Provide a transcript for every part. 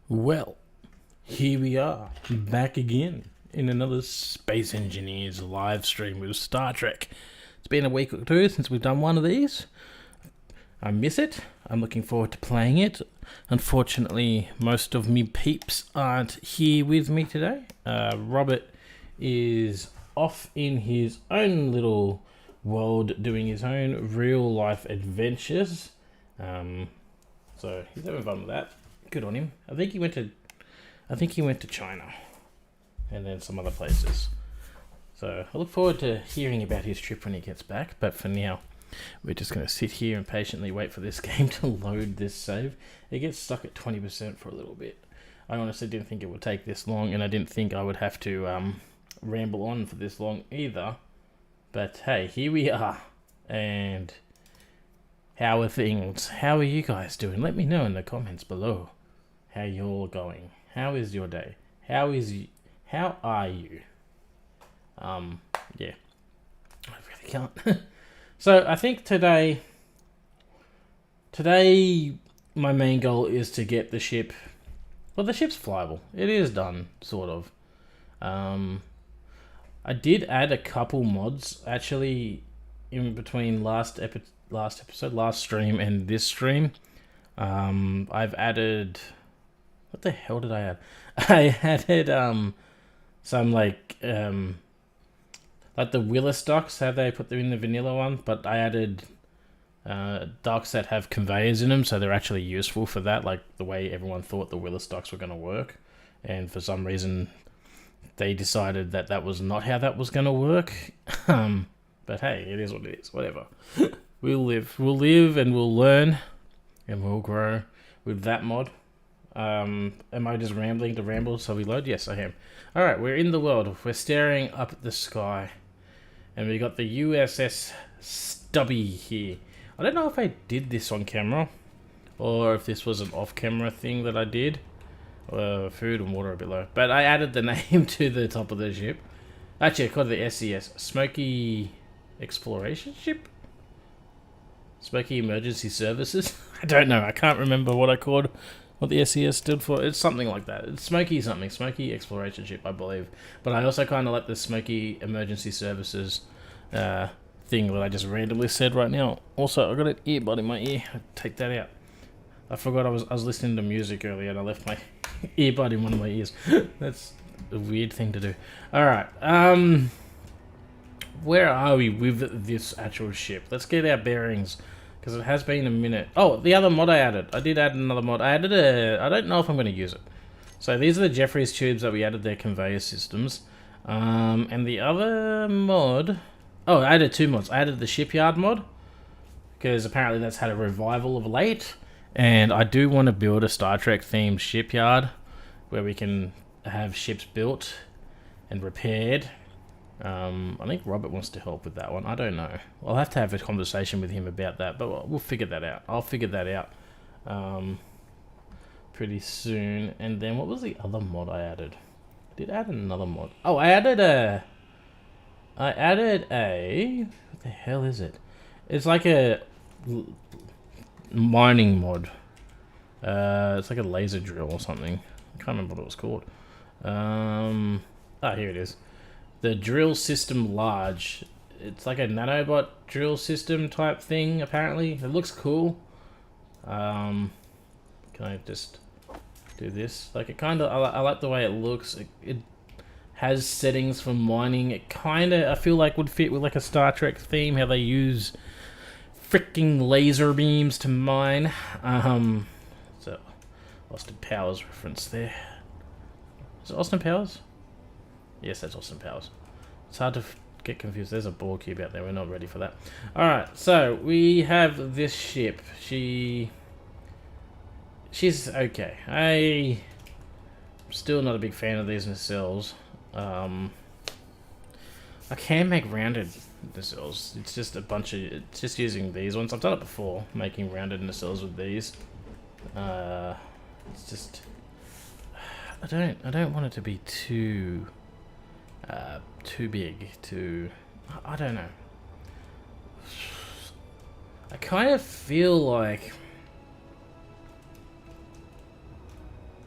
Well, here we are, back again in another Space Engineers live stream with Star Trek. It's been a week or two since we've done one of these. I miss it. I'm looking forward to playing it. Unfortunately, most of me peeps aren't here with me today. Robert is off in his own little world doing his own real life adventures. So he's having fun with that. Good on him. I think he went to China and then some other places. So I look forward to hearing about his trip when he gets back. But for now, we're just going to sit here and patiently wait for this game to load this save. It gets stuck at 20% for a little bit. I honestly didn't think it would take this long, and I didn't think I would have to ramble on for this long either. But hey, here we are. And how are things? How are you guys doing? Let me know in the comments below how you're going. How is your day? How are you? Yeah, I really can't. So I think today my main goal is to get the ship. Well, the ship's flyable. It is done, sort of. I did add a couple mods actually in between last stream and this stream. I've added. What the hell did I add? I added some like the Willis docks, how they put them in the vanilla one, but I added docks that have conveyors in them, so they're actually useful for that, like the way everyone thought the Willis docks were going to work, and for some reason they decided that that was not how that was going to work. But hey, it is what it is, whatever. We'll live and we'll learn and we'll grow with that mod. Am I just rambling to ramble so we load? Yes, I am. Alright, we're in the world. We're staring up at the sky. And we got the USS Stubby here. I don't know if I did this on camera, or if this was an off-camera thing that I did. Food and water a bit low. But I added the name to the top of the ship. Actually, I called it the SES. Smokey Exploration Ship? Smokey Emergency Services? I don't know. I can't remember what I called what the SES stood for. It's something like that. It's Smokey something. Smokey Exploration Ship, I believe. But I also kind of like the Smokey Emergency Services thing that I just randomly said right now. Also, I got an earbud in my ear. I'll take that out. I forgot I was listening to music earlier and I left my earbud in one of my ears. That's a weird thing to do. Alright, where are we with this actual ship? Let's get our bearings, because it has been a minute. Oh, the other mod I added. I did add another mod. I don't know if I'm going to use it. So these are the Jeffries tubes that we added their conveyor systems. And the other mod... Oh, I added two mods. I added the shipyard mod, because apparently that's had a revival of late. And I do want to build a Star Trek themed shipyard where we can have ships built and repaired. I think Robert wants to help with that one. I don't know. I'll have to have a conversation with him about that, but we'll figure that out. I'll figure that out pretty soon. And then what was the other mod I added? I did add another mod. Oh, I added a... What the hell is it? It's like a mining mod. It's like a laser drill or something. I can't remember what it was called. Here it is. The drill system large. It's like a nanobot drill system type thing, apparently. It looks cool. Can I just do this? Like, it kind of... I like the way it looks. It has settings for mining. It kind of, I feel like, would fit with like a Star Trek theme, how they use freaking laser beams to mine. So, Austin Powers reference there. Is it Austin Powers? Yes, that's Austin Powers. It's hard to get confused. There's a ball cube out there. We're not ready for that. Alright, so we have this ship. She's okay. I'm still not a big fan of these nacelles. I can make rounded nacelles. It's just it's just using these ones. I've done it before, making rounded nacelles with these. It's just... I don't want it to be too big, I don't know. I kind of feel like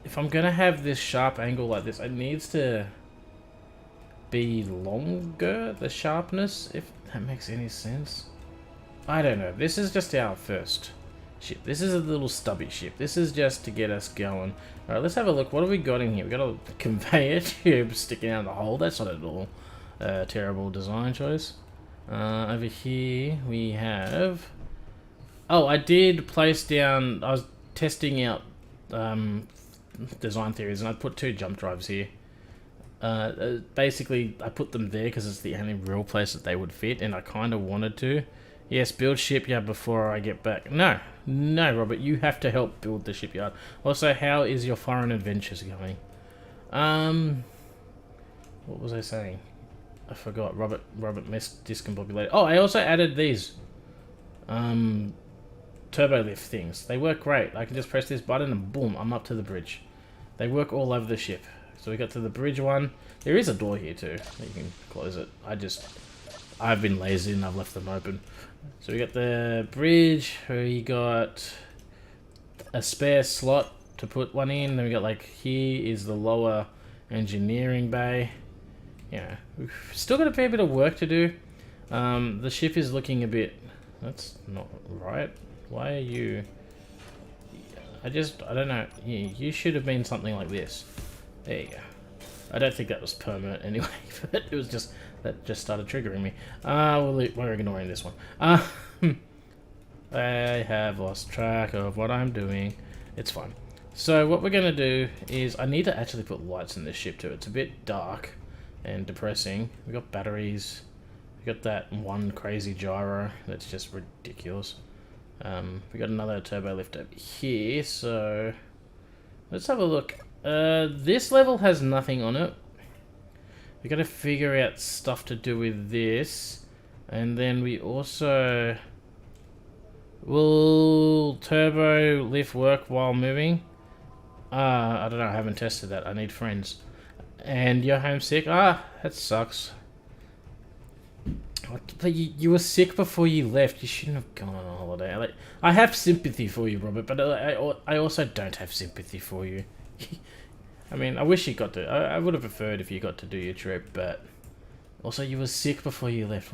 if if I'm gonna have this sharp angle like this, it needs to be longer, the sharpness, if that makes any sense. I don't know. This is just our first ship. This is a little stubby ship. This is just to get us going. Alright, let's have a look. What have we got in here? We got a conveyor tube sticking out of the hole. That's not at all terrible design choice. Over here we have... Oh, I did place down... I was testing out design theories, and I put 2 jump drives here. Basically, I put them there because it's the only real place that they would fit, and I kind of wanted to. Yes, build shipyard before I get back. No, Robert, you have to help build the shipyard. Also, how is your foreign adventures going? What was I saying? I forgot. Robert discombobulated. Oh, I also added these Turbolift things. They work great. I can just press this button and boom, I'm up to the bridge. They work all over the ship. So we got to the bridge one. There is a door here too. You can close it. I've been lazy and I've left them open. So we got the bridge. We got a spare slot to put one in. Then we got like, here is the lower engineering bay. Yeah, we've still got a fair bit of work to do. The ship is looking a bit... That's not right. Why are you... I don't know. You should have been something like this. There you go. I don't think that was permanent anyway, but it was just... That just started triggering me. We're ignoring this one. I have lost track of what I'm doing. It's fine. So what we're going to do is... I need to actually put lights in this ship too. It's a bit dark and depressing. We got batteries. We got that one crazy gyro. That's just ridiculous. We got another turbo lift over here. So let's have a look. This level has nothing on it. We got to figure out stuff to do with this, and then we also will turbo lift work while moving. I don't know. I haven't tested that. I need friends. And you're homesick. That sucks. But you were sick before you left. You shouldn't have gone on a holiday. Like, I have sympathy for you, Robert, but I also don't have sympathy for you. I mean, I wish you got to... I would have preferred if you got to do your trip, but... Also, you were sick before you left.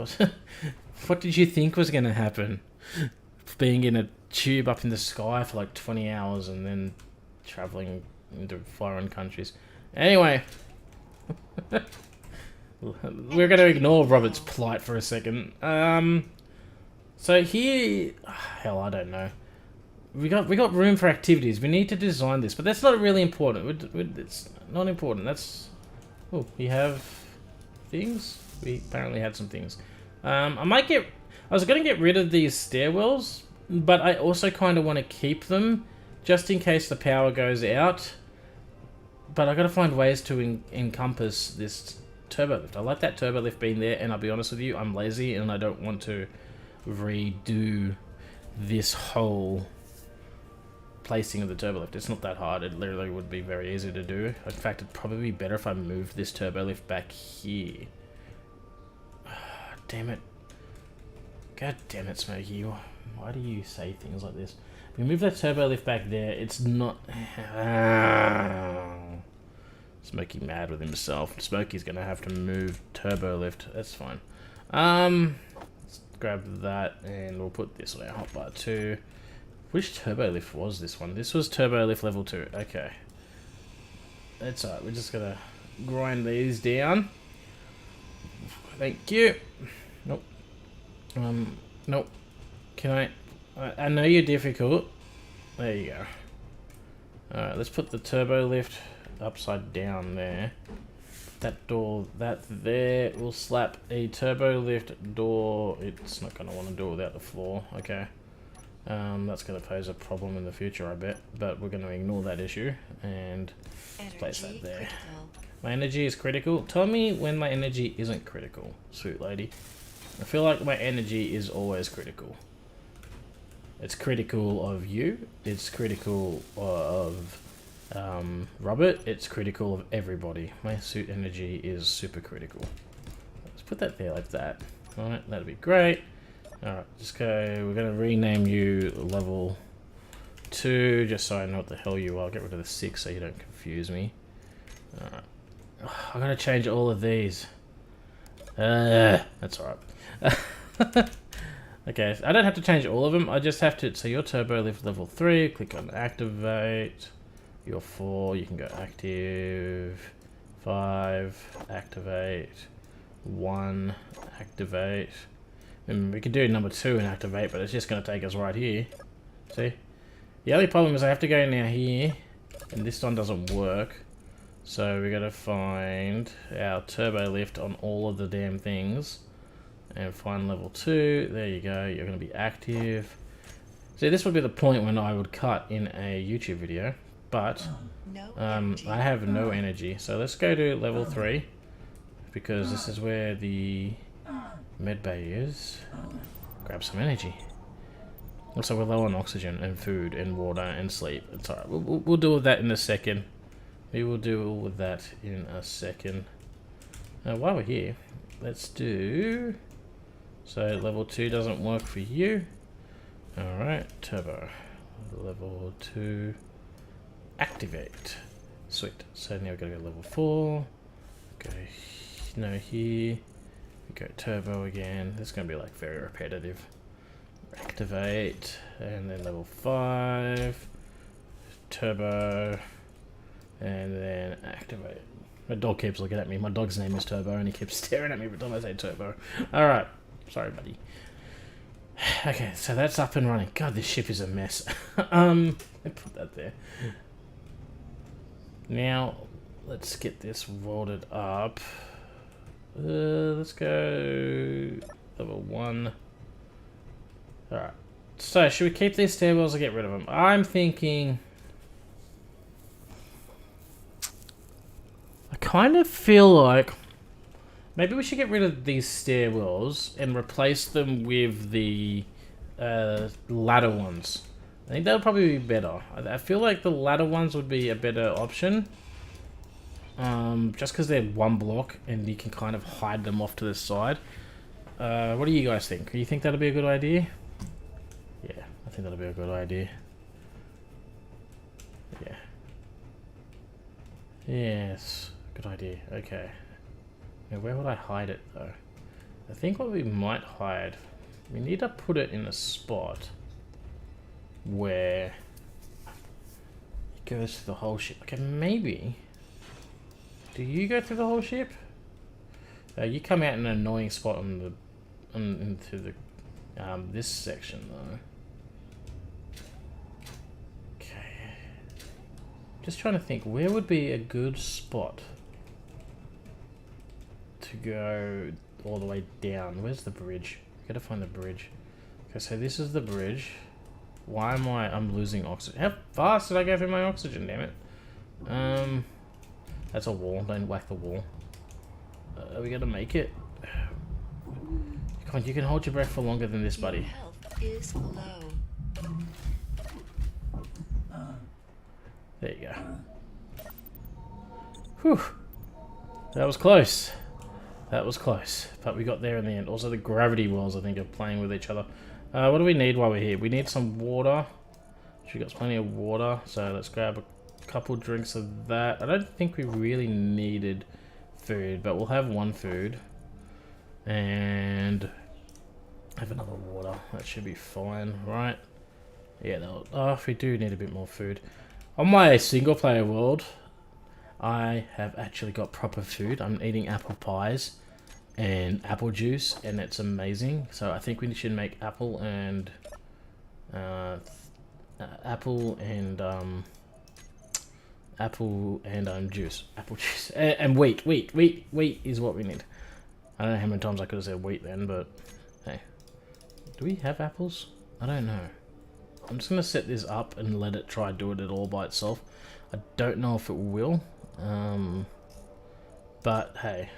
What did you think was going to happen? Being in a tube up in the sky for like 20 hours and then travelling into foreign countries. Anyway... We're going to ignore Robert's plight for a second. So here... Hell, I don't know. We got room for activities. We need to design this, but that's not really important. It's not important. That's... Oh, we have things? We apparently had some things. I was going to get rid of these stairwells, but I also kind of want to keep them, just in case the power goes out. But I got to find ways to encompass this turbo lift. I like that turbo lift being there, and I'll be honest with you, I'm lazy and I don't want to redo this whole placing of the turbo lift. It's not that hard. It literally would be very easy to do. In fact, it'd probably be better if I moved this turbo lift back here. Damn it. God damn it, Smokey. Why do you say things like this? If we move that turbo lift back there, it's not... Smokey mad with himself. Smokey's gonna have to move turbo lift. That's fine. Let's grab that and we'll put this on our hotbar too. Which turbo lift was this one? This was turbo lift level 2. Okay. That's alright. We're just gonna grind these down. Thank you. Nope. Nope. Can I know you're difficult. There you go. Alright, let's put the turbo lift upside down there. That door, that there. We'll slap a turbo lift door. It's not going to want to do it without the floor. Okay. That's going to pose a problem in the future, I bet. But we're going to ignore that issue and place that there. Critical. My energy is critical. Tell me when my energy isn't critical, sweet lady. I feel like my energy is always critical. It's critical of you. It's critical of Robert. It's critical of everybody. My suit energy is super critical. Let's put that there like that. Alright, that'd be great. Alright, just go. We're going to rename you level 2, just so I know what the hell you are. Get rid of the 6 so you don't confuse me. Alright. Oh, I gotta change all of these. That's alright. Okay, so I don't have to change all of them. I just have to. So your turbo lift level 3. Click on activate. Your 4, you can go active. 5, activate. 1, activate. And we could do number 2 and activate, but it's just going to take us right here. See? The only problem is I have to go now here, and this one doesn't work. So we got to find our turbo lift on all of the damn things, and find level 2. There you go. You're going to be active. See, this would be the point when I would cut in a YouTube video, but I have no energy. So let's go to level 3, because this is where the medbay is. Grab some energy. Also, we're low on oxygen and food and water and sleep. It's alright. We'll deal with that in a second. We will deal with that in a second. Now, while we're here, let's do... So, level 2 doesn't work for you. Alright, turbo. Level 2. Activate. Sweet. So now we've got to go to level 4. Go no here. We go turbo again. This is going to be like very repetitive. Activate. And then level 5. Turbo. And then activate. My dog keeps looking at me. My dog's name is Turbo and he keeps staring at me every time I say turbo. Alright. Sorry, buddy. Okay, so that's up and running. God, this ship is a mess. I put that there. Now, let's get this welded up. Let's go level 1. Alright. So, should we keep these stairwells or get rid of them? I'm thinking... I kind of feel like... Maybe we should get rid of these stairwells and replace them with the ladder ones. I think that would probably be better. I feel like the ladder ones would be a better option. Just because they're one block and you can kind of hide them off to the side. What do you guys think? Do you think that'll be a good idea? Yeah, I think that'll be a good idea. Yeah. Yes, good idea. Okay. Now, where would I hide it though? I think what we might hide, we need to put it in a spot where it goes through the whole ship. Okay, maybe. Do you go through the whole ship? You come out in an annoying spot on the into the this section though. Okay. Just trying to think where would be a good spot to go all the way down. Where's the bridge? Gotta find the bridge. Okay, so this is the bridge. Why am I'm losing oxygen? How fast did I go through my oxygen, damn it? That's a wall, don't whack the wall. Are we gonna make it? Come on, you can hold your breath for longer than this, buddy. Your health is low. There you go. Whew. That was close. That was close, but we got there in the end. Also, the gravity wells, I think, are playing with each other. What do we need while we're here? We need some water. We've got plenty of water, so let's grab a couple drinks of that. I don't think we really needed food, but we'll have one food. And have another water. That should be fine, right? Yeah, no. Oh, if we do need a bit more food. On my single player world, I have actually got proper food. I'm eating apple pies and apple juice, and it's amazing. So I think we should make apple and juice. Apple juice and wheat. Wheat is what we need. I don't know how many times I could have said wheat then, but hey, do we have apples? I don't know. I'm just gonna set this up and let it try do it all by itself. I don't know if it will. But hey,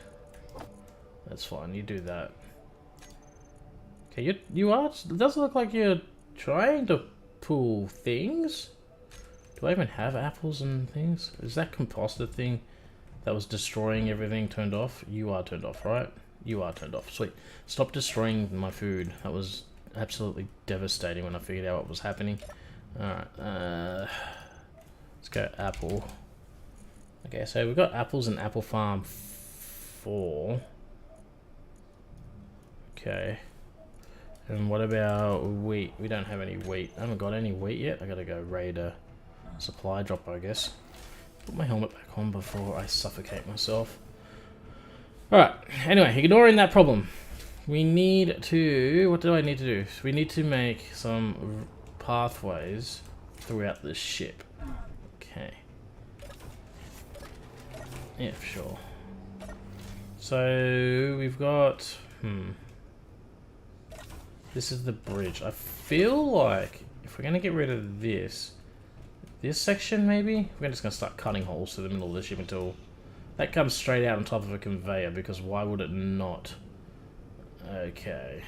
that's fine. You do that. Okay, you are. It doesn't look like you're trying to pull things. Do I even have apples and things? Is that composter thing that was destroying everything turned off? You are turned off, right? You are turned off. Sweet. Stop destroying my food. That was absolutely devastating when I figured out what was happening. Alright, let's go apple. Okay, so we've got apples in Apple Farm 4. Okay. And what about wheat? We don't have any wheat. I haven't got any wheat yet. I gotta go raid a supply drop, I guess. Put my helmet back on before I suffocate myself. Alright, anyway, ignoring that problem. We need to... What do I need to do? We need to make some pathways throughout the ship. Okay. Yeah, sure. So, we've got... This is the bridge. I feel like if we're going to get rid of this section maybe, we're just going to start cutting holes through the middle of the ship until that comes straight out on top of a conveyor, because why would it not? Okay.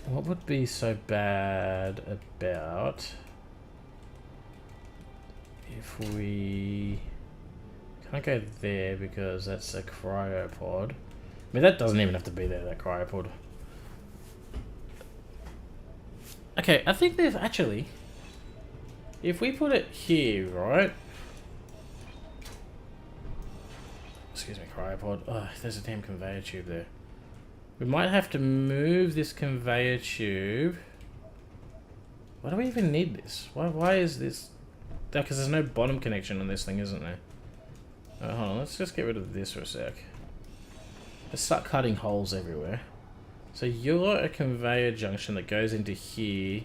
What would be so bad about if we can't go there because that's a cryopod? I mean, that doesn't even have to be there, that cryopod. Okay, I think there's actually... If we put it here, right? Excuse me, cryopod. Oh, there's a damn conveyor tube there. We might have to move this conveyor tube. Why do we even need this? Why is this... Because there's no bottom connection on this thing, isn't there? Hold on, let's just get rid of this for a sec. Let's start cutting holes everywhere. So you're a conveyor junction that goes into here.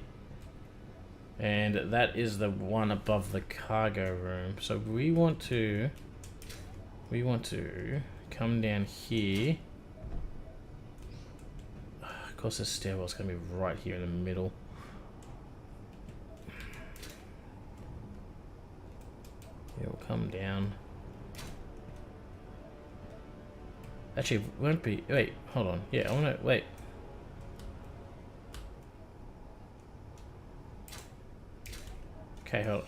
And that is the one above the cargo room. So we want to come down here. Of course, the stairwell's gonna be right here in the middle. Yeah, we'll come down. Actually, it won't be. Wait, hold on. Yeah, I wanna wait. Okay, hold on.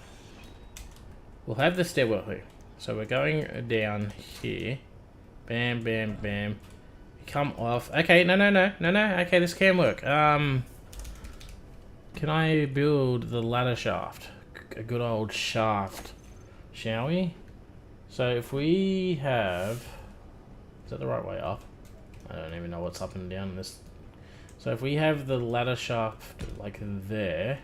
We'll have the stairwell here. So we're going down here. Bam, bam, bam. Come off. Okay, no. Okay, this can work. Can I build the ladder shaft? A good old shaft. Shall we? So if we have... Is that the right way up? I don't even know what's up and down in this. So if we have the ladder shaft like there.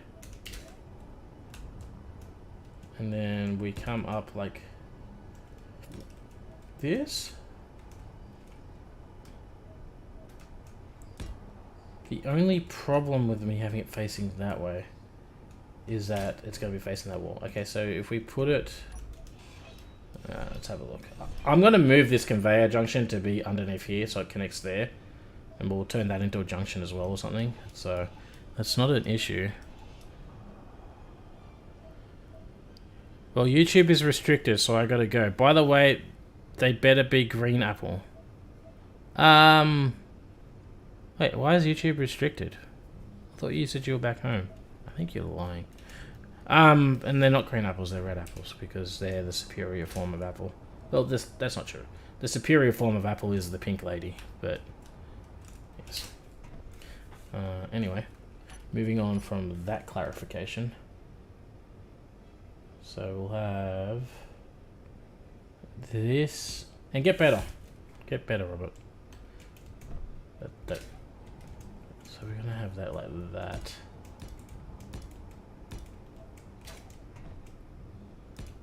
And then we come up like this. The only problem with me having it facing that way is that it's going to be facing that wall. Okay, so if we put it... let's have a look. I'm going to move this conveyor junction to be underneath here so it connects there. And we'll turn that into a junction as well or something. So that's not an issue. Well, YouTube is restricted, so I got to go. By the way, they better be green apple. Wait, why is YouTube restricted? I thought you said you were back home. I think you're lying. And they're not green apples, they're red apples, because they're the superior form of apple. Well, that's not true. The superior form of apple is the pink lady, but... Yes. Anyway, moving on from that clarification. So we'll have... this... And get better. Get better, Robert. That. So we're gonna have that like that.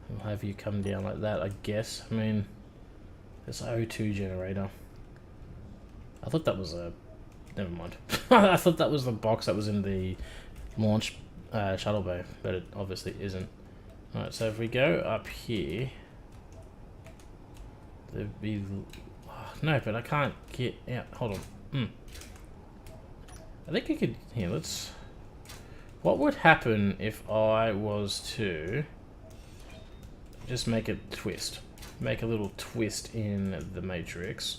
We'll have you come down like that, I guess. I mean, this O2 generator. I thought that was a... Never mind. I thought that was the box that was in the launch shuttle bay, but it obviously isn't. Alright, so if we go up here... There'd be... Oh, no, but I can't get out. Hold on. I think I could... Here, let's... What would happen if I was to... Just make a twist. Make a little twist in the matrix.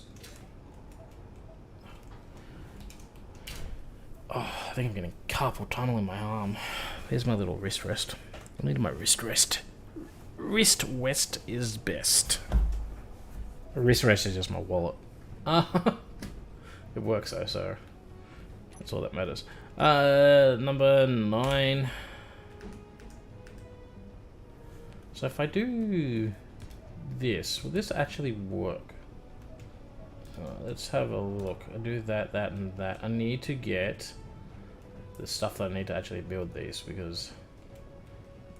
Oh, I think I'm getting carpal tunnel in my arm. There's my little wrist rest. I need my wrist rest. Wrist rest is best. Wrist rest is just my wallet. It works though, so that's all that matters. Number 9. So if I do this, will this actually work? Let's have a look. I do that, that, and that. I need to get the stuff that I need to actually build these, because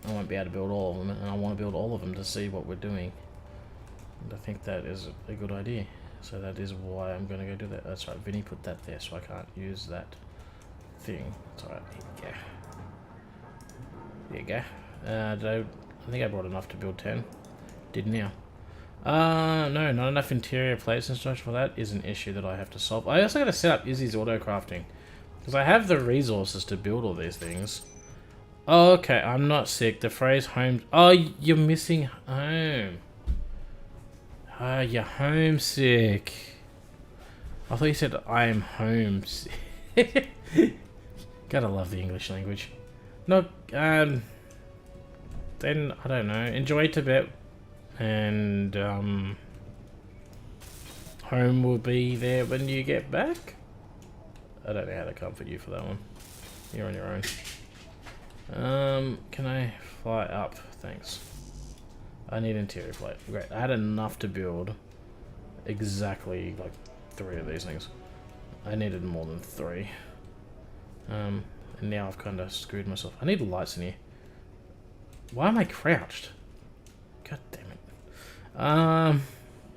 I won't be able to build all of them, and I want to build all of them to see what we're doing. And I think that is a good idea. So that is why I'm going to go do that. That's right, Vinny put that there, so I can't use that thing. It's alright, here you go. There you go. I think I brought enough to build 10. Did now. No, not enough interior plates and such. Well, that is an issue that I have to solve. I also got to set up Izzy's auto crafting, because I have the resources to build all these things. Oh, okay, I'm not sick. The phrase home... Oh, you're missing home. Ah, you're homesick. I thought you said I am homesick. Gotta love the English language. No, then, I don't know, enjoy Tibet, and home will be there when you get back. I don't know how to comfort you for that one. You're on your own. Can I fly up? Thanks. I need interior plate. Great. I had enough to build exactly like 3 of these things. I needed more than 3. And now I've kind of screwed myself. I need lights in here. Why am I crouched? God damn it.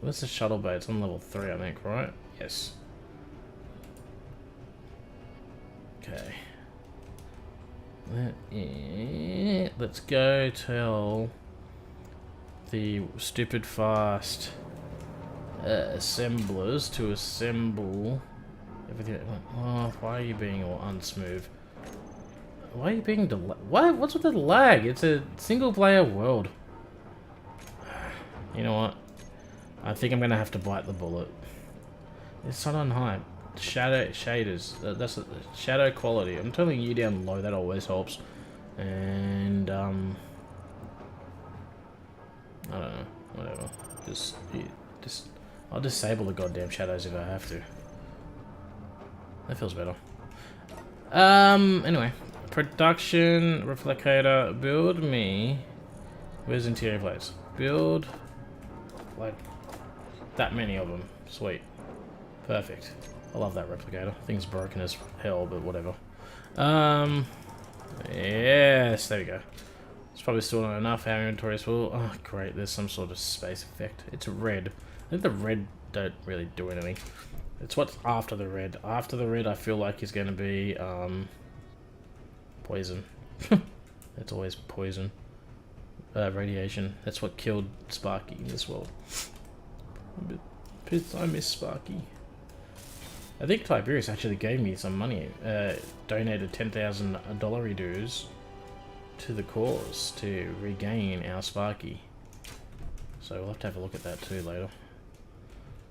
Where's the shuttle bay? It's on level 3, I think, right? Yes. Okay. Let's go tell the stupid fast assemblers to assemble everything. Oh, why are you being all unsmooth? Why are you being What's with the lag? It's a single player world. You know what? I think I'm gonna have to bite the bullet. It's not on high. Shadow shaders. That's shadow quality. I'm telling you down low. That always helps. And I don't know. Whatever. Just I'll disable the goddamn shadows if I have to. That feels better. Anyway. Production replicator, build me. Where's interior plates? Build like that many of them. Sweet. Perfect. I love that replicator. Thing's broken as hell, but whatever. Yes, there we go. It's probably still not enough. Our inventory is full. Oh, great. There's some sort of space effect. It's red. I think the red don't really do anything. It's what's after the red. After the red, I feel like is going to be, poison. It's always poison. Radiation. That's what killed Sparky in this world. I'm a bit pissed I miss Sparky. I think Tiberius actually gave me some money. Donated $10,000 dues to the cause to regain our Sparky. So we'll have to have a look at that too later.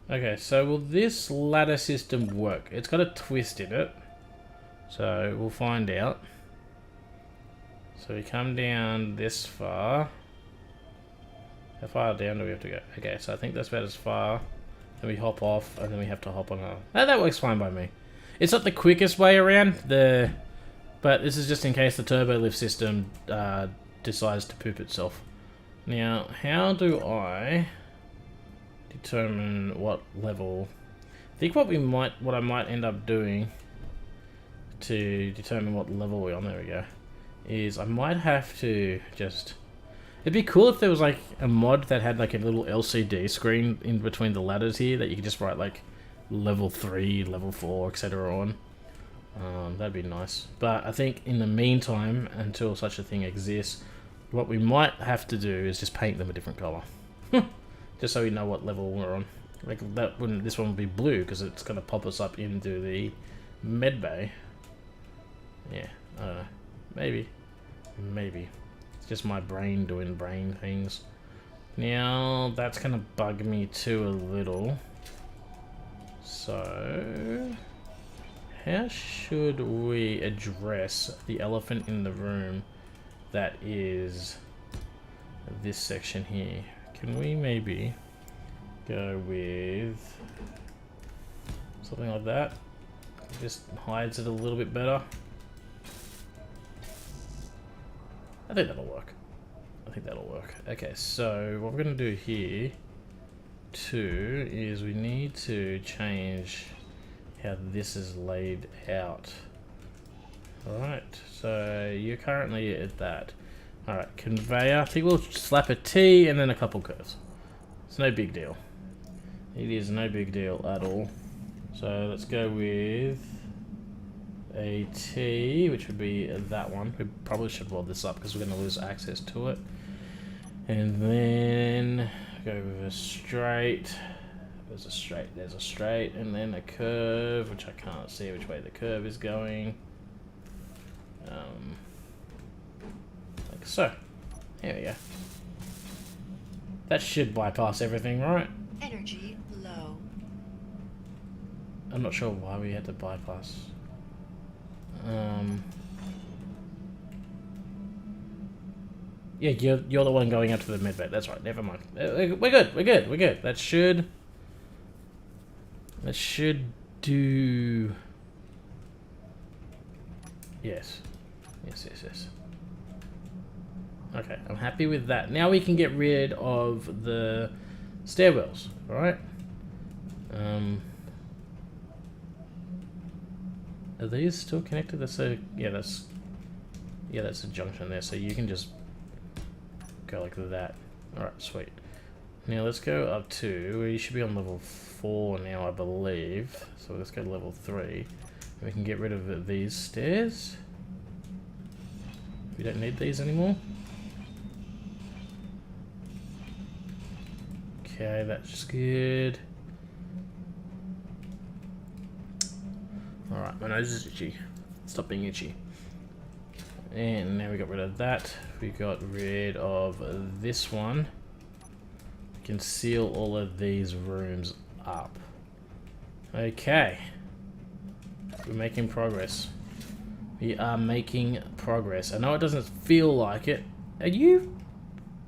Okay, so will this ladder system work? It's got a twist in it. So we'll find out. So we come down this far. How far down do we have to go? Okay, so I think that's about as far. Then we hop off, and then we have to hop on a... Oh, that works fine by me. It's not the quickest way around, but this is just in case the Turbolift system decides to poop itself. Now, how do I determine what level? I think what I might end up doing to determine what level we're on, there we go, is I might have to just... It'd be cool if there was like a mod that had like a little LCD screen in between the ladders here that you could just write like level 3, level 4, etc. on. That'd be nice. But I think in the meantime, until such a thing exists, what we might have to do is just paint them a different color. Just so we know what level we're on. Like that wouldn't, this one would be blue because it's gonna pop us up into the Medbay. Yeah, I don't know. Maybe. It's just my brain doing brain things. Now, that's gonna bug me too a little. So, how should we address the elephant in the room that is this section here? Can we maybe go with something like that? Just hides it a little bit better. I think that'll work. I think that'll work. Okay, so what we're going to do here too is we need to change how this is laid out. Alright, so you're currently at that. Alright, conveyor. I think we'll slap a T and then a couple curves. It's no big deal. It is no big deal at all. So let's go with a T, which would be that one. We probably should weld this up because we're going to lose access to it. And then go with a straight. There's a straight, and then a curve, which I can't see which way the curve is going. Like so. There we go. That should bypass everything, right? Energy low. I'm not sure why we had to bypass. Yeah, you're the one going up to the medbay. That's right. Never mind. We're good. That should do. Yes. Okay, I'm happy with that. Now we can get rid of the stairwells. All right. Are these still connected? That's a that's a junction there. So you can just go like that. Alright, sweet. Now let's go up to, we should be on level 4 now, I believe. So let's go to level 3. We can get rid of these stairs. We don't need these anymore. Okay, that's good. Alright, my nose is itchy. Stop being itchy. And now we got rid of that. We got rid of this one. We can seal all of these rooms up. Okay. We're making progress. We are making progress. I know it doesn't feel like it. Are you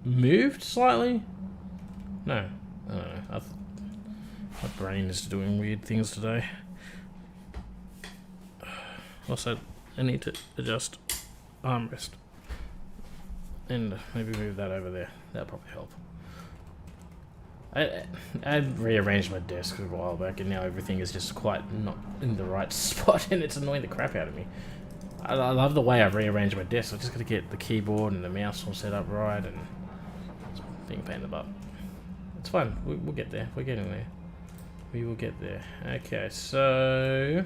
moved slightly? No. I don't know. My brain is doing weird things today. Also, I need to adjust armrest and maybe move that over there. That'll probably help. I rearranged my desk a while back and now everything is just quite not in the right spot and it's annoying the crap out of me. I love the way I've rearranged my desk. I've just got to get the keyboard and the mouse all set up right and it's being a pain in the butt. It's fine. We'll get there. We're getting there. We will get there. Okay, so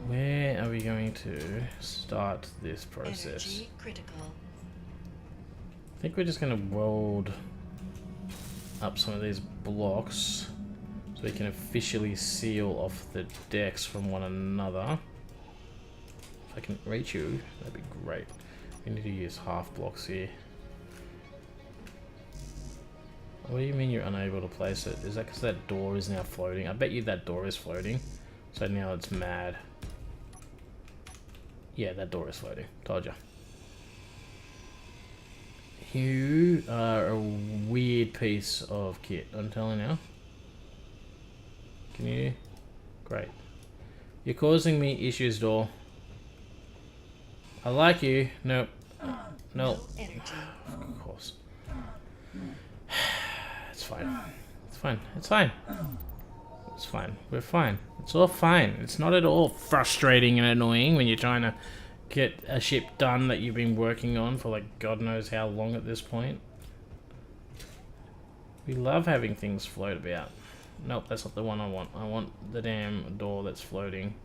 where are we going to start this process? Energy critical. I think we're just going to weld up some of these blocks so we can officially seal off the decks from one another. If I can reach you, that'd be great. We need to use half blocks here. What do you mean you're unable to place it? Is that because that door is now floating? I bet you that door is floating. So now it's mad. Yeah, that door is floating. Told ya. You are a weird piece of kit, I'm telling you. Can you? Great. You're causing me issues, door. I like you. Nope. Nope. Of course. It's fine. It's fine. It's fine. It's fine. We're fine. It's all fine. It's not at all frustrating and annoying when you're trying to get a ship done that you've been working on for like God knows how long at this point. We love having things float about. Nope, that's not the one I want. I want the damn door that's floating.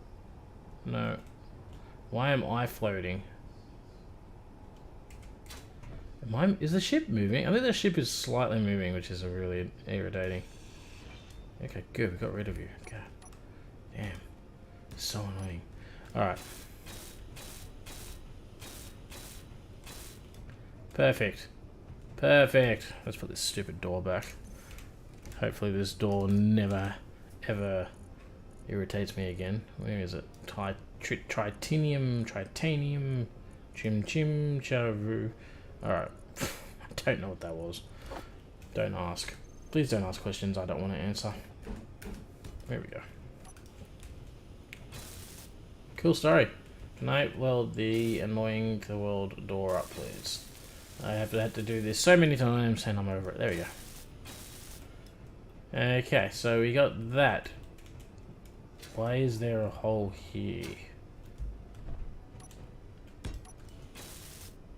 No. Why am I floating? Is the ship moving? I think the ship is slightly moving, which is really irritating. Okay, good. We got rid of you. God. Damn. So annoying. Alright. Perfect. Perfect. Let's put this stupid door back. Hopefully this door never, ever irritates me again. Where is it? Tritanium, chim charu. Alright. I don't know what that was. Don't ask. Please don't ask questions I don't want to answer. There we go. Cool story. Can I weld the annoying to weld door up, please? I have had to do this so many times and I'm over it. There we go. Okay, so we got that. Why is there a hole here?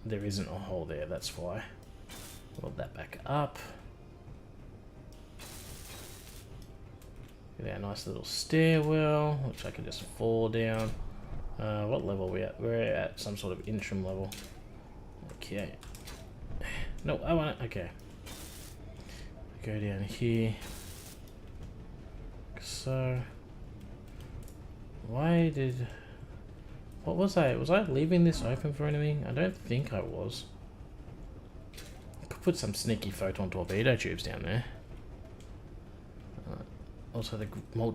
There isn't a hole there, that's why. Weld that back up. Get our nice little stairwell, which I can just fall down. What level are we at? We're at some sort of interim level. Okay. No, I want it. Okay. Go down here. So, why did... What was I? Was I leaving this open for anything? I don't think I was. I could put some sneaky photon torpedo tubes down there. Also,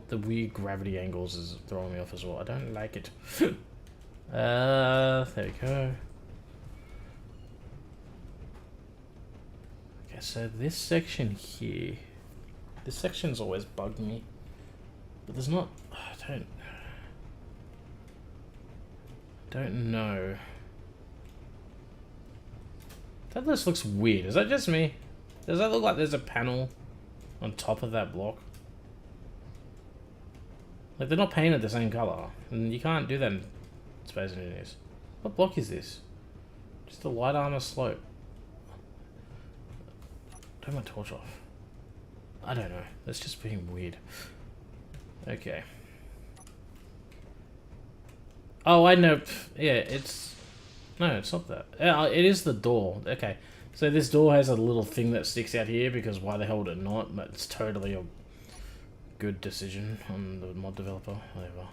the weird gravity angles is throwing me off as well. I don't like it. There we go. Okay, so this section here... This section's always bugged me. But there's not... I don't know. That just looks weird. Is that just me? Does that look like there's a panel on top of that block? Like, they're not painted the same colour. And you can't do that in Space Engineers. What block is this? Just a light armor slope. Turn my torch off. I don't know. That's just being weird. Okay. Oh, I know. Yeah, it's... No, it's not that. It is the door. Okay. So this door has a little thing that sticks out here because why the hell would it not? But it's totally a good decision on the mod developer. Whatever.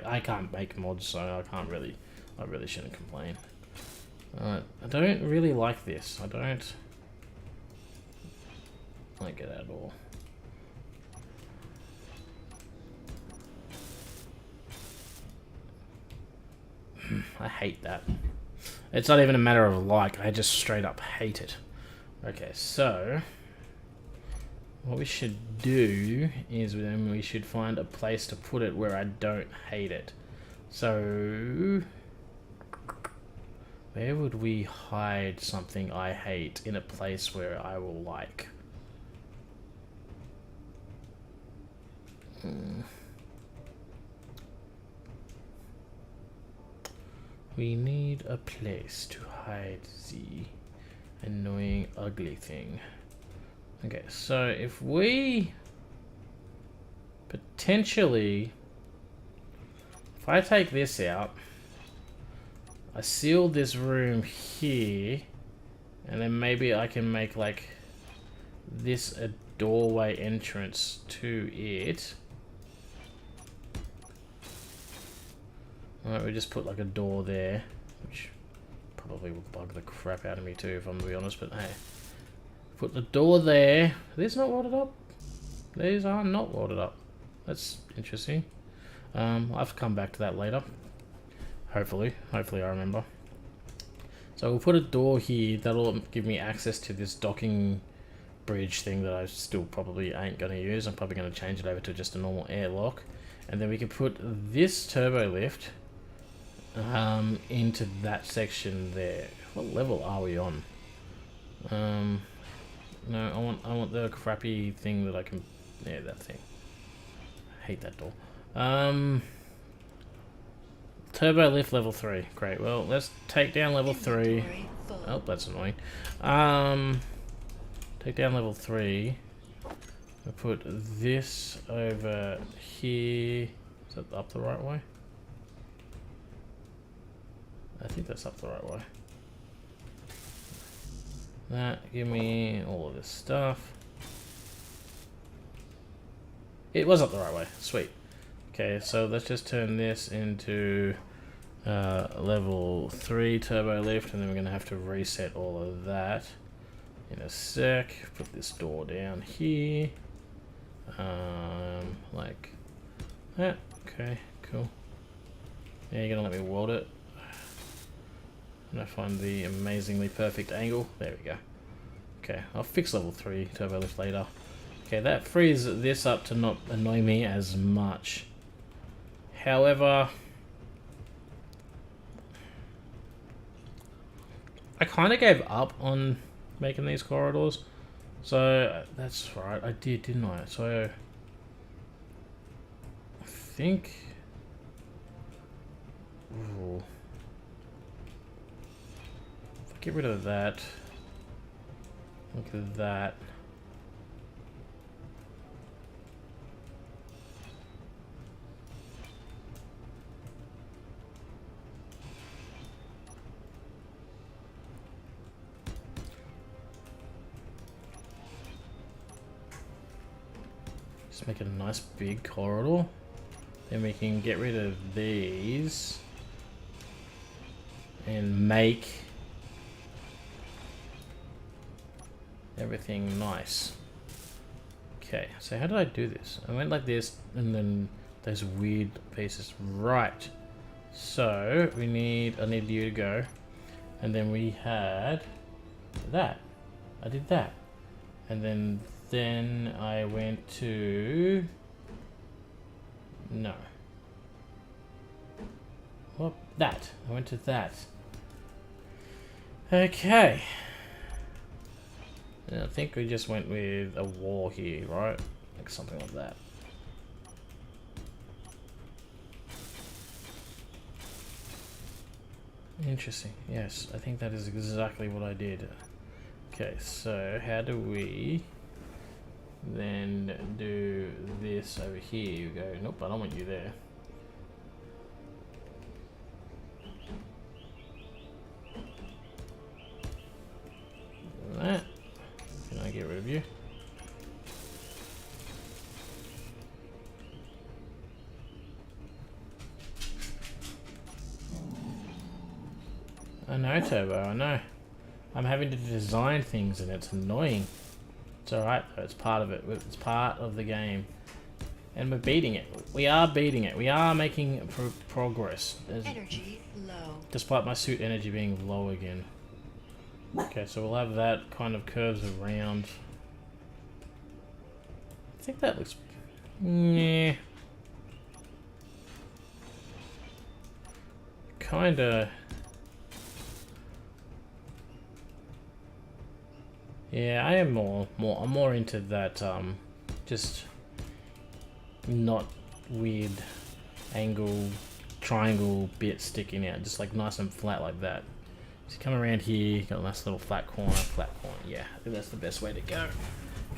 I can't make mods, so I really shouldn't complain. I don't really like this. I don't like it at all. I hate that. It's not even a matter of like, I just straight up hate it. Okay, so what we should do is then we should find a place to put it where I don't hate it. So where would we hide something I hate in a place where I will like? We need a place to hide the annoying ugly thing. Okay, so if we potentially, if I take this out, I seal this room here, and then maybe I can make like this a doorway entrance to it. Alright, we just put like a door there, which probably will bug the crap out of me too, if I'm gonna be honest, but hey. Put the door there. Are these not welded up? These are not welded up. That's interesting. I'll have to come back to that later. Hopefully I remember. So we'll put a door here, that'll give me access to this docking bridge thing that I still probably ain't gonna use. I'm probably gonna change it over to just a normal airlock. And then we can put this turbo lift into that section there. What level are we on? No, I want the crappy thing that I can... Yeah, that thing. I hate that door. Turbo lift level 3. Great. Well, let's take down level 3. Oh, that's annoying. Take down level 3. We'll put this over here. Is that up the right way? I think that's up the right way. That, give me all of this stuff. It was up the right way. Sweet. Okay, so let's just turn this into level 3 turbo lift, and then we're going to have to reset all of that in a sec. Put this door down here. Like that. Okay, cool. Yeah, you're going to let me weld it. And I find the amazingly perfect angle. There we go. Okay, I'll fix level 3 turbo lift later. Okay, that frees this up to not annoy me as much. However, I kind of gave up on making these corridors. So that's right, I did, didn't I? So I think. Ooh. If I get rid of that, look at that. Just make it a nice big corridor. Then we can get rid of these and make everything nice. Okay, so how did I do this? I went like this and then those weird pieces. Right. So I need you to go. And then we had that. I did that. And then I went to no. Well, that. I went to that. Okay. And I think we just went with a wall here, right? Like something like that. Interesting. Yes, I think that is exactly what I did. Okay, so how do we then do this over here? You go, nope, I don't want you there. That. Can I get rid of you? I know, Turbo, I know. I'm having to design things and it's annoying. It's alright though, it's part of it. It's part of the game. And we're beating it. We are beating it. We are making progress. Energy low. Despite my suit energy being low again. Okay, so we'll have that kind of curves around. I think that looks... yeah. Kinda... yeah, I am I'm more into that, just not weird angle, triangle bit sticking out, just like nice and flat like that. So come around here, got a nice little flat corner, yeah, I think that's the best way to go.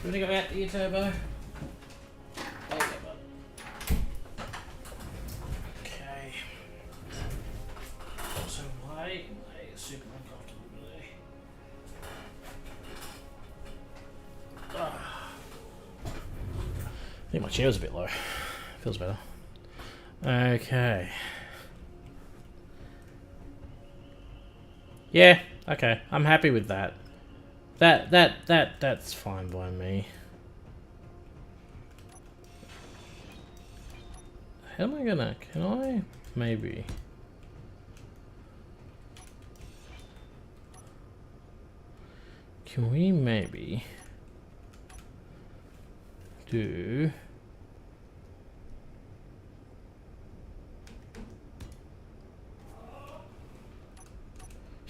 You wanna go out here, Turbo? There you go, bud. Okay. So why super uncomfortable today? I think my chair's a bit low. Feels better. Okay. Yeah, okay. I'm happy with that. That's fine by me. How am I gonna... can I? Maybe. Can we maybe... do...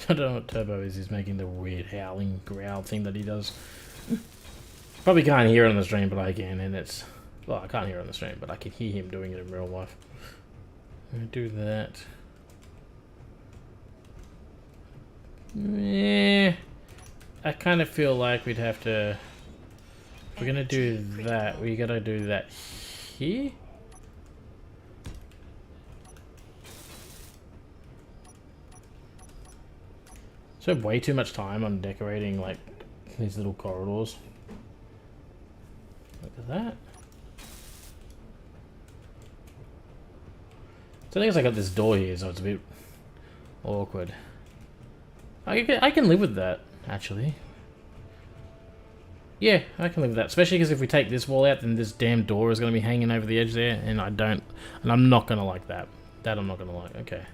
I don't know what Turbo is. He's making the weird howling growl thing that he does. Probably can't hear it on the stream, but I can, and it's... well, I can't hear it on the stream, but I can hear him doing it in real life. I'm gonna do that. Yeah, I kind of feel like we'd have to... if we're gonna do that, we gotta do that here? So way too much time on decorating like these little corridors. Look at that. So I think I got this door here, so it's a bit awkward. I can live with that, actually. Yeah, I can live with that. Especially because if we take this wall out, then this damn door is going to be hanging over the edge there, and I'm not going to like that. That I'm not going to like. Okay.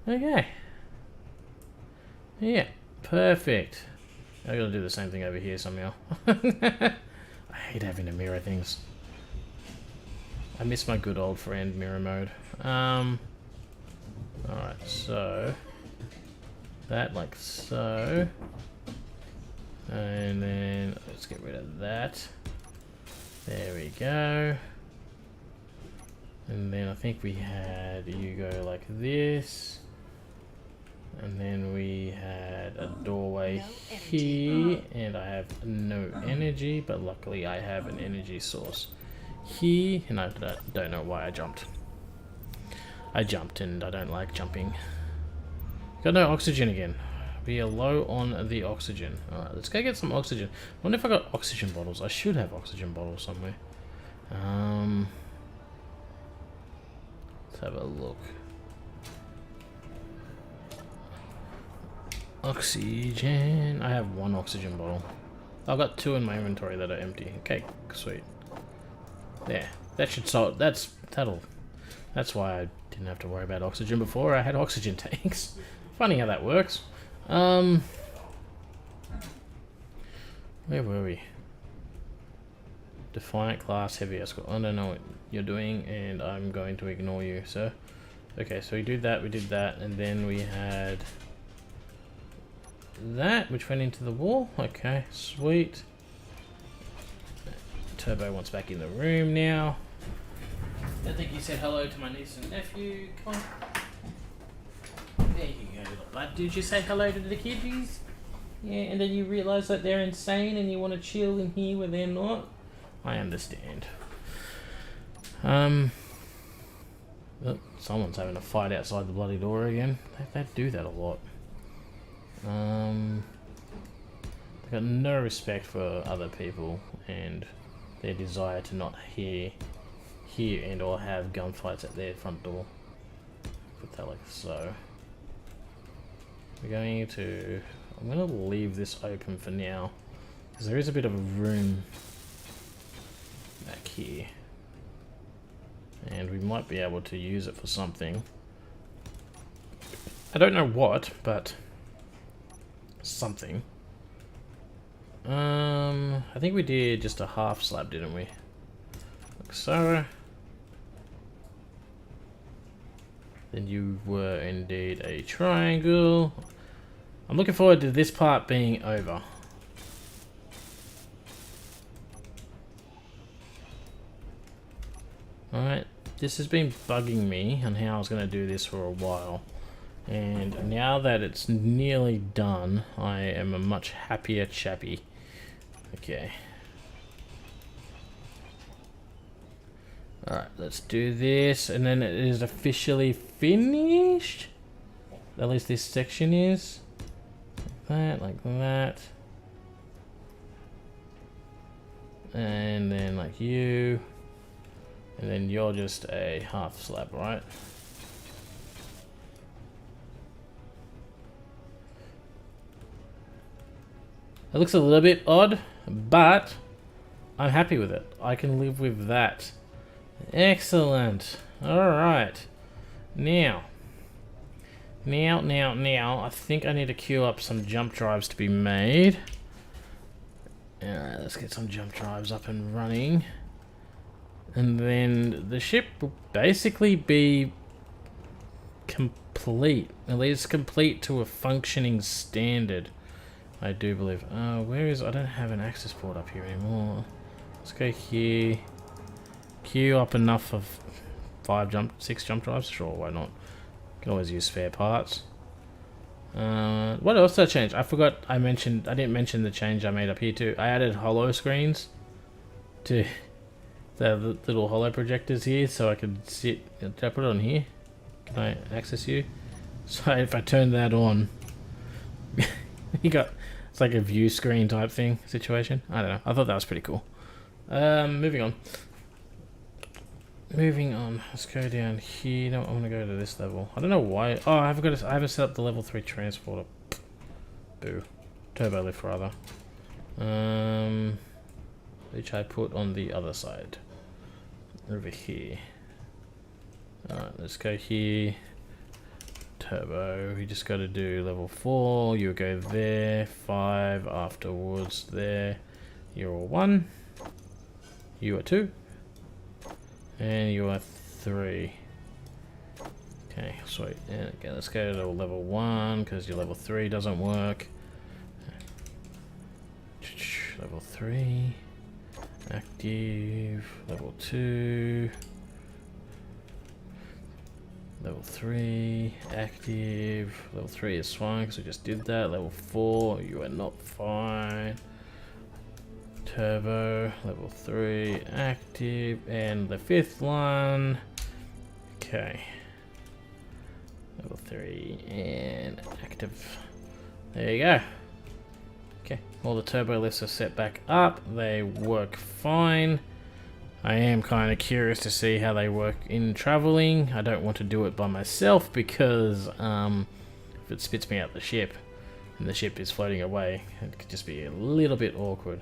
Okay. Yeah, perfect. I gotta do the same thing over here somehow. I hate having to mirror things. I miss my good old friend mirror mode. Alright, so that like so. And then let's get rid of that. There we go. And then I think we had you go like this. And then we had a doorway here, and I have no energy, but luckily I have an energy source here, and I don't know why I jumped. I jumped, and I don't like jumping. Got no oxygen again. We are low on the oxygen. Alright, let's go get some oxygen. I wonder if I got oxygen bottles. I should have oxygen bottles somewhere. Let's have a look. Oxygen. I have one oxygen bottle. I've got 2 in my inventory that are empty. Okay, sweet. There. That should solve. That's why I didn't have to worry about oxygen before. I had oxygen tanks. Funny how that works. Where were we? Defiant class heavy escort. I don't know what you're doing, and I'm going to ignore you, sir. Okay, so we did that, and then we had that, which went into the wall. Okay, sweet. Turbo wants back in the room now. I think you said hello to my niece and nephew. Come on. There you go, little bud. Did you say hello to the kiddies? Yeah, and then you realise that they're insane and you want to chill in here where they're not? I understand. Oh, someone's having a fight outside the bloody door again. They do that a lot. They've got no respect for other people and their desire to not hear and or have gunfights at their front door. Put that like so. I'm going to leave this open for now because there is a bit of a room back here and we might be able to use it for something. I don't know what, but something. I think we did just a half slab, didn't we? Like so. Then you were indeed a triangle. I'm looking forward to this part being over. Alright, this has been bugging me on how I was going to do this for a while. And now that it's nearly done, I am a much happier chappy. Okay. Alright, let's do this, and then it is officially finished. At least this section is. Like that. And then like you. And then you're just a half slab, right? It looks a little bit odd, but I'm happy with it. I can live with that. Excellent. Alright. Now, I think I need to queue up some jump drives to be made. Alright, let's get some jump drives up and running. And then the ship will basically be complete. At least complete to a functioning standard. I do believe. Where is... I don't have an access port up here anymore. Let's go here. Queue up enough of 6 jump drives. Sure, why not? Can always use spare parts. What else did I change? I forgot. I didn't mention the change I made up here too. I added hollow screens to the little hollow projectors here, so I could sit. Did I put it on here? Can I access you? So if I turn that on, you got. It's like a view screen type thing situation. I don't know. I thought that was pretty cool. Moving on. Let's go down here. No, I'm gonna go to this level. I don't know why. Oh, I haven't set up the level 3 transporter. Boo. Turbolift rather. Which I put on the other side. Over here. Alright, let's go here. Turbo. We just got to do level 4. You go there. 5 afterwards. There. You're 1. You are 2. And you are 3. Okay, sweet. And okay, let's go to level 1 because your level 3 doesn't work. Level 3. Active. Level 2. Level 3. Active. Level 3 is fine because we just did that. Level 4. You are not fine. Turbo. Level 3. Active. And the 5th one. Okay. Level 3 and active. There you go. Okay, all the turbo lifts are set back up. They work fine. I am kind of curious to see how they work in traveling. I don't want to do it by myself because if it spits me out the ship and the ship is floating away, it could just be a little bit awkward.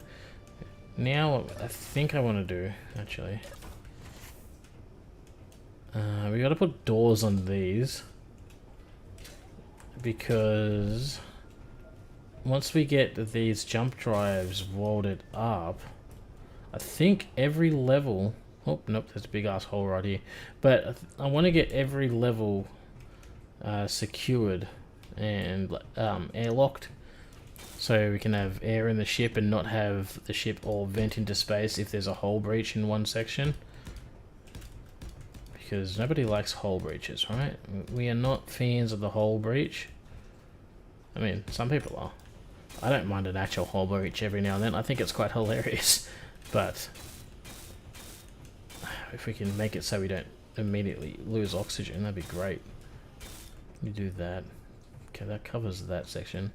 Now, what I think I want to do, actually, we got to put doors on these. Because once we get these jump drives welded up, I think every level... Oh, nope, there's a big ass hole right here. But I want to get every level secured and airlocked. So we can have air in the ship and not have the ship all vent into space if there's a hull breach in one section. Because nobody likes hull breaches, right? We are not fans of the hull breach. I mean, some people are. I don't mind an actual hull breach every now and then. I think it's quite hilarious. But if we can make it so we don't immediately lose oxygen, that'd be great. You do that. Okay, that covers that section.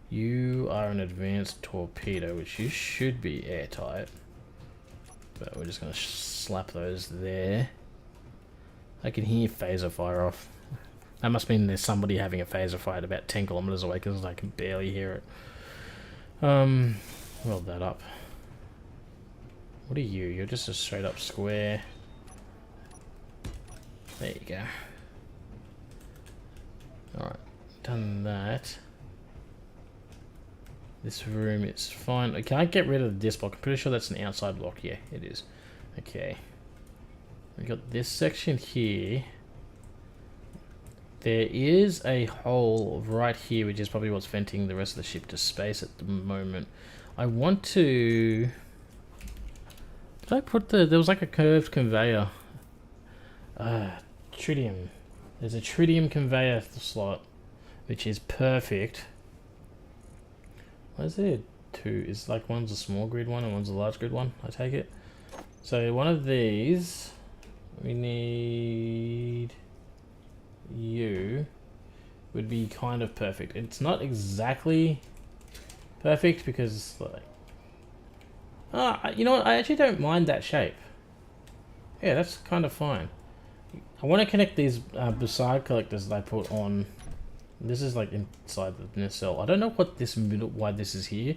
You are an advanced torpedo, which you should be airtight. But we're just going to slap those there. I can hear phaser fire off. That must mean there's somebody having a phaser fire about 10 kilometers away because I can barely hear it. Weld that up. What are you? You're just a straight up square. There you go. Alright, done that. This room is fine. Can I get rid of this block? I'm pretty sure that's an outside block. Yeah, it is. Okay. We got this section here. There is a hole right here, which is probably what's venting the rest of the ship to space at the moment. I want to... Did I put the... There was like a curved conveyor. Tritium. There's a tritium conveyor slot, which is perfect. Why is there two? Is like one's a small grid one and one's a large grid one, I take it. So one of these... We need you would be kind of perfect. It's not exactly perfect because like, you know what? I actually don't mind that shape. Yeah, that's kind of fine. I want to connect these beside collectors that I put on. This is like inside the nacelle. I don't know what this why this is here,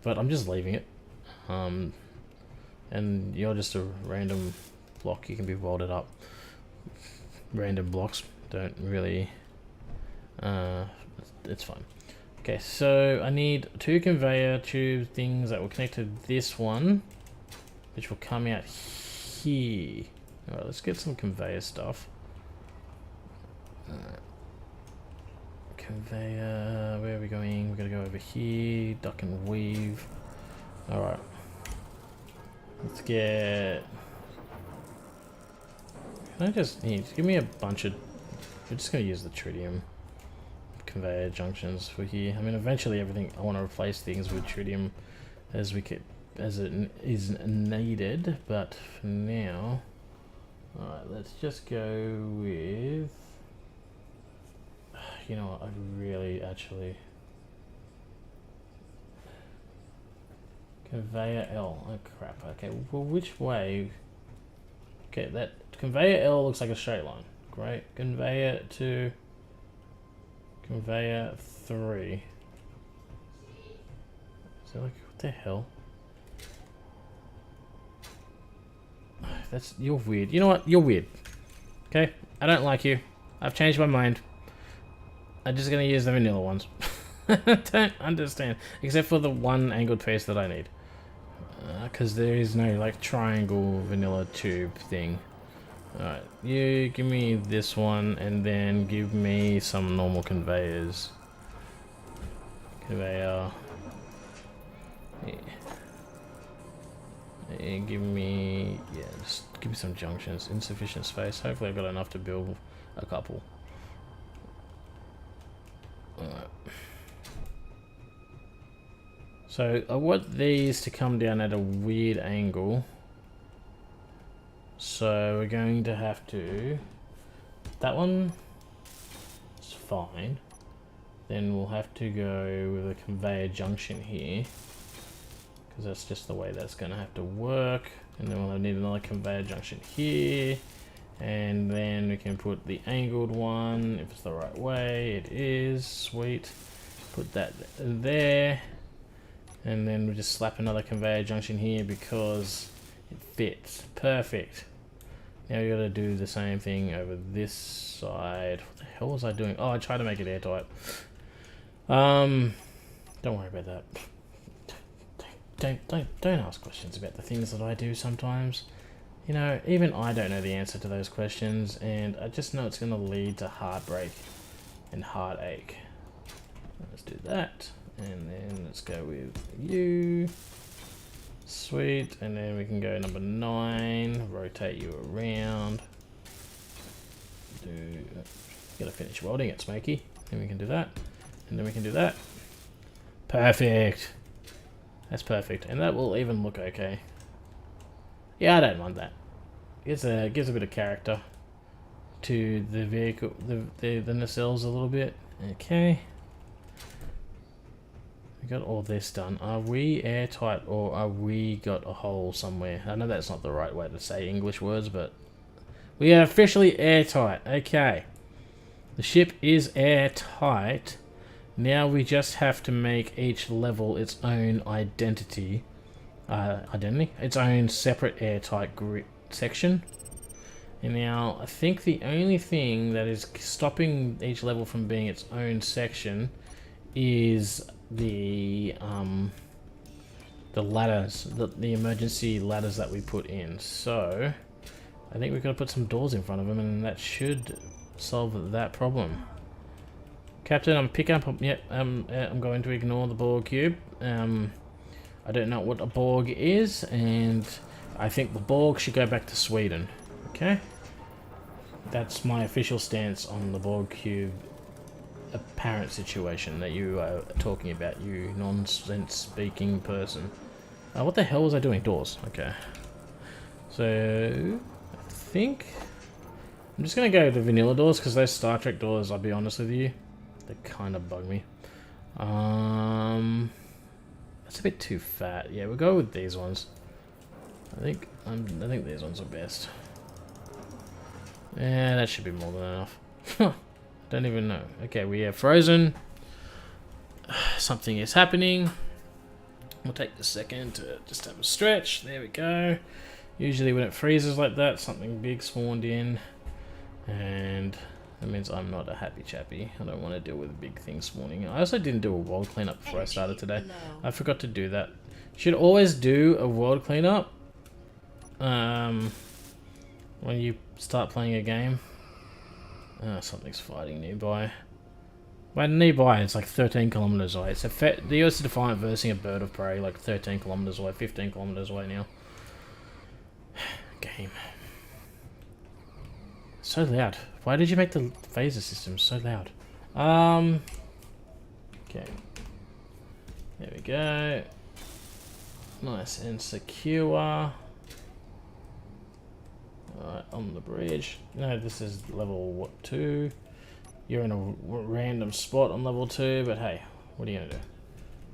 but I'm just leaving it. And you're just a random block. You can be welded up. Random blocks don't really it's fine. Okay, so I need two conveyor tube things that will connect to this one, which will come out here. Alright, let's get some conveyor stuff. Conveyor, where are we going? We're gonna go over here, duck and weave. Alright, let's get... Can I just need, give me a bunch of, we're just going to use the tritium conveyor junctions for here. I mean, eventually everything, I want to replace things with tritium as we get, as it is needed, but for now, alright, let's just go with, you know what, I really actually, conveyor L, oh crap, okay, well which way? Okay, that conveyor L looks like a straight line. Great. Conveyor to conveyor 3. So like, what the hell? That's, you're weird. You know what? You're weird. Okay? I don't like you. I've changed my mind. I'm just gonna use the vanilla ones. I don't understand. Except for the one angled piece that I need. Because there is no like triangle vanilla tube thing. Alright, you give me this one and then give me some normal conveyors. Conveyor. Yeah. And give me, yeah, just give me some junctions. Insufficient space. Hopefully I've got enough to build a couple. Alright. So I want these to come down at a weird angle. So we're going to have to, that one is fine. Then we'll have to go with a conveyor junction here, because that's just the way that's going to have to work. And then we'll need another conveyor junction here, and then we can put the angled one if it's the right way. It is. Sweet. Put that there, and then we just slap another conveyor junction here because it fits. Perfect. Now we got to do the same thing over this side. What the hell was I doing? Oh, I tried to make it airtight. Don't worry about that. Don't ask questions about the things that I do sometimes. You know, even I don't know the answer to those questions, and I just know it's going to lead to heartbreak and heartache. Let's do that, and then let's go with you. Sweet, and then we can go number 9, rotate you around. Gotta finish welding it, Smokey. Then we can do that, and then we can do that. Perfect. That's perfect, and that will even look okay. Yeah, I don't mind that. Gives a bit of character to the vehicle, the nacelles a little bit. Okay. We got all this done. Are we airtight, or are we got a hole somewhere? I know that's not the right way to say English words, but we are officially airtight. Okay. The ship is airtight. Now we just have to make each level its own identity. Its own separate airtight grid section. And now I think the only thing that is stopping each level from being its own section is the ladders, the emergency ladders that we put in. So I think we've got to put some doors in front of them, and that should solve that problem. Captain, I'm picking up. Yep, I'm going to ignore the Borg cube. I don't know what a Borg is, and I think the Borg should go back to Sweden. Okay, that's my official stance on the Borg cube apparent situation that you are talking about, you nonsense speaking person. What the hell was I doing? Doors. Okay. So I think I'm just gonna go to vanilla doors, because those Star Trek doors, I'll be honest with you, they kind of bug me. That's a bit too fat. Yeah, we'll go with these ones. I think these ones are best. Yeah, that should be more than enough. Don't even know. Okay, we are frozen. Something is happening. We'll take a second to just have a stretch. There we go. Usually when it freezes like that, something big spawned in, and that means I'm not a happy chappy. I don't want to deal with big things spawning. I also didn't do a world cleanup before I started today. I forgot to do that. Should always do a world cleanup when you start playing a game. Something's fighting nearby. By nearby, it's like 13 kilometers away. So the US Defiant versing a bird of prey like 13 kilometers away, 15 kilometers away now. Game. So loud. Why did you make the phaser system so loud? Okay. There we go. Nice and secure. Alright, on the bridge. No, this is level, what, 2? You're in a random spot on level 2, but hey, what are you gonna do?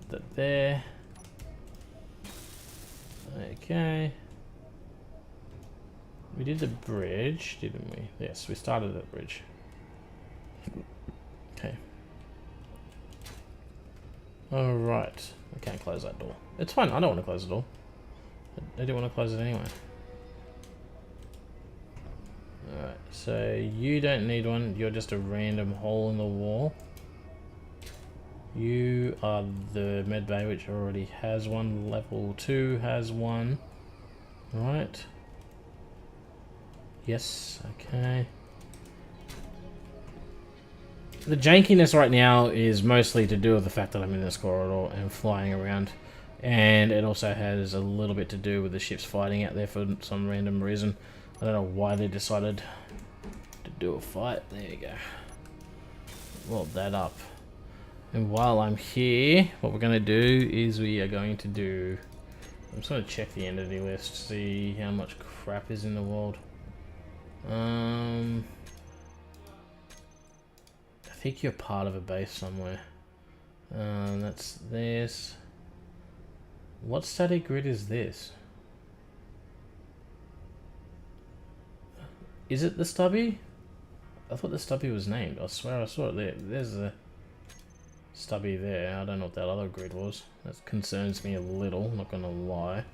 Put that there. Okay. We did the bridge, didn't we? Yes, we started at the bridge. Okay. Alright. I can't close that door. It's fine, I don't want to close the door. I don't want to close it anyway. Alright, so you don't need one, you're just a random hole in the wall. You are the medbay, which already has one. Level 2 has one. Right. Yes, okay. The jankiness right now is mostly to do with the fact that I'm in this corridor and flying around. And it also has a little bit to do with the ships fighting out there for some random reason. I don't know why they decided to do a fight. There you go. Weld that up. And while I'm here, what we're going to do is we are going to do... I'm just going to check the entity list, see how much crap is in the world. I think you're part of a base somewhere. That's this. What static grid is this? Is it the stubby? I thought the stubby was named. I swear I saw it there. There's a stubby there. I don't know what that other grid was. That concerns me a little, not gonna lie.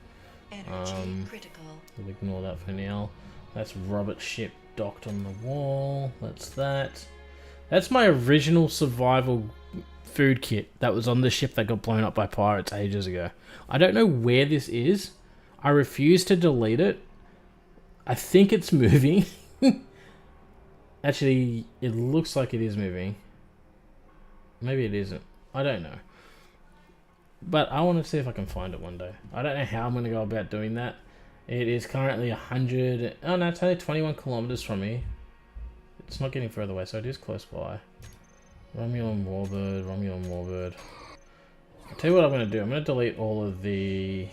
Energy critical. We'll ignore that for now. That's Robert's ship docked on the wall. That's that. That's my original survival food kit that was on the ship that got blown up by pirates ages ago. I don't know where this is. I refuse to delete it. I think it's moving. Actually, it looks like it is moving. Maybe it isn't. I don't know. But I want to see if I can find it one day. I don't know how I'm going to go about doing that. It is currently 100... Oh no, it's only 21 kilometers from me. It's not getting further away, so it is close by. Romulan Warbird, Romulan Warbird. I'll tell you what I'm going to do. I'm going to delete all of the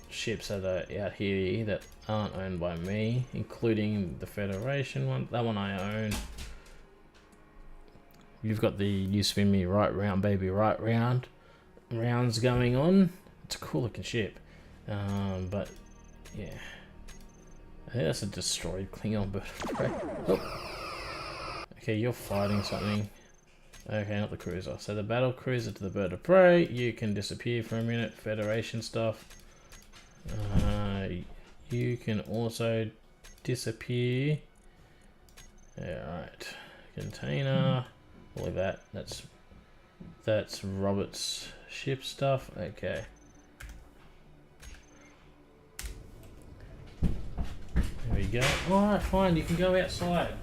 ships that are out here that aren't owned by me, including the Federation one. That one I own. You've got the You Spin Me Right Round, Baby, Right Round rounds going on. It's a cool looking ship. But yeah. I think that's a destroyed Klingon bird of prey. Oh. Okay, you're fighting something. Okay, not the cruiser. So the battle cruiser to the bird of prey. You can disappear for a minute. Federation stuff. You can also disappear. Alright. Container. All of that. That's Robert's ship stuff. Okay. There we go. Alright, fine. You can go outside.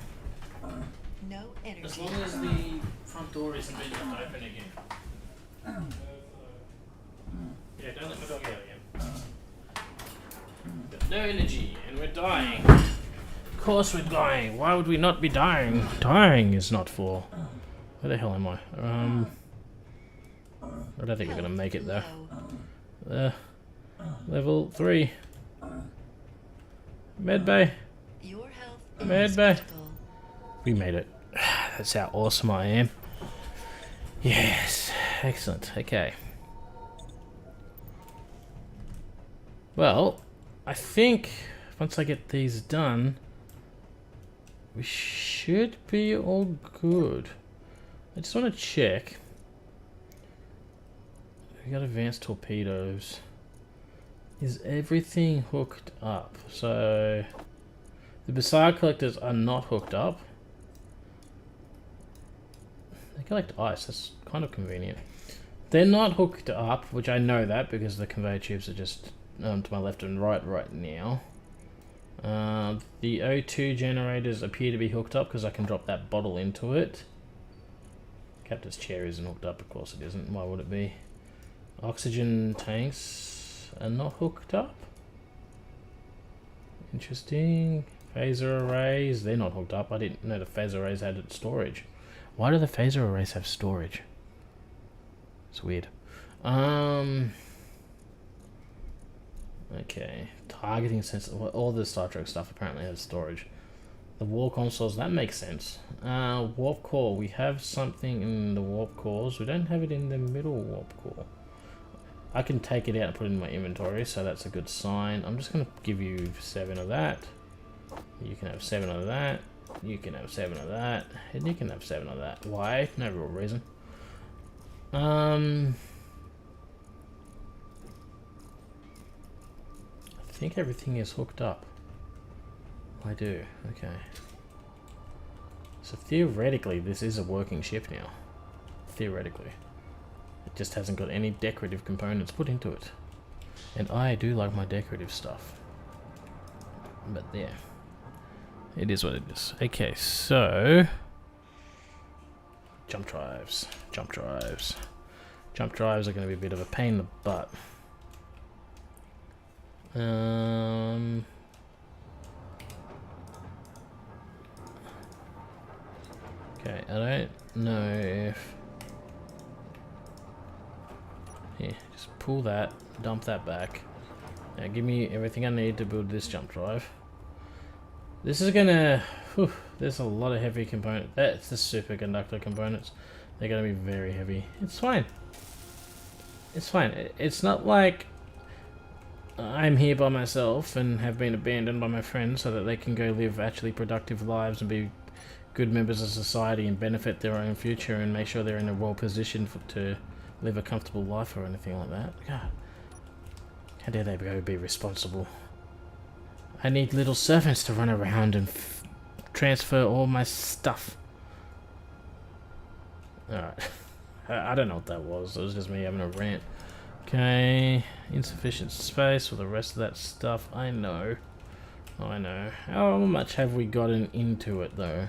No energy. As long as the front door isn't being left open again. Yeah, don't let my dog out again. Got no energy, and we're dying. Of course we're dying. Why would we not be dying? Dying is not for... Where the hell am I? I don't think we're gonna make it though. Level 3. Medbay. Your health is Medbay. critical. We made it. That's how awesome I am. Yes. Excellent. Okay. Well, I think once I get these done, we should be all good. I just want to check. We got advanced torpedoes. Is everything hooked up? So the Bazaar collectors are not hooked up. They collect ice. That's kind of convenient. They're not hooked up, which I know that because the conveyor tubes are just to my left and right now. The O2 generators appear to be hooked up because I can drop that bottle into it. Captain's chair isn't hooked up, of course it isn't. Why would it be? Oxygen tanks are not hooked up. Interesting. Phaser arrays, they're not hooked up. I didn't know the phaser arrays had storage. Why do the phaser arrays have storage? It's weird. Okay. Targeting sensor. Well, all the Star Trek stuff apparently has storage. The war consoles, that makes sense. Warp core. We have something in the warp cores. We don't have it in the middle warp core. I can take it out and put it in my inventory, so that's a good sign. I'm just going to give you 7 of that. You can have 7 of that. You can have 7 of that. And you can have 7 of that. Why? No real reason. I think everything is hooked up. I do. Okay. So theoretically, this is a working ship now. Theoretically. It just hasn't got any decorative components put into it. And I do like my decorative stuff. But yeah, it is what it is. Okay, so jump drives. Jump drives. Jump drives are going to be a bit of a pain in the butt. Okay, I don't know if... Here, just pull that, dump that back. Now give me everything I need to build this jump drive. This is gonna... Whew, there's a lot of heavy components. That's the superconductor components. They're gonna be very heavy. It's fine. It's fine. It's not like I'm here by myself and have been abandoned by my friends so that they can go live actually productive lives and be good members of society and benefit their own future and make sure they're in a well position to live a comfortable life or anything like that. God, how dare they go be responsible? I need little servants to run around and transfer all my stuff. Alright. I don't know what that was. It was just me having a rant. Okay. Insufficient space for the rest of that stuff. I know. I know. How much have we gotten into it though?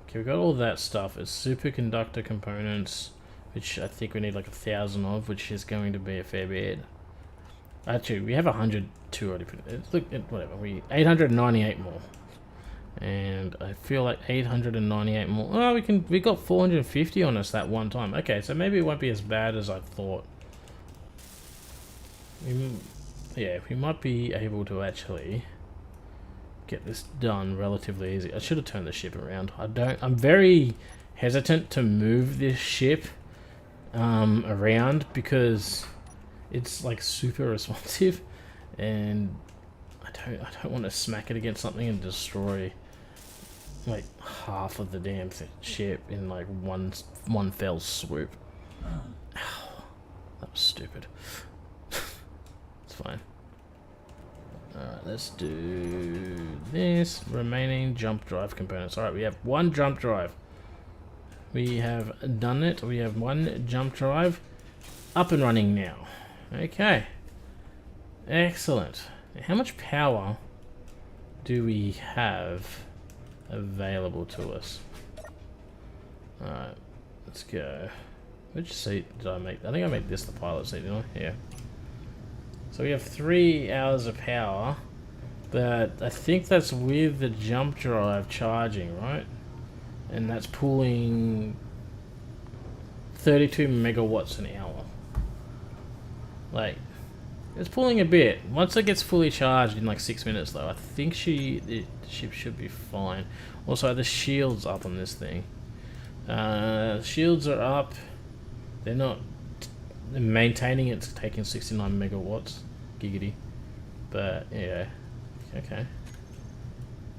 Okay, we got all that stuff. It's superconductor components, which I think we need like 1,000 of, which is going to be a fair bit. Actually, we have 102 already. Look, whatever. 898 more. And I feel like 898 more. Oh, we got 450 on us that one time. Okay, so maybe it won't be as bad as I thought. Yeah, we might be able to actually get this done relatively easy. I should have turned the ship around. I'm very hesitant to move this ship around because it's like super responsive, and I don't want to smack it against something and destroy like half of the damn ship in like one fell swoop. That was stupid. It's fine. Alright, let's do this. Remaining jump drive components. Alright, we have one jump drive. We have done it. We have one jump drive up and running now. Okay. Excellent. How much power do we have available to us? Alright, let's go. Which seat did I make? I think I made this the pilot seat, didn't I? Yeah. So we have 3 hours of power, but I think that's with the jump drive charging, right? And that's pulling 32 megawatts an hour. Like, it's pulling a bit. Once it gets fully charged in like 6 minutes though, I think the ship should be fine. Also, the shields up on this thing. Shields are up. They're not... maintaining it's taking 69 megawatts. Giggity. But, yeah. Okay.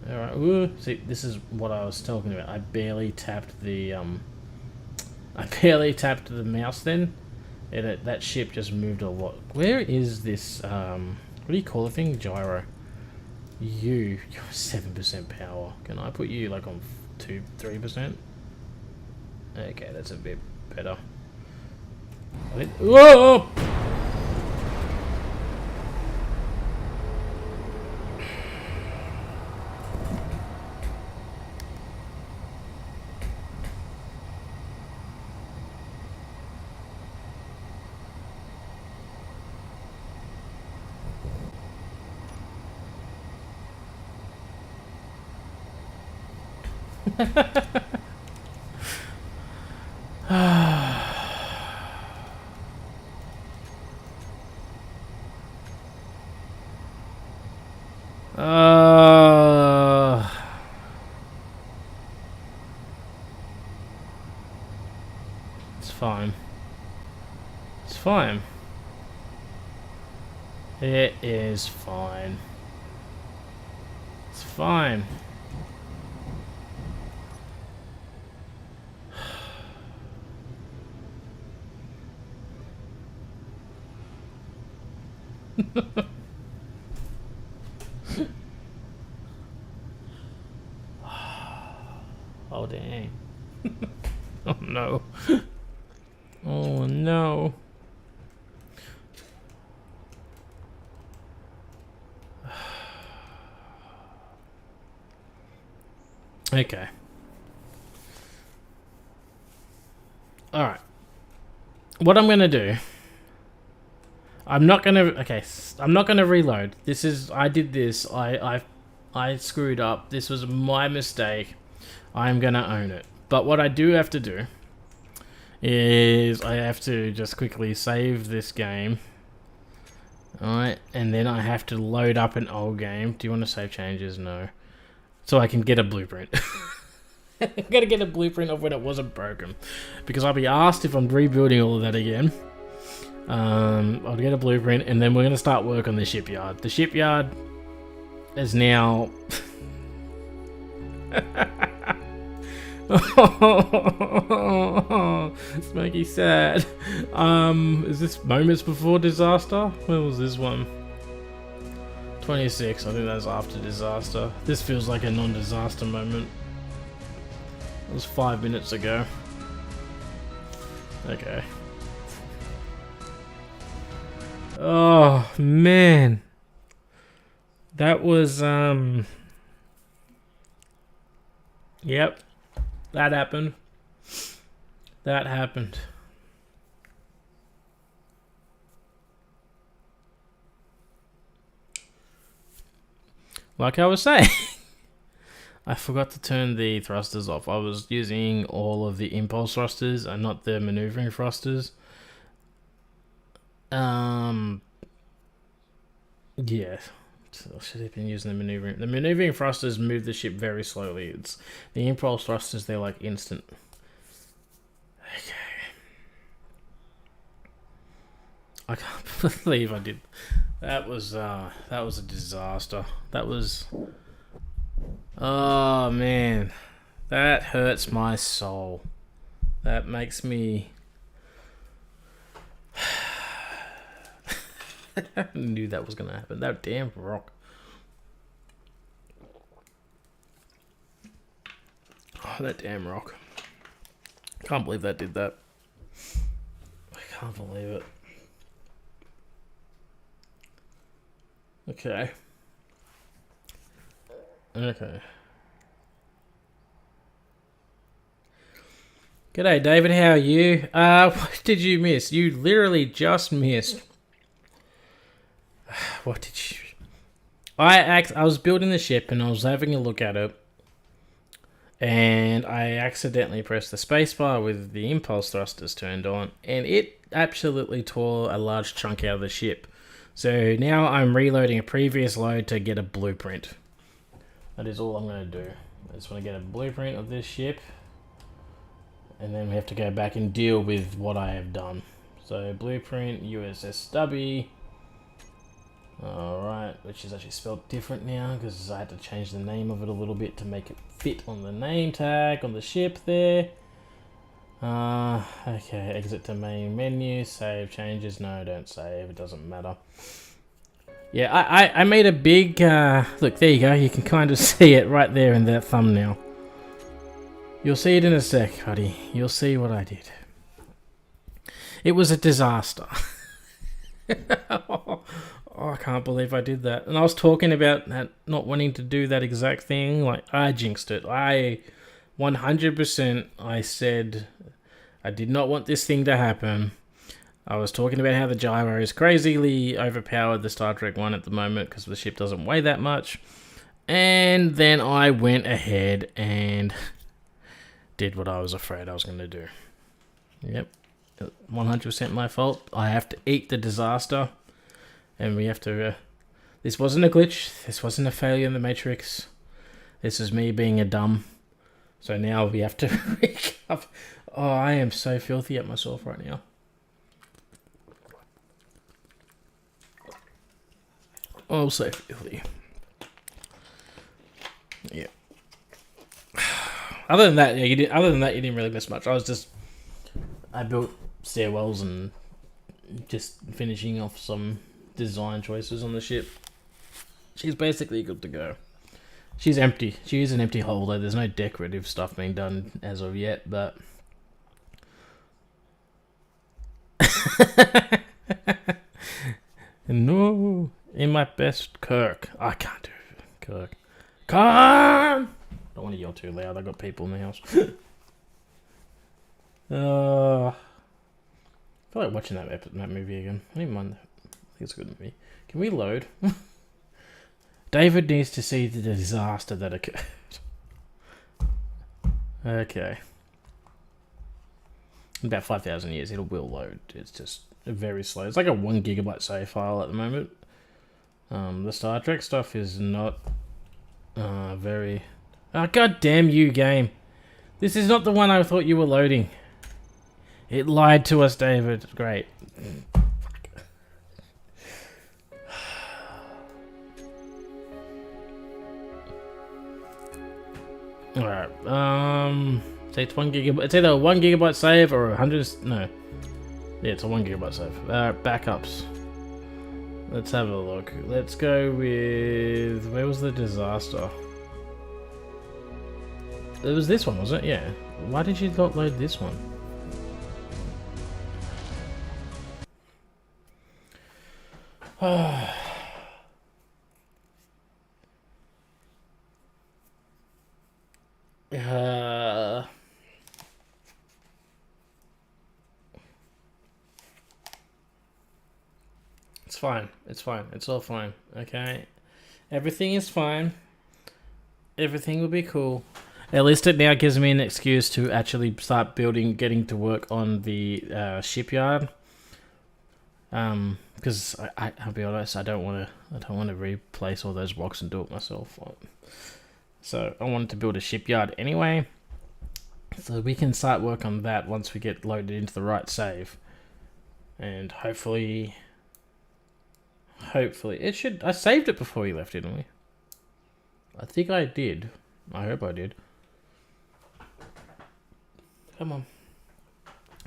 Alright. Ooh. See, this is what I was talking about. I barely tapped the mouse then. That ship just moved a lot. Where is this, what do you call the thing? Gyro. You're 7% power. Can I put you like on 3%? Okay, that's a bit better. Whoa! It's fine. It's fine. It is fine. It's fine. Oh dang. Oh no. Oh no. Okay. Alright. What I'm gonna do... I'm not gonna... Okay, I'm not gonna reload. This is... I did this. I screwed up. This was my mistake. I'm gonna own it. But what I do have to do is I have to just quickly save this game. Alright, and then I have to load up an old game. Do you want to save changes? No. So I can get a blueprint. I'm gonna get a blueprint of when it wasn't broken. Because I'll be asked if I'm rebuilding all of that again. I'll get a blueprint and then we're gonna start work on the shipyard. The shipyard is now... Smokey sad. Is this moments before disaster? Where was this one? 26. I think that's after disaster. This feels like a non-disaster moment. It was 5 minutes ago. Okay. Oh man. That was yep. That happened. That happened. Like I was saying, I forgot to turn the thrusters off. I was using all of the impulse thrusters and not the maneuvering thrusters. Yeah. So I should have been using the maneuvering. The maneuvering thrusters move the ship very slowly. It's the impulse thrusters, they're like instant. Okay. I can't believe I did. That was a disaster. That was... Oh man. That hurts my soul. That makes me... I knew that was gonna happen. That damn rock. Oh, that damn rock. Can't believe that did that. I can't believe it. Okay. Okay. G'day, David. How are you? What did you miss? You literally just missed. What did you... I was building the ship and I was having a look at it. And I accidentally pressed the spacebar with the impulse thrusters turned on. And it absolutely tore a large chunk out of the ship. So now I'm reloading a previous load to get a blueprint. That is all I'm going to do. I just want to get a blueprint of this ship. And then we have to go back and deal with what I have done. So blueprint, USSW. Alright, which is actually spelled different now because I had to change the name of it a little bit to make it fit on the name tag on the ship there. Okay, exit to main menu, save changes. No, don't save, it doesn't matter. Yeah, I made a big, look, there you go, you can kind of see it right there in that thumbnail. You'll see it in a sec, buddy. You'll see what I did. It was a disaster. Oh, I can't believe I did that. And I was talking about that, not wanting to do that exact thing. Like, I jinxed it. 100% I said I did not want this thing to happen. I was talking about how the gyro is crazily overpowered the Star Trek one at the moment because the ship doesn't weigh that much. And then I went ahead and did what I was afraid I was going to do. Yep. 100% my fault. I have to eat the disaster. And we have to... this wasn't a glitch. This wasn't a failure in the Matrix. This is me being a dumb. So now we have to recover. Oh, I am so filthy at myself right now. Oh, so filthy. Yeah. Other than that, yeah, you didn't really miss much. I built stairwells and just finishing off some design choices on the ship. She's basically good to go. She's empty. She is an empty holder. There's no decorative stuff being done as of yet, but no, in my best Kirk. I can't do Kirk. Come! Don't want to yell too loud. I got people in the house. I feel like watching that movie again. I don't even mind. I think it's a good movie. Can we load? David needs to see the disaster that occurred. Okay. In about 5,000 years, it will load. It's just very slow. It's like a 1 GB save file at the moment. The Star Trek stuff is not very... Oh, god damn you, game. This is not the one I thought you were loading. It lied to us, David. Great. Alright, say it's 1 GB. It's either a 1 GB save or 100. No, yeah, it's a 1 GB save. Backups. Let's have a look. Let's go with, where was the disaster? It was this one, was it? Yeah. Why did you not load this one? It's fine. It's fine. It's all fine. Okay. Everything is fine. Everything will be cool. At least it now gives me an excuse to actually start building, getting to work on the shipyard. Because I'll be honest, I don't want to replace all those blocks and do it myself. So I wanted to build a shipyard anyway, so we can start work on that once we get loaded into the right save, and hopefully it should. I saved it before you left, didn't we? I think I did. I hope I did. Come on,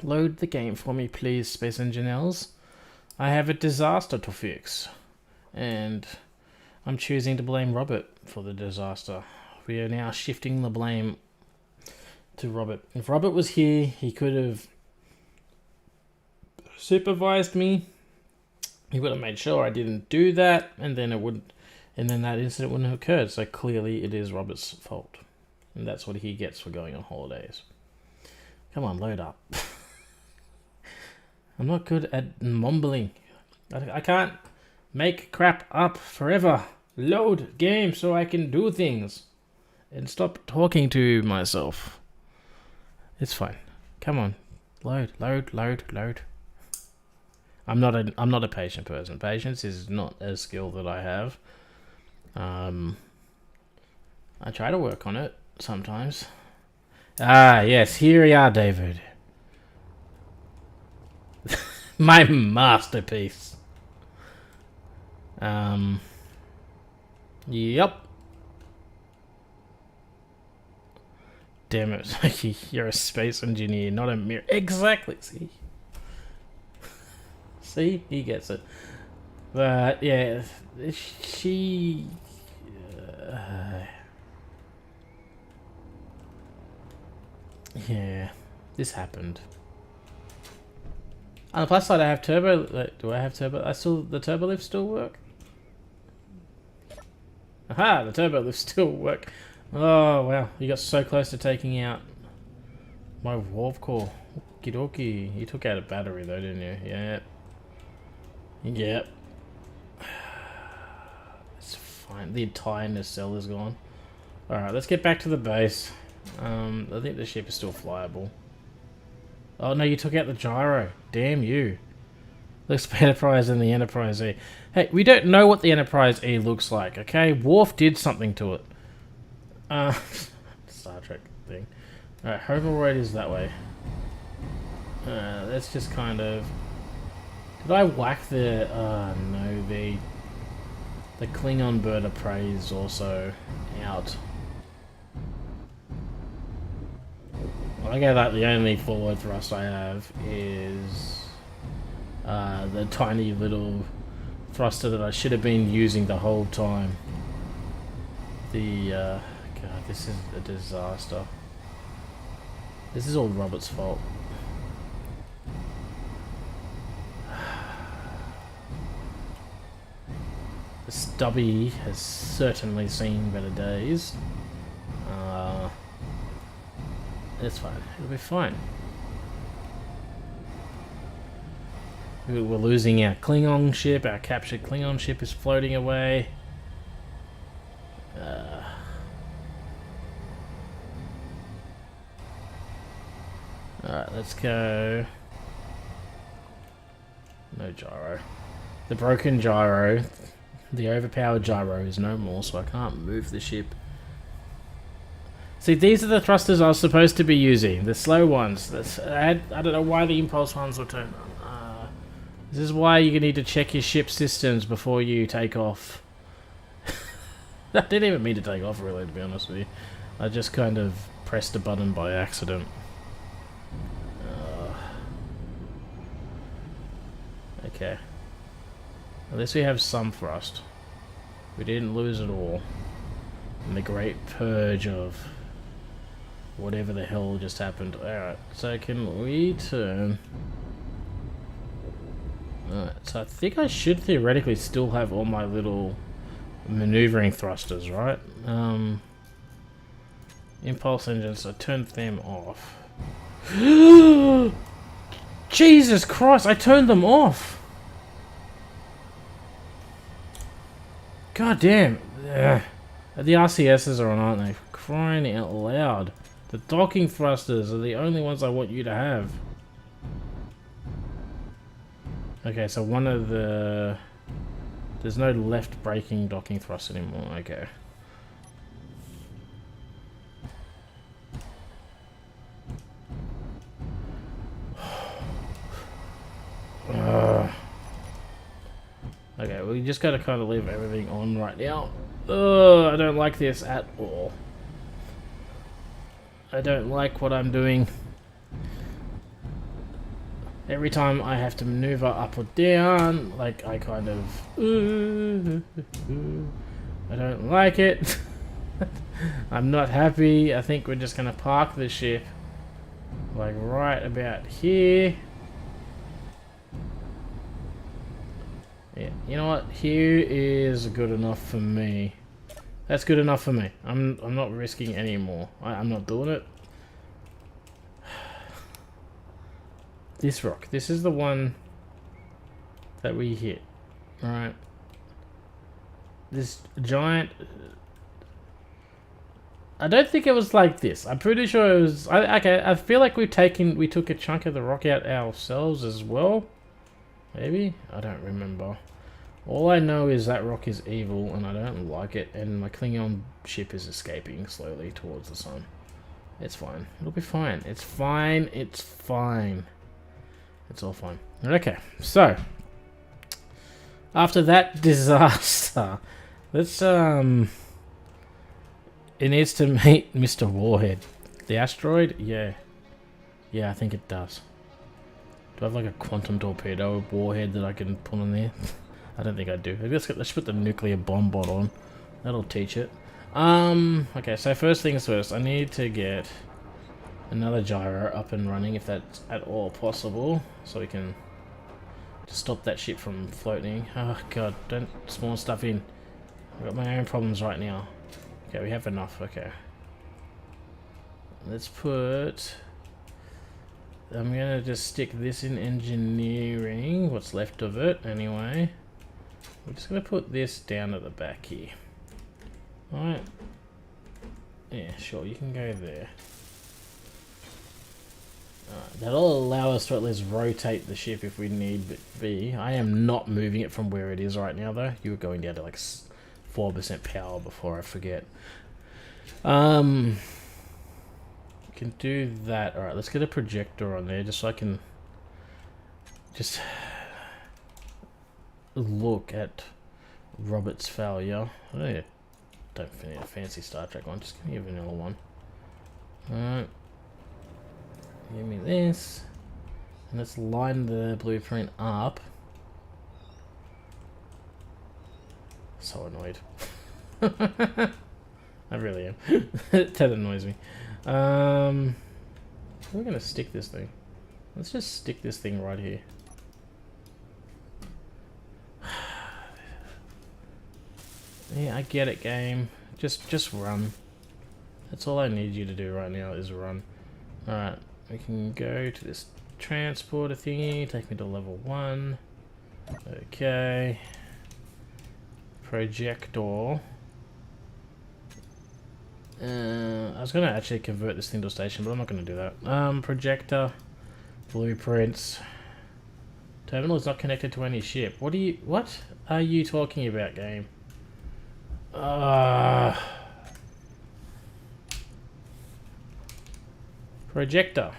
load the game for me, please, Space Engineers. I have a disaster to fix, and I'm choosing to blame Robert for the disaster. We are now shifting the blame to Robert. If Robert was here, he could have supervised me. He would have made sure I didn't do that, and then that incident wouldn't have occurred. So clearly, it is Robert's fault, and that's what he gets for going on holidays. Come on, load up. I'm not good at mumbling. I can't make crap up forever. Load game so I can do things. And stop talking to myself. It's fine. Come on. Load. I'm not a patient person. Patience is not a skill that I have. I try to work on it sometimes. Ah, yes, here we are, David. My masterpiece. Yep. Damn it, you're a space engineer, not a mirror. Exactly, see? See? He gets it. But, yeah, she... yeah, this happened. On the plus side, I have turbo. Do I have turbo? The Turbolift still work? Aha! The Turbolift still work. Oh wow! You got so close to taking out my warp core. Okie dokie. You took out a battery though, didn't you? Yeah. Yep. It's fine. The entire nacelle is gone. All right, let's get back to the base. I think the ship is still flyable. Oh no, you took out the gyro. Damn you. Looks Enterprise and the Enterprise E. Hey, we don't know what the Enterprise E looks like, okay? Worf did something to it. Star Trek thing. Alright, Hoverroid is that way. Let's just kind of... Did I whack the... no, the Klingon bird of prey is also out. I get that the only forward thrust I have is the tiny little thruster that I should have been using the whole time. God, this is a disaster. This is all Robert's fault. The stubby has certainly seen better days. It's fine. It'll be fine. We're losing our Klingon ship. Our captured Klingon ship is floating away. Alright, let's go. No gyro. The broken gyro, the overpowered gyro is no more, so I can't move the ship. See, these are the thrusters I was supposed to be using. The slow ones. I don't know why the impulse ones were turned on. This is why you need to check your ship systems before you take off. I didn't even mean to take off, really, to be honest with you. I just kind of pressed a button by accident. Okay. At least we have some thrust. We didn't lose it all. In the great purge of whatever the hell just happened. Alright, so can we turn... Alright, so I think I should theoretically still have all my little maneuvering thrusters, right? Impulse engines, I turned them off. Jesus Christ, I turned them off! God damn. Ugh. The RCSs are on, aren't they? Crying out loud. The docking thrusters are the only ones I want you to have. Okay, so one of the... There's no left braking docking thrust anymore. Okay. Okay, we just gotta kind of leave everything on right now. I don't like this at all. I don't like what I'm doing. Every time I have to maneuver up or down, like I kind of... I don't like it. I'm not happy. I think we're just gonna park the ship like right about here. Yeah, you know what? Here is good enough for me. That's good enough for me. I'm not risking any more. I'm not doing it. This rock. This is the one that we hit. Alright. This giant... I don't think it was like this. I'm pretty sure it was... Okay, I feel like we took a chunk of the rock out ourselves as well. Maybe? I don't remember. All I know is that rock is evil and I don't like it, and my Klingon ship is escaping slowly towards the sun. It's fine. It'll be fine. It's fine. It's fine. It's all fine. Okay, so after that disaster, let's it needs to meet Mr. Warhead. The asteroid? Yeah. Yeah, I think it does. Do I have like a quantum torpedo warhead that I can put on there? I don't think I do. Let's put the nuclear bomb bot on. That'll teach it. Okay, so first things first, I need to get another gyro up and running if that's at all possible, so we can just stop that ship from floating. Oh god, don't spawn stuff in. I've got my own problems right now. Okay, we have enough, okay. Let's put... I'm gonna just stick this in engineering, what's left of it anyway. We're just gonna put this down at the back here. Alright. Yeah, sure, you can go there. Alright, that'll allow us to at least rotate the ship if we need be. I am not moving it from where it is right now though. You were going down to like 4% power before I forget. Can do that. Alright, let's get a projector on there just so I can just look at Robert's failure. I don't need a fancy Star Trek one, just give me a vanilla one. Alright. Give me this. And let's line the blueprint up. So annoyed. I really am. That annoys me. We're gonna stick this thing. Let's just stick this thing right here. Yeah, I get it, game. Just run. That's all I need you to do right now is run. Alright, we can go to this transporter thingy, take me to level 1. Okay. Projector. I was going to actually convert this thing to a station, but I'm not going to do that. Projector. Blueprints. Terminal is not connected to any ship. What are you talking about, game? Projector.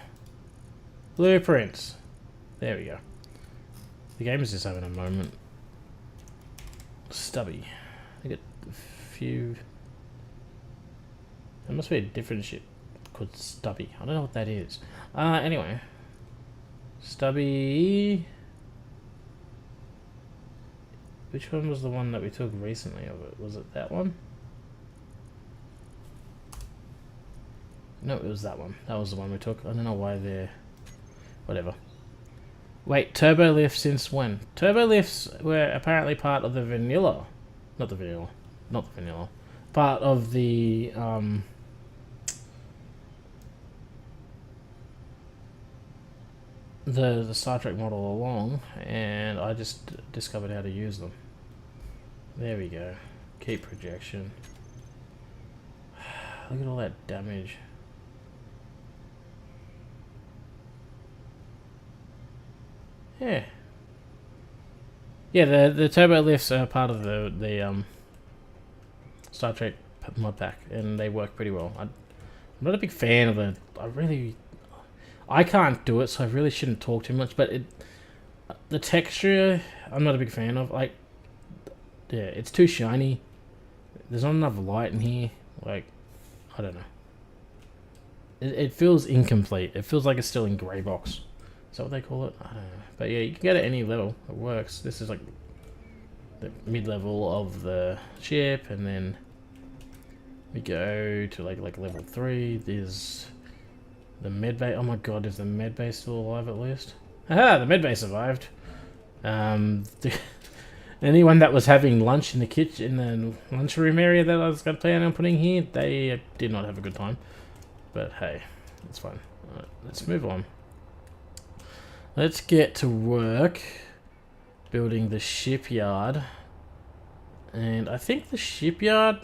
Blueprints. There we go. The game is just having a moment. Stubby. I get a few... There must be a different ship called Stubby. I don't know what that is. Anyway. Stubby... Which one was the one that we took recently of it? Was it that one? No, it was that one. That was the one we took. I don't know why they're... Whatever. Wait, Turbolift since when? Turbolifts were apparently part of the vanilla. Not the vanilla. Not the vanilla. Part of the... the Star Trek model along, and I just discovered how to use them. There we go. Keep projection. Look at all that damage. Yeah. Yeah, the turbo lifts are part of the Star Trek mod pack, and they work pretty well. I'm not a big fan of the... I can't do it, so I really shouldn't talk too much, but the texture, I'm not a big fan of. Like, yeah, it's too shiny. There's not enough light in here. Like, I don't know. It feels incomplete. It feels like it's still in grey box. Is that what they call it? I don't know. But yeah, you can get it at any level. It works. This is like the mid-level of the ship, and then we go to like level 3. There's the Medbay. Oh my god, is the Medbay still alive at least? Haha, the Medbay survived. Anyone that was having lunch in the kitchen, in the lunchroom area that I was going to plan on putting here, they did not have a good time. But hey, it's fine. Alright, let's move on. Let's get to work building the shipyard. And I think the shipyard...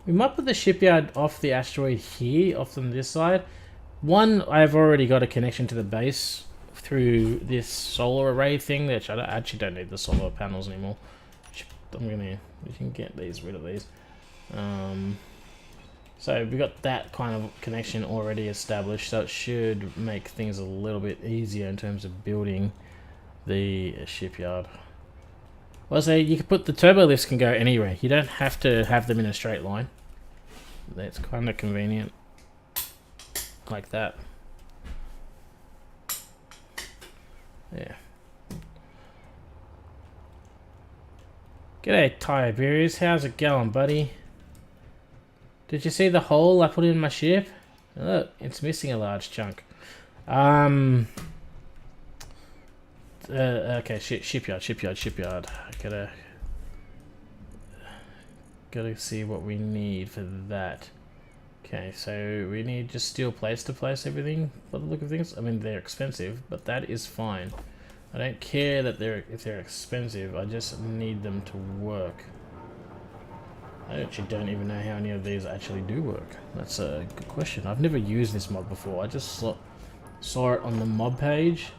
We might put the shipyard off the asteroid here, off on this side. One, I've already got a connection to the base through this solar array thing, which I actually don't need the solar panels anymore. We can get rid of these. So we got that kind of connection already established, so it should make things a little bit easier in terms of building the shipyard. Well, so you can put the turbo lifts can go anywhere. You don't have to have them in a straight line. That's kind of convenient, like that. Yeah. G'day, Tiberius. How's it going, buddy? Did you see the hole I put in my ship? Look, it's missing a large chunk. Okay, shipyard. I gotta see what we need for that. Okay, so we need just steel plates to place everything. By the look of things, I mean they're expensive, but that is fine. I don't care that if they're expensive. I just need them to work. I actually don't even know how any of these actually do work. That's a good question. I've never used this mod before. I just saw it on the mod page,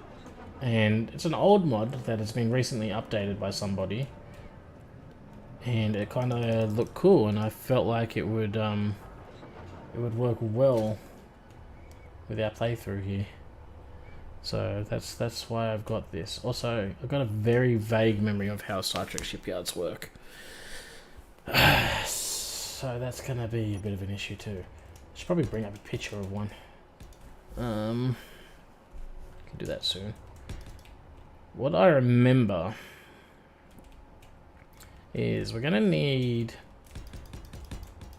and it's an old mod that has been recently updated by somebody, and it kind of looked cool, and I felt like it would work well with our playthrough here. So that's why I've got this. Also, I've got a very vague memory of how Star Trek shipyards work. So that's gonna be a bit of an issue too. I should probably bring up a picture of one. Can do that soon. What I remember is we're gonna need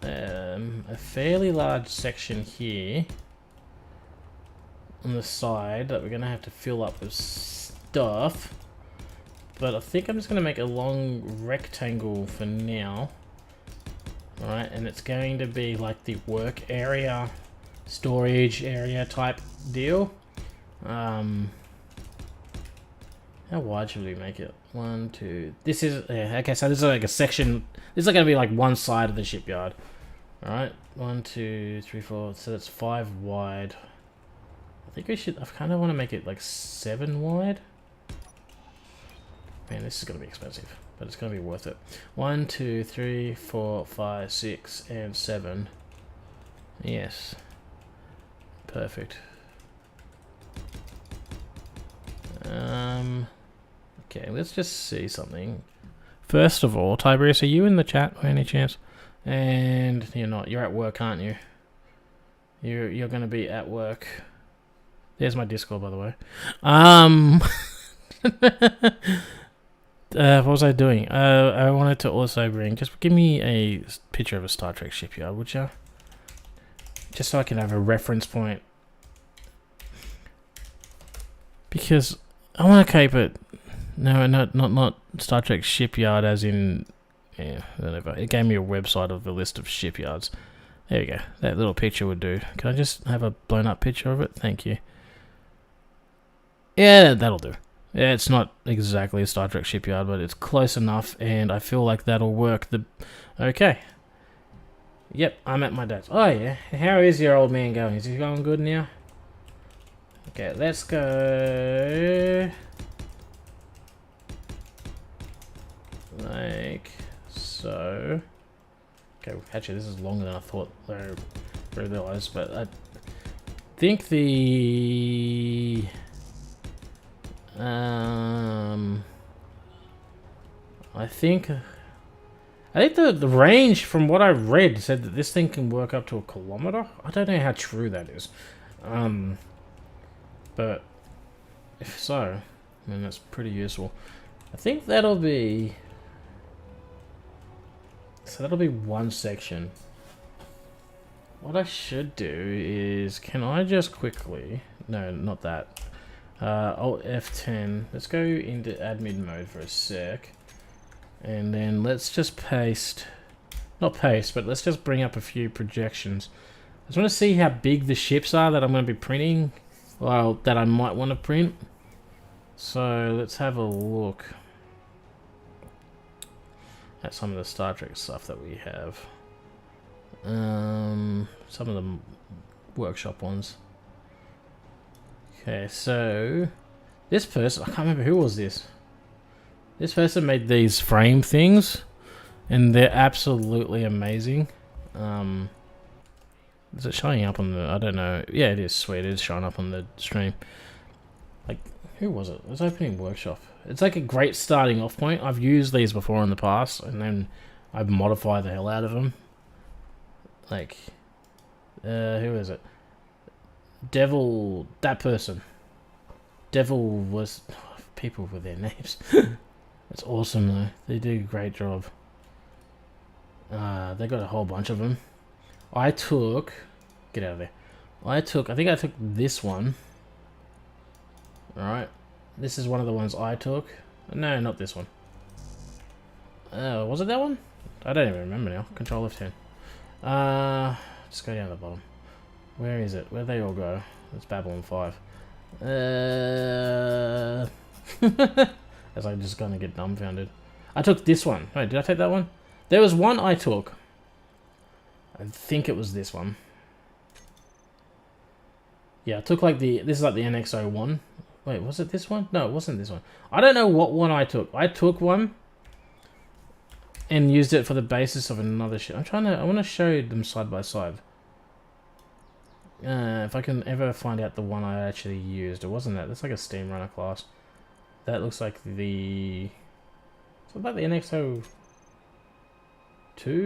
a fairly large section here on the side that we're gonna have to fill up with stuff. But I think I'm just gonna make a long rectangle for now. Alright, and it's going to be like the work area storage area type deal. How wide should we make it? 1, 2. This is okay. So this is like a section. This is going to be like one side of the shipyard. All right, 1, 2, 3, 4. So that's 5 wide. I think we should. I kind of want to make it like 7 wide. Man, this is going to be expensive, but it's going to be worth it. 1, 2, 3, 4, 5, 6, and 7. Yes. Perfect. Okay, let's just see something. First of all, Tiberius, are you in the chat by any chance? And you're not. You're at work, aren't you? You're going to be at work. There's my Discord, by the way. What was I doing? I wanted to also bring... Just give me a picture of a Star Trek shipyard, would you? Just so I can have a reference point. Because I want to keep it... No, not Star Trek shipyard as in... Yeah, whatever. It gave me a website of the list of shipyards. There we go. That little picture would do. Can I just have a blown up picture of it? Thank you. Yeah, that'll do. Yeah, it's not exactly a Star Trek shipyard, but it's close enough, and I feel like that'll work. Okay. Yep, I'm at my dad's. Oh, yeah. How is your old man going? Is he going good now? Okay, let's go... Like so. Okay, actually, this is longer than I thought I realized, but I think the... I think the range from what I read said that this thing can work up to 1 kilometer. I don't know how true that is. But if so, then that's pretty useful. I think that'll be... So that'll be one section. What I should do is... Can I just quickly... No, not that. Alt F10. Let's go into admin mode for a sec. And then let's just paste... Not paste, but let's just bring up a few projections. I just want to see how big the ships are that I'm going to be printing. Well, that I might want to print. So let's have a look at some of the Star Trek stuff that we have. Some of the workshop ones. Okay, so this person, I can't remember who was this. This person made these frame things, and they're absolutely amazing. Is it showing up on the... I don't know. Yeah, it is. Sweet. It is showing up on the stream. Like, who was it? It was Opening Workshop. It's like a great starting off point. I've used these before in the past, and then I've modified the hell out of them. Like, who is it? Devil... That person. Devil was... People with their names. It's awesome, though. They do a great job. They got a whole bunch of them. I took... Get out of there. I think I took this one. Alright. This is one of the ones I took. No, not this one. Was it that one? I don't even remember now. Control F10. Just go down to the bottom. Where is it? Where'd they all go? It's Babylon 5. As I'm just gonna get dumbfounded. I took this one. Wait, did I take that one? There was one I took. I think it was this one. Yeah, I took like the... This is like the NX01. Wait, was it this one? No, it wasn't this one. I don't know what one I took. I took one and used it for the basis of another ship. I want to show them side by side. If I can ever find out the one I actually used. It wasn't that. That's like a Steam Runner class. That looks like the... It's about the NX02?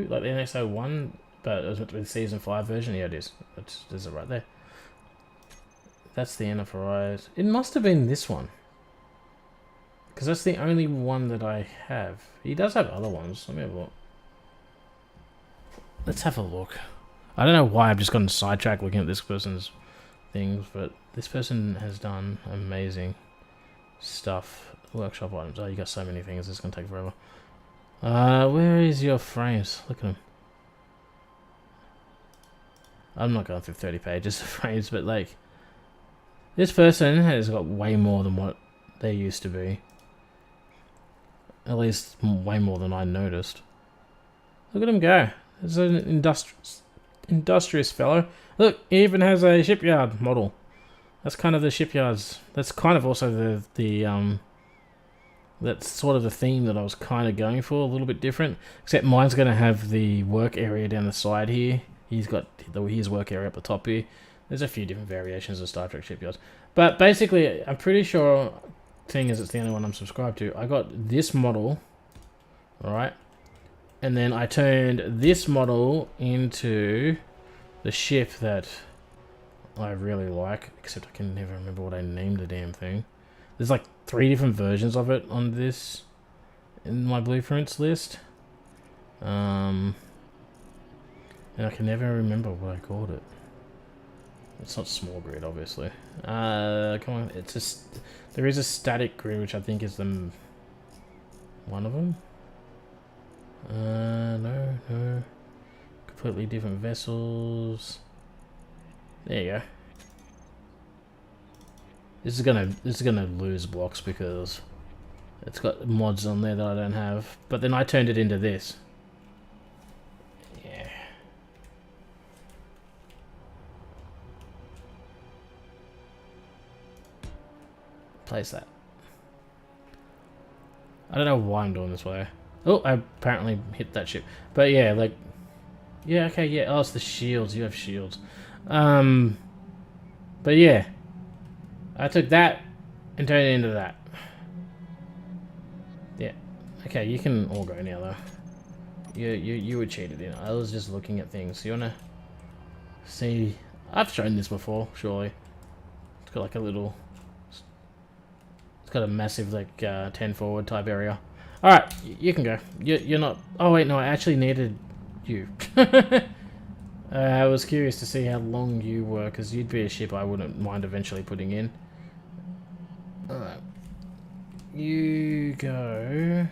Like the NX01, but it was with Season 5 version. Yeah, it is. There's it right there. That's the Enterprise. It must have been this one. Because that's the only one that I have. He does have other ones. Let me have a look. Let's have a look. I don't know why I've just gotten sidetracked looking at this person's things, but this person has done amazing stuff. Workshop items. Oh, you got so many things. It's going to take forever. Where is your frames? Look at them. I'm not going through 30 pages of frames, but like, this person has got way more than what they used to be. At least way more than I noticed. Look at him go. There's an industrious fellow. Look, he even has a shipyard model. That's kind of the shipyards. That's kind of also the that's sort of the theme that I was kind of going for. A little bit different, except mine's going to have the work area down the side here. He's got his work area up the top here. There's a few different variations of Star Trek shipyards, but basically, I'm pretty sure, seeing as it's the only one I'm subscribed to, I got this model, all right, and then I turned this model into the ship that I really like, except I can never remember what I named the damn thing. There's like 3 different versions of it on this, in my blueprints list. And I can never remember what I called it. It's not small grid, obviously. Come on, it's just, there is a static grid, which I think is the one of them. No. Completely different vessels. There you go. This is gonna lose blocks because it's got mods on there that I don't have. But then I turned it into this. Yeah. Place that. I don't know why I'm doing this way. Oh, I apparently hit that ship. But yeah, like, yeah, okay, yeah. Oh, it's the shields. You have shields. But yeah, I took that and turned it into that. Yeah. Okay, you can all go now though. You were cheated in. I was just looking at things. You wanna see? I've shown this before, surely. It's got like a little. It's got a massive like 10 forward type area. All right, you can go. You're not. Oh wait, no, I actually needed you. I was curious to see how long you were, because you'd be a ship I wouldn't mind eventually putting in. Alright. You go.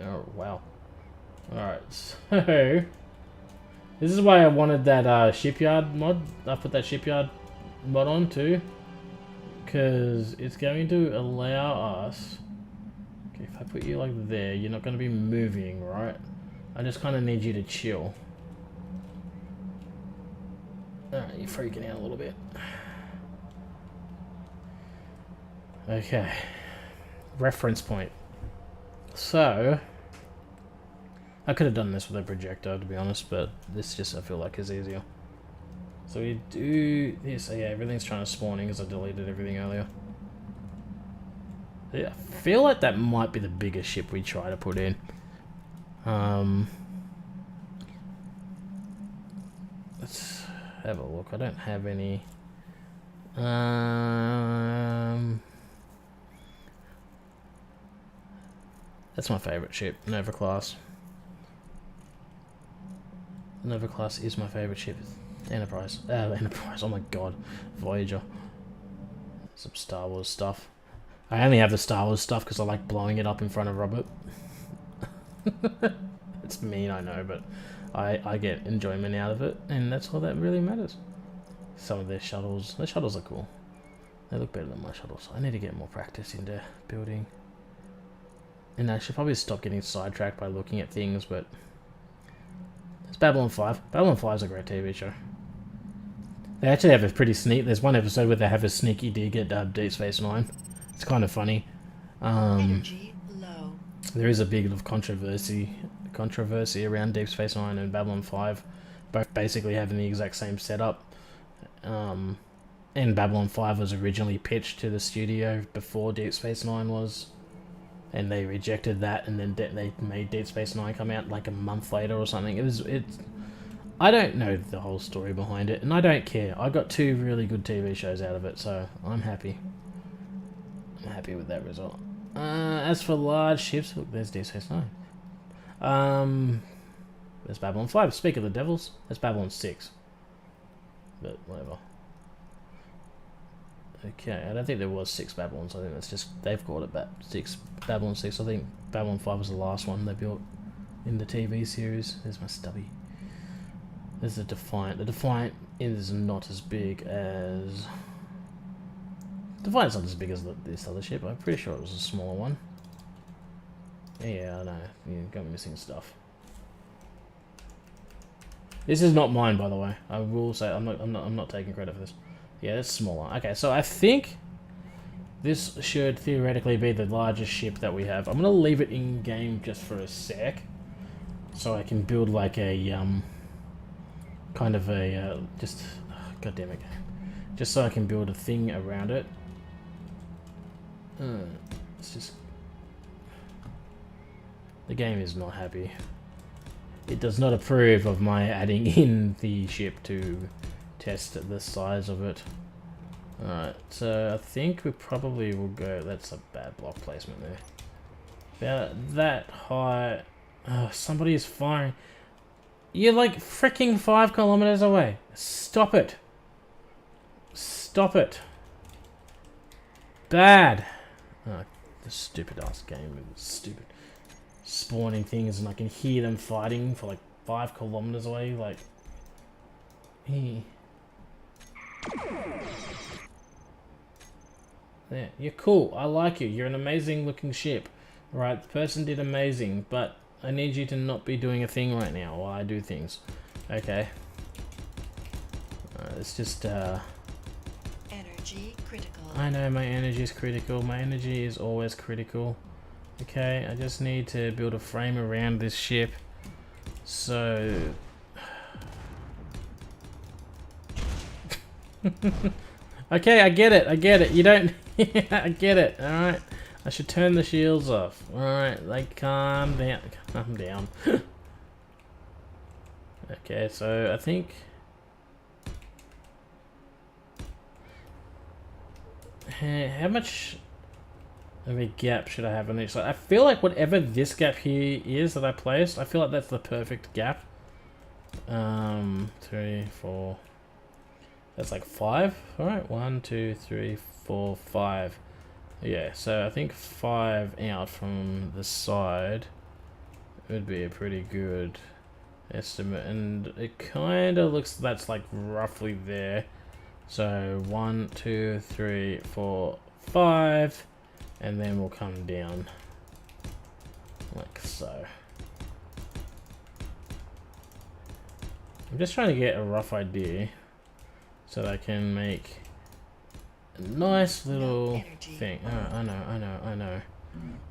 Oh, wow. Alright, so... This is why I wanted that shipyard mod. I put that shipyard mod on too. Because it's going to allow us... Okay, if I put you like there, you're not going to be moving, right? I just kind of need you to chill. Alright, you're freaking out a little bit. Okay. Reference point. So, I could have done this with a projector, to be honest, but this just, I feel like, is easier. So we do this. Oh, yeah, everything's trying to spawn in because I deleted everything earlier. Yeah, I feel like that might be the biggest ship we try to put in. Let's have a look. I don't have any. That's my favorite ship, Nova Class. Nova Class is my favorite ship. Enterprise. Enterprise. Oh my god. Voyager. Some Star Wars stuff. I only have the Star Wars stuff because I like blowing it up in front of Robert. It's mean, I know, but I get enjoyment out of it, and that's all that really matters. Some of their shuttles are cool. They look better than my shuttles. I need to get more practice into building. And I should probably stop getting sidetracked by looking at things, but... It's Babylon 5. Babylon 5 is a great TV show. They actually have a pretty sneak... There's one episode where they have a sneaky dig at Deep Space Nine. It's kind of funny. Energy low. There is a big controversy around Deep Space Nine and Babylon 5. Both basically having the exact same setup. And Babylon 5 was originally pitched to the studio before Deep Space Nine was... And they rejected that, and then they made Deep Space Nine come out like a month later or something. It's I don't know the whole story behind it, and I don't care. I got 2 really good TV shows out of it, so I'm happy. I'm happy with that result. As for large ships, look, there's Deep Space Nine. There's Babylon 5. Speak of the devils, there's Babylon 6. But whatever. Okay, I don't think there was 6 Babylons. I think that's just they've called it 6 Babylon 6. I think Babylon 5 was the last one they built. in the TV series. There's my stubby. There's the Defiant. The Defiant is not as big as... Defiant's not as big as this other ship. I'm pretty sure it was a smaller one. Yeah, I know. You got me missing stuff. This is not mine, by the way. I will say I'm not taking credit for this. Yeah, it's smaller. Okay, so I think this should theoretically be the largest ship that we have. I'm gonna leave it in game just for a sec, so I can build like a kind of a just god damn it, just so I can build a thing around it. It's just the game is not happy. It does not approve of my adding in the ship to test the size of it. Alright, so I think we probably will go... That's a bad block placement there. About that high... Oh, somebody is firing. You're like freaking 5 kilometers away. Stop it. Stop it. Bad. Oh, the stupid ass game is stupid. Spawning things and I can hear them fighting for like 5 kilometers away, like... Yeah, you're cool. I like you. You're an amazing looking ship. Right, the person did amazing, but I need you to not be doing a thing right now while I do things. Okay. It's just, Energy critical. I know my energy is critical. My energy is always critical. Okay, I just need to build a frame around this ship. So... Okay, I get it. I get it. You don't... I get it. Alright. I should turn the shields off. Alright, like, calm down. Calm down. Okay, so I think... How much of a gap should I have on each side? I feel like whatever this gap here is that I placed, I feel like that's the perfect gap. 3, 4... That's like 5. Alright, 1, 2, 3, 4, 5. Yeah, so I think 5 out from the side would be a pretty good estimate. And it kind of looks that's like roughly there. So 1, 2, 3, 4, 5. And then we'll come down like so. I'm just trying to get a rough idea so that I can make a nice little thing. Oh, I know.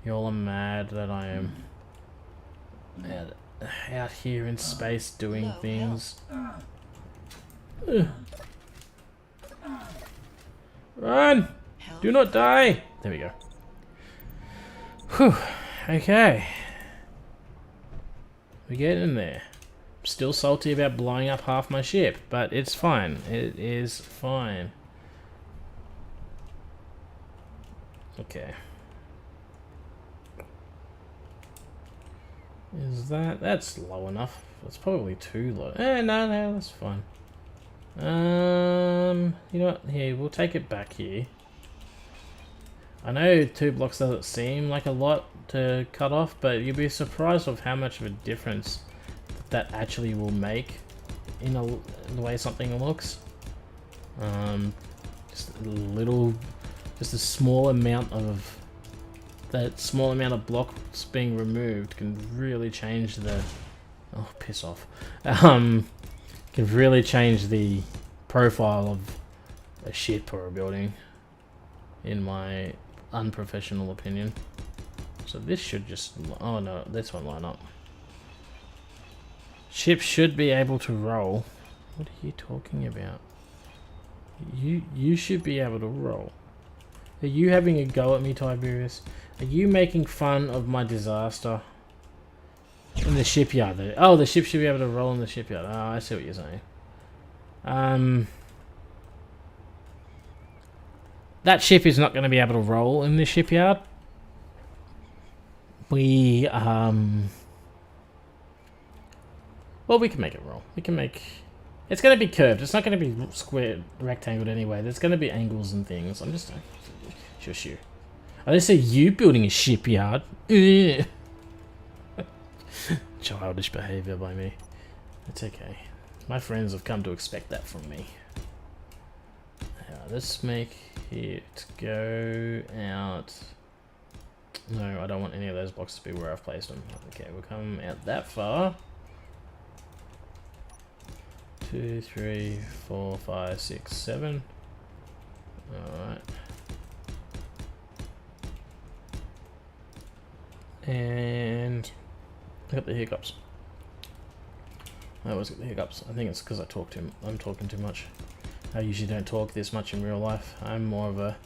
You all are mad that I am out here in space doing things. Run! Do not die! There we go. Whew. Okay. We're getting there. I'm still salty about blowing up half my ship, but it's fine. It is fine. Okay. Is that's low enough? That's probably too low. No, that's fine. You know what? Here, we'll take it back here. I know 2 blocks doesn't seem like a lot to cut off, but you'll be surprised of how much of a difference that actually will make in the way something looks. Just a small amount of blocks being removed can really change the... Oh, piss off. Can really change the profile of a ship or a building, in my unprofessional opinion. So this should just... Oh no, this won't line up. Ship should be able to roll. What are you talking about? You should be able to roll. Are you having a go at me, Tiberius? Are you making fun of my disaster? In the shipyard. Oh, the ship should be able to roll in the shipyard. Oh, I see what you're saying. That ship is not going to be able to roll in the shipyard. We can make it roll. We can make... It's going to be curved. It's not going to be square, rectangled anyway. There's going to be angles and things. I'm just... Shush you. Oh, they say you building a shipyard. Childish behavior by me. It's okay. My friends have come to expect that from me. Let's make it go out. No, I don't want any of those boxes to be where I've placed them. Okay, we'll come out that far. 2, 3, 4, 5, 6, 7. Alright. And I got the hiccups. I always get the hiccups. I think it's because I'm talking too much. I usually don't talk this much in real life. I'm more of a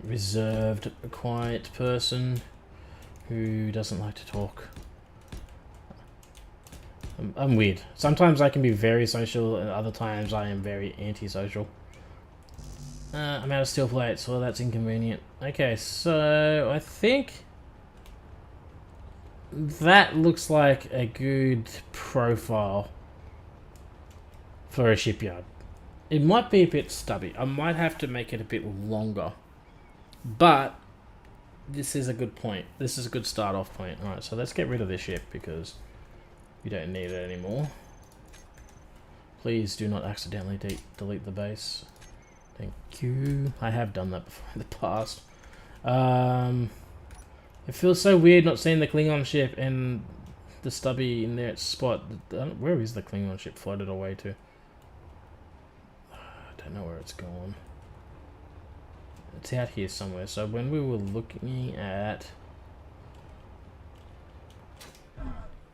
reserved, quiet person who doesn't like to talk. I'm weird. Sometimes I can be very social, and other times I am very antisocial. I'm out of steel plates, so that's inconvenient. Okay, so I think that looks like a good profile for a shipyard. It might be a bit stubby. I might have to make it a bit longer. But this is a good point. This is a good start off point. Alright, so let's get rid of this ship because we don't need it anymore. Please do not accidentally delete the base. Thank you. I have done that before in the past. It feels so weird not seeing the Klingon ship and the stubby in their spot. Where is the Klingon ship floated away to? I don't know where it's gone. It's out here somewhere. So when we were looking at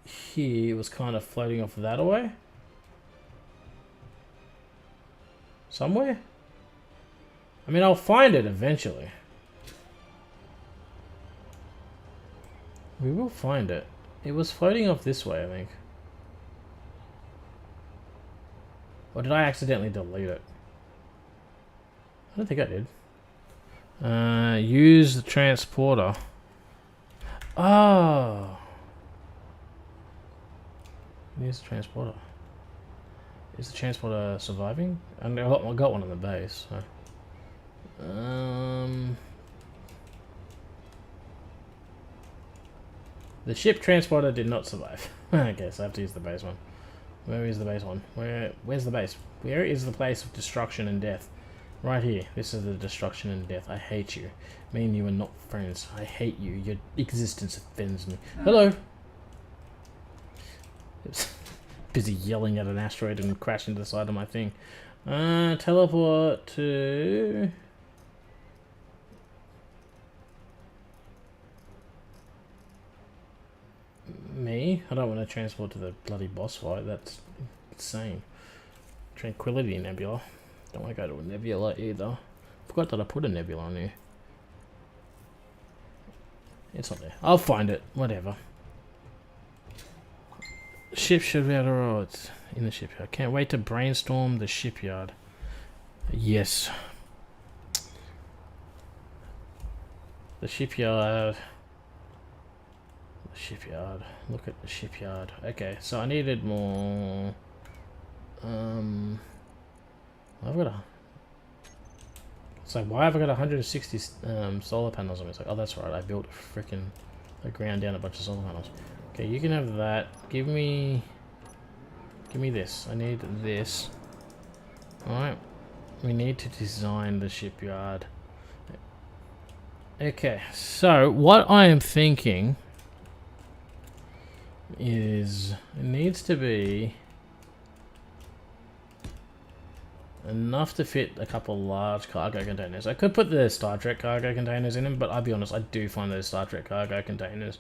here, it was kind of floating off that away. Somewhere? I mean, I'll find it eventually. We will find it. It was floating off this way, I think. Or did I accidentally delete it? I don't think I did. Use the transporter. Oh. Use the transporter. Is the transporter surviving? I got one on the base. So. The ship transporter did not survive. Okay, so I have to use the base one. Where is the base one? Where's the base? Where is the place of destruction and death? Right here. This is the destruction and death. I hate you. Me and you are not friends. I hate you. Your existence offends me. Hello. It's busy yelling at an asteroid and crashing into the side of my thing. Teleport to... Me? I don't want to transport to the bloody boss fight. That's insane. Tranquility Nebula. Don't want to go to a nebula either. Forgot that I put a nebula on here. It's not there. I'll find it. Whatever. Ship should be able to roll. It's in the shipyard. Can't wait to brainstorm the shipyard. Yes. The shipyard. The shipyard. Look at the shipyard. Okay, so I needed more. I've got a. So why have I got 160 solar panels on me? It's like, oh, that's right. I built a freaking. I ground down a bunch of solar panels. Okay, you can have that. Give me this. I need this. Alright. We need to design the shipyard. Okay, so what I am thinking is it needs to be enough to fit a couple large cargo containers. I could put the Star Trek cargo containers in them, but I'll be honest, I do find those Star Trek cargo containers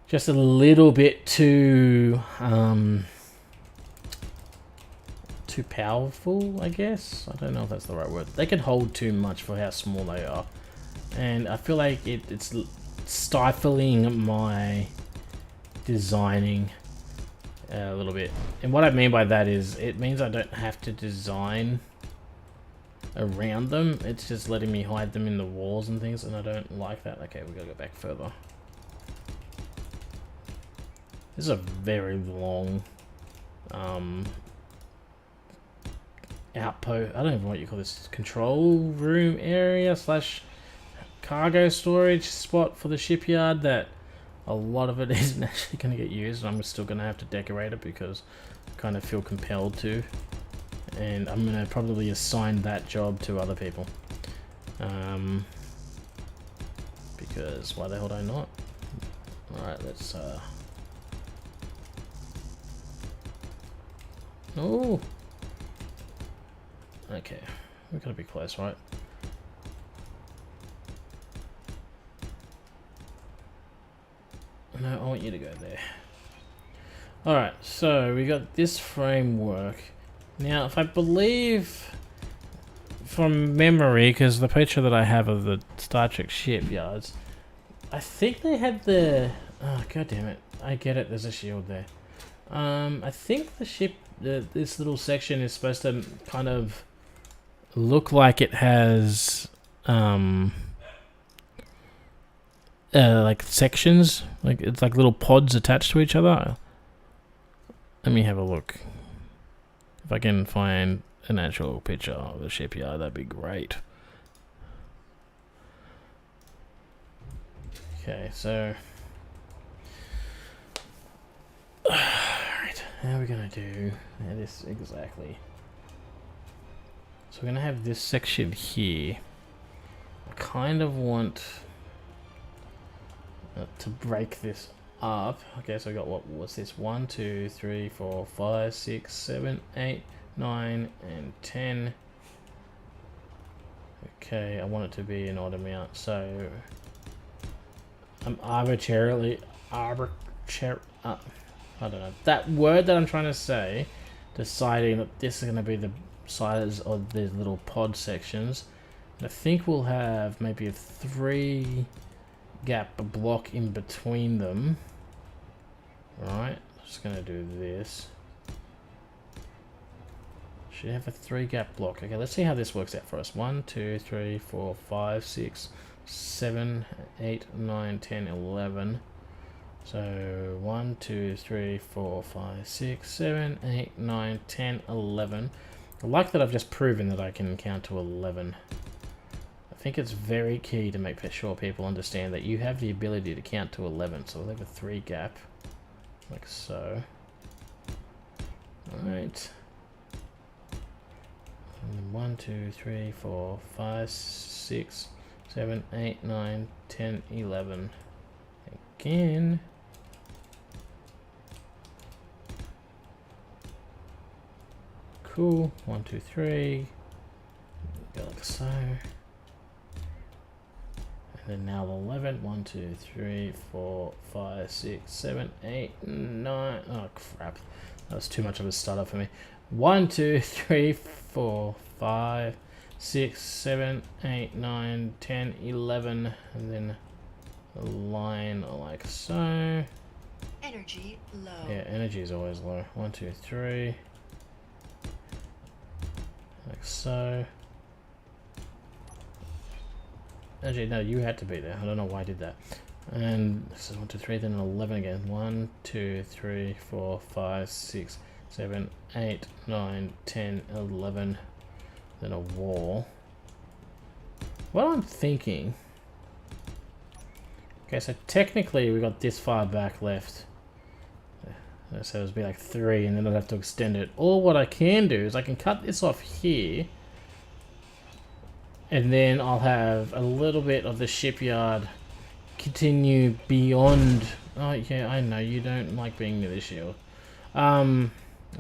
just a little bit too powerful, I guess. I don't know if that's the right word. They can hold too much for how small they are, and I feel like it's stifling my designing a little bit. And what I mean by that is it means I don't have to design around them. It's just letting me hide them in the walls and things, and I don't like that. Okay, we gotta go back further. This is a very long outpost. I don't even know what you call this. Control room area slash cargo storage spot for the shipyard that a lot of it isn't actually going to get used. I'm still going to have to decorate it because I kind of feel compelled to. And I'm going to probably assign that job to other people. Because why the hell do I not? Alright, let's oh! Okay, we're gonna be close, right? No, I want you to go there. Alright, so we got this framework. Now, if I believe from memory, because the picture that I have of the Star Trek shipyards, I think they had the... Oh, god damn it. I get it, there's a shield there. I think the ship, this little section is supposed to kind of look like it has, like sections, like it's like little pods attached to each other. Let me have a look. If I can find an actual picture of the shipyard, that'd be great. Okay, so alright, how are we gonna do this exactly? So we're gonna have this section here. I kind of want to break this up. Okay, so I got what's this? 1, 2, 3, 4, 5, 6, 7, 8, 9, and 10. Okay, I want it to be an odd amount, so I'm arbitrarily I don't know that word that I'm trying to say, deciding that this is going to be the size of the little pod sections. And I think we'll have maybe a 3 gap block in between them. Right, I'm just going to do this. Should have a 3 gap block. Okay, let's see how this works out for us. 1, 2, 3, 4, 5, 6, 7, 8, 9, 10, 11. So 1, 2, 3, 4, 5, 6, 7, 8, 9, 10, 11. I like that I've just proven that I can count to 11. I think it's very key to make sure people understand that you have the ability to count to 11. So we'll have a 3 gap, like so. Alright. 1, 2, 3, 4, 5, 6, 7, 8, 9, 10, 11. Again. Cool. 1, 2, 3. Go like so. And then now the 11. 1, 2, 3, 4, 5, 6, 7, 8, 9. Oh crap. That was too much of a stutter for me. 1, 2, 3, 4, 5, 6, 7, 8, 9, 10, 11. And then a line like so. Energy low. Yeah, energy is always low. 1, 2, 3. Like so. Actually, no, you had to be there. I don't know why I did that. And this is 1, 2, 3, then 11 again. 1, 2, 3, 4, 5, 6, 7, 8, 9, 10, 11. Then a wall. What I'm thinking. Okay, so technically we got this far back left. So it'll be like 3, and then I'll have to extend it. Or what I can do is I can cut this off here. And then I'll have a little bit of the shipyard continue beyond. Oh yeah, I know you don't like being near the shield. And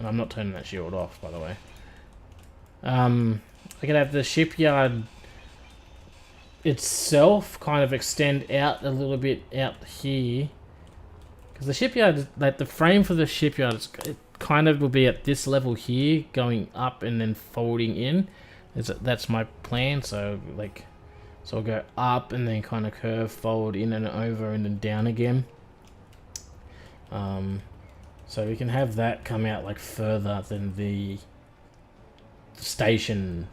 I'm not turning that shield off, by the way. I could have the shipyard itself kind of extend out a little bit out here. Because the shipyard, like the frame for the shipyard, it kind of will be at this level here, going up and then folding in. That's my plan. So like, so I'll go up and then kind of curve, fold in and over, and then down again. So we can have that come out like further than the station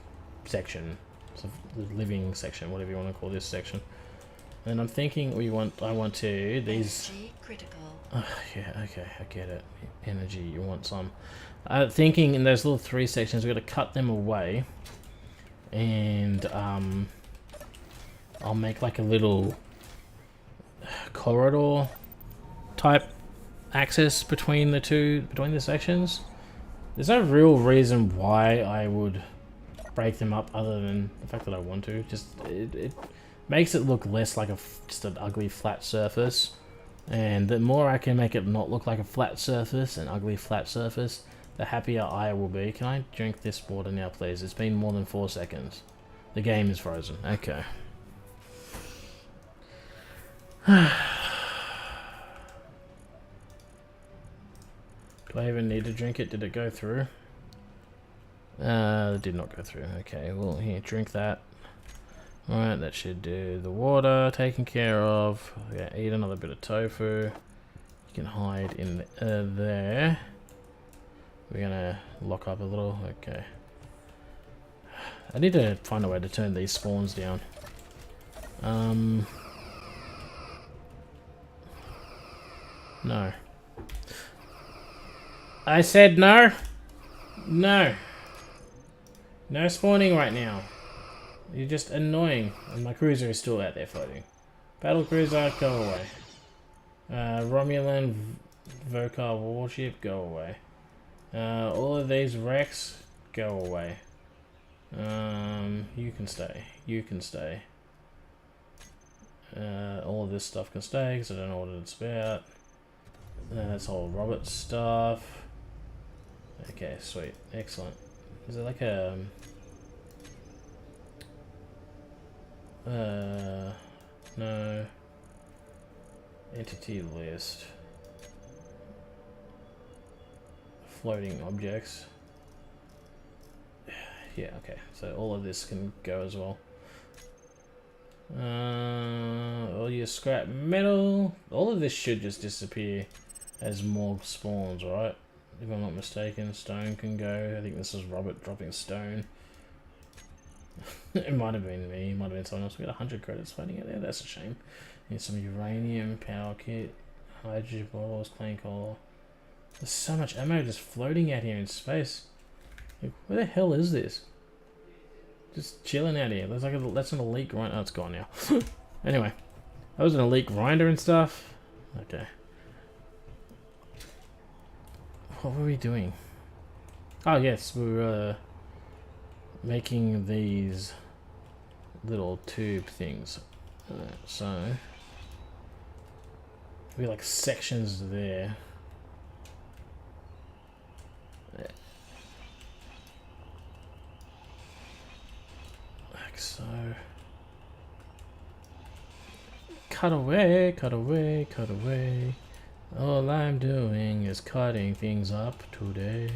section, so the living section, whatever you want to call this section. And I'm thinking I want to these. Energy critical. Yeah, okay, I get it. Energy, you want some. Thinking in those little 3 sections, we're going to cut them away. And I'll make like a little corridor type access between the sections. There's no real reason why I would break them up other than the fact that I want to. Just it makes it look less like just an ugly flat surface, and the more I can make it not look like a flat surface, an ugly flat surface, the happier I will be. Can I drink this water now, please? It's been more than 4 seconds. The game is frozen. Okay. Do I even need to drink it? Did it go through? It did not go through. Okay, well, here, drink that. Alright, that should do the water taken care of. Yeah, eat another bit of tofu. You can hide in there. We're gonna lock up a little. Okay. I need to find a way to turn these spawns down. No. I said no. No. No spawning right now. You're just annoying. And my cruiser is still out there floating. Battle cruiser, go away. Romulan Vokar warship, go away. All of these wrecks, go away. You can stay. You can stay. All of this stuff can stay because I don't know what it's about. That's all Robert stuff. Okay, sweet. Excellent. Is it like a... no. Entity list. Floating objects. Yeah, okay. So all of this can go as well. All your scrap metal. All of this should just disappear as more spawns, right? If I'm not mistaken, stone can go. I think this is Robert dropping stone. It might have been me, it might have been someone else. We got 100 credits floating out there, that's a shame. Need some uranium, power kit, hydrogen bottles, plain coal. There's so much ammo just floating out here in space. Like, where the hell is this? Just chilling out here. That's like that's an elite grinder. Oh, it's gone now. Anyway, that was an elite grinder and stuff. Okay. What were we doing? Oh yes, we were making these little tube things. So we like sections there. Like so. Cut away, cut away, cut away. All I'm doing is cutting things up today.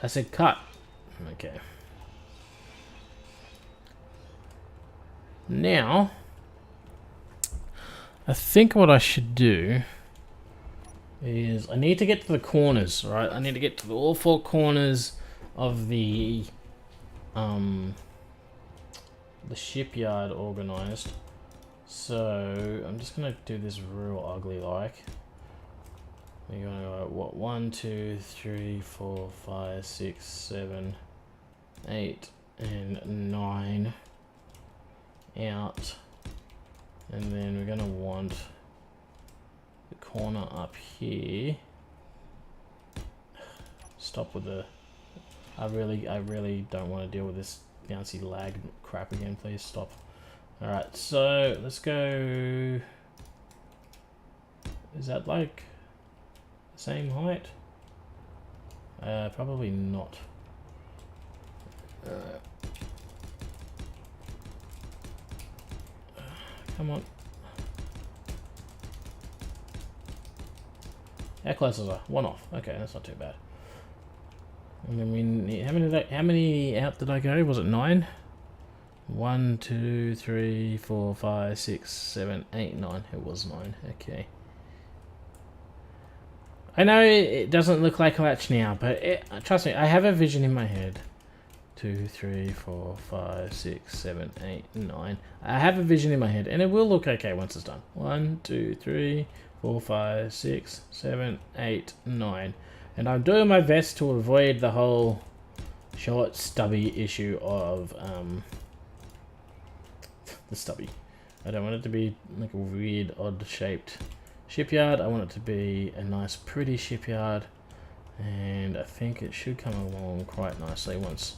I said cut. Okay. Now, I think what I should do is I need to get to the corners, right? I need to get to all 4 corners of the shipyard organized. So I'm just gonna do this real ugly like. We're gonna go what 1, 2, 3, 4, 5, 6, 7, 8, and 9 out, and then we're gonna want the corner up here. Stop with the. I really don't want to deal with this bouncy lag crap again. Please stop. Alright, so let's go. Is that like the same height? Probably not. Come on. How close is that? 1 off. Okay, that's not too bad. And then we need, how many out did I go? Was it 9? 1, 2, 3, 4, 5, 6, 7, 8, 9. It was 9. Okay. I know it doesn't look like much now, but trust me, I have a vision in my head. 2, 3, 4, 5, 6, 7, 8, 9. I have a vision in my head, and it will look okay once it's done. 1, 2, 3, 4, 5, 6, 7, 8, 9. And I'm doing my best to avoid the whole short, stubby issue of the stubby. I don't want it to be like a weird, odd-shaped shipyard. I want it to be a nice, pretty shipyard. And I think it should come along quite nicely once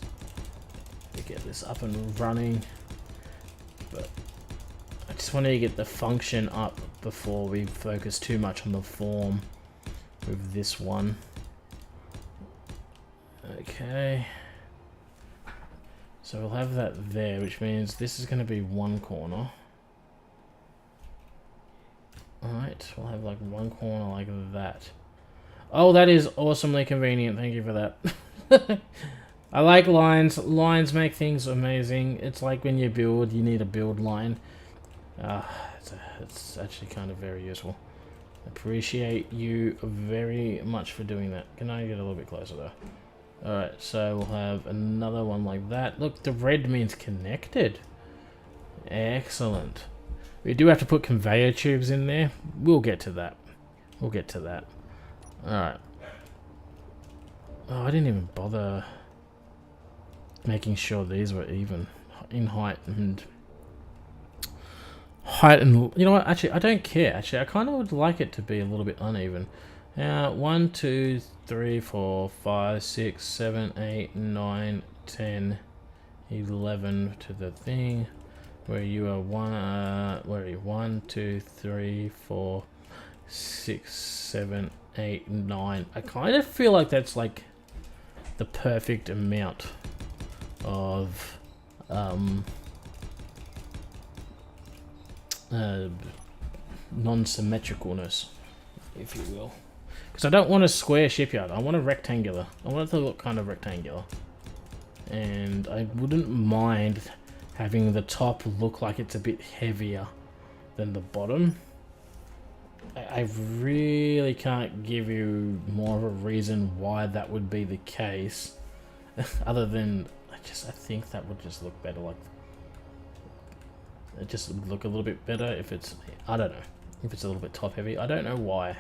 we get this up and running. But I just want to get the function up before we focus too much on the form with this one. Okay. So we'll have that there, which means this is going to be one corner. Alright, we'll have like one corner like that. Oh, that is awesomely convenient. Thank you for that. I like lines. Lines make things amazing. It's like when you build, you need a build line. It's actually kind of very useful. Appreciate you very much for doing that. Can I get a little bit closer though? Alright, so we'll have another one like that. Look, the red means connected. Excellent. We do have to put conveyor tubes in there. We'll get to that. We'll get to that. Alright. Oh, I didn't even bother making sure these were even in height and you know what, actually I don't care. Actually I kind of would like it to be a little bit uneven. 1 2 3 4 5 6 7 8 9 10 11 to the thing where you are where are you? 1 2 3 4 6 7 8 9. I kind of feel like that's like the perfect amount of non-symmetricalness, if you will, because I don't want a square shipyard. I want a rectangular. I want it to look kind of rectangular, and I wouldn't mind having the top look like it's a bit heavier than the bottom. I really can't give you more of a reason why that would be the case, other than I think that would just look better. Like, it just would look a little bit better if it's, I don't know, if it's a little bit top heavy. I don't know why.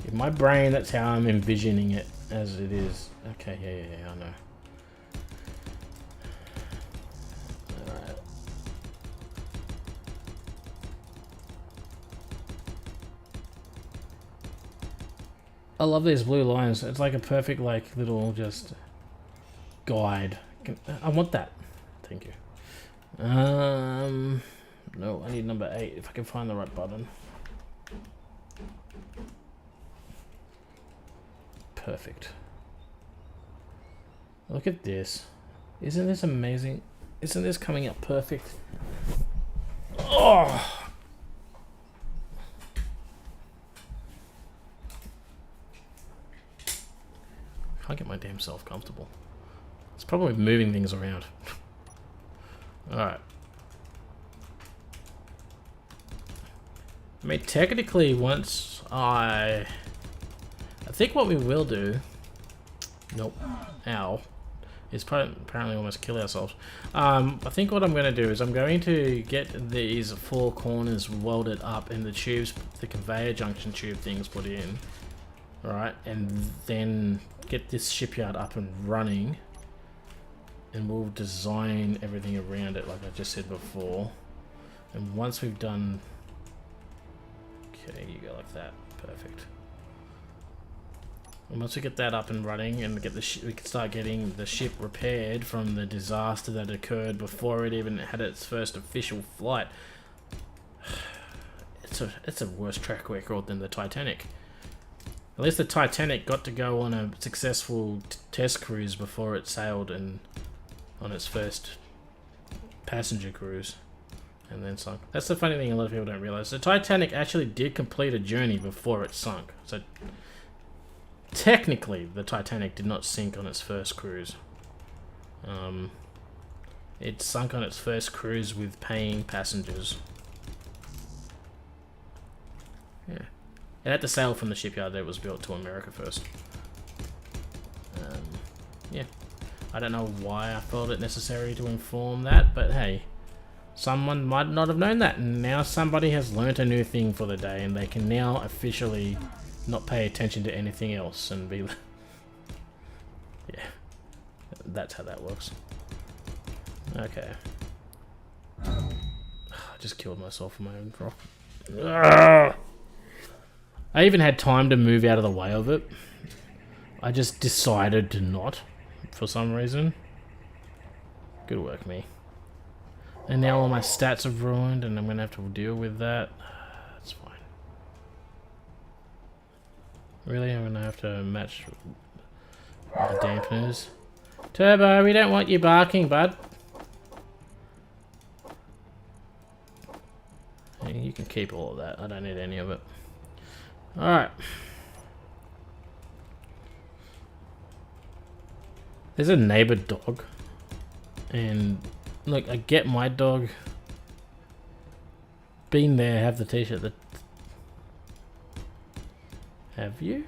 In my brain, that's how I'm envisioning it as it is. Okay, yeah, I know. Alright. I love these blue lines. It's like a perfect, like, little just guide. I want that. Thank you. No, I need number 8 if I can find the right button. Perfect. Look at this. Isn't this amazing? Isn't this coming up perfect? Oh! Can't get my damn self comfortable. It's probably moving things around. Alright. I mean, technically, once I think what we will do... Nope. Ow. Is apparently almost kill ourselves. I think what I'm going to do is I'm going to get these 4 corners welded up and the tubes, the conveyor junction tube things put in. Alright, and then get this shipyard up and running. And we'll design everything around it like I just said before. And once we've done... Okay, you go like that. Perfect. And once we get that up and running and get the we can start getting the ship repaired from the disaster that occurred before it even had its first official flight. It's a worse track record than the Titanic. At least the Titanic got to go on a successful test cruise before it sailed and on its first passenger cruise and then sunk. That's the funny thing a lot of people don't realize. The Titanic actually did complete a journey before it sunk. So technically the Titanic did not sink on its first cruise. It sunk on its first cruise with paying passengers. Yeah. It had to sail from the shipyard that it was built to America first. Yeah. I don't know why I felt it necessary to inform that, but hey, someone might not have known that, and now somebody has learnt a new thing for the day, and they can now officially not pay attention to anything else and be... Yeah, that's how that works. Okay. I just killed myself for my own crop. I even had time to move out of the way of it. I just decided to not, for some reason. Good work, me. And now all my stats have ruined, and I'm gonna have to deal with that. That's fine. Really, I'm gonna have to match my dampeners. Turbo, we don't want you barking, bud. You can keep all of that. I don't need any of it. Alright. There's a neighbor dog. And look, I get my dog. Been there, have the t-shirt that... Have you?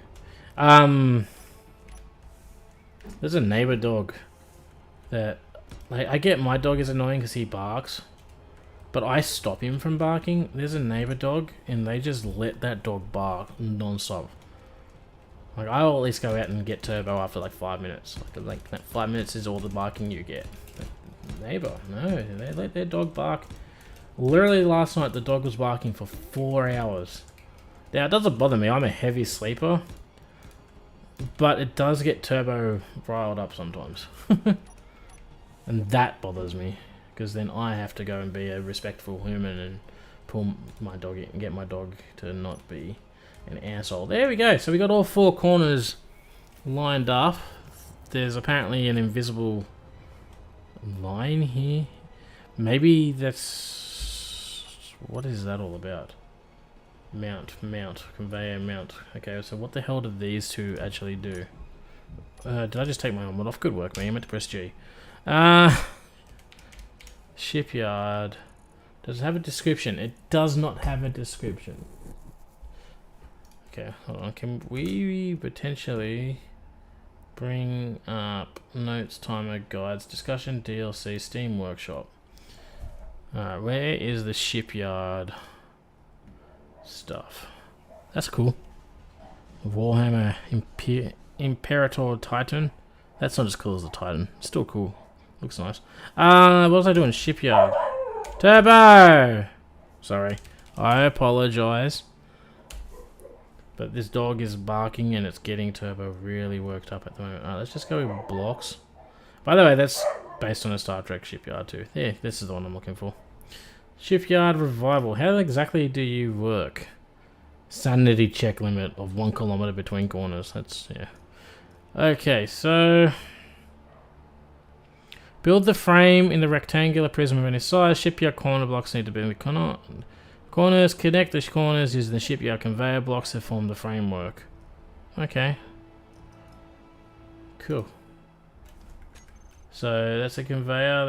There's a neighbor dog that... Like, I get my dog is annoying because he barks. But I stop him from barking. There's a neighbor dog, and they just let that dog bark non-stop. Like, I'll at least go out and get Turbo after like 5 minutes. Like that 5 minutes is all the barking you get. But neighbor, no, they let their dog bark. Literally last night, the dog was barking for 4 hours. Now, it doesn't bother me. I'm a heavy sleeper. But it does get Turbo riled up sometimes. And that bothers me. Because then I have to go and be a respectful human and pull my dog in and get my dog to not be an asshole. There we go. So we got all 4 corners lined up. There's apparently an invisible line here. Maybe that's... What is that all about? Mount, conveyor, mount. Okay, so what the hell did these two actually do? Did I just take my helmet off? Good work, man. I meant to press G. Shipyard. Does it have a description? It does not have a description. Okay, hold on. Can we potentially bring up notes, timer, guides, discussion, DLC, Steam Workshop? Alright, where is the shipyard stuff? That's cool. Warhammer Imperator Titan. That's not as cool as the Titan. Still cool. Looks nice. What was I doing? Shipyard. Turbo! Sorry. I apologize. But this dog is barking and it's getting Turbo really worked up at the moment. Alright, let's just go with blocks. By the way, that's based on a Star Trek shipyard too. Yeah, this is the one I'm looking for. Shipyard revival. How exactly do you work? Sanity check limit of 1 kilometer between corners. That's, yeah. Okay, so... Build the frame in the rectangular prism of any size. Shipyard corner blocks need to be in the corners. Connect the corners using the shipyard conveyor blocks to form the framework. Okay. Cool. So that's a conveyor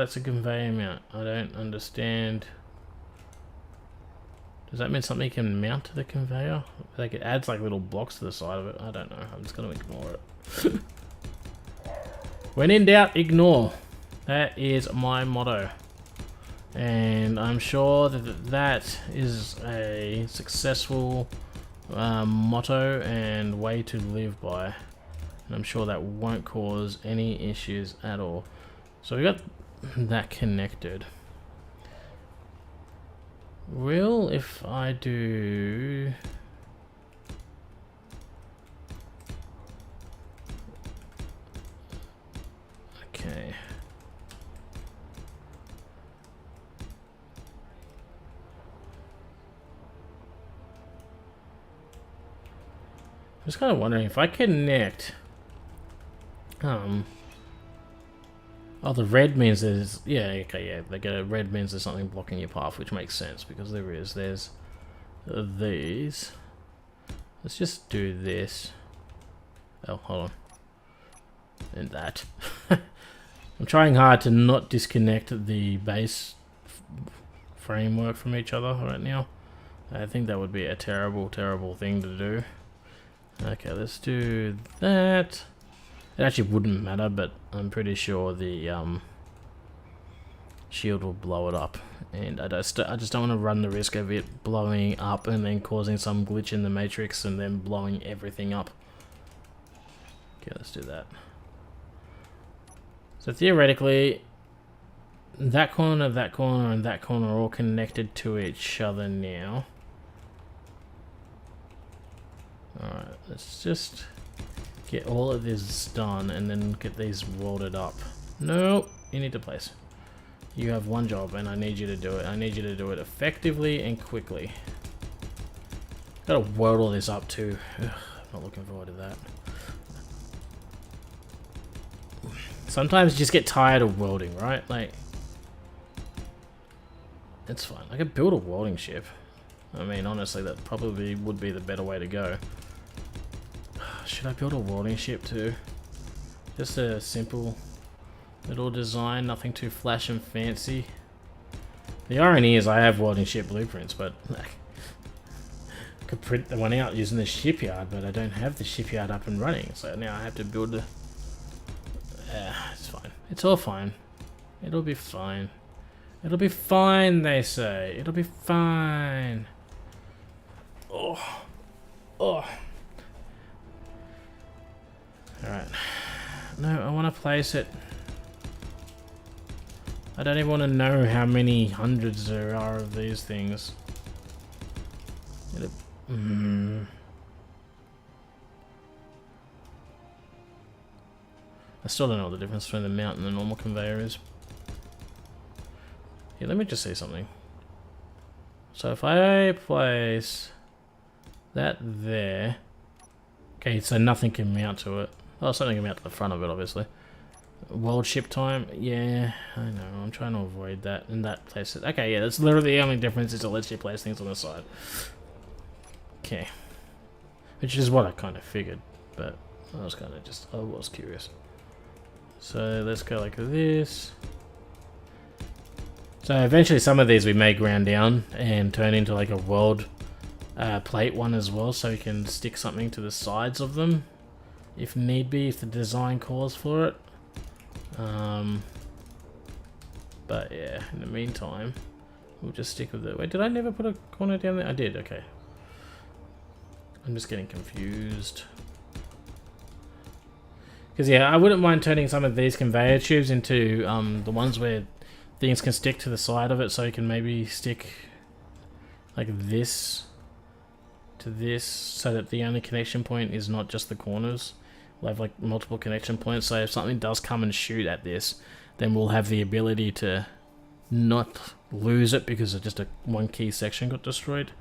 mount. I don't understand. Does that mean something can mount to the conveyor? Like it adds like little blocks to the side of it. I don't know. I'm just going to ignore it. When in doubt, ignore. That is my motto. And I'm sure that that is a successful motto and way to live by. And I'm sure that won't cause any issues at all. So we got that connected. Will, if I do... Okay. I'm just kind of wondering if I connect... Oh, the red means there's... Yeah, okay, yeah. They get a red means there's something blocking your path, which makes sense, because there is. There's these. Let's just do this. Oh, hold on. And that. I'm trying hard to not disconnect the base framework from each other right now. I think that would be a terrible, terrible thing to do. Okay, let's do that. It actually wouldn't matter, but I'm pretty sure the shield will blow it up. And I just don't want to run the risk of it blowing up and then causing some glitch in the matrix and then blowing everything up. Okay, let's do that. So theoretically, that corner, and that corner are all connected to each other now. Alright, let's just get all of this done and then get these welded up. No, you need to place. You have one job and I need you to do it. I need you to do it effectively and quickly. Gotta weld all this up too. Ugh, not looking forward to that. Sometimes you just get tired of welding, right? Like, it's fine. I could build a welding ship. I mean, honestly, that probably would be the better way to go. Should I build a welding ship too? Just a simple little design, nothing too flash and fancy. The irony is I have welding ship blueprints, but I could print the one out using the shipyard, but I don't have the shipyard up and running, so now I have to build the... it's fine. It's all fine. It'll be fine. It'll be fine, they say. It'll be fine. Oh. Oh. Alright. No, I want to place it. I don't even want to know how many hundreds there are of these things. I still don't know what the difference between the mount and the normal conveyor is. Here, let me just say something. So if I place that there... Okay, so nothing can mount to it. Oh, something can mount to the front of it, obviously. Weld ship time? Yeah, I know. I'm trying to avoid that in that place. Okay, yeah, that's literally the only difference is it lets you place things on the side. Okay. Which is what I kind of figured, but I was kind of just... I was curious. So let's go like this. So eventually some of these we may ground down and turn into like a weld plate one as well, so we can stick something to the sides of them if need be, if the design calls for it. But yeah, in the meantime we'll just stick with it. Wait, did I never put a corner down there? I did, okay. I'm just getting confused. Because yeah, I wouldn't mind turning some of these conveyor tubes into the ones where things can stick to the side of it, so you can maybe stick like this to this, so that the only connection point is not just the corners. We'll have like multiple connection points, so if something does come and shoot at this, then we'll have the ability to not lose it because of just one key section got destroyed.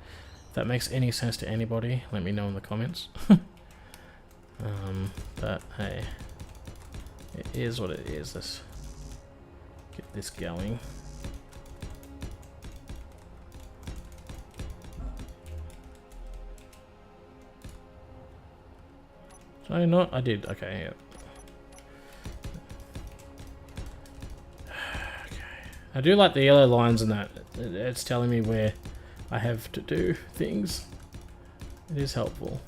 If that makes any sense to anybody, let me know in the comments. But hey, it is what it is. Let's get this going. Did I not? I did. Okay, yeah. Okay. I do like the yellow lines in that. It's telling me where I have to do things. It is helpful.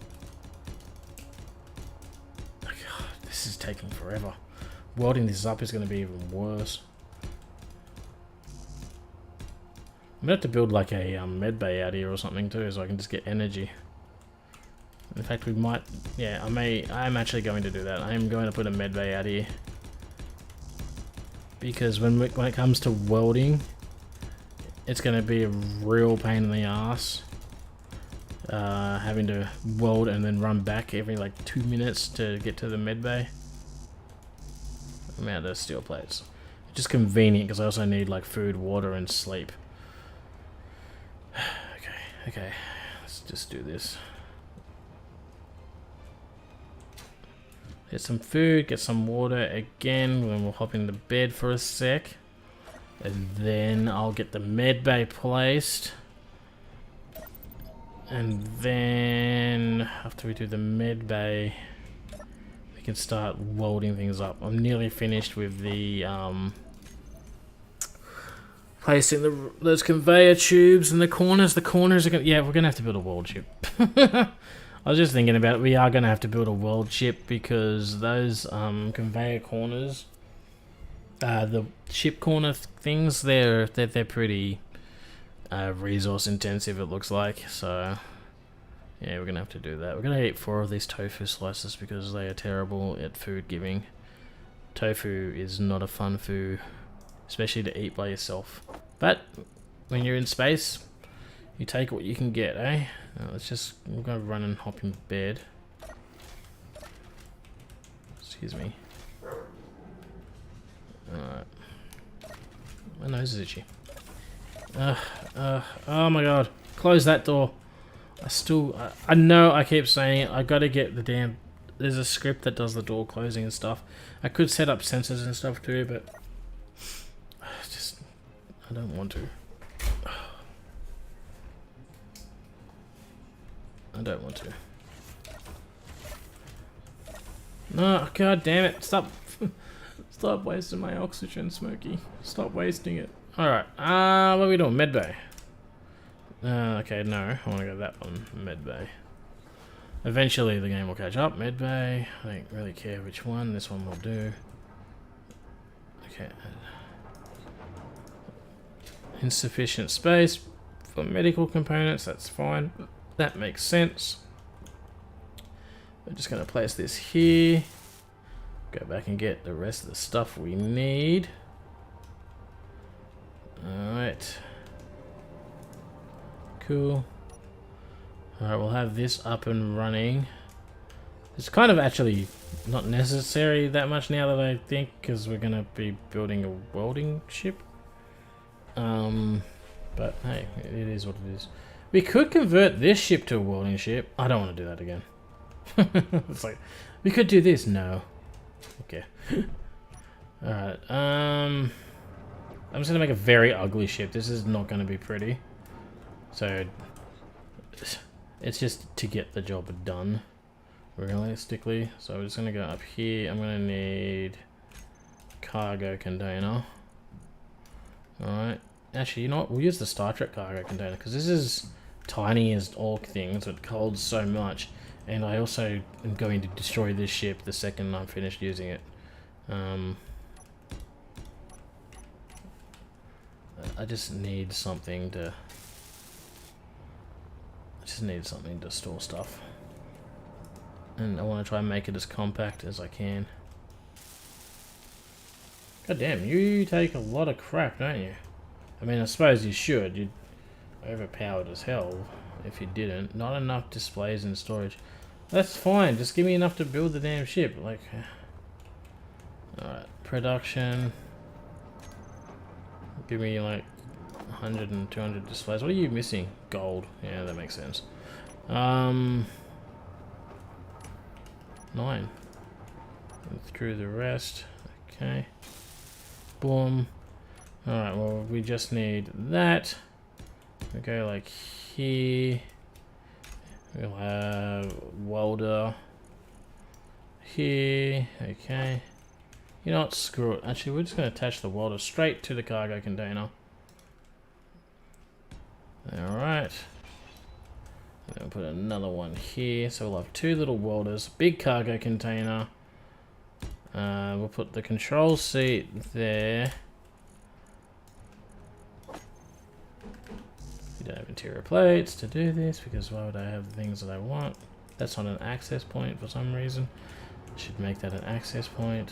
God, this is taking forever. Welding this up is going to be even worse. I'm going to have to build like a medbay out here or something too, so I can just get energy. In fact, we might... Yeah, I'm actually going to do that. I am going to put a medbay out here. Because when it comes to welding, it's going to be a real pain in the ass. Having to weld and then run back every like 2 minutes to get to the medbay. I'm out of steel plates. It's just convenient because I also need like food, water, and sleep. Okay, let's just do this. Get some food, get some water again, then we'll hop into bed for a sec. And then I'll get the medbay placed. And then after we do the medbay, we can start welding things up. I'm nearly finished with the placing those conveyor tubes in the corners. The corners are gonna, yeah, we're gonna have to build a weld ship. I was just thinking about it. We are gonna have to build a weld ship because those conveyor corners, the ship corner things, they're pretty resource intensive, it looks like. So yeah, we're gonna have to do that. We're gonna eat 4 of these tofu slices because they are terrible at food giving. Tofu is not a fun food, especially to eat by yourself. But when you're in space, You take what you can get, eh? Let's just, we're gonna run and hop in bed. Excuse me. Alright. My nose is itchy. Oh my god. Close that door. I know I keep saying it. I gotta get the damn... There's a script that does the door closing and stuff. I could set up sensors and stuff too, but... I don't want to. I don't want to. No, god damn it. Stop. Stop wasting my oxygen, Smokey. Stop wasting it. Alright, what are we doing? Medbay. Okay, no. I want to go that one. Medbay. Eventually the game will catch up. Medbay. I don't really care which one. This one will do. Okay. Insufficient space for medical components. That's fine. That makes sense. We're just going to place this here. Go back and get the rest of the stuff we need. Alright. Cool. Alright, we'll have this up and running. It's kind of actually not necessary that much now that I think, because we're going to be building a welding ship. But hey, it is what it is. We could convert this ship to a welding ship. I don't want to do that again. It's like, we could do this. No. Okay. Alright, I'm just gonna make a very ugly ship. This is not gonna be pretty. So, it's just to get the job done, realistically. So we're just gonna go up here. I'm gonna need cargo container. Alright. Actually, you know what? We'll use the Star Trek cargo container, because this is tiny as all things, but it holds so much. And I also am going to destroy this ship the second I'm finished using it. I just need something to... store stuff. And I want to try and make it as compact as I can. God damn, you take a lot of crap, don't you? I mean, I suppose you should. You'd overpowered as hell if you didn't. Not enough displays and storage. That's fine. Just give me enough to build the damn ship. Like, alright, production. Give me like 100 and 200 displays. What are you missing? Gold. Yeah, that makes sense. 9. Through the rest. Okay. Boom. Alright, well, we just need that. We go like here. We'll have welder here. Okay. You know what? Screw it. Actually, we're just going to attach the welder straight to the cargo container. Alright. And then we'll put another one here. So we'll have 2 little welders. Big cargo container. We'll put the control seat there. We don't have interior plates to do this, because why would I have the things that I want? That's not an access point for some reason. I should make that an access point.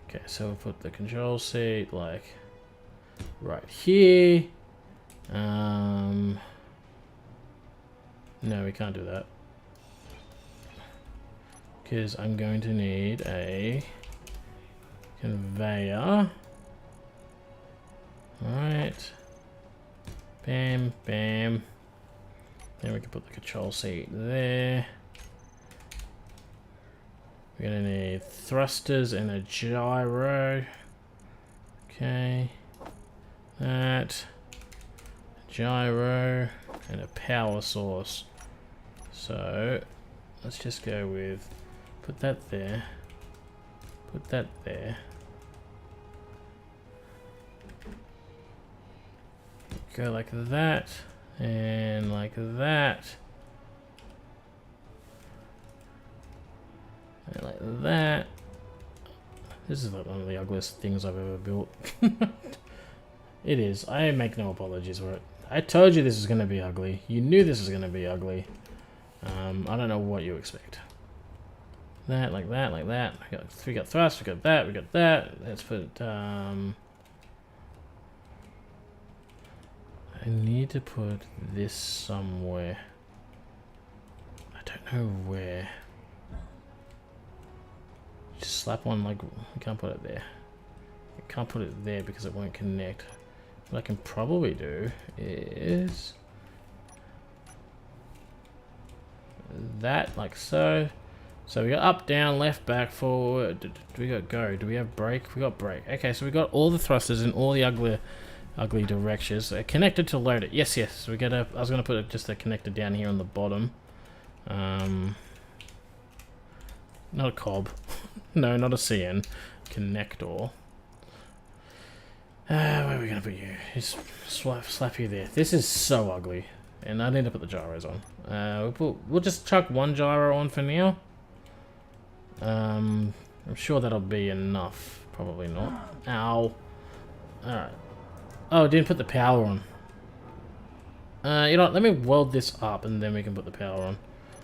Okay, so we'll put the control seat like right here. No, we can't do that, because I'm going to need a conveyor. Alright. Bam, bam. Then we can put the control seat there. We're gonna need thrusters and a gyro. Okay. That. Gyro and a power source. So let's just go with, put that there. Put that there. Go like that, and like that, and like that. This is like one of the ugliest things I've ever built. It is. I make no apologies for it. I told you this is going to be ugly. You knew this was going to be ugly. I don't know what you expect. That, like that, like that. We got thrust, we got that, we got that. Let's put, I need to put this somewhere. I don't know where. Just slap one like, you can't put it there. You can't put it there because it won't connect. What I can probably do is that, like so. So we got up, down, left, back, forward. Do we got go? Do we have brake? We got brake. Okay, so we got all the thrusters in all the ugly directions. Connected to load it. Yes, yes. So we got a. I was gonna put just a connector down here on the bottom. Not a cob. No, not a CN. Connector. Where are we gonna put you? Just slap you there. This is so ugly, and I need to put the gyros on. We'll just chuck one gyro on for now. I'm sure that'll be enough. Probably not. Ow. Alright. Oh, I didn't put the power on. You know what, let me weld this up and then we can put the power on.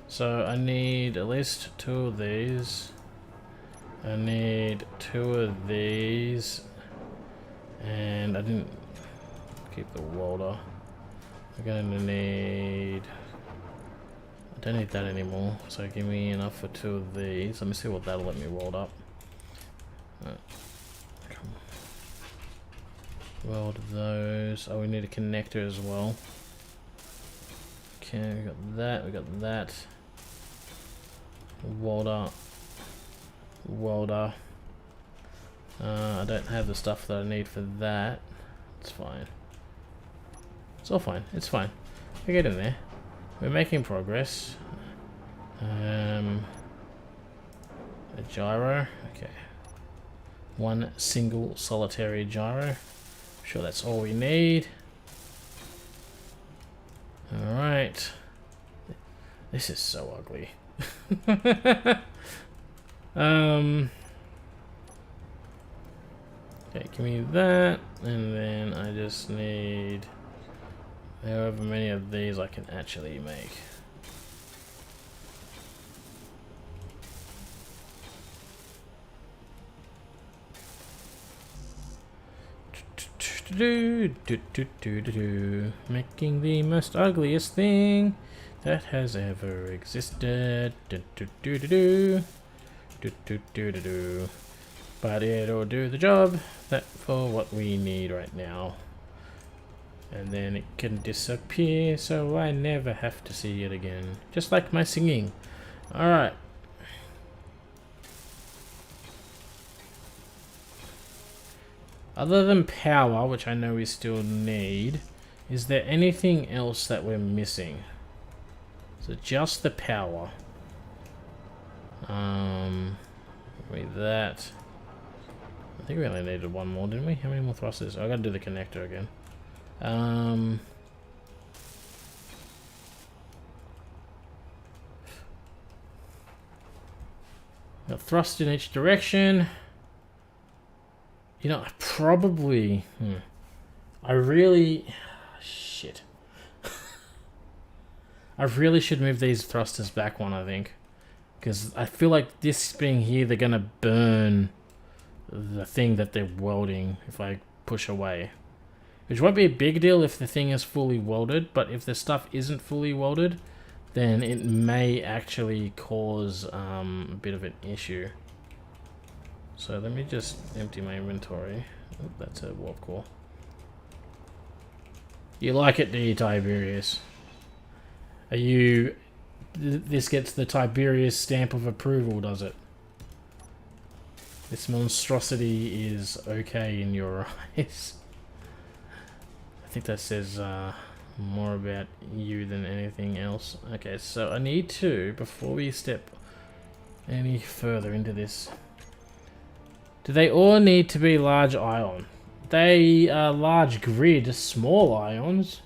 So I need at least 2 of these. I need 2 of these. And I didn't keep the welder. I'm gonna need... I don't need that anymore, so give me enough for 2 of these. Let me see what that'll let me weld up. Weld those. Oh, we need a connector as well. Okay, we got that, we got that. Welder. Welder. I don't have the stuff that I need for that. It's fine. It's all fine. It's fine. We get in there. We're making progress. A gyro. Okay. 1 single solitary gyro. I'm sure that's all we need. Alright. This is so ugly. Okay, give me that. And then I just need however many of these I can actually make. Making the most ugliest thing that has ever existed. But it'll do the job for what we need right now. And then it can disappear, so I never have to see it again. Just like my singing. Alright. Other than power, which I know we still need, is there anything else that we're missing? So just the power. With that. I think we only needed 1 more, didn't we? How many more thrusters? I gotta do the connector again. Got thrust in each direction. You know, I probably... I really... Shit. I really should move these thrusters back 1, I think. Because I feel like this being here, they're gonna burn the thing that they're welding if I push away. Which won't be a big deal if the thing is fully welded, but if the stuff isn't fully welded, then it may actually cause a bit of an issue. So let me just empty my inventory. Oh, that's a warp core. You like it, do you, Tiberius? Are you... This gets the Tiberius stamp of approval, does it? This monstrosity is okay in your eyes. I think that says more about you than anything else. Okay, so I need to, before we step any further into this... Do they all need to be large ion? They are large grid, small ions.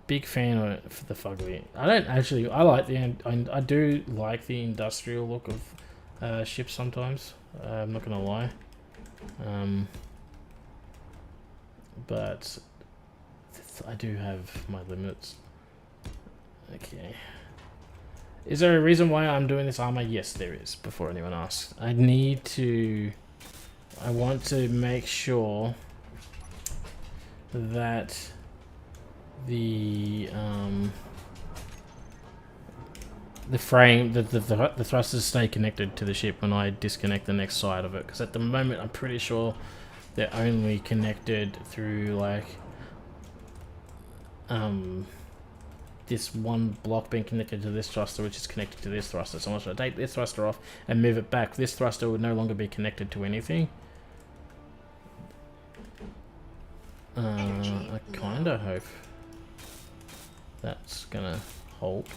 Big fan of the fugly. I don't actually. I like the. I do like the industrial look of ships sometimes. I'm not gonna lie. But I do have my limits. Okay. Is there a reason why I'm doing this armor? Yes, there is. Before anyone asks, I need to. I want to make sure that the frame, the thrusters stay connected to the ship when I disconnect the next side of it. Because at the moment, I'm pretty sure they're only connected through like this one block being connected to this thruster, which is connected to this thruster. So once I take this thruster off and move it back, this thruster would no longer be connected to anything. I kinda hope that's gonna hold.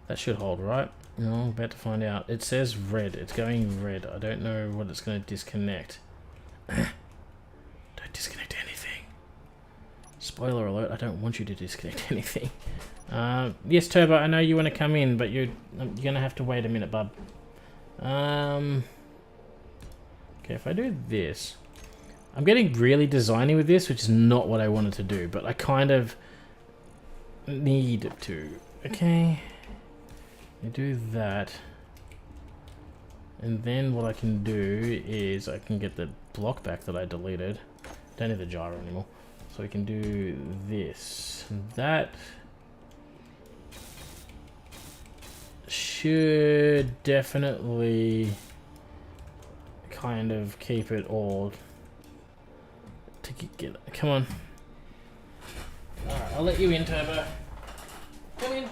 That should hold, right? No, I'm about to find out. It says red. It's going red. I don't know what it's going to disconnect. Don't disconnect anything. Spoiler alert, I don't want you to disconnect anything. Yes, Turbo, I know you want to come in, but you're going to have to wait a minute, bub. Okay, if I do this... I'm getting really designy with this, which is not what I wanted to do, but I kind of need to. Okay... I do that, and then what I can do is I can get the block back that I deleted. Don't need the gyro anymore, so we can do this. That should definitely kind of keep it all together. Come on. Alright, I'll let you in, Turbo. Come in.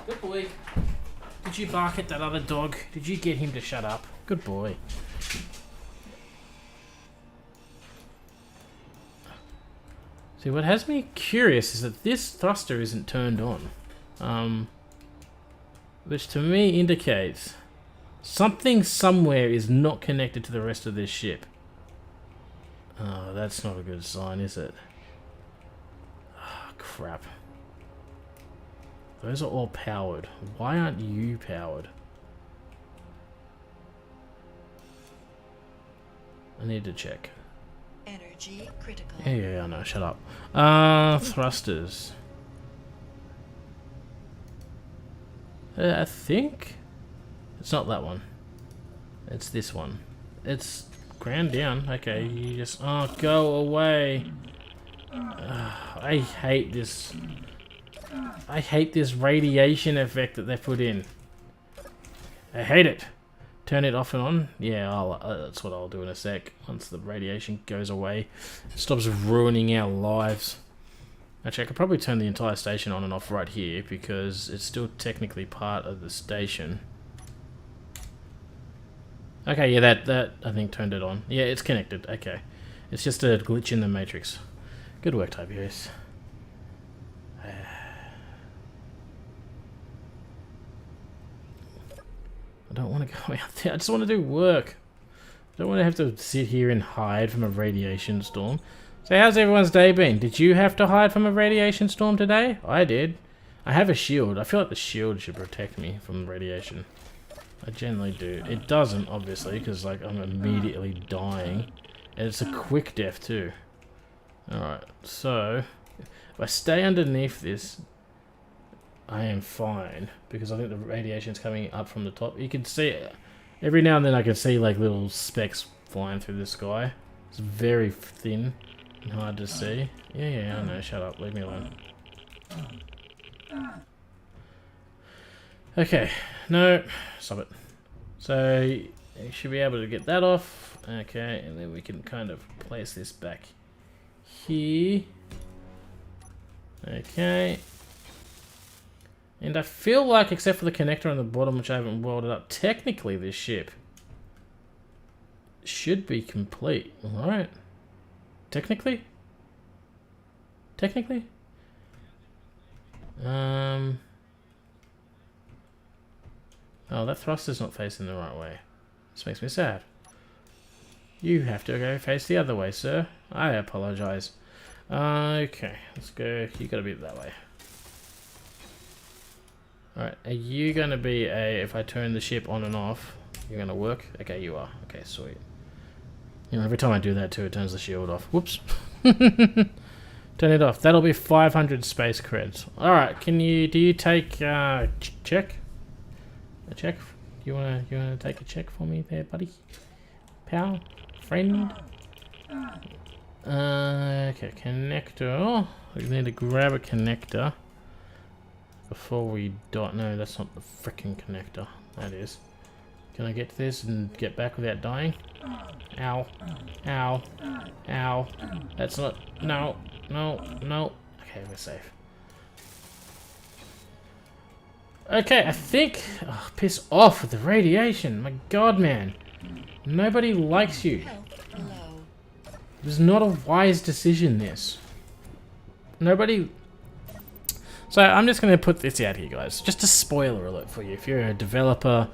Good boy. Did you bark at that other dog? Did you get him to shut up? Good boy. See, what has me curious is that this thruster isn't turned on. Which to me indicates something somewhere is not connected to the rest of this ship. Oh, that's not a good sign, is it? Oh, crap. Those are all powered. Why aren't you powered? I need to check. Energy critical. Yeah, I know. Shut up. Thrusters. I think it's not that one. It's this one. It's ground down. Okay, you just... Oh, go away. I hate this... I hate this radiation effect that they put in. I hate it. Turn it off and on. Yeah, that's what I'll do in a sec. Once the radiation goes away, it stops ruining our lives. Actually, I could probably turn the entire station on and off right here because it's still technically part of the station. Okay, yeah, that I think turned it on. Yeah, it's connected. Okay, it's just a glitch in the matrix. Good work, Tiberius. I don't want to go out there. I just want to do work. I don't want to have to sit here and hide from a radiation storm. So how's everyone's day been? Did you have to hide from a radiation storm today? I did. I have a shield. I feel like the shield should protect me from radiation. I generally do. It doesn't, obviously, because like I'm immediately dying. And it's a quick death too. Alright, so if I stay underneath this, I am fine, because I think the radiation's coming up from the top. You can see it. Every now and then I can see like little specks flying through the sky. It's very thin and hard to see. Yeah, I know, shut up, leave me alone. Okay, no, stop it. So, you should be able to get that off. Okay, and then we can kind of place this back here. Okay. And I feel like, except for the connector on the bottom, which I haven't welded up, technically this ship should be complete. Alright. Technically? Technically? Oh, that thruster's not facing the right way. This makes me sad. You have to go face the other way, sir. I apologize. Okay, let's go. You gotta be that way. Alright, are you going to be if I turn the ship on and off, you're going to work? Okay, you are. Okay, sweet. You know, every time I do that too, it turns the shield off. Whoops. Turn it off. That'll be 500 space creds. Alright, do you take, check? A check? You wanna take a check for me there, buddy? Pal? Friend? Okay, connector. We need to grab a connector before we die. No, that's not the freaking connector. That is. Can I get to this and get back without dying? Ow. Ow. Ow. That's not... No. No. No. Okay, we're safe. Okay, I think... Oh, piss off with the radiation. My god, man. Nobody likes you. Health low. It was not a wise decision, this. Nobody... So, I'm just going to put this out here, guys. Just a spoiler alert for you. If you're a developer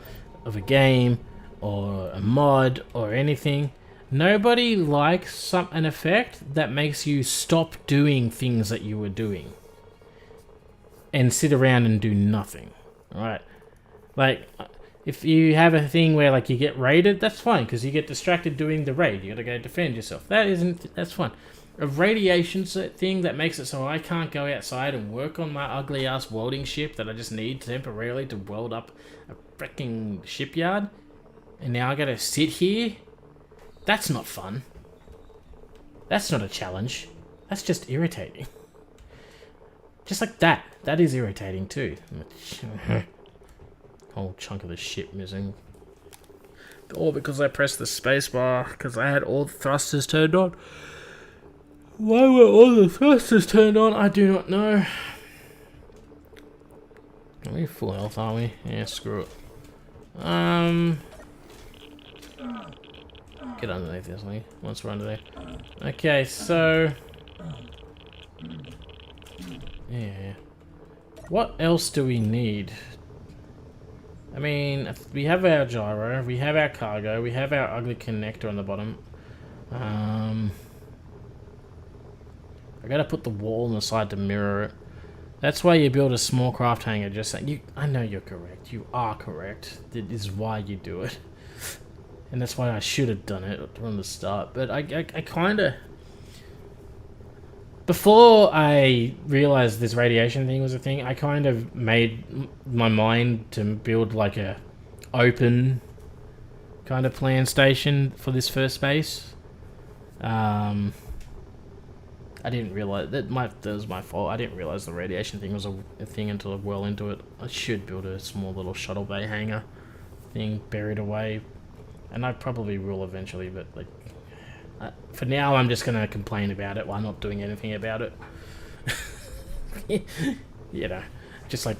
of a game, or a mod, or anything, nobody likes an effect that makes you stop doing things that you were doing. And sit around and do nothing. Alright? Like... If you have a thing where like you get raided, that's fine because you get distracted doing the raid. You gotta go defend yourself. That's fine. A radiation thing that makes it so I can't go outside and work on my ugly ass welding ship that I just need temporarily to weld up a freaking shipyard, and now I gotta sit here. That's not fun. That's not a challenge. That's just irritating. Just like that. That is irritating too. Whole chunk of the ship missing. All because I pressed the spacebar because I had all the thrusters turned on. Why were all the thrusters turned on? I do not know. Are we full health, are we? Yeah, screw it. Get underneath this thing once we're under there. Okay, so... Yeah. What else do we need? I mean, we have our gyro, we have our cargo, we have our ugly connector on the bottom. I gotta put the wall on the side to mirror it. That's why you build a small craft hangar, just saying. I know you're correct. You are correct. That is why you do it. And that's why I should have done it from the start. But I kinda... Before I realized this radiation thing was a thing, I kind of made my mind to build like a open kind of plan station for this first base. I didn't realize that was my fault. I didn't realize the radiation thing was a thing until I well into it. I should build a small little shuttle bay hangar thing buried away, and I probably will eventually. But like. For now, I'm just gonna complain about it while not doing anything about it. You know, just like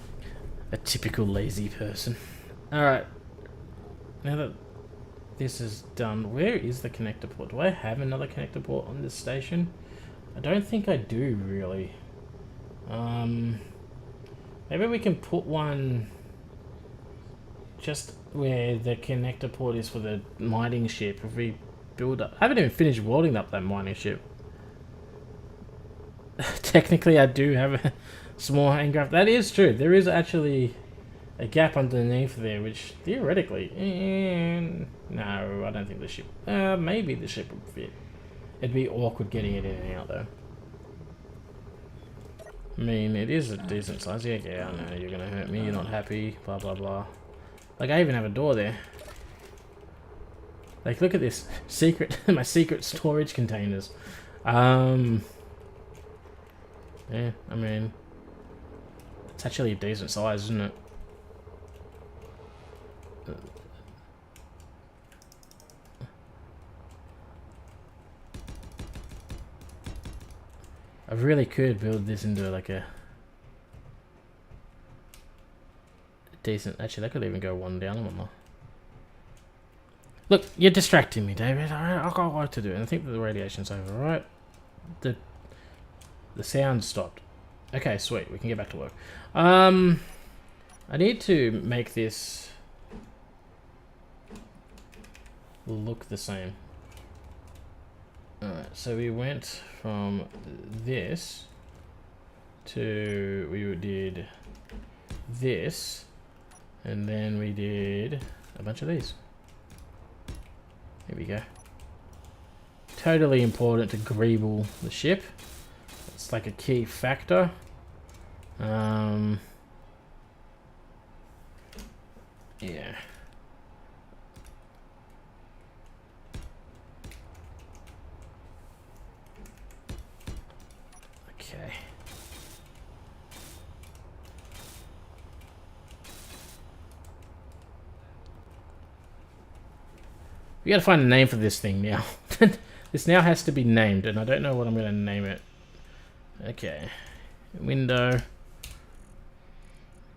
a typical lazy person. Alright. Now that this is done, where is the connector port? Do I have another connector port on this station? I don't think I do, really. Maybe we can put one just where the connector port is for the mining ship. If we build up... I haven't even finished welding up that mining ship. Technically, I do have a small hangar. That is true. There is actually a gap underneath there, which theoretically... no, I don't think the ship... maybe the ship would fit. It'd be awkward getting it in and out, though. I mean, it is a decent size. Yeah, I know. You're gonna hurt me. You're not happy. Blah, blah, blah. Like, I even have a door there. Like, look at this secret, my secret storage containers. Yeah, I mean, it's actually a decent size, isn't it? I really could build this into like a decent. Actually, that could even go one down, one more. Look, you're distracting me, David. I've got work to do, and I think that the radiation's over, right? The sound stopped. Okay, sweet. We can get back to work. I need to make this look the same. Alright, so we went from this to... we did this, and then we did a bunch of these. Here we go. Totally important to greeble the ship. It's like a key factor. Yeah. We gotta find a name for this thing now. This now has to be named, and I don't know what I'm gonna name it. Okay. Window.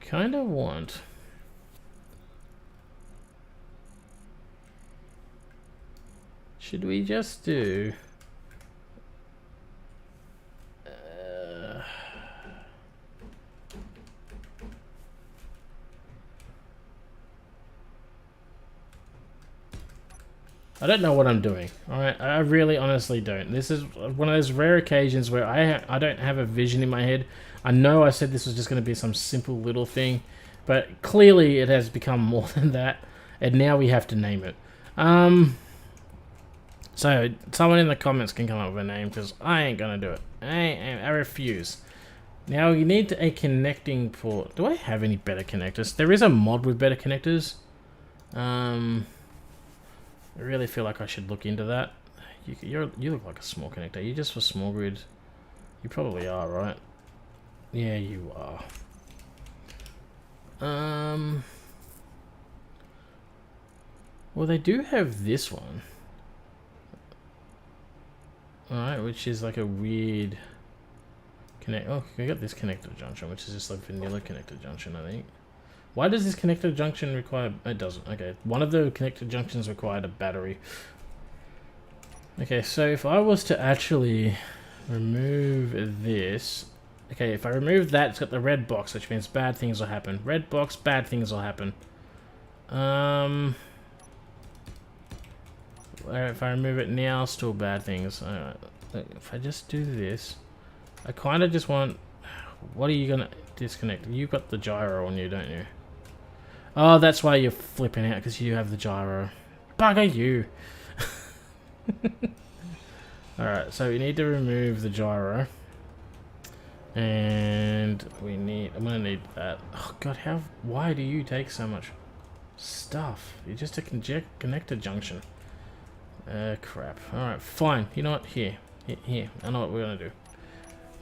Kinda want... Should we just do... I don't know what I'm doing. Alright, I really honestly don't. This is one of those rare occasions where I don't have a vision in my head. I know I said this was just going to be some simple little thing, but clearly it has become more than that, and now we have to name it. So, someone in the comments can come up with a name, because I ain't going to do it. I refuse. Now, you need a connecting port. Do I have any better connectors? There is a mod with better connectors. I really feel like I should look into that. You look like a small connector. You just for small grid. You probably are, right? Yeah, you are. Well, they do have this one. Alright, which is like a weird connect. Oh, we got this connector junction, which is just like vanilla connector junction, I think. Why does this connector junction require... It doesn't. Okay. One of the connector junctions required a battery. Okay, so if I was to actually remove this... Okay, if I remove that, it's got the red box, which means bad things will happen. Red box, bad things will happen. If I remove it now, still bad things. Alright. If I just do this... I kind of just want... What are you going to disconnect? You've got the gyro on you, don't you? Oh, that's why you're flipping out, because you have the gyro. Bugger you! Alright, so we need to remove the gyro. And we need... I'm going to need that. Oh god, why do you take so much stuff? You're just a connector junction. Crap. Alright, fine. You know what? Here. I know what we're going to do.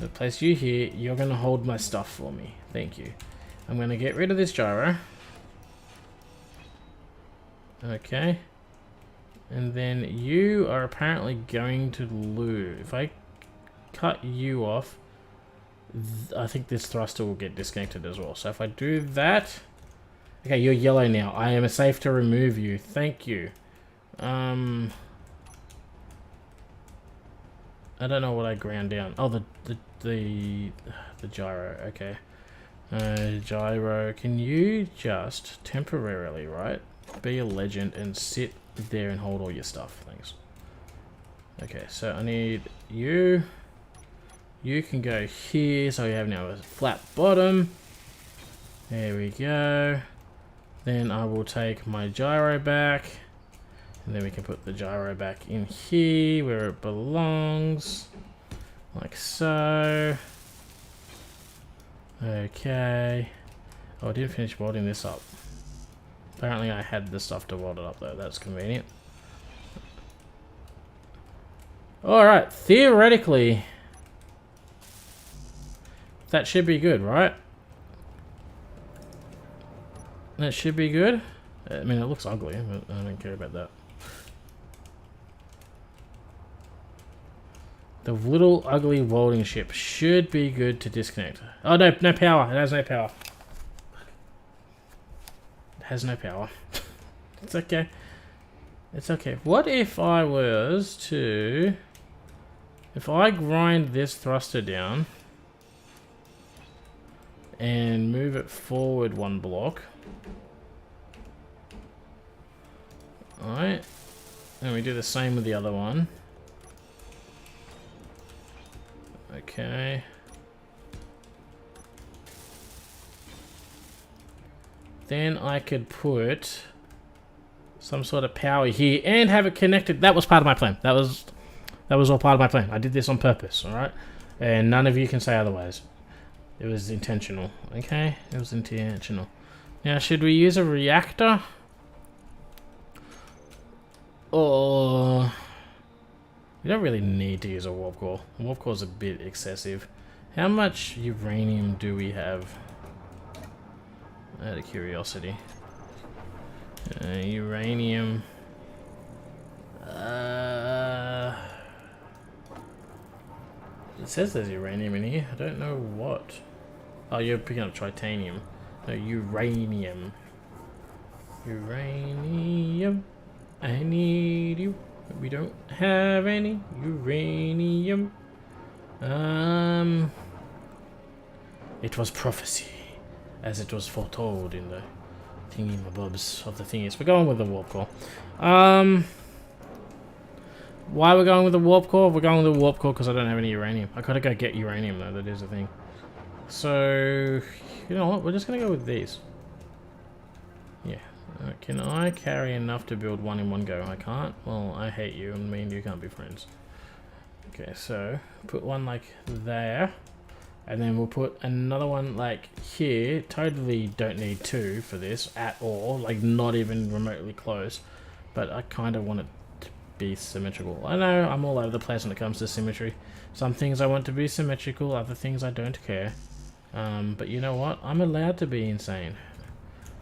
I'll place you here. You're going to hold my stuff for me. Thank you. I'm going to get rid of this gyro. Okay. And then you are apparently going to lose. If I cut you off, I think this thruster will get disconnected as well. So if I do that... Okay, you're yellow now. I am safe to remove you. Thank you. I don't know what I ground down. Oh, the gyro. Okay. Gyro, can you just temporarily, right? Be a legend and sit there and hold all your stuff. Thanks. Okay, so I need you. You can go here, so we have now a flat bottom. There we go. Then I will take my gyro back. And then we can put the gyro back in here where it belongs. Like so. Okay. Oh, I didn't finish welding this up. Apparently I had the stuff to weld it up though. That's convenient. Alright, theoretically that should be good, right? That should be good. I mean, it looks ugly, but I don't care about that. The little ugly welding ship should be good to disconnect. Oh no, no power. It has no power. It has no power. It's okay. It's okay. What if I was to... If I grind this thruster down and move it forward one block. Alright. And we do the same with the other one. Okay. Then I could put some sort of power here and have it connected. That was part of my plan. That was all part of my plan. I did this on purpose, alright? And none of you can say otherwise. It was intentional, okay? It was intentional. Now, should we use a reactor? Or... We don't really need to use a warp core. A warp core is a bit excessive. How much uranium do we have? Out of curiosity. Uranium. It says there's uranium in here. I don't know what. Oh, you're picking up titanium. No, uranium. Uranium. I need you. We don't have any uranium. It was prophecy, as it was foretold in the thingy-mabobs of the thingies. We're going with the warp core. Why we're going with the warp core? We're going with the warp core because I don't have any uranium. I gotta go get uranium though, that is the thing. So, you know what? We're just gonna go with these. Yeah. Can I carry enough to build one in one go? I can't? Well, I hate you and me and you can't be friends. Okay, so put one like there. And then we'll put another one like here. Totally don't need two for this at all. Like not even remotely close. But I kind of want it to be symmetrical. I know I'm all over the place when it comes to symmetry. Some things I want to be symmetrical, other things I don't care. But you know what? I'm allowed to be insane.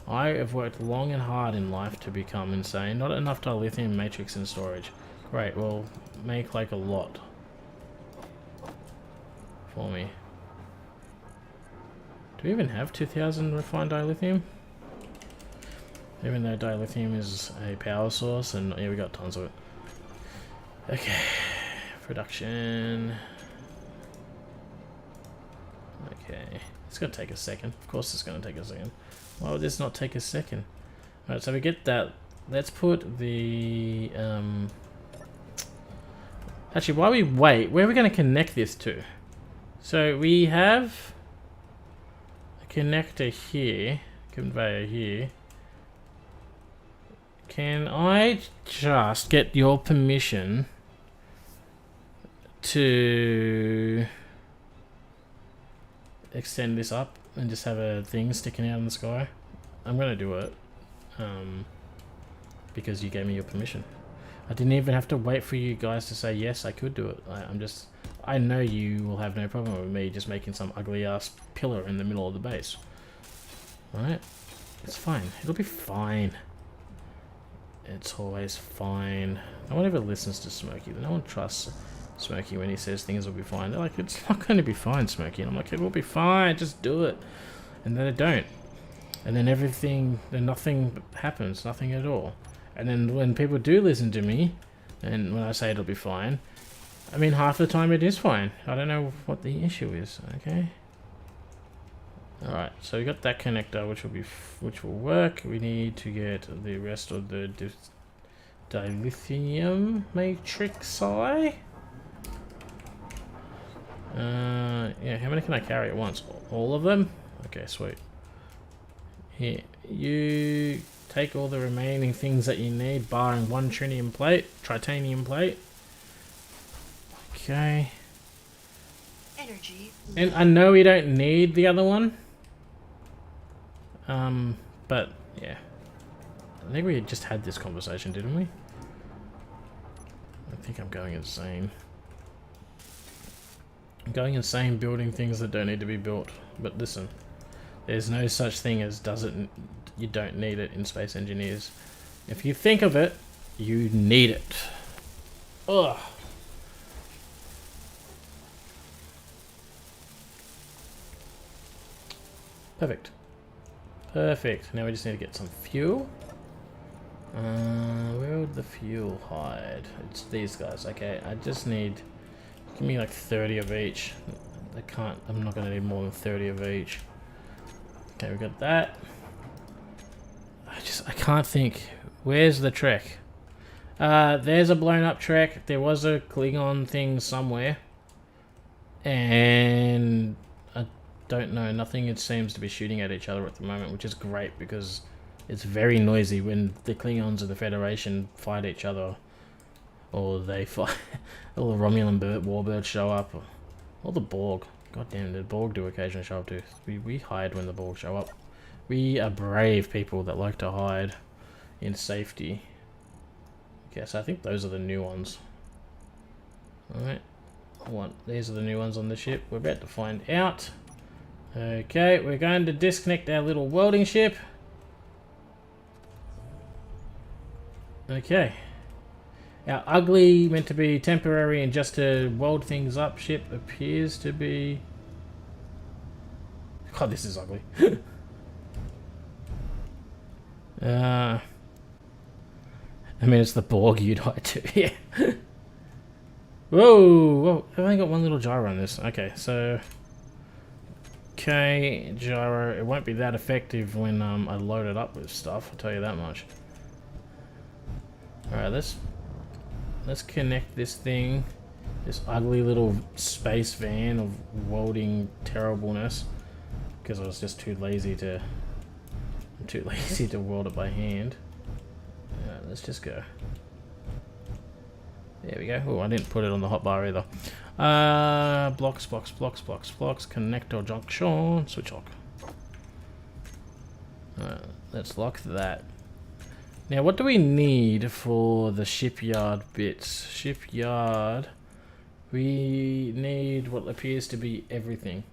I have worked long and hard in life to become insane. Not enough dilithium matrix and storage. Great, well, make like a lot. For me. Do we even have 2000 refined dilithium? Even though dilithium is a power source, and yeah, we got tons of it. Okay, production. Okay, it's gonna take a second. Of course it's gonna take a second. Why would this not take a second? Alright, so we get that. Let's put the... Actually, while we wait, where are we gonna connect this to? So we have a connector here, conveyor here. Can I just get your permission to extend this up and just have a thing sticking out in the sky? I'm gonna do it because you gave me your permission. I didn't even have to wait for you guys to say yes, I could do it. I know you will have no problem with me just making some ugly ass pillar in the middle of the base. Right? It's fine. It'll be fine. It's always fine. No one ever listens to Smokey. No one trusts Smokey when he says things will be fine. They're like, it's not going to be fine, Smokey. And I'm like, it will be fine. Just do it. And then they don't. And then then nothing happens. Nothing at all. And then when people do listen to me, and when I say it'll be fine, I mean, half the time it is fine. I don't know what the issue is, okay? Alright, so we got that connector, which will work. We need to get the rest of the dilithium matrix. Yeah, how many can I carry at once? All of them? Okay, sweet. Here, you take all the remaining things that you need, barring one titanium plate. Okay. Energy. And I know we don't need the other one. But yeah. I think we just had this conversation, didn't we? I think I'm going insane. I'm going insane building things that don't need to be built. But listen, there's no such thing as you don't need it in Space Engineers. If you think of it, you need it. Ugh. Perfect. Perfect. Now we just need to get some fuel. Where would the fuel hide? It's these guys. Okay, I just need... Give me like 30 of each. I'm not going to need more than 30 of each. Okay, we got that. I can't think. Where's the trek? There's a blown up trek. There was a Klingon thing somewhere. And... don't know, nothing it seems to be shooting at each other at the moment, which is great because it's very noisy when the Klingons of the Federation fight each other, or they fight, or the Romulan warbirds show up, or the Borg. God damn, the Borg do occasionally show up too. We hide when the Borg show up. We are brave people that like to hide in safety. Okay, so I think those are the new ones. Alright, these are the new ones on the ship. We're about to find out. Okay, we're going to disconnect our little welding ship. Okay. Our ugly, meant to be temporary and just to weld things up ship appears to be... God, this is ugly. I mean, it's the Borg you'd hide to, yeah. Whoa, whoa, I've only got one little gyro on this. Okay, so... Okay, gyro, it won't be that effective when I load it up with stuff, I'll tell you that much. Alright, let's connect this thing, this ugly little space van of welding terribleness, because I was just too lazy to weld it by hand. Alright, let's just go. There we go. Oh, I didn't put it on the hotbar either. Blocks, connector junction, switch lock. Alright, let's lock that. Now, what do we need for the shipyard bits? Shipyard, we need what appears to be everything.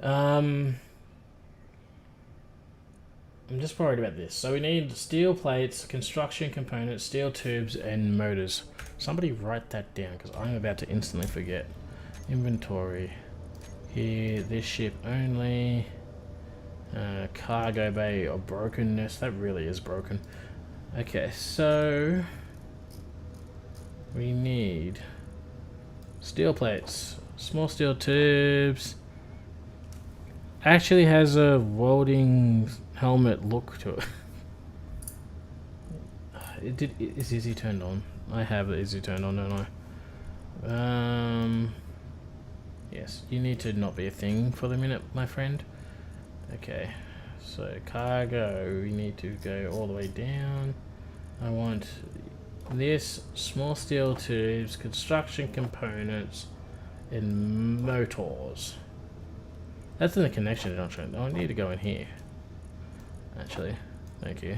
I'm just worried about this. So we need steel plates, construction components, steel tubes, and motors. Somebody write that down, because I'm about to instantly forget. Inventory. Here, this ship only. Cargo bay or brokenness. That really is broken. Okay, so we need steel plates, small steel tubes. Actually has a welding helmet look to it. Is Izzy turned on? I have Izzy turned on, don't I? Yes, you need to not be a thing for the minute, my friend. Okay, so cargo, we need to go all the way down. I want this, small steel tubes, construction components, and motors. That's in the connection junction. I need to go in here. Actually, thank you.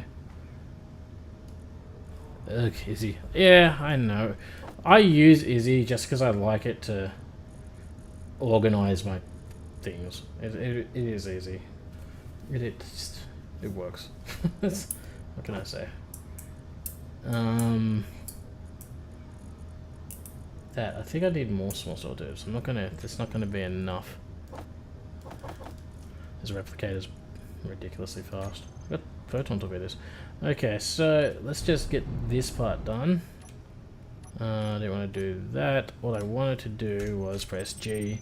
Ugh, Izzy. Yeah, I know. I use Izzy just because I like it to organize my things. It is easy. It works. What can I say? That I think I need more small steel tubes. I'm not gonna. It's not gonna be enough. This replicator's ridiculously fast. I've got photon torpedoes. Okay, so let's just get this part done. I didn't want to do that. What I wanted to do was press G,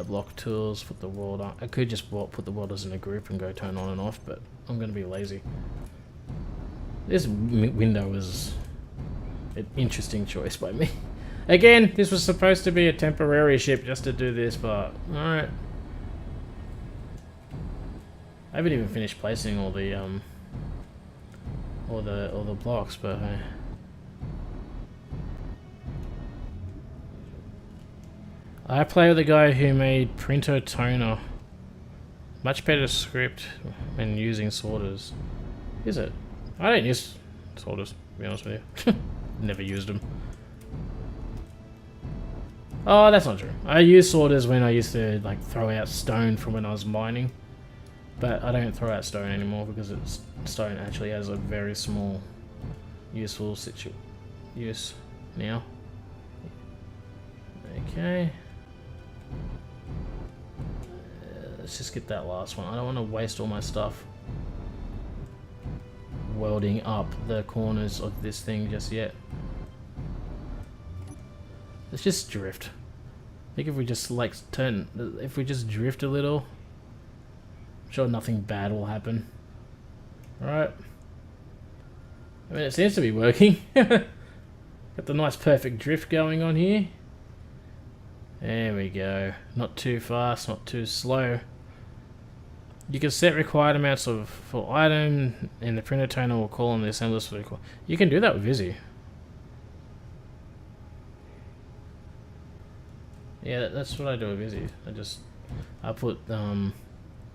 block tools, put the weld on. I could just put the welders in a group and go turn on and off, but I'm going to be lazy. This window was an interesting choice by me. Again, this was supposed to be a temporary ship just to do this part. Alright. I haven't even finished placing all the blocks, but I play with the guy who made Printer Toner. Much better script when using sorters. Is it? I don't use sorters, to be honest with you. Never used them. Oh, that's not true. I use sorters when I used to like throw out stone from when I was mining. But I don't throw out stone anymore because stone actually has a very small useful use now. Okay. Let's just get that last one. I don't want to waste all my stuff welding up the corners of this thing just yet. Let's just drift. I think if we just like if we just drift a little, I'm sure nothing bad will happen. Alright. I mean, it seems to be working. Got the nice perfect drift going on here. There we go. Not too fast, not too slow. You can set required amounts for item, and the printer toner will call on the assemblers for the call. You can do that with Izzy. Yeah, that's what I do with Izzy. I put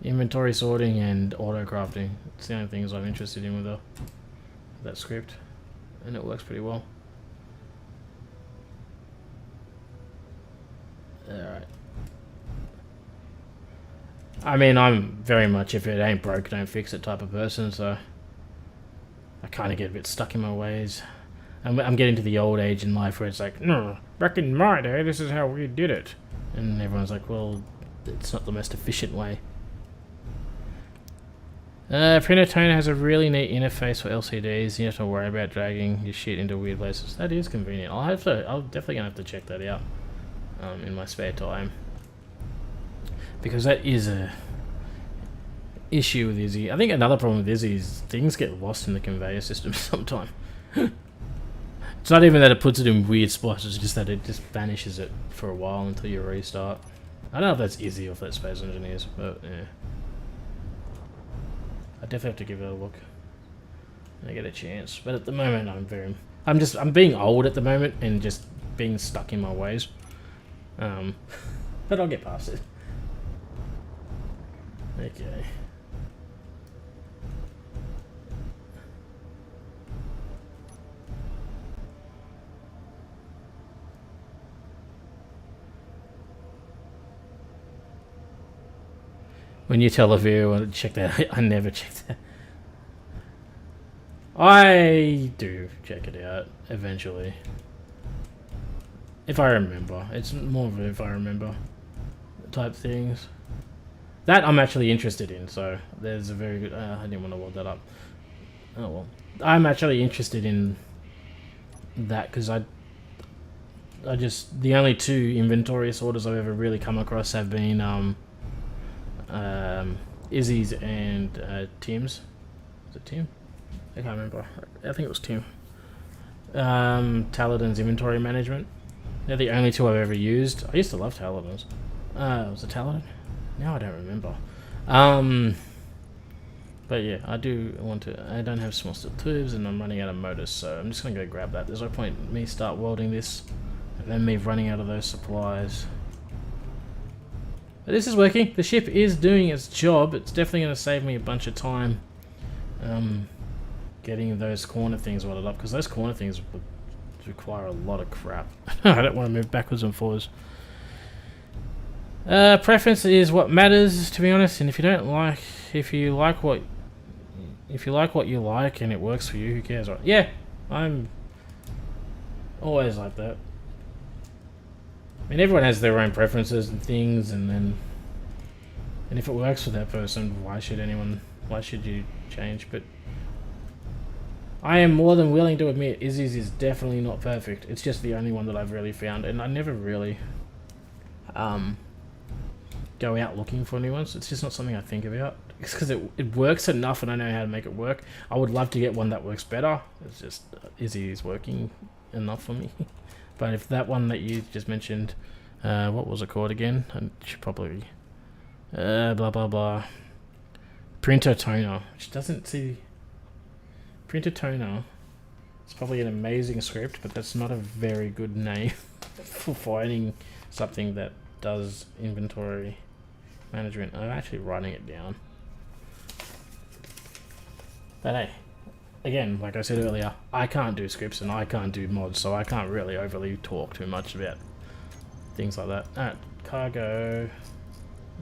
inventory sorting and auto crafting. It's the only things I'm interested in with that script, and it works pretty well. Alright. I mean, I'm very much if it ain't broke, don't fix it type of person, so I kind of get a bit stuck in my ways. I'm getting to the old age in life where it's like, no, back in my day, this is how we did it. And everyone's like, well, it's not the most efficient way. Printer Toner has a really neat interface for LCDs. You don't have to worry about dragging your shit into weird places. That is convenient. I'm definitely gonna have to check that out in my spare time, because that is a issue with Izzy. I think another problem with Izzy is things get lost in the conveyor system sometimes. It's not even that it puts it in weird spots. It's just that it just vanishes it for a while until you restart. I don't know if that's Izzy or if that's Space Engineers, but yeah. I definitely have to give it a look when I get a chance. But at the moment, I'm being old at the moment and just being stuck in my ways. But I'll get past it. Okay. When you tell a viewer, check that. I never check that. I do check it out eventually. If I remember. It's more of if I remember type things. That I'm actually interested in, so there's a very good... I didn't want to weld that up. Oh well. I'm actually interested in that because I just... The only two inventory sorters I've ever really come across have been... Izzy's and Tim's. Was it Tim? I can't remember. I think it was Tim. Taladin's inventory management. They're the only two I've ever used. I used to love Taladin's. Was it Taladin? Now I don't remember. But yeah, I do want to... I don't have small steel tubes and I'm running out of motors, so I'm just going to go grab that. There's no point in me start welding this and then me running out of those supplies. But this is working. The ship is doing its job. It's definitely going to save me a bunch of time getting those corner things welded up, because those corner things would require a lot of crap. I don't want to move backwards and forwards. Preference is what matters, to be honest, and if you like what you like and it works for you, who cares, right? Yeah, I'm always like that. I mean, everyone has their own preferences and things, and if it works for that person, why should you change? But I am more than willing to admit Izzy's is definitely not perfect. It's just the only one that I've really found, and I never really go out looking for new ones. It's just not something I think about. It's because it works enough and I know how to make it work. I would love to get one that works better. It's just Izzy is working enough for me. But if that one that you just mentioned, what was it called again? I should probably blah blah blah. Printer Toner, which doesn't see. Printer Toner. It's probably an amazing script, but that's not a very good name for finding something that does inventory management. I'm actually writing it down. But hey, again, like I said earlier, I can't do scripts and I can't do mods, so I can't really overly talk too much about things like that. Alright, cargo.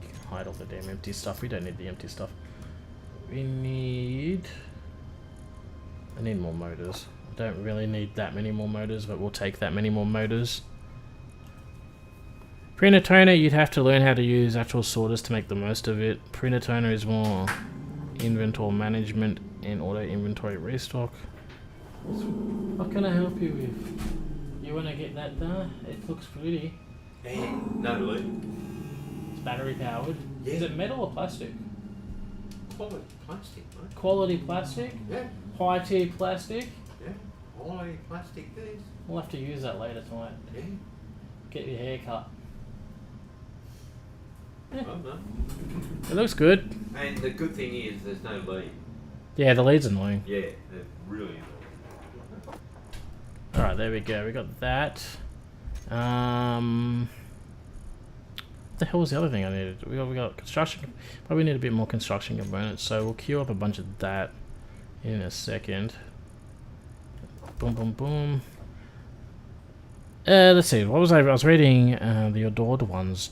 You can hide all the damn empty stuff. We don't need the empty stuff. I need more motors. I don't really need that many more motors, but we'll take that many more motors. Printer Toner, you'd have to learn how to use actual sorters to make the most of it. Printer Toner is more inventory management and auto inventory restock. What can I help you with? You want to get that done? It looks pretty. Yeah, no leak. It's battery powered. Yeah. Is it metal or plastic? Quality plastic, mate. Quality plastic? Yeah. High tier plastic? Yeah. Quality plastic these. We'll have to use that later tonight. Yeah. Get your hair cut. Yeah. Well done. It looks good. And the good thing is there's no lead. Yeah, the lead's annoying. Yeah, they're really annoying. Alright, there we go. We got that. What the hell was the other thing I needed? We got construction. Probably need a bit more construction components, so we'll queue up a bunch of that in a second. Boom, boom, boom. Let's see. What was I was reading the adored ones.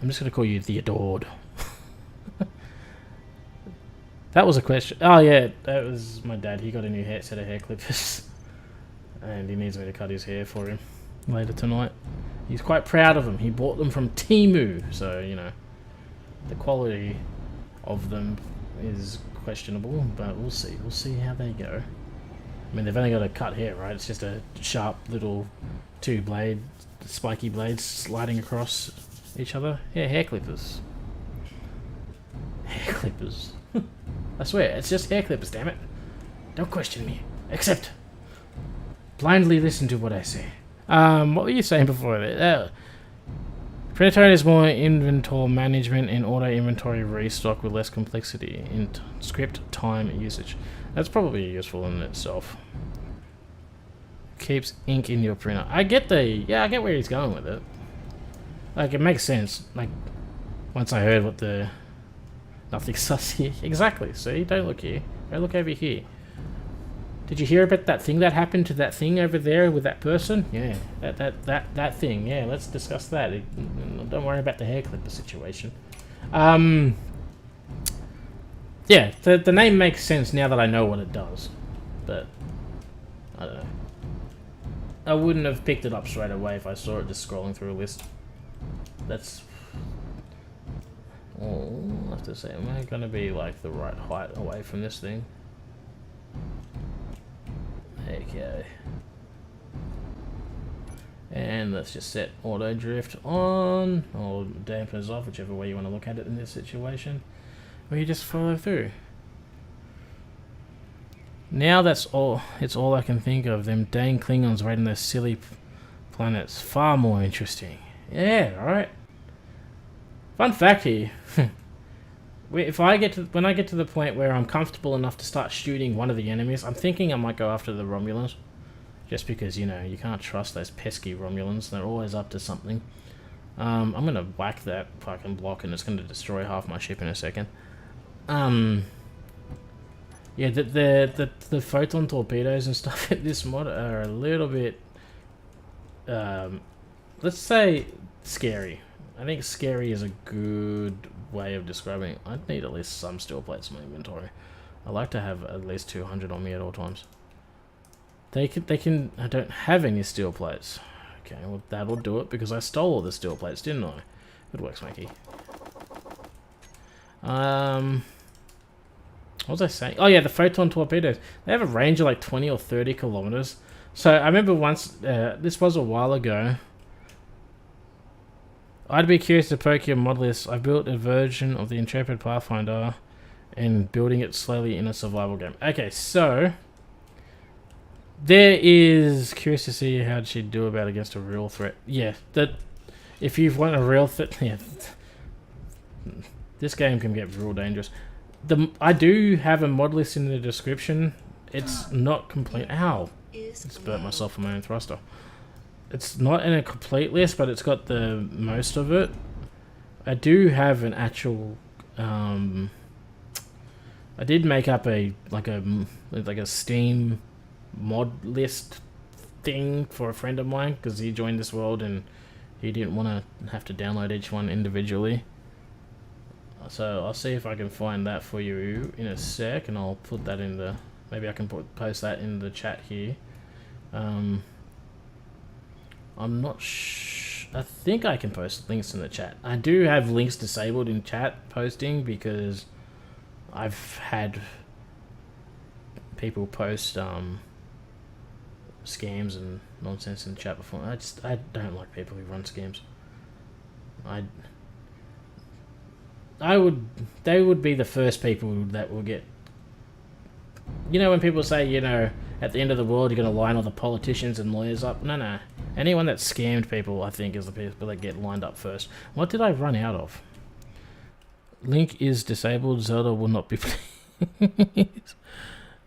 I'm just gonna call you the adored. That was a question. Oh yeah, that was my dad. He got a new set of hair clippers. and he needs me to cut his hair for him later tonight. He's quite proud of them. He bought them from Temu, so you know the quality of them is questionable, but we'll see. We'll see how they go. I mean, they've only got a cut hair, right? It's just a sharp little spiky blades sliding across each other. Yeah, hair clippers. Hair clippers. I swear, it's just hair clippers, damn it. Don't question me. Accept. Blindly listen to what I say. What were you saying before that? Predator is more inventory management and auto inventory restock with less complexity in script time usage. That's probably useful in itself. Keeps ink in your printer. I get where he's going with it. Like, it makes sense. Like, once I heard what the... Nothing sus here. Exactly. See? Don't look here. Go look over here. Did you hear about that thing that happened to that thing over there with that person? Yeah. That thing. Yeah, let's discuss that. Don't worry about the hair clipper situation. Yeah, the name makes sense now that I know what it does. But, I don't know. I wouldn't have picked it up straight away if I saw it just scrolling through a list. That's... Oh, I have to say, am I going to be like the right height away from this thing? Okay. And let's just set auto drift on, or dampers off, whichever way you want to look at it in this situation. Where you just follow through. Now that's all, it's all I can think of. Them dang Klingons raiding those silly planets. Far more interesting. Yeah, alright. Fun fact here. When I get to the point where I'm comfortable enough to start shooting one of the enemies, I'm thinking I might go after the Romulans. Just because, you know, you can't trust those pesky Romulans. They're always up to something. I'm going to whack that fucking block and it's going to destroy half my ship in a second. Yeah, the photon torpedoes and stuff in this mod are a little bit, let's say, scary. I think scary is a good way of describing it. I'd need at least some steel plates in my inventory. I like to have at least 200 on me at all times. They can. I don't have any steel plates. Okay, well that'll do it because I stole all the steel plates, didn't I? Good work, Smokey. What was I saying? Oh yeah, the photon torpedoes. They have a range of like 20 or 30 kilometers. So I remember once, this was a while ago. I'd be curious to poke your mod list. I built a version of the Intrepid Pathfinder and building it slowly in a survival game. Okay, so there is curious to see how she'd do about against a real threat. Yeah, that if you've won a real threat, yeah, this game can get real dangerous. I do have a mod list in the description. It's not complete. Ow! Just burnt myself on my own thruster. It's not in a complete list, but it's got the most of it. I do have an actual. I did make up a Steam mod list thing for a friend of mine because he joined this world and he didn't want to have to download each one individually. So I'll see if I can find that for you in a sec, and I'll put that in the. Maybe I can post that in the chat here. I'm not I think I can post links in the chat. I do have links disabled in chat posting because I've had people post scams and nonsense in the chat before. I don't like people who run scams. They would be the first people that will get. You know when people say, you know, at the end of the world you're going to line all the politicians and lawyers up? No. Anyone that scammed people, I think, is the people that get lined up first. What did I run out of? Link is disabled. Zelda will not be played.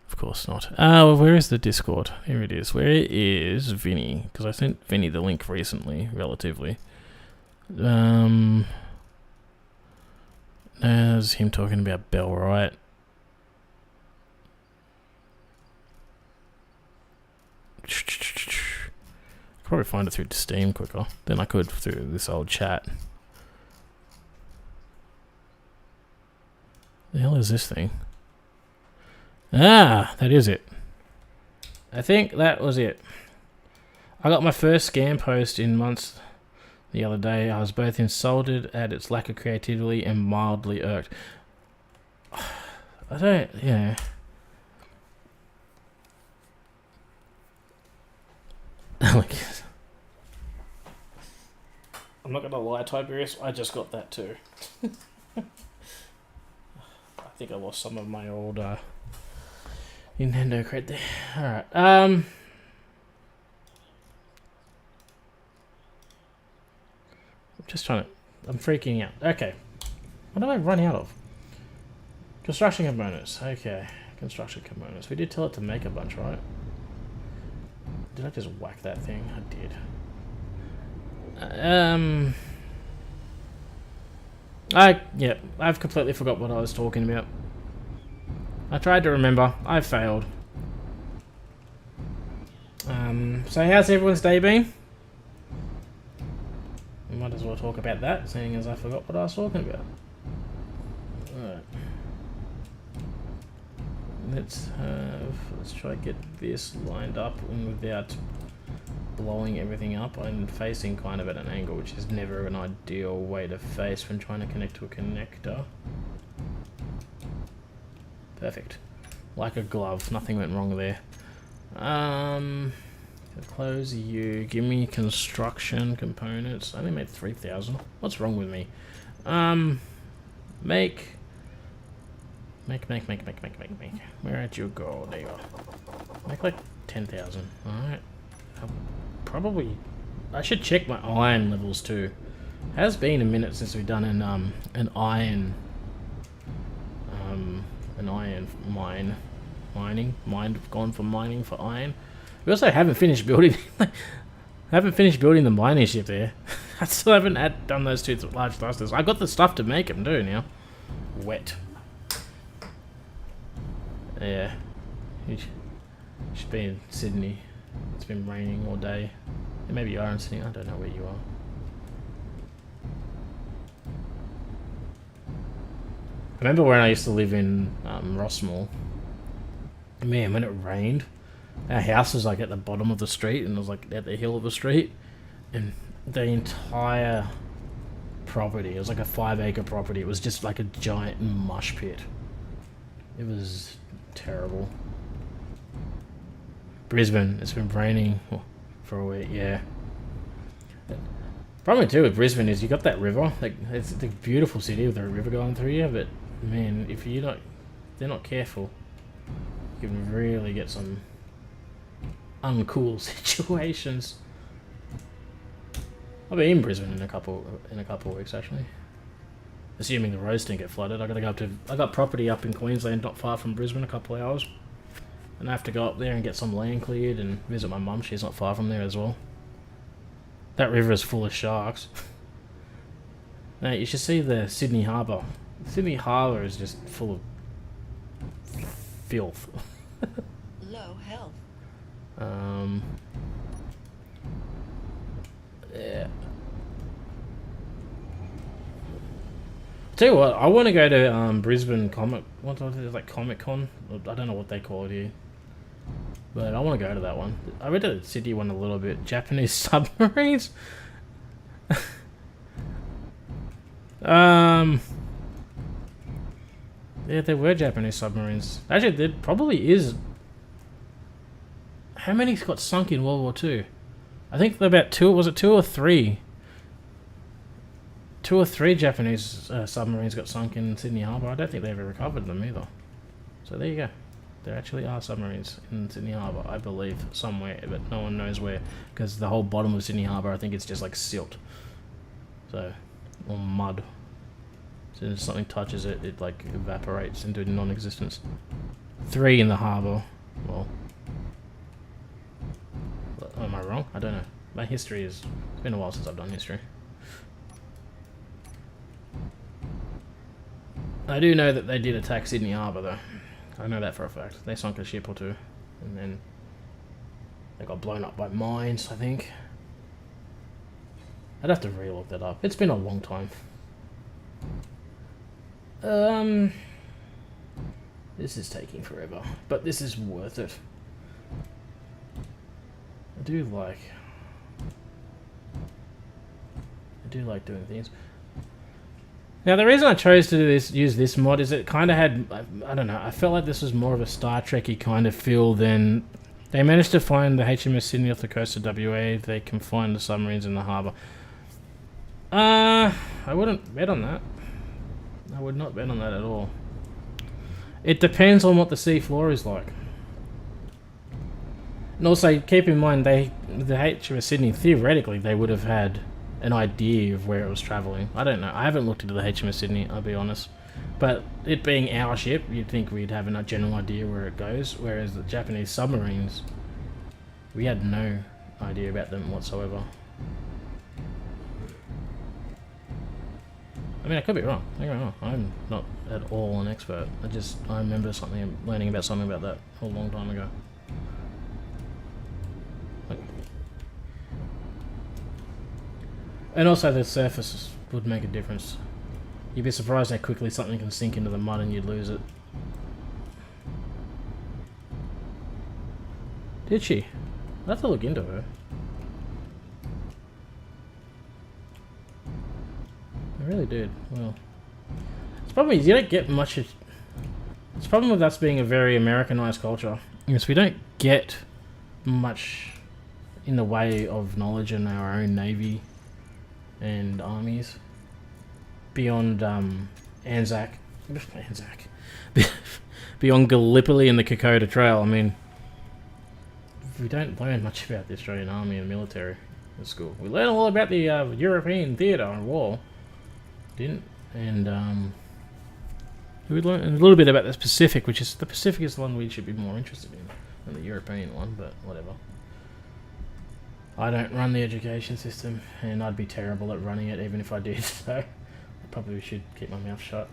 Of course not. Well, where is the Discord? Here it is. Where is Vinny? Because I sent Vinny the link recently, relatively. There's him talking about Bell, right? Probably find it through Steam quicker than I could through this old chat. The hell is this thing? Ah, that is it. I think that was it. I got my first scam post in months the other day. I was both insulted at its lack of creativity and mildly irked. I don't, yeah. Like, I'm not gonna lie, Tiberius, I just got that too. I think I lost some of my old Nintendo cred there. Alright, I'm just trying to, I'm freaking out. Okay, what did I run out of? Construction components, okay. Construction components, we did tell it to make a bunch, right? Did I just whack that thing? I did. I've completely forgot what I was talking about. I tried to remember. I failed. So how's everyone's day been? We might as well talk about that, seeing as I forgot what I was talking about. Alright. Let's try to get this lined up and without blowing everything up. I'm facing kind of at an angle, which is never an ideal way to face when trying to connect to a connector. Perfect. Like a glove. Nothing went wrong there. Close you. Give me construction components. I only made 3,000. What's wrong with me? Make. Where'd you go? There you are. Make like 10,000. Alright. I should check my iron levels too. Has been a minute since we've done an iron mining. Gone from mining for iron. We also haven't finished building the mining ship there. I still haven't done those two large thrusters. I got the stuff to make them do now. Wet. Yeah. You should be in Sydney. It's been raining all day. Maybe you are in Sydney. I don't know where you are. I remember when I used to live in Rossmore. Man, when it rained, our house was like at the bottom of the street and it was like at the hill of the street. And the entire property, it was like a 5-acre property. It was just like a giant mush pit. It was terrible. Brisbane, it's been raining for a week, yeah. Problem too with Brisbane is you got that river. Like, it's a beautiful city with a river going through you, but man, if they're not careful, you can really get some uncool situations. I'll be in Brisbane in a couple of weeks actually. Assuming the roads didn't get flooded. I got property up in Queensland, not far from Brisbane, a couple of hours. And I have to go up there and get some land cleared and visit my mum. She's not far from there as well. That river is full of sharks. Now, you should see the Sydney Harbour. Sydney Harbour is just full of filth. Low health. Yeah. Tell you what, I want to go to Brisbane Comic. What is it, like Comic Con? I don't know what they call it here. But I want to go to that one. I read the Sydney one a little bit. Japanese submarines? Yeah, there were Japanese submarines. Actually, there probably is. How many got sunk in World War II? I think about two or three? 2 or 3 Japanese submarines got sunk in Sydney Harbour. I don't think they ever recovered them either. So there you go. There actually are submarines in Sydney Harbour, I believe, somewhere, but no one knows where, because the whole bottom of Sydney Harbour, I think it's just like silt. So, or mud. So if something touches it, it like evaporates into non-existence. 3 in the harbour. Well, am I wrong? I don't know. My history is... It's been a while since I've done history. I do know that they did attack Sydney Harbour though. I know that for a fact. They sunk a ship or two. And then they got blown up by mines, I think. I'd have to re-look that up. It's been a long time. This is taking forever. But this is worth it. I do like doing things. Now, the reason I chose to use this mod is it kind of had, I don't know, I felt like this was more of a Star Trek-y kind of feel than... They managed to find the HMS Sydney off the coast of WA. They confined the submarines in the harbour. I wouldn't bet on that. I would not bet on that at all. It depends on what the sea floor is like. And also, keep in mind, the HMS Sydney, theoretically, they would have had an idea of where it was travelling. I don't know. I haven't looked into the HMS Sydney, I'll be honest. But it being our ship, you'd think we'd have a general idea where it goes, whereas the Japanese submarines, we had no idea about them whatsoever. I mean, I could be wrong. Don't get me wrong. I'm not at all an expert. I remember learning about something about that a long time ago. And also the surface would make a difference. You'd be surprised how quickly something can sink into the mud and you'd lose it. Did she? I'll have to look into her. I really did. Well, the problem is you don't get much. It's the problem with us being a very Americanized culture. Yes, we don't get much in the way of knowledge in our own navy and armies beyond Anzac, beyond Gallipoli and the Kokoda Trail. I mean, we don't learn much about the Australian Army and military at school. We learn all about the European theatre and war, didn't? And we learn a little bit about the Pacific, which is the Pacific is the one we should be more interested in than the European one, but whatever. I don't run the education system, and I'd be terrible at running it even if I did, so I probably should keep my mouth shut.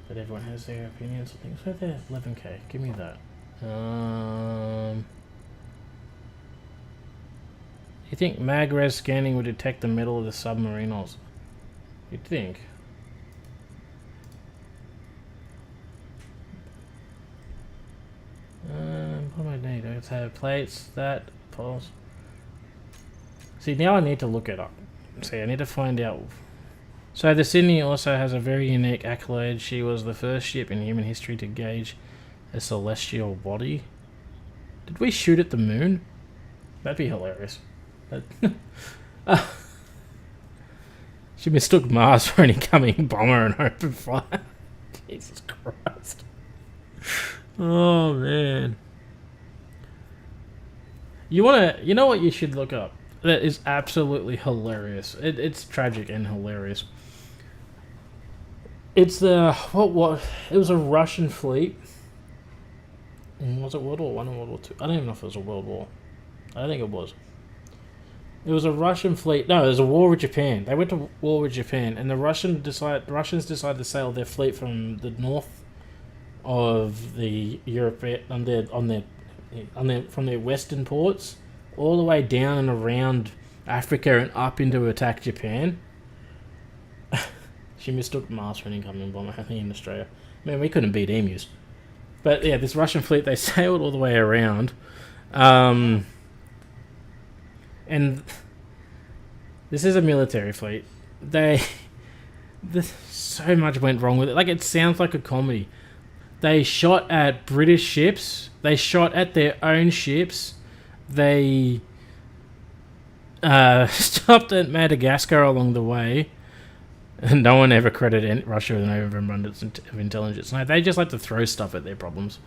But everyone has their opinions. I think it's right there, 11k. Give me that. You think mag-res scanning would detect the metal of the submarinos? You'd think. What do I need? Let's have plates, that, pulse. See, now I need to look it up. See, I need to find out. So the Sydney also has a very unique accolade. She was the first ship in human history to gauge a celestial body. Did we shoot at the moon? That'd be hilarious. She mistook Mars for an incoming bomber and opened fire. Jesus Christ. Oh man. You know what you should look up? That is absolutely hilarious. It's tragic and hilarious. It's the what? It was a Russian fleet. Was it World War One or World War Two? I don't even know if it was a World War. I think it was. It was a Russian fleet. No, it was a war with Japan. They went to war with Japan, and the Russians decided to sail their fleet from the north of the Europe from their western ports all the way down and around Africa and up into attack Japan. She mistook Mars for an incoming bomber, I think, in Australia. Man, we couldn't beat emus. But yeah, this Russian fleet, they sailed all the way around. And this is a military fleet. So much went wrong with it. Like, it sounds like a comedy. They shot at British ships. They shot at their own ships. They stopped at Madagascar along the way. And no one ever credited Russia with an overabundance of intelligence. No, they just like to throw stuff at their problems.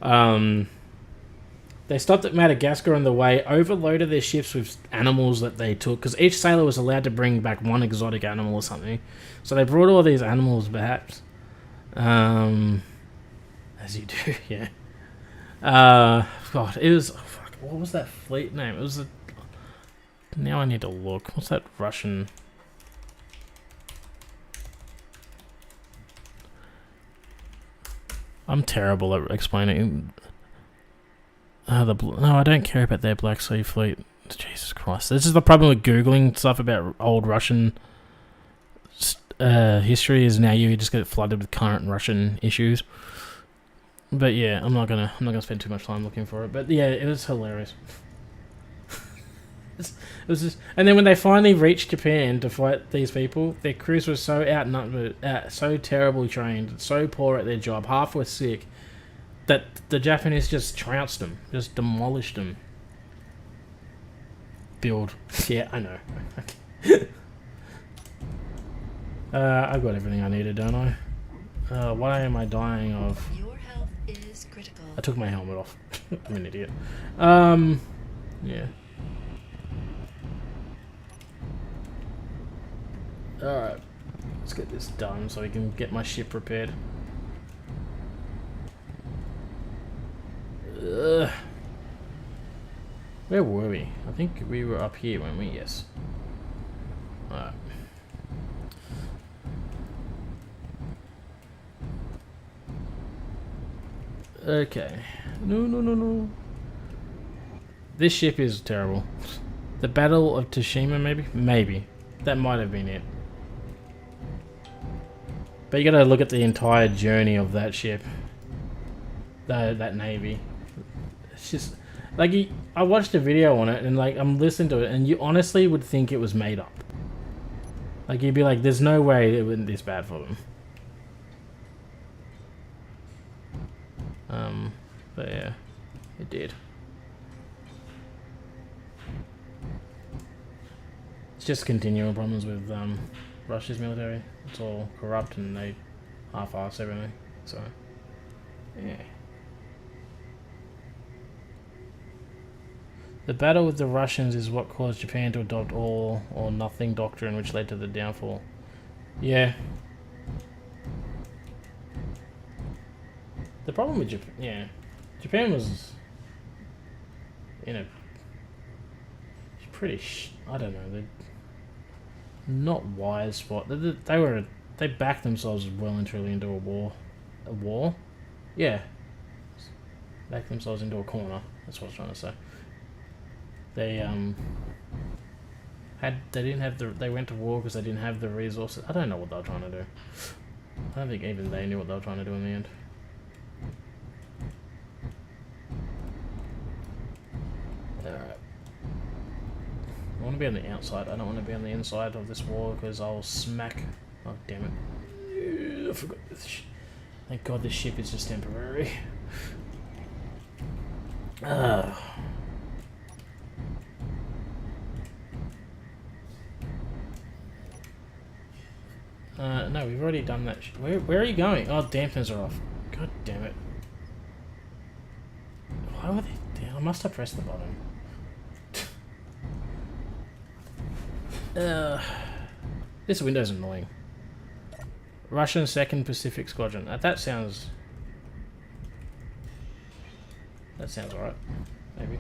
They stopped at Madagascar on the way, overloaded their ships with animals that they took, because each sailor was allowed to bring back one exotic animal or something. So they brought all these animals back. As you do, yeah. God, it was... Oh, fuck, what was that fleet name? It was a... Now I need to look. What's that Russian... I'm terrible at explaining... No, I don't care about their Black Sea Fleet. Jesus Christ. This is the problem with Googling stuff about old Russian history, is now you just get flooded with current Russian issues. But yeah, I'm not gonna spend too much time looking for it. But yeah, it was hilarious. It was just, and then when they finally reached Japan to fight these people, their crews were so outnumbered, so terribly trained, so poor at their job, half were sick, that the Japanese just trounced them, just demolished them. Build. Yeah, I know. I've got everything I needed, don't I? Why am I dying of? Your health is critical. I took my helmet off. I'm an idiot. Yeah. Alright. Let's get this done so we can get my ship repaired. Ugh. Where were we? I think we were up here, weren't we? Yes. Alright. Okay. No. This ship is terrible. The Battle of Tsushima, maybe? Maybe. That might have been it. But you gotta look at the entire journey of that ship. That navy. It's just... Like, I watched a video on it, and like, I'm listening to it, and you honestly would think it was made up. Like, you'd be like, there's no way it wasn't this bad for them. But yeah, it did. It's just continual problems with Russia's military. It's all corrupt and they half-ass everything. So, yeah. The battle with the Russians is what caused Japan to adopt all or nothing doctrine, which led to the downfall. Yeah. The problem with Japan, yeah, Japan was in a pretty, I don't know, they're not wise spot. They backed themselves well and truly into a war. A war? Yeah. Backed themselves into a corner. That's what I was trying to say. They they went to war because they didn't have the resources. I don't know what they were trying to do. I don't think even they knew what they were trying to do in the end. Alright. I want to be on the outside. I don't want to be on the inside of this wall because I'll smack. Oh, damn it. I forgot this. Thank God this ship is just temporary. No, we've already done that. Where are you going? Oh, dampers are off. God damn it. Why were they down? I must have pressed the button. This window's annoying. Russian 2nd Pacific Squadron. That sounds alright. Maybe.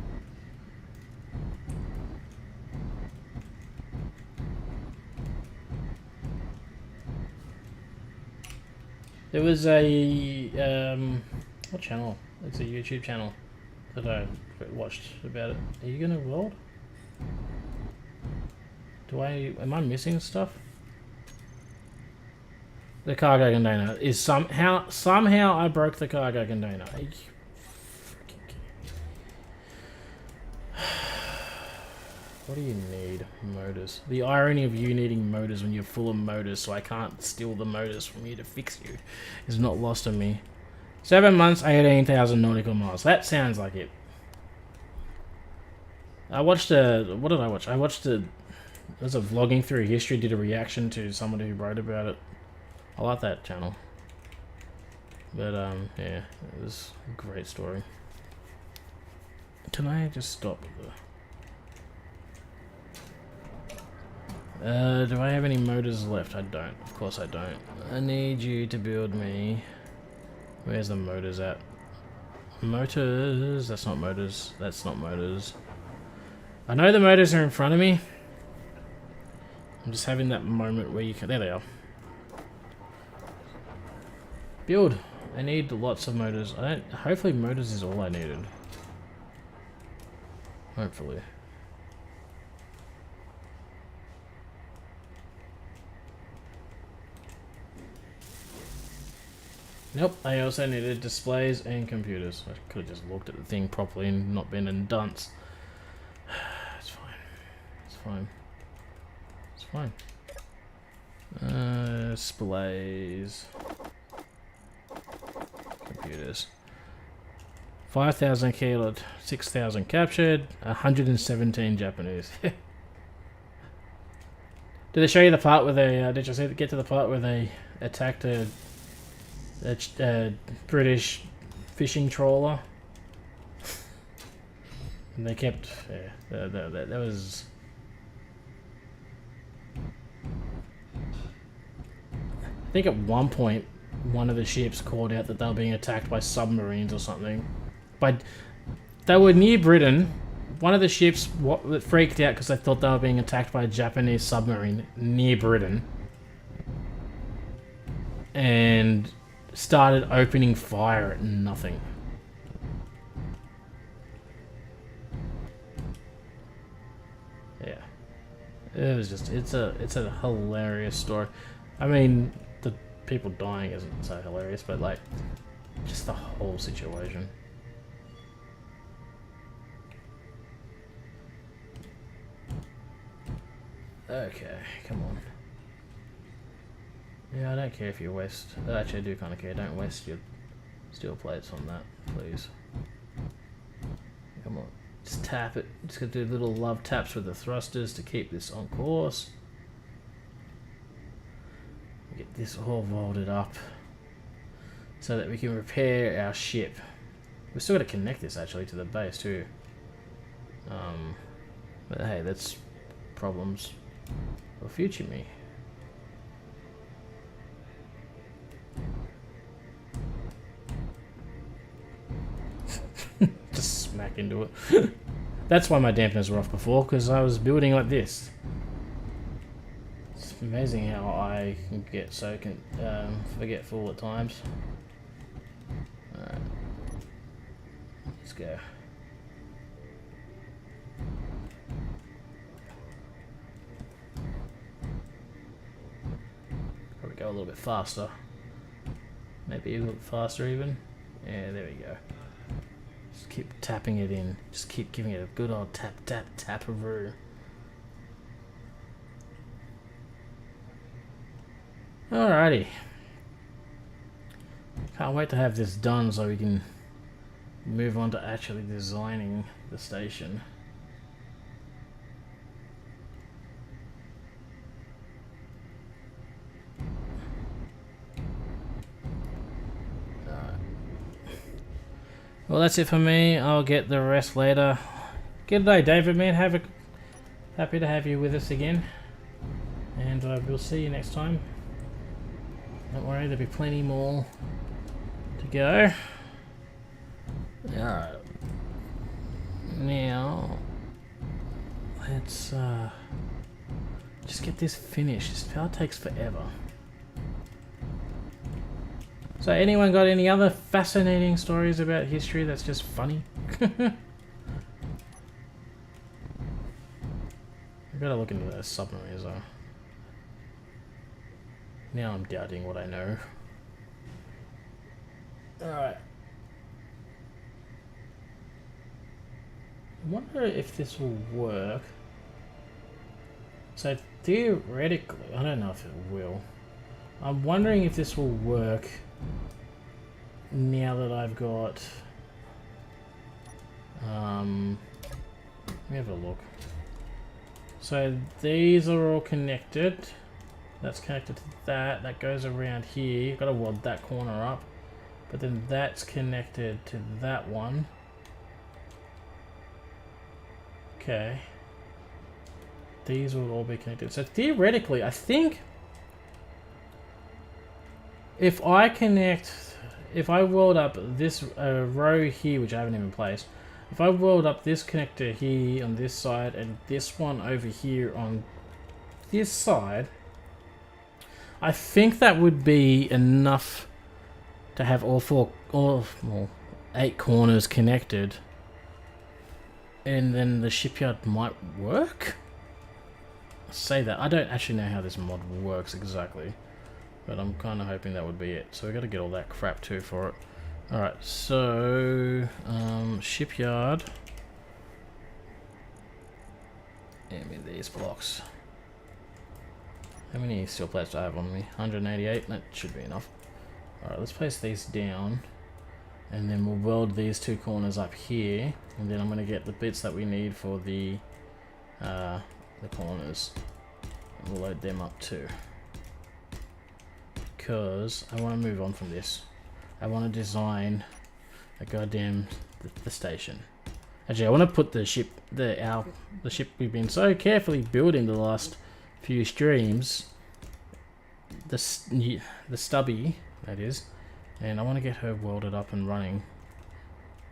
There was a what channel? It's a YouTube channel that I watched about it. Are you gonna weld? Am I missing stuff? The cargo container is somehow I broke the cargo container. Are you freaking kidding me? What do you need? Motors. The irony of you needing motors when you're full of motors, so I can't steal the motors from you to fix you, is not lost on me. 7 months, 18,000 nautical miles. That sounds like it. I watched what did I watch? I watched there's a vlogging through history, did a reaction to someone who wrote about it. I like that channel. But yeah, it was a great story. Can I just stop with the... do I have any motors left? I don't. Of course I don't. I need you to build me... Where's the motors at? Motors... That's not motors. That's not motors. I know the motors are in front of me. I'm just having that moment where you can... There they are. Build. I need lots of motors. Hopefully motors is all I needed. Hopefully. Nope, I also needed displays and computers. I could have just looked at the thing properly and not been a dunce. It's fine. It's fine. It's fine. Displays. Computers. 5,000 killed, 6,000 captured, 117 Japanese. Did they show you the part where they, did you get to the part where they attacked a British fishing trawler? And they kept, yeah, that was... I think at one point, one of the ships called out that they were being attacked by submarines or something. But they were near Britain. One of the ships freaked out because they thought they were being attacked by a Japanese submarine near Britain. And started opening fire at nothing. Yeah. It was just, it's a hilarious story. I mean, the people dying isn't so hilarious, but like, just the whole situation. Okay, come on. Yeah, I don't care if you waste... Actually, I do kind of care. Don't waste your steel plates on that, please. Come on. Just tap it. Just gonna do little love taps with the thrusters to keep this on course. Get this all welded up so that we can repair our ship. We're still got to connect this, actually, to the base, too. But hey, that's problems for future me. Just smack into it. That's why my dampeners were off before, because I was building like this. It's amazing how I can get so forgetful at times. Alright. Let's go. Probably go a little bit faster. Maybe a little bit faster even. Yeah, there we go. Just keep tapping it in. Just keep giving it a good old tap, tap, tap-a-roo. Alrighty. Can't wait to have this done so we can move on to actually designing the station. Well, that's it for me. I'll get the rest later. Good day, David, man. Happy to have you with us again. And we'll see you next time. Don't worry, there'll be plenty more to go. Alright. Now, let's just get this finished. This part takes forever. So anyone got any other fascinating stories about history that's just funny? I gotta look into those submarines though. Now I'm doubting what I know. Alright. I wonder if this will work. So theoretically, I don't know if it will. I'm wondering if this will work now that I've got let me have a look. So these are all connected. That's connected to that. That goes around here. You've got to weld that corner up. But then that's connected to that one. Okay. These will all be connected. So theoretically, I think if I weld up this row here, which I haven't even placed, if I weld up this connector here on this side and this one over here on this side, I think that would be enough to have all 8 corners connected, and then the shipyard might work? I say that. I don't actually know how this mod works exactly. but I'm kind of hoping that would be it. So we got to get all that crap too for it. All right, so shipyard. Give me these blocks. How many steel plates do I have on me? 188. That should be enough. All right, let's place these down, and then we'll weld these two corners up here, and then I'm going to get the bits that we need for the corners. And we'll load them up too, because I want to move on from this. I want to design a goddamn the station. Actually, I want to put the ship, the ship we've been so carefully building the last few streams, the stubby that is, and I want to get her welded up and running.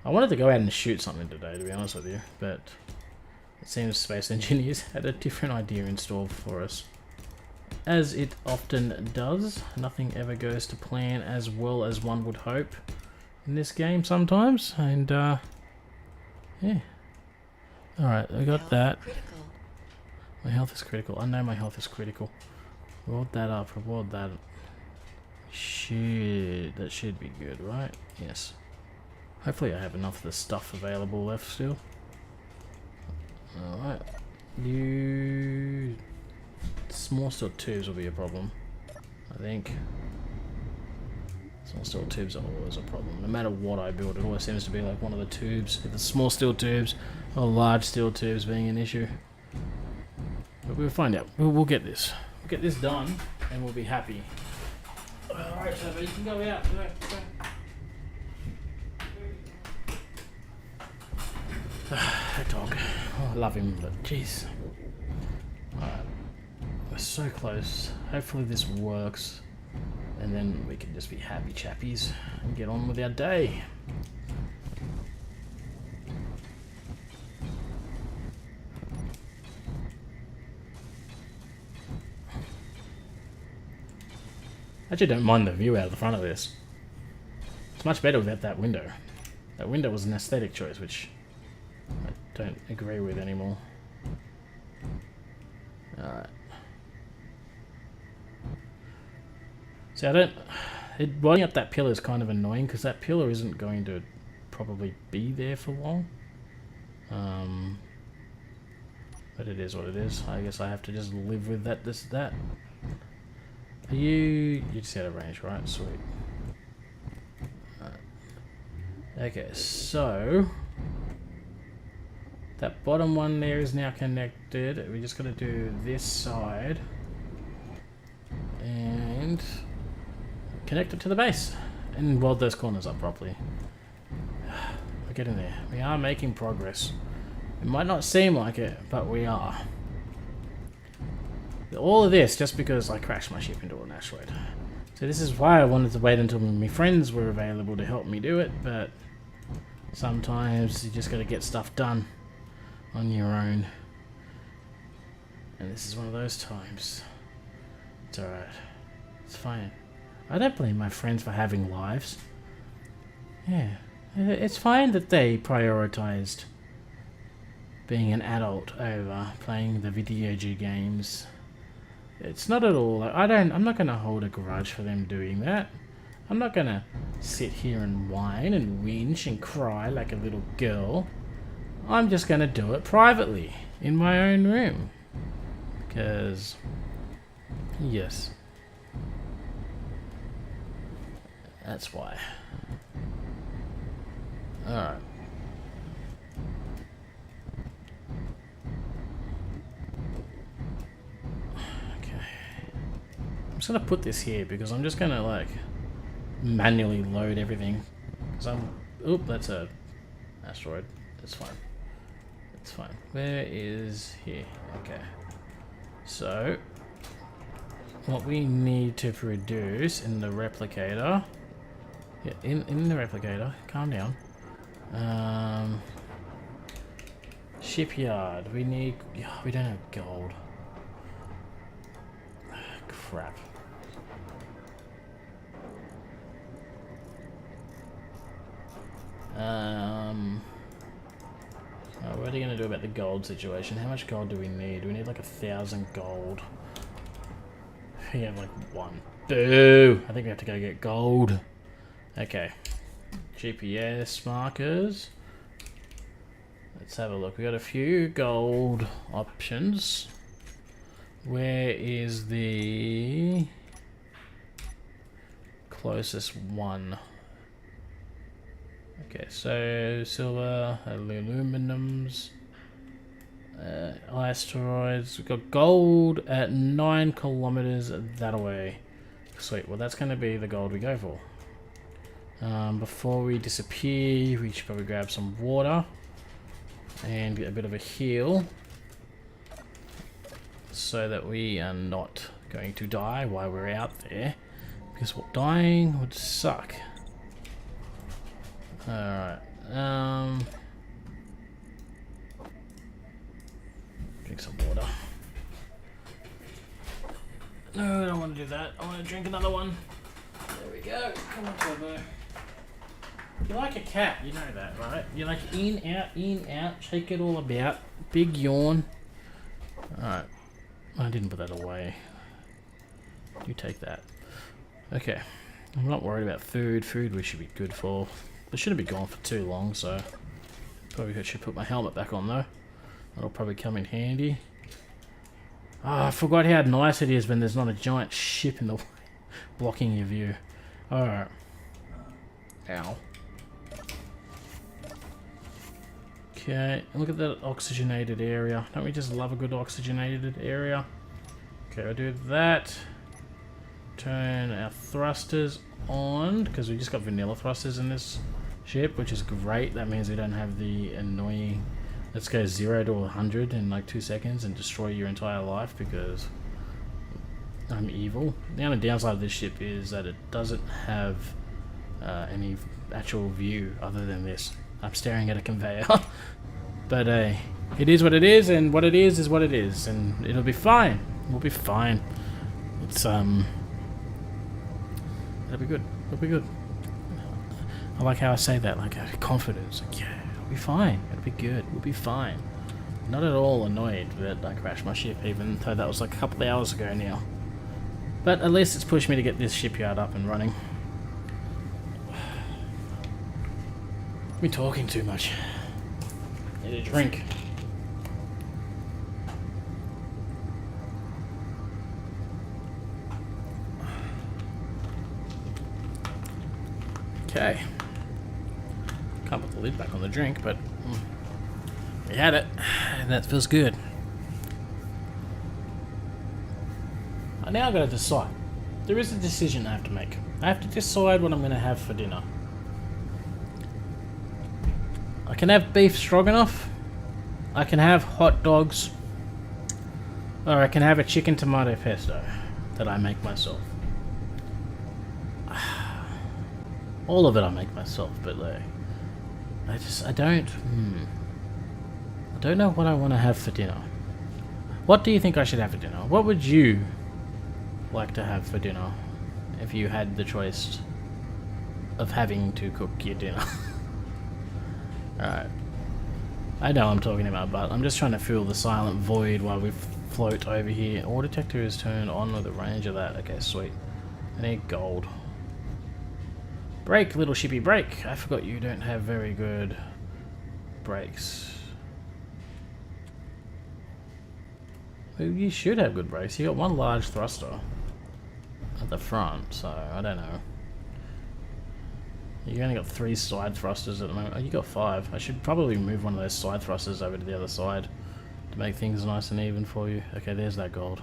I wanted to go out and shoot something today, to be honest with you, but it seems Space Engineers had a different idea installed for us. As it often does, nothing ever goes to plan as well as one would hope in this game sometimes, and yeah. Alright, I got that. Critical. My health is critical. I know my health is critical. Weld that up, weld that. Shit, that should be good, right? Yes. Hopefully I have enough of the stuff available left still. Alright. Small steel tubes will be a problem, I think. Small steel tubes are always a problem. No matter what I build, it always seems to be like one of the tubes, either small steel tubes or large steel tubes being an issue. But we'll find out. We'll get this. We'll get this done, and we'll be happy. Alright, so you can go out. That dog. Oh, I love him, but jeez. Alright. We're so close. Hopefully this works. And then we can just be happy chappies and get on with our day. I actually don't mind the view out of the front of this. It's much better without that window. That window was an aesthetic choice, which I don't agree with anymore. Alright. See, welding up that pillar is kind of annoying, because that pillar isn't going to probably be there for long. But it is what it is. I guess I have to just live with that. Are you just out of range, right? Sweet. Okay, so that bottom one there is now connected. We just got to do this side and connect it to the base and weld those corners up properly. We're getting there. We are making progress. It might not seem like it, but we are. All of this just because I crashed my ship into an asteroid. So this is why I wanted to wait until my friends were available to help me do it, but sometimes you just got to get stuff done on your own. And this is one of those times. It's alright. It's fine. I don't blame my friends for having lives. Yeah. It's fine that they prioritized being an adult over playing the video games. It's not at all. I'm not going to hold a grudge for them doing that. I'm not going to sit here and whine and whinge and cry like a little girl. I'm just going to do it privately in my own room. Because, yes. That's why. Alright. I'm just gonna put this here because I'm just gonna like manually load everything. Cause oop, that's a asteroid. That's fine. That's fine. Where is here? Okay. So what we need to produce in the replicator. Yeah, in the replicator. Calm down. Shipyard. We need. We don't have gold. Crap. What are you gonna do about the gold situation? How much gold do we need? We need like 1,000 gold. We have like 1. Boo! I think we have to go get gold. Okay. GPS markers. Let's have a look. We got a few gold options. Where is the closest one? Okay, so silver, aluminums, asteroids. We've got gold at 9 kilometers that away. Sweet, well that's going to be the gold we go for. Before we disappear, we should probably grab some water and get a bit of a heal so that we are not going to die while we're out there, because dying would suck. Alright, drink some water. No, I don't want to do that. I want to drink another one. There we go. Come on, Turbo. You're like a cat, you know that, right? You're like in, out, shake it all about. Big yawn. Alright. I didn't put that away. You take that. Okay. I'm not worried about food. Food we should be good for. It shouldn't be gone for too long, so probably should put my helmet back on though. That'll probably come in handy. Ah, I forgot how nice it is when there's not a giant ship in the way blocking your view. Alright. Ow. Okay, look at that oxygenated area. Don't we just love a good oxygenated area? Okay, I'll do that. Turn our thrusters on, because we just got vanilla thrusters in this ship, which is great. That means we don't have the annoying let's go 0 to 100 in like 2 seconds and destroy your entire life because I'm evil. The only downside of this ship is that it doesn't have any actual view other than this. I'm staring at a conveyor. But it is what it is, and what it is what it is, and it'll be fine. We'll be fine. It's it'll be good. It'll be good. I like how I say that, like confidence. Like, yeah, it'll be fine. It'll be good. We'll be fine. Not at all annoyed that I crashed my ship, even though that was like a couple of hours ago now. But at least it's pushed me to get this shipyard up and running. I've been talking too much. Need a drink. Okay. Can't put the lid back on the drink, but we had it, and that feels good. I now got to decide. There is a decision I have to make. I have to decide what I'm going to have for dinner. I can have beef stroganoff, I can have hot dogs, or I can have a chicken tomato pesto that I make myself. All of it I make myself, but like, I don't know what I want to have for dinner. What do you think I should have for dinner? What would you like to have for dinner if you had the choice of having to cook your dinner? Alright. I know I'm talking about, but I'm just trying to fill the silent void while we float over here. Ore detector is turned on with the range of that. Okay, sweet. I need gold. Brake, little shippy, brake. I forgot you don't have very good brakes. Well, you should have good brakes. You got one large thruster at the front, so I don't know. You only got 3 side thrusters at the moment. Oh, you got 5. I should probably move one of those side thrusters over to the other side to make things nice and even for you. Okay, there's that gold.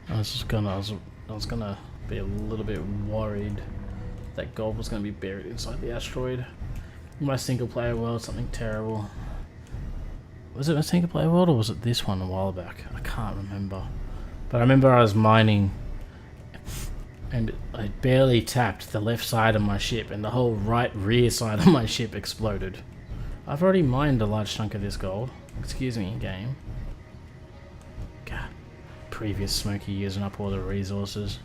I was gonna be a little bit worried that gold was gonna be buried inside the asteroid. In my single player world, something terrible. Was it a single player world or was it this one a while back? I can't remember. But I remember I was mining and I barely tapped the left side of my ship and the whole right rear side of my ship exploded. I've already mined a large chunk of this gold. Excuse me, game. God, previous Smokey using up all the resources.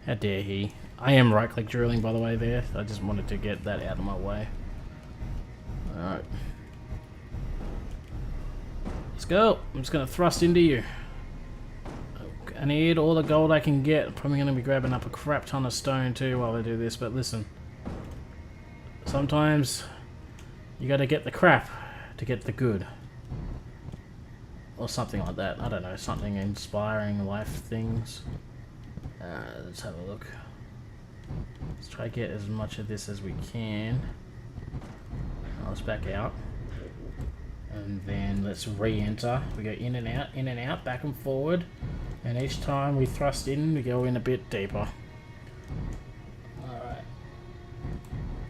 How dare he? I am right click drilling, by the way, there. I just wanted to get that out of my way. Alright. Let's go. I'm just going to thrust into you. Okay. I need all the gold I can get. Probably going to be grabbing up a crap ton of stone too while I do this, but listen. Sometimes you got to get the crap to get the good. Or something like that. I don't know, something inspiring life things. Let's have a look. Let's try to get as much of this as we can. Let's back out. And then let's re-enter. We go in and out, back and forward. And each time we thrust in, we go in a bit deeper. Alright.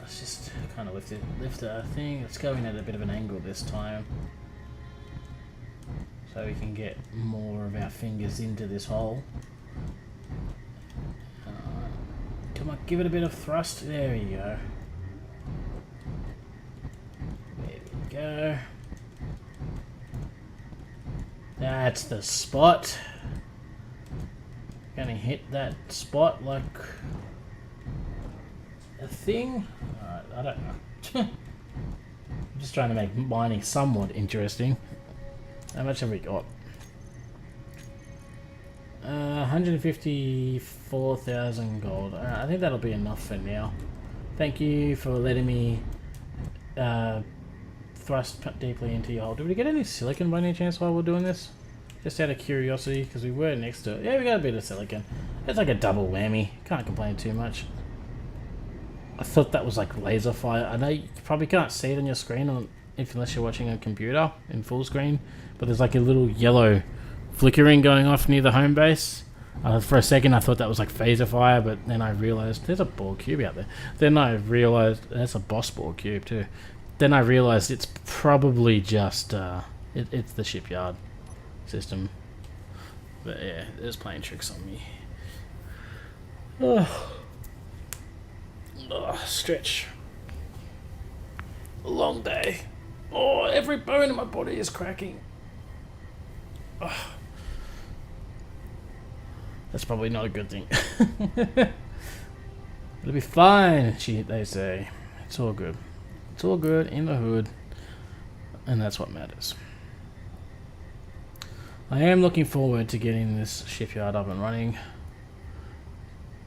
Let's just kind of lift our thing. Let's go in at a bit of an angle this time. So we can get more of our fingers into this hole. Come on, give it a bit of thrust. There we go. There we go. That's the spot. Gonna hit that spot like a thing. Alright, I don't know. I'm just trying to make mining somewhat interesting. How much have we got? 154,000 gold. I think that'll be enough for now. Thank you for letting me thrust deeply into your hole. Did we get any silicon by any chance while we're doing this? Just out of curiosity, because we were next to it. Yeah, we got a bit of silicon. It's like a double whammy. Can't complain too much. I thought that was like laser fire. I know you probably can't see it on your screen unless you're watching a computer in full screen, but there's like a little yellow flickering going off near the home base. For a second I thought that was like phaser fire, but then I realized there's a ball cube out there. Then I realized that's a boss ball cube too. Then I realized it's probably just it's the shipyard system. But yeah, it's playing tricks on me. Stretch. A long day. Oh, every bone in my body is cracking. That's probably not a good thing. It'll be fine, they say. It's all good. It's all good in the hood. And that's what matters. I am looking forward to getting this shipyard up and running.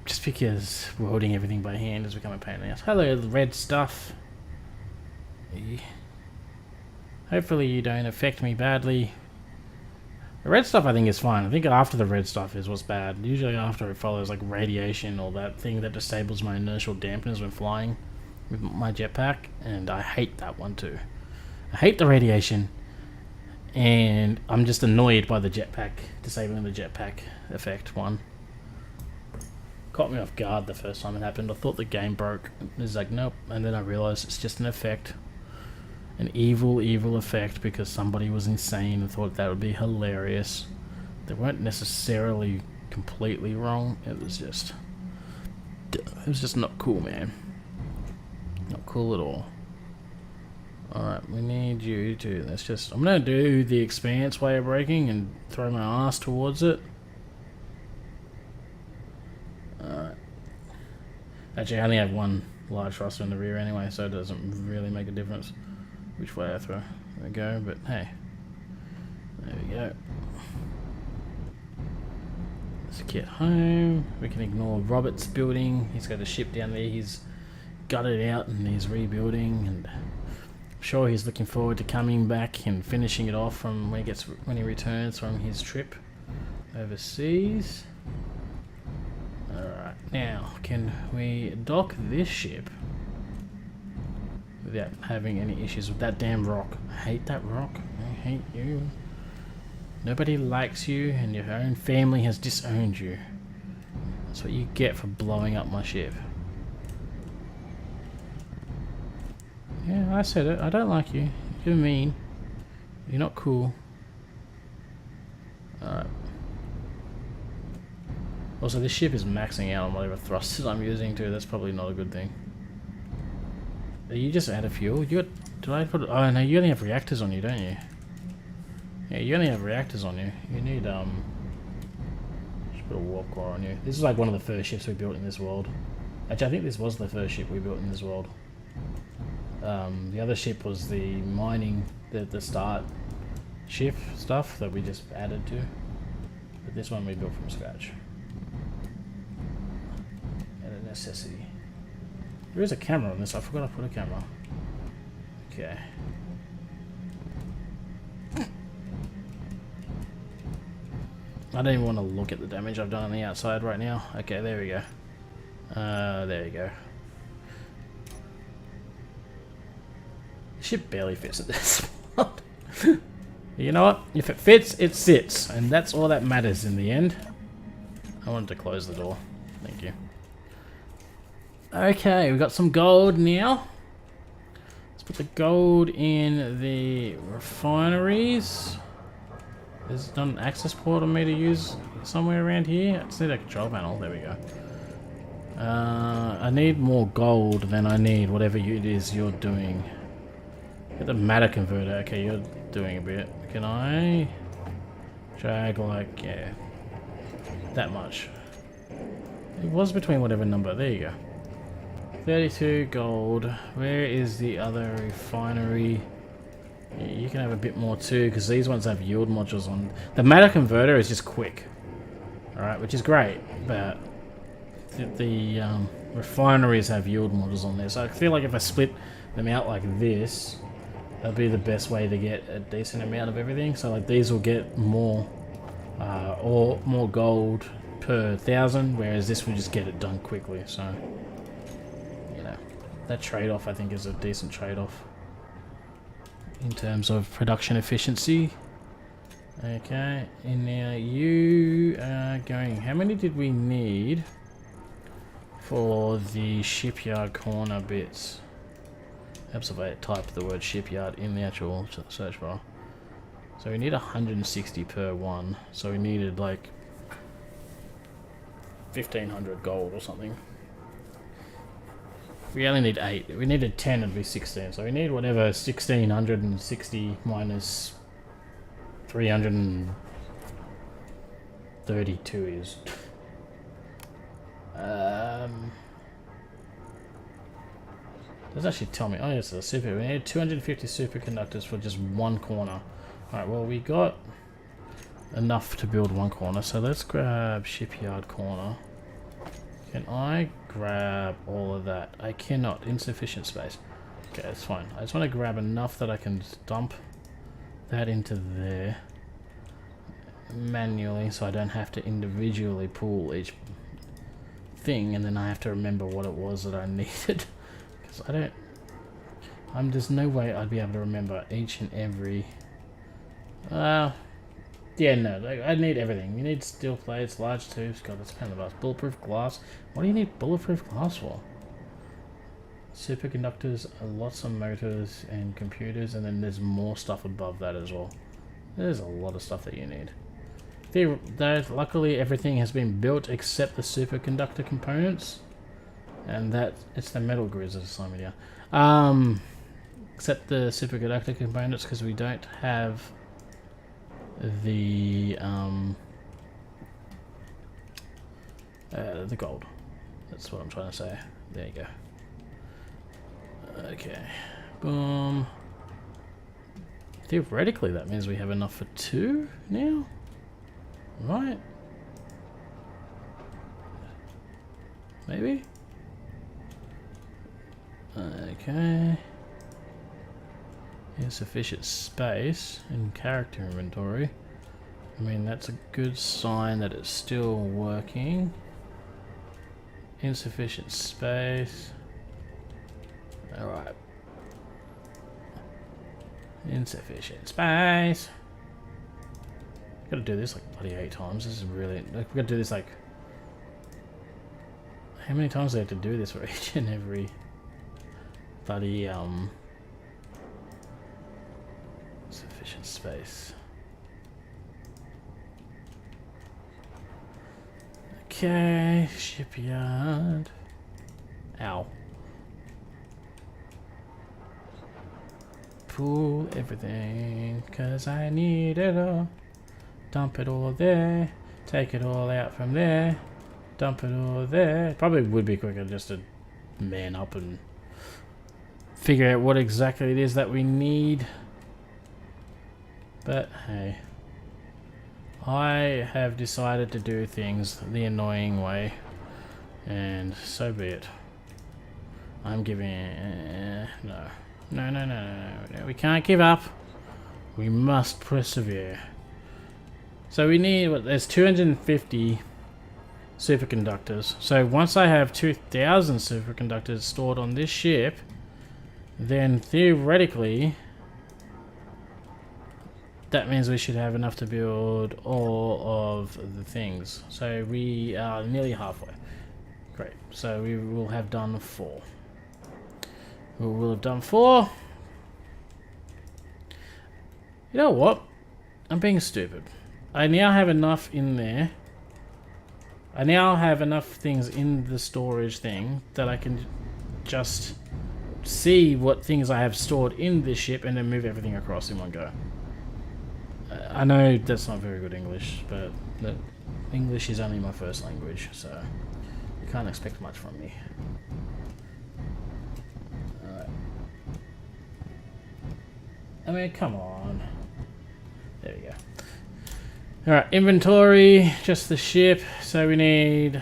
Just because welding everything by hand has become a pain in the ass. Hello, the red stuff. Hopefully you don't affect me badly. The red stuff I think is fine. I think after the red stuff is what's bad. Usually after it follows like radiation or that thing that disables my inertial dampeners when flying with my jetpack. And I hate that one too. I hate the radiation. And I'm just annoyed by the jetpack, disabling the jetpack effect one. Caught me off guard the first time it happened. I thought the game broke. It was like, nope. And then I realized it's just an effect. An evil, evil effect because somebody was insane and thought that would be hilarious. They weren't necessarily completely wrong. It was just not cool, man. Not cool at all. Alright, we need you to, I'm gonna do the expanse way of breaking and throw my ass towards it. Alright. Actually, I only have one large thruster in the rear anyway, so it doesn't really make a difference which way I throw. There we go, but hey. There we go. Let's get home. We can ignore Robert's building. He's got a ship down there. He's gutted out and he's rebuilding, and I'm sure he's looking forward to coming back and finishing it off from when he returns from his trip overseas. Alright, now can we dock this ship without having any issues with that damn rock? I hate that rock. I hate you. Nobody likes you and your own family has disowned you. That's what you get for blowing up my ship. Yeah, I said it. I don't like you. You're mean. You're not cool. Alright. Also, this ship is maxing out on whatever thrusters I'm using too. That's probably not a good thing. Are you just out of fuel? Did I put? Oh no, you only have reactors on you, don't you? Yeah, you only have reactors on you. You need just put a warp core on you. This is like one of the first ships we built in this world. Actually, I think this was the first ship we built in this world. The other ship was the mining, the start ship stuff that we just added to. But this one we built from scratch. And a necessity. There is a camera on this. I forgot I put a camera. Okay. I don't even want to look at the damage I've done on the outside right now. Okay, there we go. There you go. The ship barely fits at this spot. You know what? If it fits, it sits. And that's all that matters in the end. I wanted to close the door. Thank you. Okay, we got some gold now. Let's put the gold in the refineries. There's not an access port on me to use somewhere around here. I just need a control panel. There we go. I need more gold than I need whatever it is you're doing. Get the matter converter. Okay, you're doing a bit. Can I drag like, yeah, that much? It was between whatever number. There you go. 32 gold. Where is the other refinery? You can have a bit more too, because these ones have yield modules on. The matter converter is just quick, alright, which is great, but the refineries have yield modules on there. So I feel like if I split them out like this, that'd be the best way to get a decent amount of everything. So like these will get more or more gold per 1,000, whereas this will just get it done quickly. So you know, that trade-off I think is a decent trade-off in terms of production efficiency. Okay, and now you are going. How many did we need for the shipyard corner bits? Absolutely, type the word shipyard in the actual search bar. So we need 160 per one. So we needed like 1,500 gold or something. We only need 8. We needed 10, it'd be 16. So we need whatever 1,660 minus 332 is. Does actually tell me. Oh yes, a super. We need 250 superconductors for just one corner. Alright, well we got enough to build one corner. So let's grab shipyard corner. Can I grab all of that? I cannot. Insufficient space. Okay, that's fine. I just want to grab enough that I can dump that into there manually, so I don't have to individually pull each thing, and then I have to remember what it was that I needed. Because I don't... there's no way I'd be able to remember each and every... yeah, no, I need everything. You need steel plates, large tubes, god, that's kind of us. Bulletproof glass. What do you need bulletproof glass for? Superconductors, lots of motors and computers, and then there's more stuff above that as well. There's a lot of stuff that you need. Luckily, everything has been built except the superconductor components, and that it's the metal grids that are slowing me down. Except the superconductor components, because we don't have the gold. That's what I'm trying to say. There you go. Okay, boom. Theoretically, that means we have enough for 2 now, right? Maybe. Okay. Insufficient space in character inventory. I mean, that's a good sign that it's still working. Insufficient space. Alright. Insufficient space. Gotta do this like bloody 8 times. This is really... Like, we gotta do this like... How many times do I have to do this for each and every bloody, sufficient space. Okay, shipyard. Ow. Pull everything, cause I need it all. Dump it all there. Take it all out from there. Dump it all there. Probably would be quicker just to man up and figure out what exactly it is that we need. But hey, I have decided to do things the annoying way, and so be it. I'm giving... no. No. We can't give up. We must persevere. So we need... what, there's 250 superconductors. So once I have 2,000 superconductors stored on this ship, then theoretically... that means we should have enough to build all of the things. So we are nearly halfway. Great. So we will have done 4. We will have done 4. You know what? I'm being stupid. I now have enough in there. I now have enough things in the storage thing that I can just see what things I have stored in this ship and then move everything across in one go. I know that's not very good English, but English is only my first language, so you can't expect much from me. Alright. I mean, come on. There we go. Alright, inventory, just the ship, so we need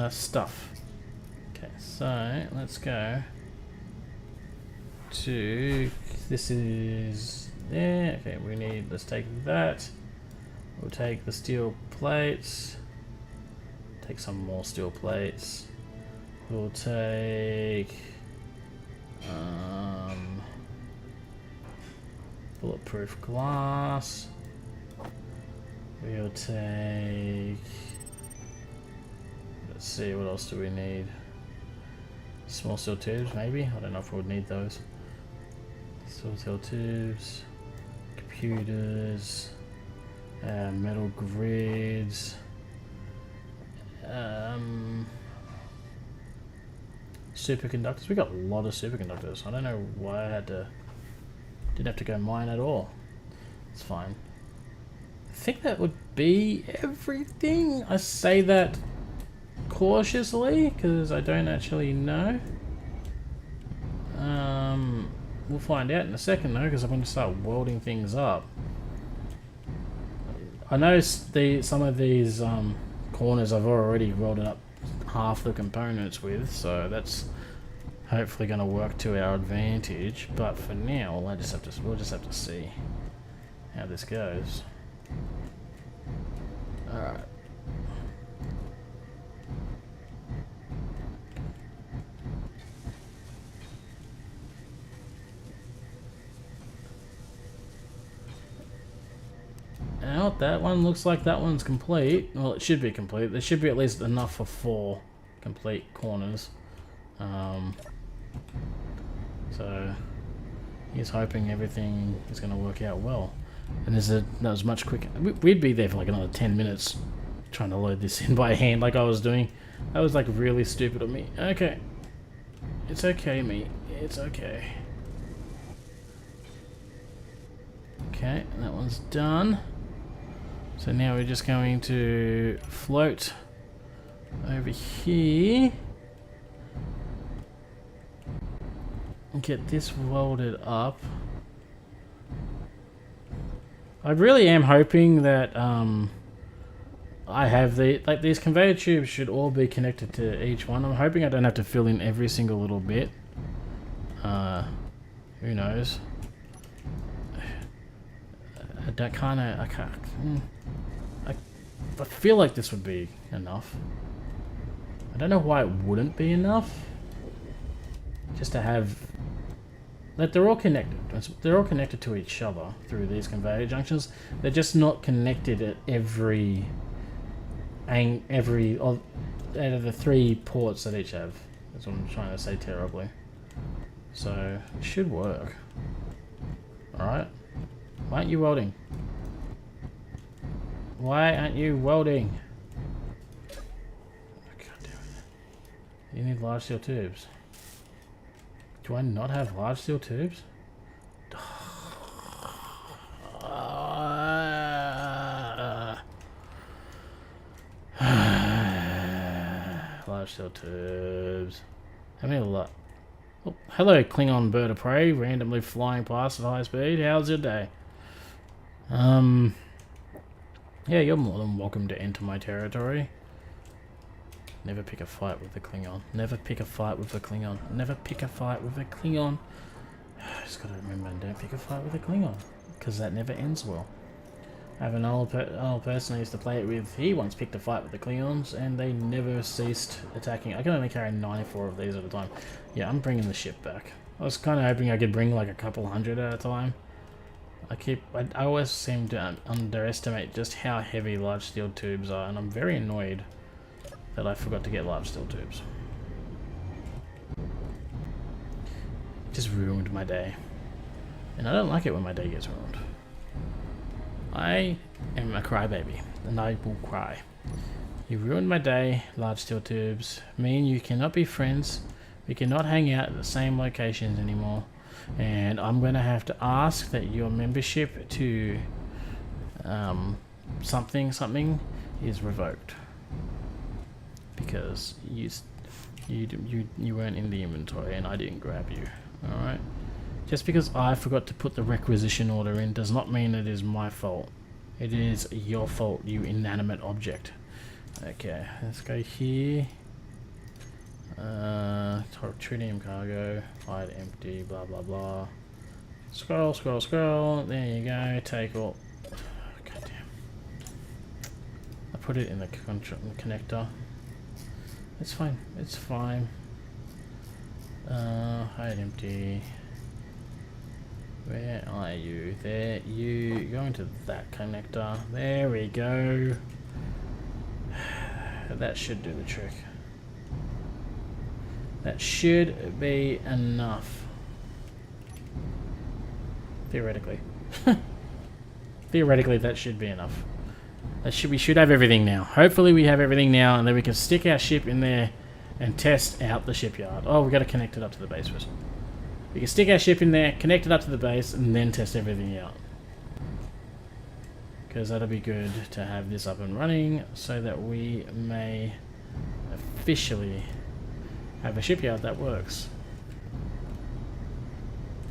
stuff. Okay, so let's go to, this is there. Okay, we need, let's take that. We'll take the steel plates. Take some more steel plates. We'll take bulletproof glass. We'll take, let's see, what else do we need? Small steel tubes, maybe? I don't know if we would need those. Small steel tubes, computers, metal grids, superconductors. We got a lot of superconductors. I don't know why I didn't have to go mine at all. It's fine. I think that would be everything. I say that cautiously because I don't actually know. We'll find out in a second though, because I'm going to start welding things up. I know some of these corners I've already welded up half the components with, so that's hopefully going to work to our advantage. But for now, we'll just have to see how this goes. All right. Out, that one looks like that one's complete. Well, it should be complete. There should be at least enough for 4 complete corners. So he's hoping everything is going to work out well. And that was much quicker. We'd be there for like another 10 minutes trying to load this in by hand like I was doing. That was like really stupid of me. Okay. It's okay, mate. It's okay. Okay, that one's done. So now we're just going to float over here and get this welded up. I really am hoping that I have these conveyor tubes should all be connected to each one. I'm hoping I don't have to fill in every single little bit. Who knows? I feel like this would be enough. I don't know why it wouldn't be enough. Just to have... like, they're all connected. They're all connected to each other through these conveyor junctions. They're just not connected at every out of the 3 ports that each have. That's what I'm trying to say terribly. So, it should work. Alright. Why aren't you welding? Why aren't you welding? Oh, God damn it. You need large steel tubes. Do I not have large steel tubes? Large steel tubes. How many oh, hello, Klingon bird of prey, randomly flying past at high speed. How's your day? Yeah, you're more than welcome to enter my territory. Never pick a fight with the Klingon. Never pick a fight with the Klingon. Never pick a fight with the Klingon. Just gotta remember, don't pick a fight with a Klingon, because that never ends well. I have an old person I used to play it with. He once picked a fight with the Klingons, and they never ceased attacking. I can only carry 94 of these at a time. Yeah, I'm bringing the ship back. I was kind of hoping I could bring like a couple hundred at a time. I always seem to underestimate just how heavy large steel tubes are, and I'm very annoyed that I forgot to get large steel tubes. Just ruined my day. And I don't like it when my day gets ruined. I am a crybaby, and I will cry. You ruined my day, large steel tubes. Me and you cannot be friends. We cannot hang out at the same locations anymore. And I'm going to have to ask that your membership to something is revoked. Because you weren't in the inventory and I didn't grab you. Alright? Just because I forgot to put the requisition order in does not mean it is my fault. It is your fault, you inanimate object. Okay, let's go here. Tritium cargo, hide empty, blah blah blah. Scroll, scroll, scroll. There you go. Take all. God damn. I put it in the connector. It's fine. It's fine. Hide empty. Where are you? There. You go into that connector. There we go. That should do the trick. That should be enough. Theoretically. Theoretically, that should be enough. We should have everything now. Hopefully we have everything now, and then we can stick our ship in there and test out the shipyard. Oh, we've got to connect it up to the base first. We can stick our ship in there, connect it up to the base, and then test everything out. Because that'll be good to have this up and running, so that we may officially have a shipyard that works.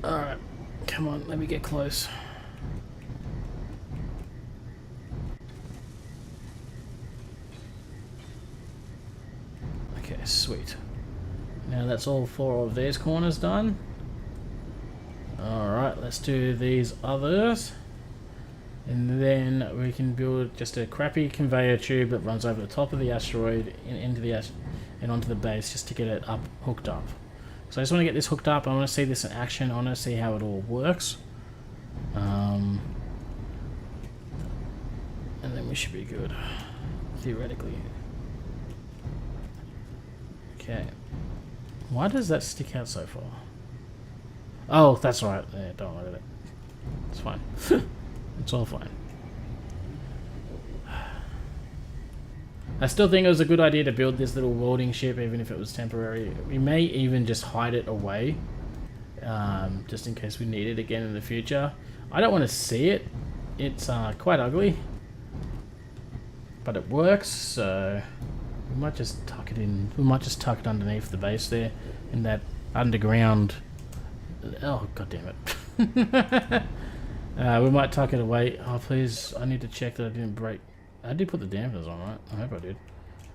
Alright, come on, let me get close. Okay, sweet. Now that's all 4 of these corners done. Alright, let's do these others. And then we can build just a crappy conveyor tube that runs over the top of the asteroid into the and onto the base just to get it up, hooked up. So I just want to get this hooked up. I want to see this in action. I want to see how it all works. And then we should be good, theoretically. Okay. Why does that stick out so far? Oh, that's right. Yeah, don't look at it. It's fine. It's all fine. I still think it was a good idea to build this little welding ship, even if it was temporary. We may even just hide it away, just in case we need it again in the future. I don't want to see it. It's quite ugly, but it works, so we might just tuck it in. We might just tuck it underneath the base there, in that underground. Oh, god damn it! We might tuck it away. Oh, please! I need to check that I didn't break. I did put the dampers on, right? I hope I did.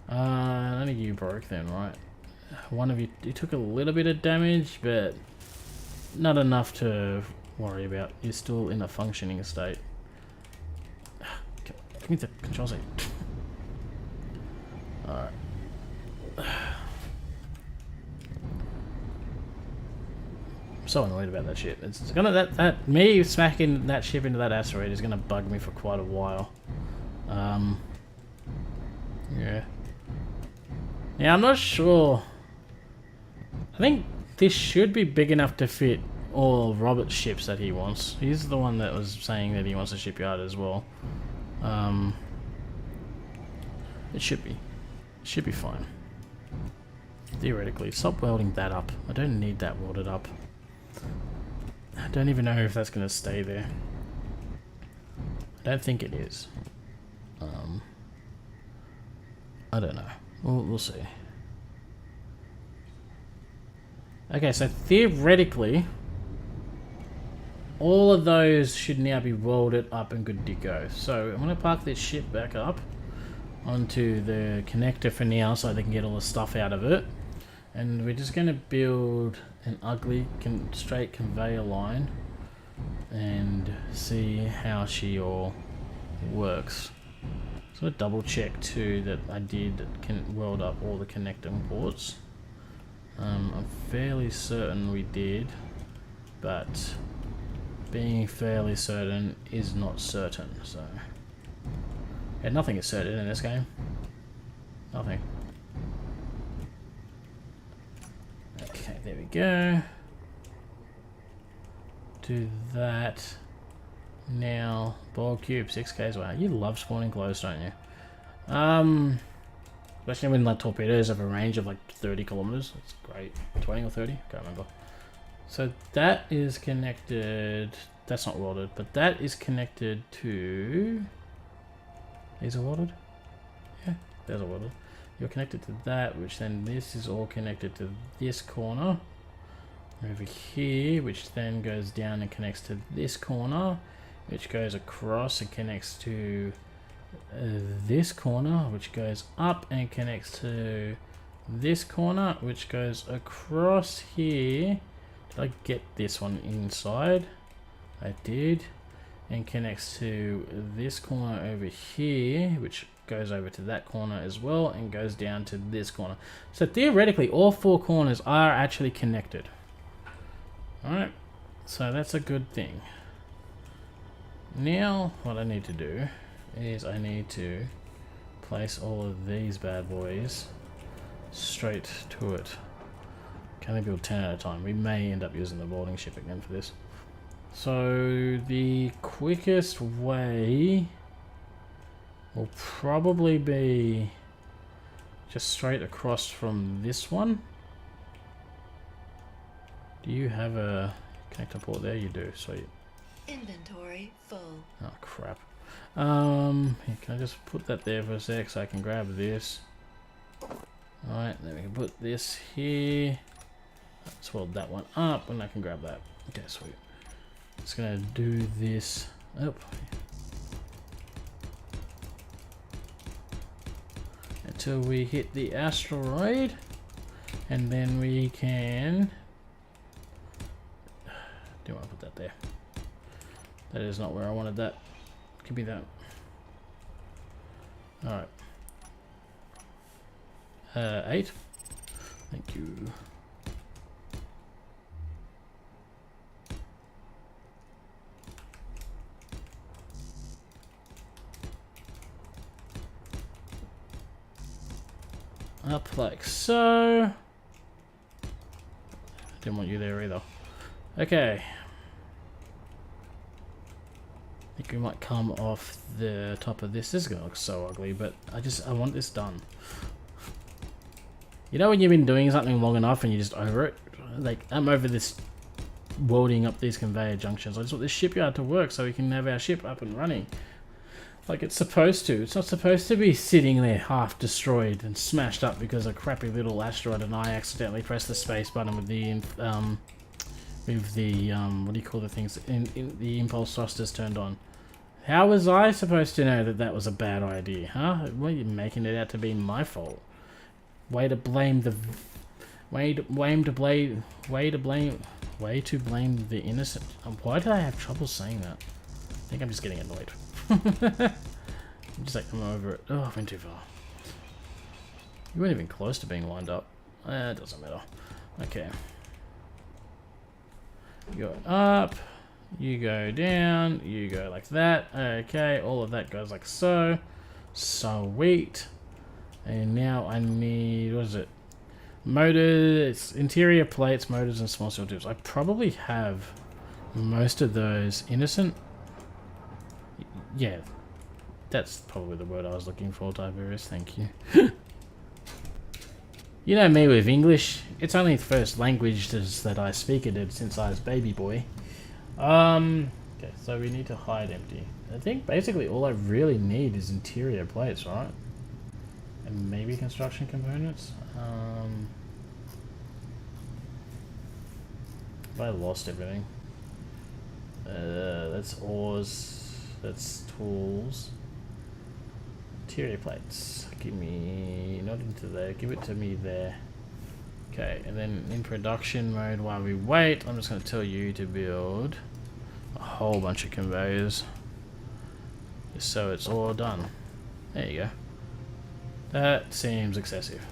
None of you broke then, right? One of you took a little bit of damage, but not enough to worry about. You're still in a functioning state. Give me the control seat. Alright. I'm so annoyed about that ship. It's gonna me smacking that ship into that asteroid is gonna bug me for quite a while. Yeah. Yeah, I'm not sure. I think this should be big enough to fit all of Robert's ships that he wants. He's the one that was saying that he wants a shipyard as well. It should be. It should be fine. Theoretically. Stop welding that up. I don't need that welded up. I don't even know if that's going to stay there. I don't think it is. I don't know. We'll see. Okay, so theoretically, all of those should now be welded up and good to go. So I'm going to park this ship back up onto the connector for now so they can get all the stuff out of it. And we're just going to build an ugly straight conveyor line and see how she all works. So I double check too that I did weld up all the connecting ports. I'm fairly certain we did, but being fairly certain is not certain. So yeah, nothing is certain in this game. Nothing. Okay, there we go. Do that. Now, ball cube, 6Ks. Wow, you love spawning close, don't you? Especially when like torpedoes have a range of like 30 kilometers. That's great. 20 or 30? Can't remember. So that is connected. That's not welded, but that is connected to. These are welded? Yeah, there's a welded. You're connected to that, which then this is all connected to this corner over here, which then goes down and connects to this corner, which goes across and connects to this corner, which goes up and connects to this corner, which goes across here. Did I get this one inside? I did. And connects to this corner over here, which goes over to that corner as well and goes down to this corner. So theoretically all four corners are actually connected. Alright, so that's a good thing. Now what I need to do is I need to place all of these bad boys straight to it. Can only build 10 at a time. We may end up using the welding ship again for this. So the quickest way will probably be just straight across from this one. Do you have a connector port there? You do, sweet. Inventory full. Oh crap. Can I just put that there for a sec so I can grab this? Alright, then we can put this here. Let's weld that one up and I can grab that. Okay, sweet. Just gonna do this up until we hit the asteroid, and then we can. Do I want to put that there? That is not where I wanted that. Give me that. All right. 8. Thank you. Up like so. Didn't want you there either. Okay. I think we might come off the top of this. This is gonna look so ugly, but I want this done. You know when you've been doing something long enough and you're just over it? Like, I'm over this welding up these conveyor junctions. I just want this shipyard to work so we can have our ship up and running. Like it's supposed to. It's not supposed to be sitting there half destroyed and smashed up because a crappy little asteroid and I accidentally pressed the space button with the what do you call the things in the impulse thrusters turned on. How was I supposed to know that that was a bad idea, huh? Well, you're making it out to be my fault. Way to blame the innocent. Why did I have trouble saying that? I think I'm just getting annoyed. I'm just like, I'm over it. Oh, I went too far. You weren't even close to being lined up. It doesn't matter. Okay. You go up. You go down. You go like that. Okay, all of that goes like so. Sweet. And now I need, what is it? Motors, interior plates, motors, and small steel tubes. I probably have most of those innocent. Yeah, that's probably the word I was looking for, Tiberius. Thank you. You know me with English. It's only the first language that I speak it since I was baby boy. Okay, so we need to hide empty. I think basically all I really need is interior plates, right? And maybe construction components. Have I lost everything? That's oars. That's tools. Interior plates. Give me... not into there. Give it to me there. Okay, and then in production mode while we wait, I'm just going to tell you to build a whole bunch of conveyors. Just so it's all done. There you go. That seems excessive.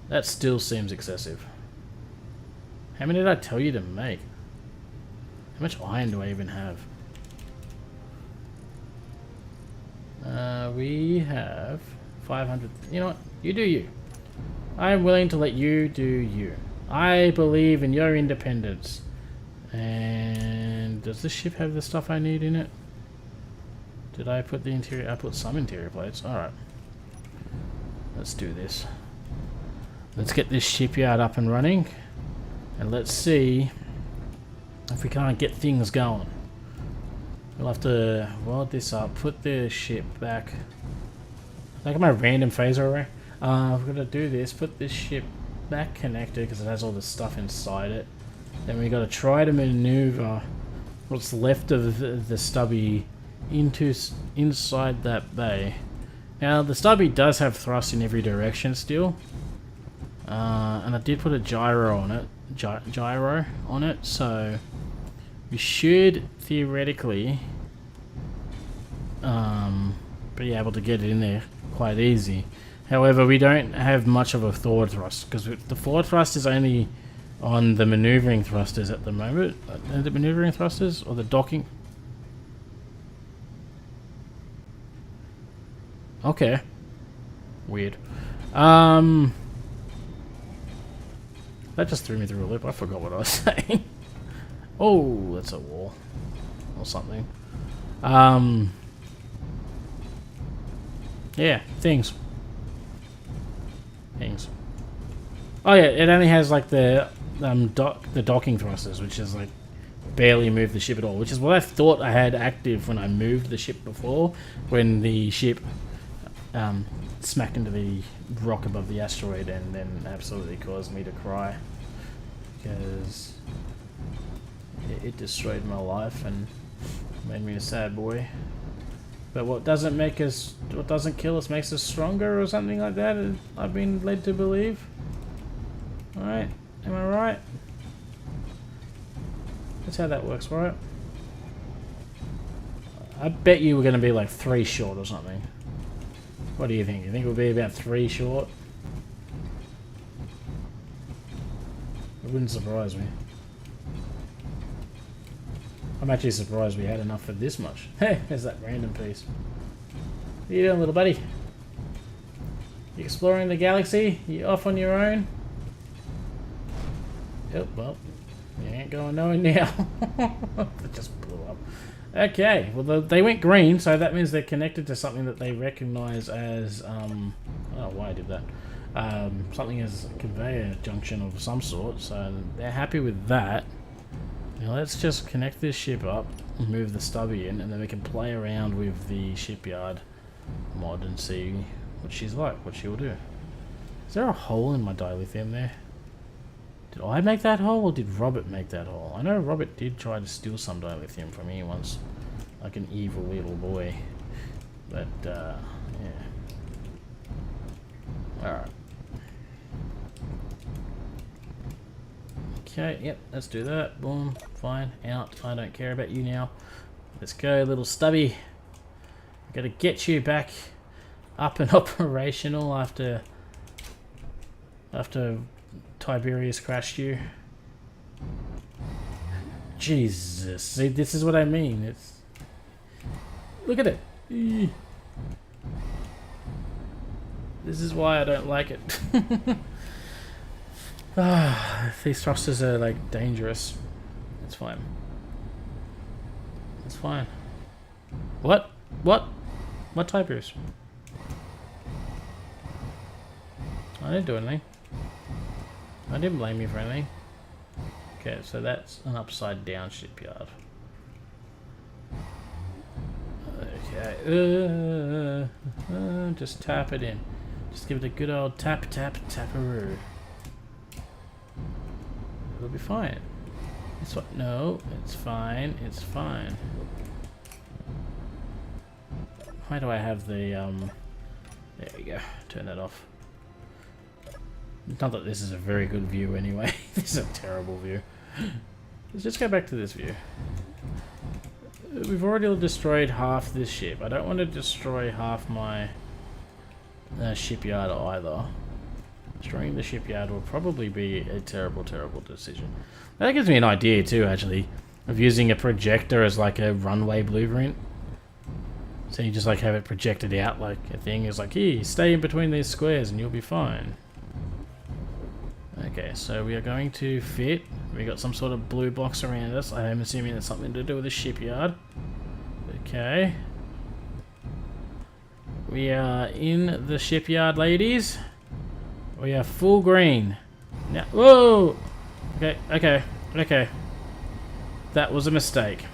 That still seems excessive. How many did I tell you to make? How much iron do I even have? We have 500. You know what? You do you. I am willing to let you do you. I believe in your independence. And does this ship have the stuff I need in it? Did I put the interior? I put some interior plates. Alright. Let's do this. Let's get this shipyard up and running. And let's see if we can't get things going. We'll have to weld this up, put the ship back. Like my random phaser array. We're gonna do this, put this ship back connected because it has all the stuff inside it. Then we gotta try to maneuver what's left of the stubby inside that bay. Now the stubby does have thrust in every direction still. And I did put a gyro on it, so we should theoretically be able to get it in there quite easy. However, we don't have much of a forward thrust because the forward thrust is only on the maneuvering thrusters at the moment. The maneuvering thrusters or the docking? Okay. Weird. That just threw me through a loop. I forgot what I was saying. Oh, that's a wall. Or something. Yeah, things. Oh yeah, it only has like the docking thrusters, which is like barely move the ship at all, which is what I thought I had active when I moved the ship before, when the ship smacked into the rock above the asteroid and then absolutely caused me to cry because it destroyed my life and made me a sad boy. But what doesn't kill us makes us stronger or something like that, I've been led to believe. Alright, am I right? That's how that works, right? I bet you we're going to be like 3 short or something. What do you think? You think we'll be about 3 short? It wouldn't surprise me. I'm actually surprised we had enough for this much. Hey, there's that random piece. What are you doing, little buddy? You exploring the galaxy? You off on your own? Yep, well, you ain't going nowhere now. It just blew up. Okay, well they went green, so that means they're connected to something that they recognize as, I don't know why I did that. Something as a conveyor junction of some sort, so they're happy with that. Now let's just connect this ship up, move the stubby in, and then we can play around with the shipyard mod and see what she's like, what she will do. Is there a hole in my dilithium there? Did I make that hole or did Robert make that hole? I know Robert did try to steal some dilithium from me once, like an evil little boy. But, yeah. Alright. Okay, yep, let's do that. Boom, fine, out. I don't care about you now. Let's go, little stubby. Gotta get you back up and operational after Tiberius crashed you. Jesus, see, this is what I mean. It's look at it. This is why I don't like it. These thrusters are like dangerous. It's fine. It's fine. What? What? What Tiberius? I didn't do anything. I didn't blame you for anything. Okay, so that's an upside down shipyard. Okay, just tap it in. Just give it a good old tap, tap, taparoo. We'll be fine. It's what? No, it's fine. It's fine. Why do I have the There we go. Turn that off. Not that this is a very good view anyway. This is a terrible view. Let's just go back to this view. We've already destroyed half this ship. I don't want to destroy half my shipyard either. Destroying the shipyard will probably be a terrible, terrible decision. That gives me an idea too, actually, of using a projector as like a runway blueprint. So you just like have it projected out like a thing. It's like, here, stay in between these squares and you'll be fine. Okay, so we are going to fit. We got some sort of blue box around us. I am assuming it's something to do with the shipyard. Okay. We are in the shipyard, ladies. We are full green. Now, whoa! Okay, okay, okay. That was a mistake.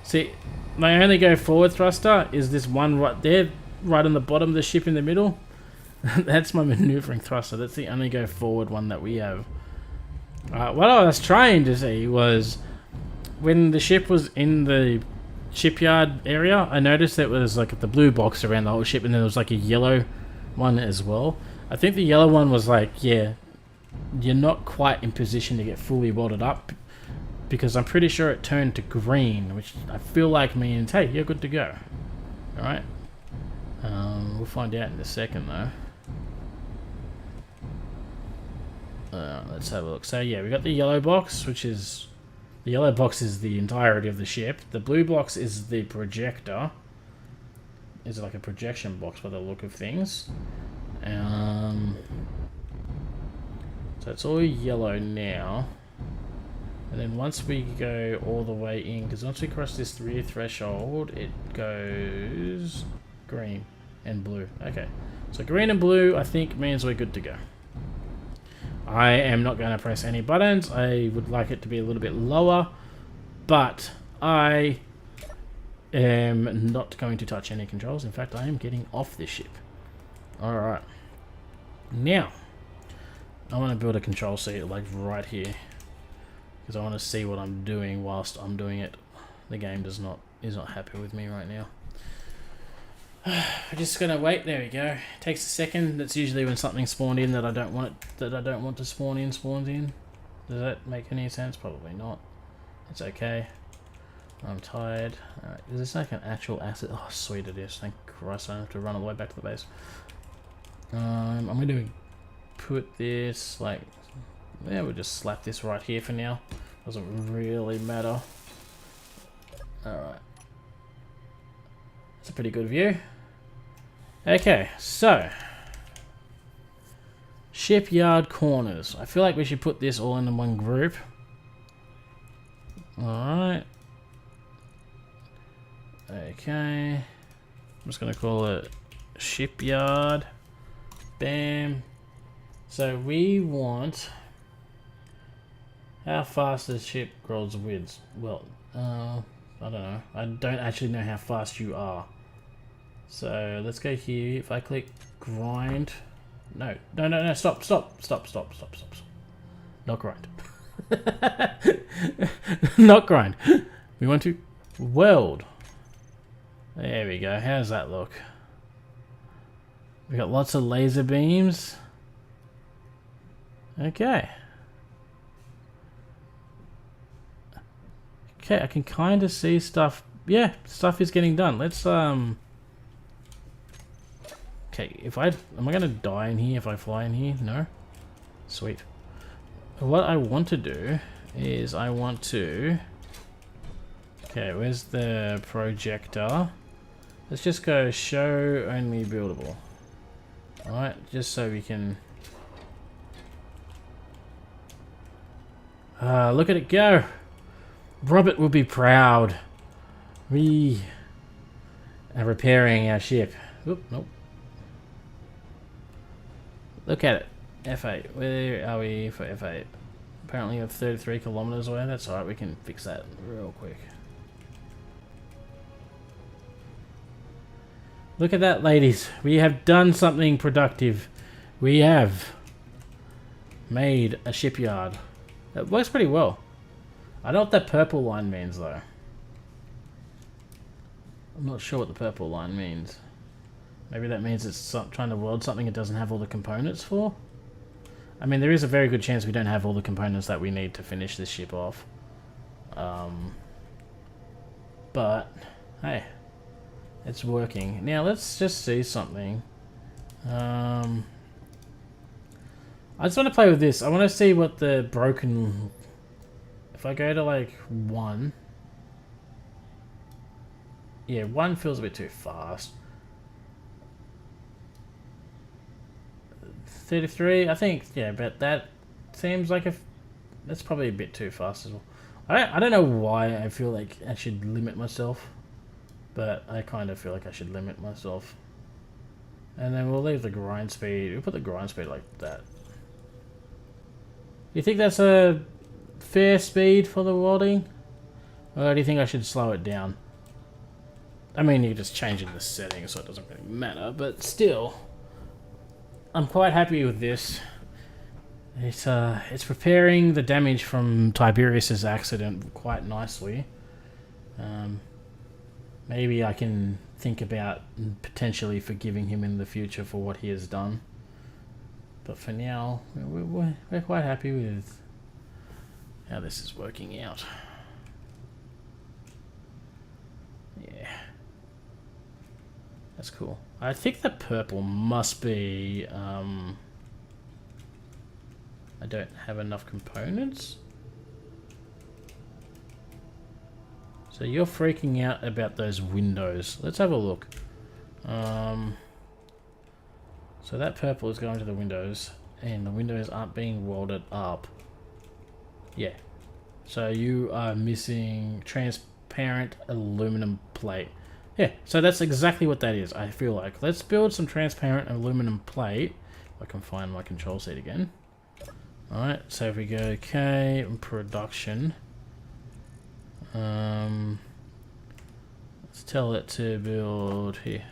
See, my only go forward thruster is this one right there, right on the bottom of the ship in the middle. That's my maneuvering thruster. That's the only go forward one that we have. What I was trying to see was when the ship was in the shipyard area, I noticed there was like the blue box around the whole ship, and then there was like a yellow one as well. I think the yellow one was like, yeah, you're not quite in position to get fully welded up, because I'm pretty sure it turned to green, which I feel like means, hey, you're good to go. Alright. We'll find out in a second though. Let's have a look. So yeah, we got the yellow box, which is... The yellow box is the entirety of the ship. The blue box is the projector. Is like a projection box by the look of things. So it's all yellow now. And then once we go all the way in, because once we cross this rear threshold, it goes green and blue. Okay, so green and blue I think means we're good to go. I am not going to press any buttons. I would like it to be a little bit lower, but I am not going to touch any controls. In fact, I am getting off this ship. Alright. Now, I want to build a control seat like right here, because I want to see what I'm doing whilst I'm doing it. The game is not happy with me right now. We're just gonna wait. There we go. It takes a second. That's usually when something spawned in that I don't want to spawn in spawns in. Does that make any sense? Probably not. It's okay. I'm tired. Alright, is this like an actual asset? Oh, sweet it is. Thank Christ I don't have to run all the way back to the base. I'm gonna put this like, yeah, we'll just slap this right here for now. Doesn't really matter. Alright. That's a pretty good view. Okay, so shipyard corners. I feel like we should put this all in one group. Alright. Okay. I'm just gonna call it shipyard. Bam. So we want... How fast does ship grows widths? Well, I don't know. I don't actually know how fast you are. So let's go here. If I click grind, no, stop. Not grind. Not grind. We want to weld. There we go. How's that look? We got lots of laser beams. Okay. Okay, I can kind of see stuff. Yeah, stuff is getting done. Let's okay, am I gonna die in here if I fly in here? No? Sweet. What I want to do is I want to... Okay, where's the projector? Let's just go show only buildable. Alright, just so we can... look at it go! Robert will be proud. We are repairing our ship. Oop, nope. Look at it. F8. Where are we for F8? Apparently we're 33 kilometers away. That's alright, we can fix that real quick. Look at that, ladies. We have done something productive. We have made a shipyard. It works pretty well. I don't know what that purple line means though. I'm not sure what the purple line means. Maybe that means it's trying to weld something it doesn't have all the components for? I mean, there is a very good chance we don't have all the components that we need to finish this ship off. But, hey, it's working. Now, let's just see something. I just want to play with this. I want to see what the broken... If I go to, like, 1... Yeah, 1 feels a bit too fast. 33, I think, yeah, but that seems like that's probably a bit too fast as well. I don't know why I feel like I should limit myself, but I kind of feel like I should limit myself. And then we'll leave the grind speed, we'll put the grind speed like that. You think that's a fair speed for the welding? Or do you think I should slow it down? I mean, you just change it in the settings so it doesn't really matter, but still. I'm quite happy with this. It's repairing the damage from Tiberius's accident quite nicely. Maybe I can think about potentially forgiving him in the future for what he has done. But for now, we're quite happy with how this is working out. Yeah. That's cool. I think the purple must be, I don't have enough components. So you're freaking out about those windows. Let's have a look. So that purple is going to the windows, and the windows aren't being welded up. Yeah. So you are missing transparent aluminum plate. Yeah, so that's exactly what that is, I feel like. Let's build some transparent aluminum plate. If I can find my control seat again. Alright, so if we go okay, production. Let's tell it to build here.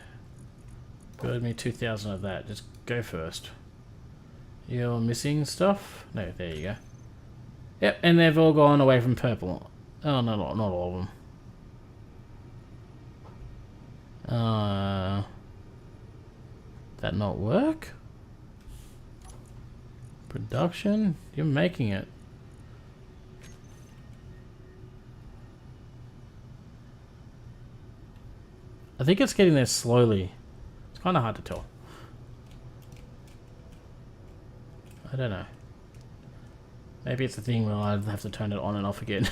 Build me 2,000 of that. Just go first. You're missing stuff? No, there you go. Yep, and they've all gone away from purple. Oh, no, not all of them. That not work? Production? You're making it. I think it's getting there slowly. It's kind of hard to tell. I don't know. Maybe it's a thing where I'd have to turn it on and off again.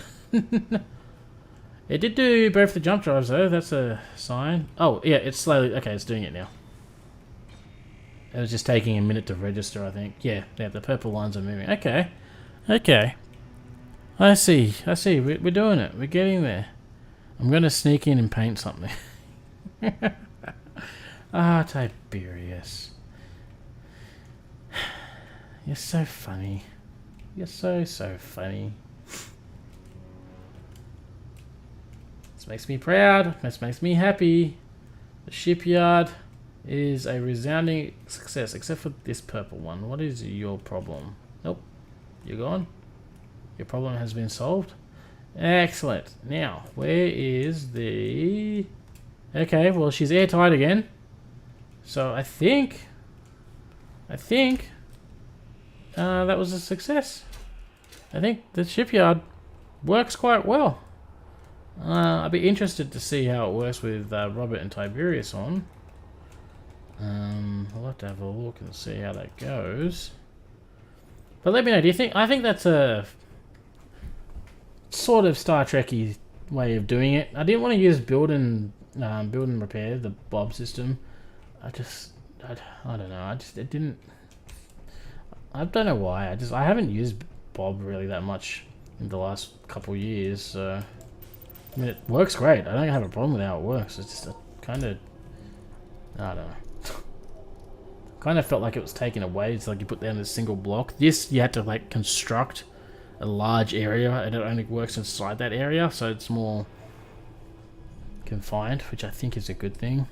It did do both the jump drives though, that's a sign. Oh, yeah, it's slowly, okay, it's doing it now. It was just taking a minute to register, I think. Yeah, the purple lines are moving. Okay, okay. I see, we're doing it, we're getting there. I'm gonna sneak in and paint something. Ah, Tiberius. You're so funny. You're so funny. This makes me proud. This makes me happy. The shipyard is a resounding success, except for this purple one. What is your problem? Nope. You're gone. Your problem has been solved. Excellent. Now, where is the... Okay, well, she's airtight again. So I think that was a success. I think the shipyard works quite well. I'd be interested to see how it works with Robert and Tiberius on. I'll have to have a look and see how that goes. But let me know, do you think... I think that's a sort of Star Trek-y way of doing it. I didn't want to use build and repair, the Bob system. I don't know, it didn't... I don't know why, I haven't used Bob really that much in the last couple years, so... I mean, it works great. I don't have a problem with how it works. It's just kind of... I don't know. Kind of felt like it was taken away. It's like you put down a single block. This, you had to like construct a large area, and it only works inside that area, so it's more confined, which I think is a good thing.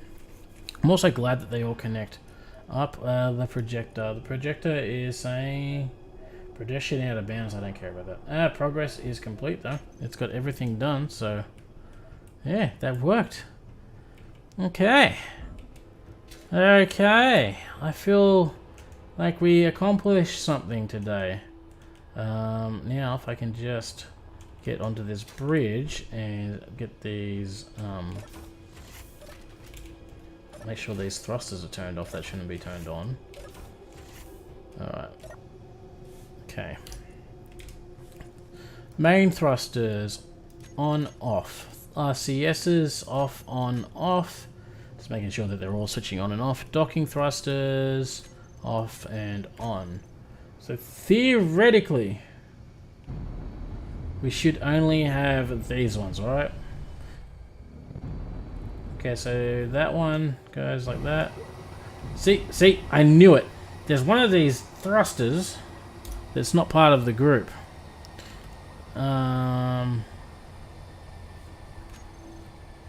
I'm also glad that they all connect up. The projector is saying Pedestrian out of bounds, I don't care about that. Progress is complete though. It's got everything done, so yeah, that worked. Okay. Okay. I feel like we accomplished something today. Now if I can just get onto this bridge and get these, make sure these thrusters are turned off. That shouldn't be turned on. Alright. Okay. Main thrusters on, off. RCSs off, on, off. Just making sure that they're all switching on and off. Docking thrusters off and on. So theoretically, we should only have these ones, right? Okay, so that one goes like that. See, I knew it. There's one of these thrusters that's not part of the group.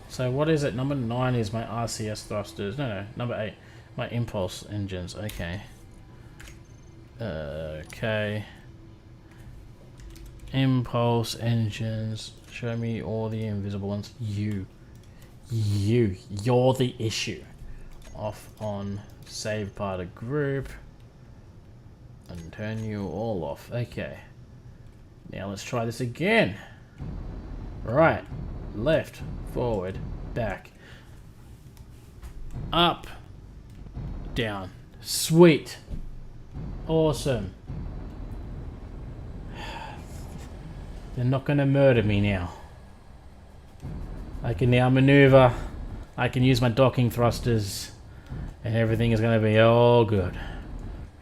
So what is it? Number 9 is my RCS thrusters. No, number 8, my impulse engines. Okay. Okay. Impulse engines. Show me all the invisible ones. You're the issue. Off, on, save part of group. And turn you all off. Okay. Now let's try this again. Right. Left. Forward. Back. Up. Down. Sweet. Awesome. They're not going to murder me now. I can now maneuver. I can use my docking thrusters. And everything is going to be all good.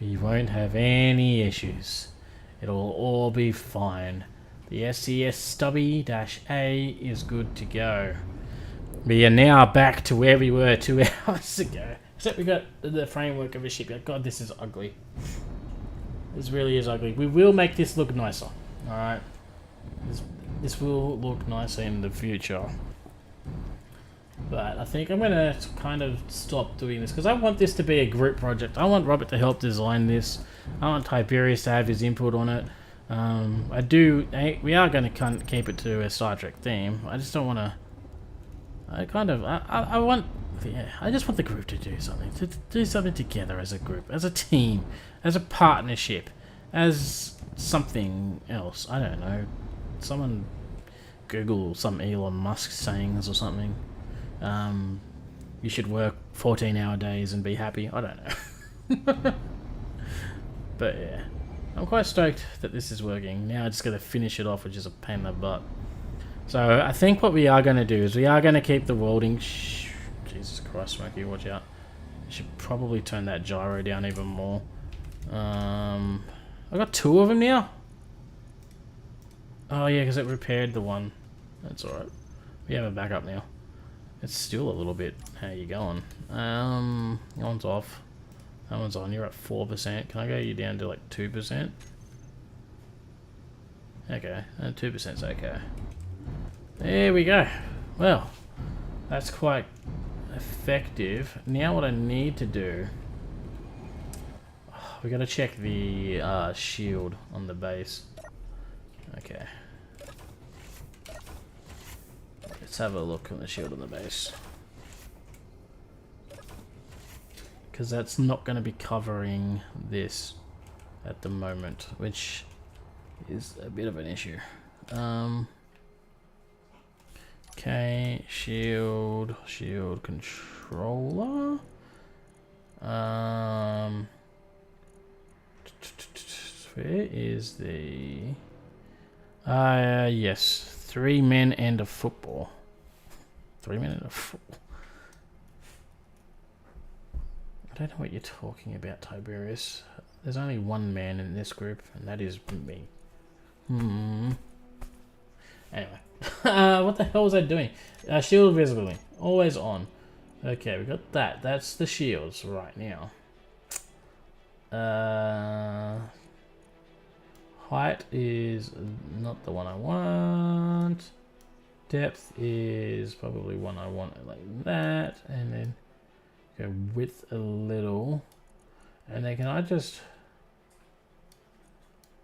We won't have any issues. It'll all be fine. The SCS Stubby-A is good to go. We are now back to where we were 2 hours ago. Except we got the framework of a shipyard. God, this is ugly. This really is ugly. We will make this look nicer. Alright. This will look nicer in the future. But I think I'm going to kind of stop doing this because I want this to be a group project. I want Robert to help design this. I want Tiberius to have his input on it. We are going to keep it to a Star Trek theme. I just don't want to... I just want the group to do something. To do something together as a group, as a team, as a partnership, as something else. I don't know. Someone Google some Elon Musk sayings or something. You should work 14-hour days and be happy. I don't know. But yeah, I'm quite stoked that this is working. Now I just got to finish it off, which is a pain in the butt. So I think what we are going to do is we are going to keep the welding. Jesus Christ, Smokey, watch out. I should probably turn that gyro down even more. I've got 2 of them now. Oh yeah, because it repaired the one. That's alright. We have a backup now. It's still a little bit. How you going? That one's off. That one's on. You're at 4%. Can I go you down to like 2%? Okay, 2%'s okay. There we go. Well, that's quite effective. Now what I need to do... we got to check the shield on the base. Okay. Let's have a look on the shield on the base. Because that's not going to be covering this at the moment, which is a bit of an issue. Okay, shield controller. Where is the... yes, 3 men and a football. 3 men and a football. I don't know what you're talking about, Tiberius. There's only 1 man in this group, and that is me. Anyway. What the hell was I doing? Shield visibly. Always on. Okay, we got that. That's the shields right now. Height is not the one I want. Depth is probably one I want like that. And then go width a little. And then can I just...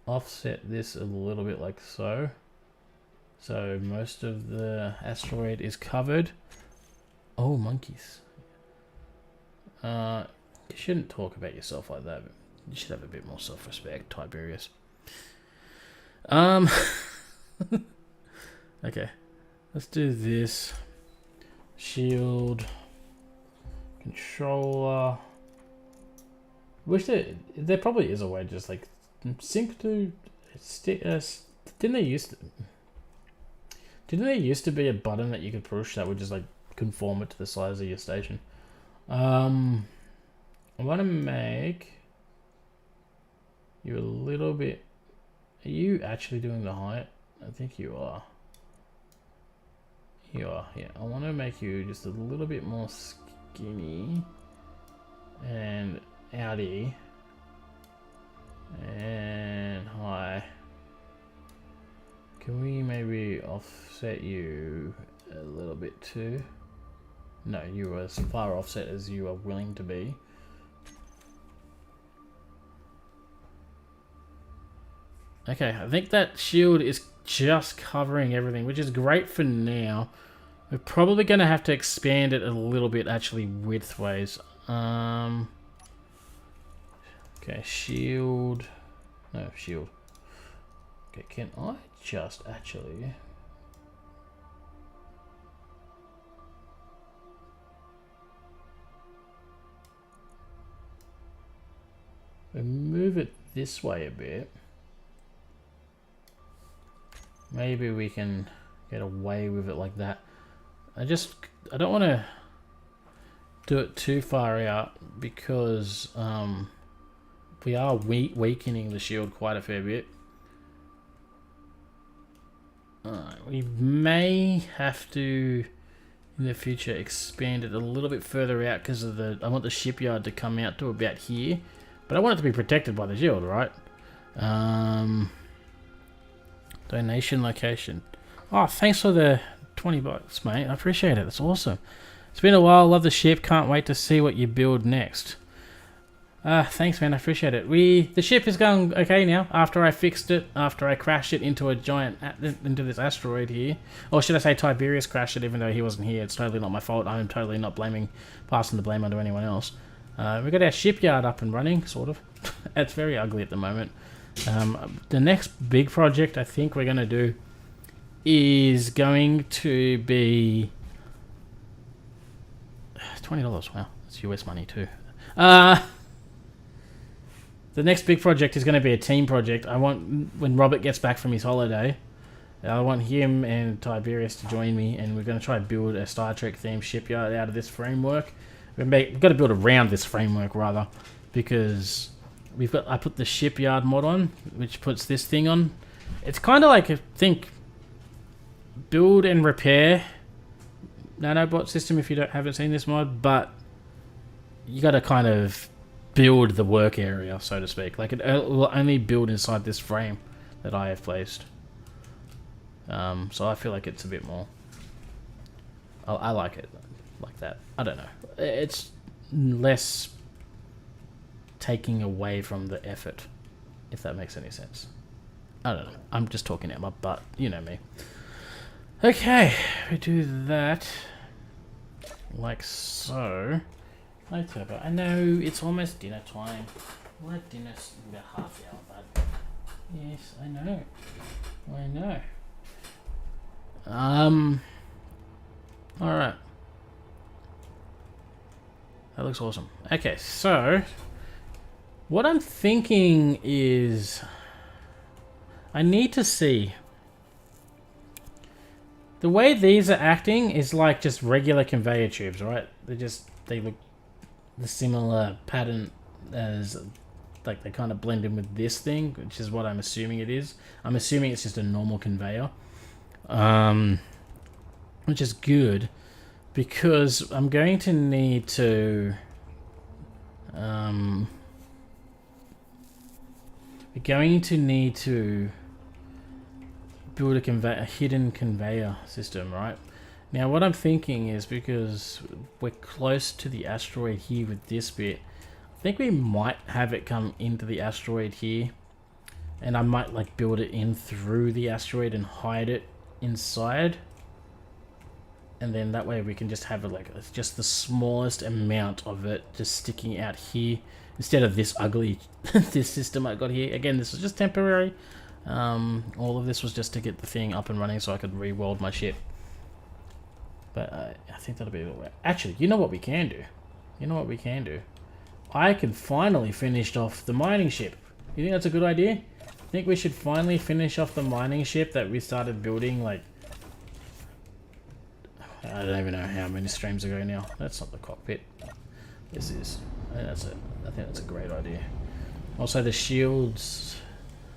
offset this a little bit like so. So most of the asteroid is covered. Oh, monkeys. You shouldn't talk about yourself like that. You should have a bit more self-respect, Tiberius. Okay. Let's do this. Shield. Controller. Wish there probably is a way to just like sync to didn't there used to be a button that you could push that would just like conform it to the size of your station? I want to make you a little bit. Are you actually doing the height? I think you are. You are, yeah. I want to make you just a little bit more skinny and outy and high. Can we maybe offset you a little bit too? No, you are as far offset as you are willing to be. Okay, I think that shield is just covering everything, which is great for now. We're probably going to have to expand it a little bit, actually, widthways. Okay, shield. No, shield. Okay, can I just actually... we move it this way a bit. Maybe we can get away with it like that. I don't want to do it too far out because we are weakening the shield quite a fair bit. We may have to in the future expand it a little bit further out because of I want the shipyard to come out to about here, but I want it to be protected by the shield, right? Donation location. Oh, thanks for the 20 bucks, mate. I appreciate it. That's awesome. It's been a while. Love the ship. Can't wait to see what you build next. Thanks, man. I appreciate it. The ship is going okay now. After I fixed it, after I crashed it into into this asteroid here, or should I say Tiberius crashed it, even though he wasn't here. It's totally not my fault. I'm totally not passing the blame onto anyone else. We got our shipyard up and running, sort of. It's very ugly at the moment. The next big project I think we're going to do is going to be $20. Wow, that's US money too. The next big project is going to be a team project. I want, when Robert gets back from his holiday, I want him and Tiberius to join me, and we're going to try to build a Star Trek themed shipyard out of this framework. We've got to build around this framework rather, because I put the shipyard mod on, which puts this thing on. It's kind of like, I think, build and repair nanobot system if you haven't seen this mod, but you got to kind of build the work area, so to speak. Like, it will only build inside this frame that I have placed. So I feel like it's a bit more... I like it like that. I don't know. It's less taking away from the effort, if that makes any sense. I don't know. I'm just talking out my butt. You know me. Okay, we do that like so. Hi, Turbo. I know it's almost dinner time. We're at dinner in about half hour, bud. Yes, I know. I know. Alright. That looks awesome. Okay, so what I'm thinking is I need to see the way these are acting is like just regular conveyor tubes, right? They look the similar pattern as, like, they kind of blend in with this thing, which is what I'm assuming it is. I'm assuming it's just a normal conveyor, which is good because I'm going to need to we're going to need to build a hidden conveyor system, right? Now what I'm thinking is, because we're close to the asteroid here with this bit, I think we might have it come into the asteroid here And I might like build it in through the asteroid and hide it inside. And then that way we can just have it like, it's just the smallest amount of it just sticking out here. Instead of this ugly, this system I got here. Again, this was just temporary. All of this was just to get the thing up and running so I could re-weld my ship. But I think that'll be a little... Actually, you know what we can do? You know what we can do? I can finally finish off the mining ship. You think that's a good idea? I think we should finally finish off the mining ship that we started building, like... I don't even know how many streams ago now. That's not the cockpit. This is. I think that's a great idea. Also, the shields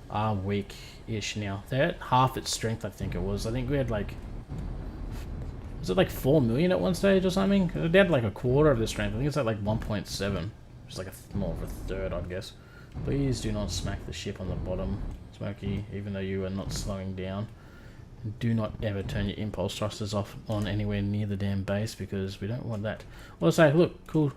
are weak-ish now. They're at half its strength, I think it was. I think we had like... Was it like 4 million at one stage or something? They had like a quarter of the strength. I think it's at like 1.7. It's like more of a third, I guess. Please do not smack the ship on the bottom, Smokey, even though you are not slowing down. Do not ever turn your impulse thrusters off on anywhere near the damn base because we don't want that. Also, look, cool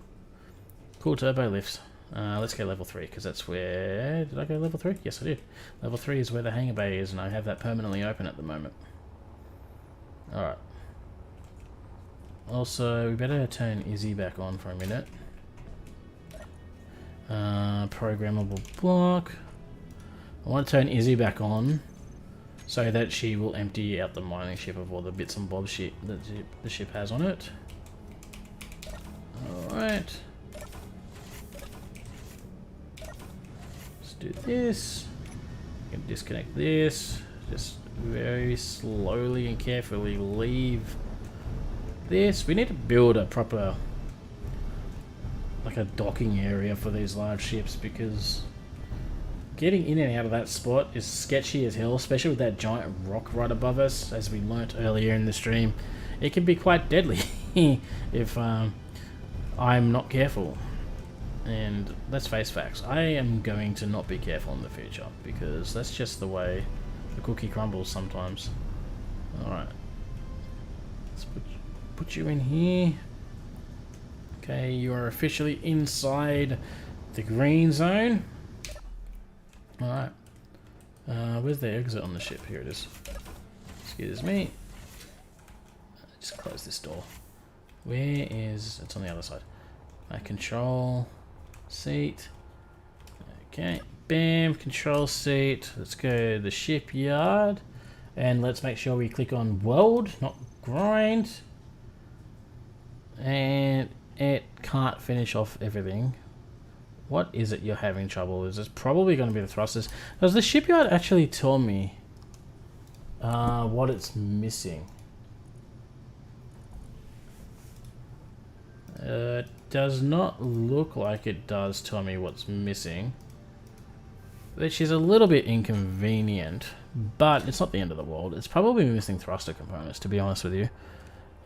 turbo lifts. Let's go level 3 because that's where... Did I go level 3? Yes, I did. Level 3 is where the hangar bay is and I have that permanently open at the moment. Alright. Also, we better turn Izzy back on for a minute. Programmable block. I want to turn Izzy back on so that she will empty out the mining ship of all the bits and bobs shit that the ship has on it. Alright. Let's do this. You can disconnect this. Just very slowly and carefully leave this. We need to build a proper, like a docking area for these large ships because getting in and out of that spot is sketchy as hell, especially with that giant rock right above us, as we learnt earlier in the stream. It can be quite deadly if I'm not careful. And let's face facts, I am going to not be careful in the future because that's just the way the cookie crumbles sometimes. Alright. Let's put you in here. Okay, you are officially inside the green zone. Alright. Where's the exit on the ship? Here it is. Excuse me. Just close this door. Where is... It's on the other side. My control seat. Okay. Bam. Control seat. Let's go to the shipyard. And let's make sure we click on weld, not grind. And it can't finish off everything. What is it you're having trouble with? It's probably going to be the thrusters. Does the shipyard actually tell me what it's missing? Does not look like it does tell me what's missing. Which is a little bit inconvenient, but it's not the end of the world. It's probably missing thruster components, to be honest with you.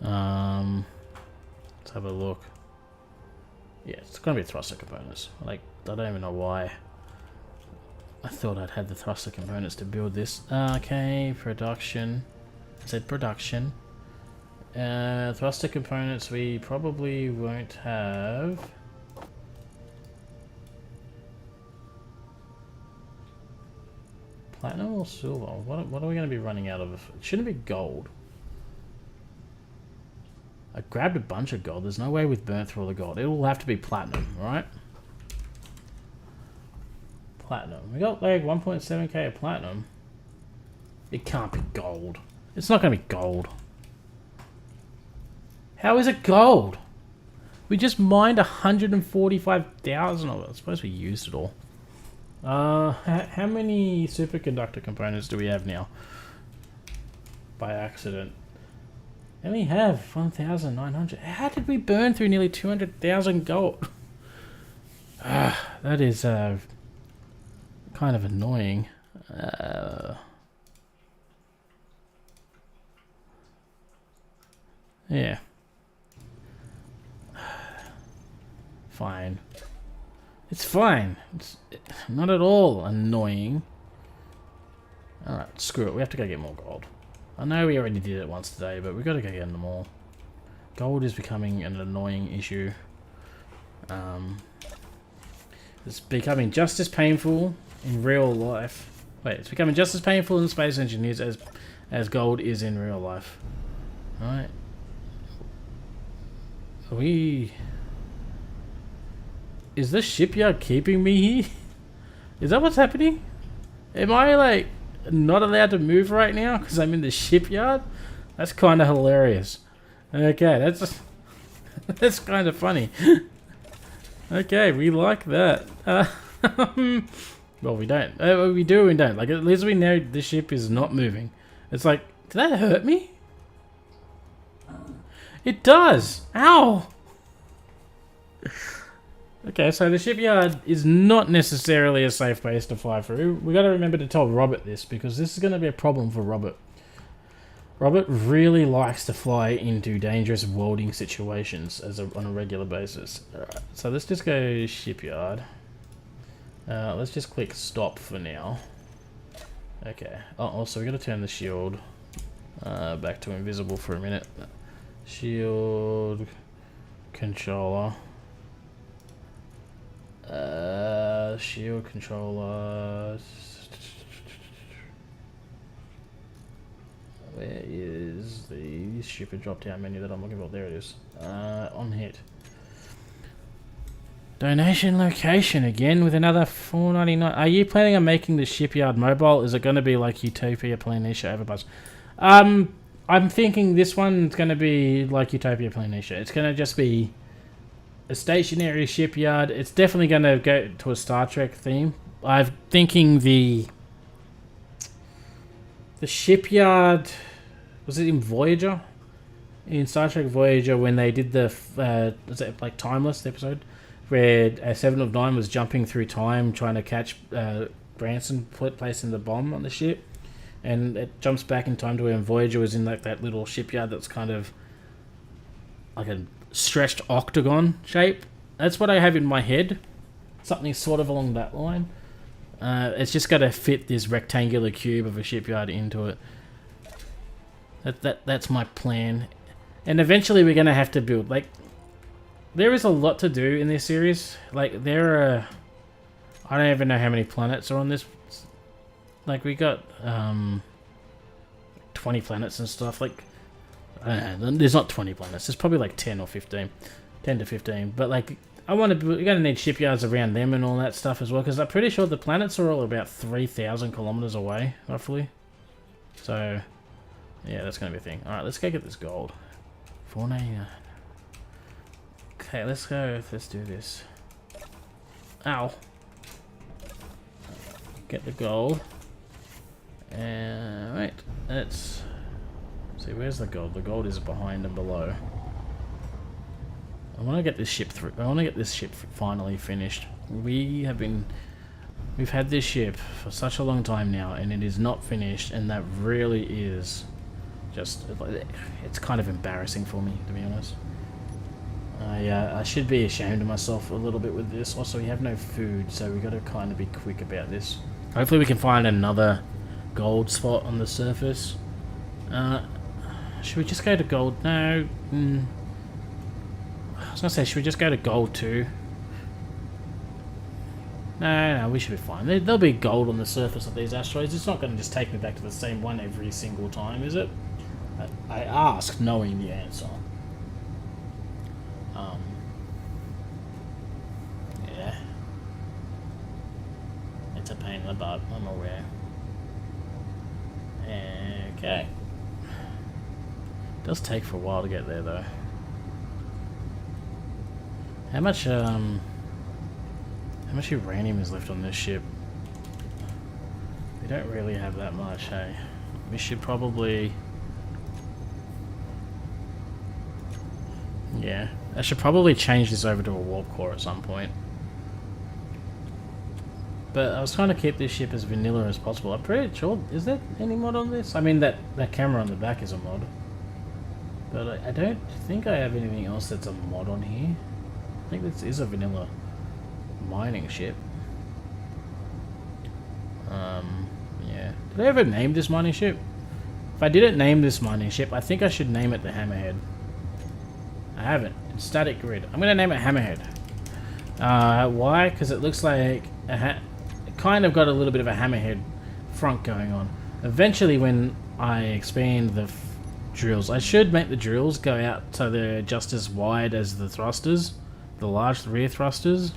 Let's have a look. Yeah, it's gonna be thruster components. Like, I don't even know why. I thought I'd had the thruster components to build this. Okay, production. I said production. Thruster components we probably won't have. Platinum or silver? What are we gonna be running out of? It shouldn't be gold. I grabbed a bunch of gold. There's no way we've burnt through all the gold. It will have to be platinum, right? Platinum. We got like 1.7k of platinum. It can't be gold. It's not going to be gold. How is it gold? We just mined 145,000 of it. I suppose we used it all. How many superconductor components do we have now? By accident. I only have 1,900. How did we burn through nearly 200,000 gold? That is kind of annoying. Yeah. Fine. It's fine. It's not at all annoying. Alright, screw it. We have to go get more gold. I know we already did it once today, but we've got to go get them all. Gold is becoming an annoying issue. It's becoming just as painful in real life Wait, it's becoming just as painful in Space Engineers as gold is in real life. Alright. Is this shipyard keeping me here? Is that what's happening? Am I like not allowed to move right now because I'm in the shipyard? That's kind of hilarious. Okay, that's that's kind of funny. Okay, we like that. Well, we don't. We do and don't. Like, at least we know the ship is not moving. It's like, did that hurt me? It does! Ow! Okay, so the shipyard is not necessarily a safe place to fly through. We got to remember to tell Robert this, because this is going to be a problem for Robert. Robert really likes to fly into dangerous welding situations on a regular basis. Alright, so let's just go shipyard. Let's just click stop for now. Okay. Oh, also we got to turn the shield back to invisible for a minute. Shield controller. Shield controller. Where is the stupid drop down menu that I'm looking for? There it is. On hit. Donation location again with another $4.99. Are you planning on making the shipyard mobile? Is it going to be like Utopia Planitia Overpass? I'm thinking this one's going to be like Utopia Planitia. It's going to just be a stationary shipyard. It's definitely going to go to a Star Trek theme. I'm thinking the shipyard, was it in Voyager? In Star Trek Voyager, when they did the was it like Timeless episode, where Seven of Nine was jumping through time trying to catch Branson placing the bomb on the ship, and it jumps back in time to when Voyager was in like that little shipyard that's kind of like a stretched octagon shape. That's what I have in my head. Something sort of along that line. It's just got to fit this rectangular cube of a shipyard into it. That's my plan. And eventually we're going to have to build, like, there is a lot to do in this series. Like, there are, I don't even know how many planets are on this. Like, we got 20 planets and stuff. Like, I don't know, there's not 20 planets. There's probably like 10 or 15. 10 to 15. But, like, I want to, we're going to need shipyards around them and all that stuff as well. Because I'm pretty sure the planets are all about 3,000 kilometers away, roughly. So, yeah, that's going to be a thing. Alright, let's go get this gold. $4.99. Okay, let's go. Let's do this. Ow. Get the gold. And wait, let's see. Where's the gold? The gold is behind and below. I want to get this ship through. I want to get this ship finally finished. We've had this ship for such a long time now, and it is not finished. And that really is just. It's kind of embarrassing for me, to be honest. I should be ashamed of myself a little bit with this. Also, we have no food, so we got to kind of be quick about this. Hopefully we can find another gold spot on the surface. Should we just go to gold? No. I was going to say, should we just go to gold 2? No, we should be fine. There'll be gold on the surface of these asteroids. It's not going to just take me back to the same one every single time, is it? I asked knowing the answer. Yeah. It's a pain in the butt, I'm aware. Okay. It does take for a while to get there though. How much uranium is left on this ship? We don't really have that much, hey. We should probably... Yeah, I should probably change this over to a warp core at some point. But I was trying to keep this ship as vanilla as possible. I'm pretty sure, is there any mod on this? I mean, that camera on the back is a mod. But I don't think I have anything else that's a mod on here. I think this is a vanilla mining ship. Yeah. Did I ever name this mining ship? If I didn't name this mining ship, I think I should name it the Hammerhead. I haven't. It's Static Grid. I'm going to name it Hammerhead. Why? Because it looks like it kind of got a little bit of a hammerhead front going on. Eventually, when I expand the drills, I should make the drills go out so they're just as wide as the thrusters, the large rear thrusters.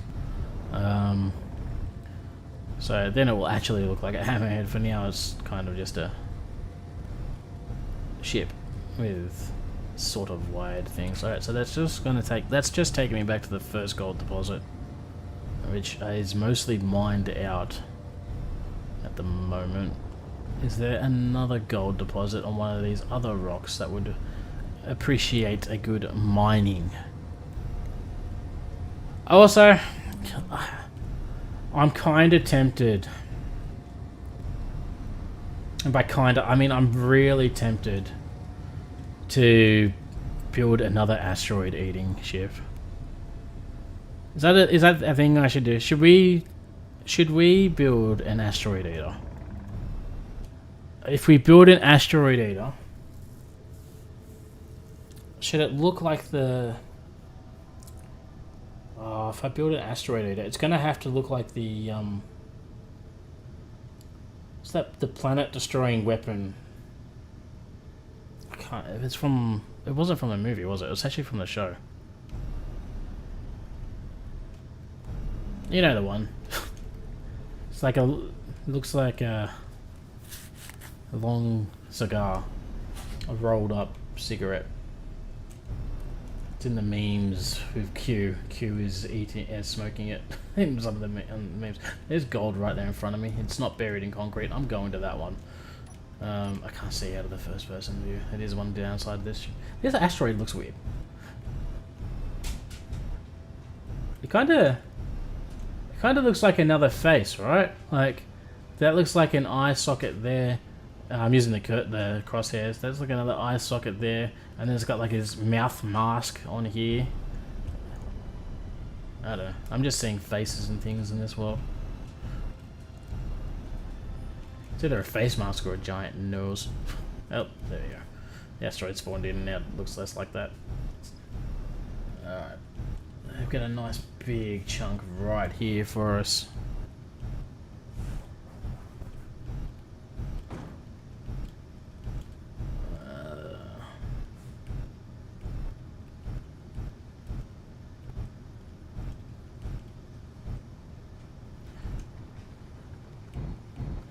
So then it will actually look like a hammerhead. For now, it's kind of just a ship with sort of wide things. Alright, so that's just taking me back to the first gold deposit, which is mostly mined out at the moment. Is there another gold deposit on one of these other rocks that would appreciate a good mining? Also, I'm kind of tempted, and by kind of I mean I'm really tempted to build another asteroid eating ship. Is that a thing I should do? Should we build an asteroid eater? If we build an asteroid eater, should it look like the... Oh, if I build an asteroid eater, it's gonna have to look like the what's that? The planet destroying weapon. I can't. If it's from... It wasn't from the movie, was it? It was actually from the show. You know the one. It's like a... It looks like a long cigar, a rolled up cigarette. It's in the memes with Q. Q is eating and smoking it in some of the memes. There's gold right there in front of me. It's not buried in concrete. I'm going to that one. I can't see out of the first person view. It is one downside of this. This asteroid looks weird. It kind of looks like another face, right? Like that looks like an eye socket there. I'm using the crosshairs. There's like another eye socket there, and then it's got like his mouth mask on here. I don't know. I'm just seeing faces and things in this world. It's either a face mask or a giant nose. Oh, there you go. The asteroid spawned in, and now it looks less like that. Alright. I've got a nice big chunk right here for us.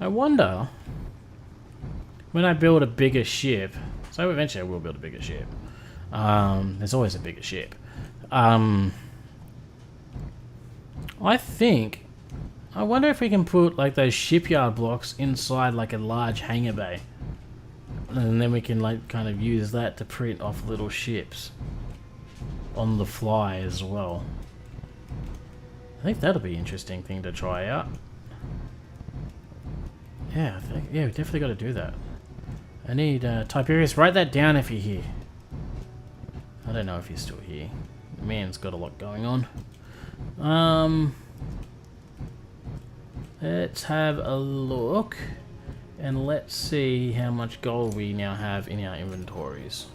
I wonder, when I build a bigger ship, so eventually I will build a bigger ship. There's always a bigger ship. I wonder if we can put like those shipyard blocks inside like a large hangar bay, and then we can like kind of use that to print off little ships on the fly as well. I think that'll be an interesting thing to try out. Yeah, we definitely got to do that. I need Tiberius, write that down if you're here. I don't know if he's still here. The man's got a lot going on. Let's have a look, and let's see how much gold we now have in our inventories.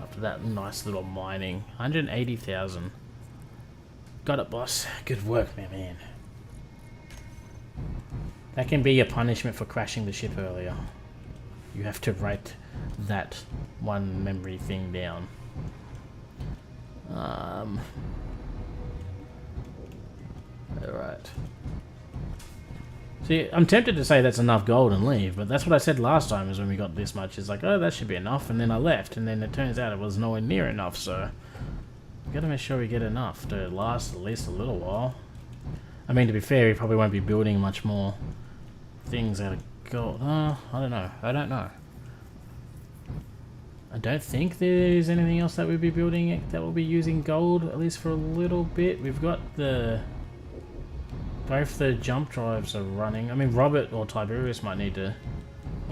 After that nice little mining, 180,000. Got it, boss. Good work, my man. That can be a punishment for crashing the ship earlier. You have to write that one memory thing down. Alright. See, I'm tempted to say that's enough gold and leave, but that's what I said last time is when we got this much. It's like, oh, that should be enough, and then I left, and then it turns out it was nowhere near enough, so... we gotta make sure we get enough to last at least a little while. I mean, to be fair, we probably won't be building much more things out of gold. I don't know. I don't think there's anything else that we'll be building that will be using gold, at least for a little bit. We've got both the jump drives are running. I mean, Robert or Tiberius might need to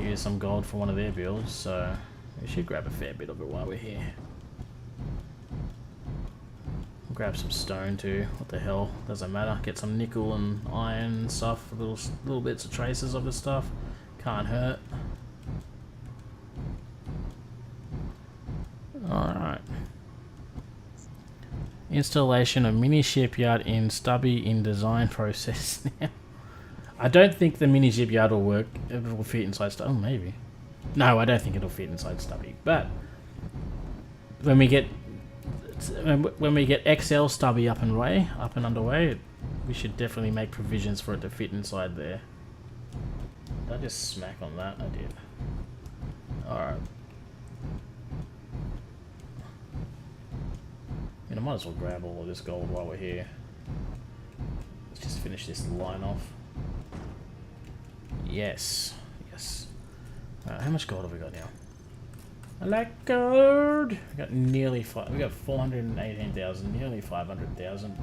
use some gold for one of their builds, so we should grab a fair bit of it while we're here. We'll grab some stone too. What the hell? Doesn't matter. Get some nickel and iron and stuff. Little bits of traces of this stuff. Can't hurt. Alright. Installation of mini shipyard in Stubby in design process now. I don't think the mini shipyard will work. It will fit inside Stubby. Oh, maybe. No, I don't think it'll fit inside Stubby. But when we get XL Stubby up and underway, we should definitely make provisions for it to fit inside there. Did I just smack on that? I did. Alright. I might as well grab all of this gold while we're here. Let's just finish this line off. Yes. Yes. Alright, how much gold have we got now? I like gold! We got nearly we got 418,000, nearly 500,000.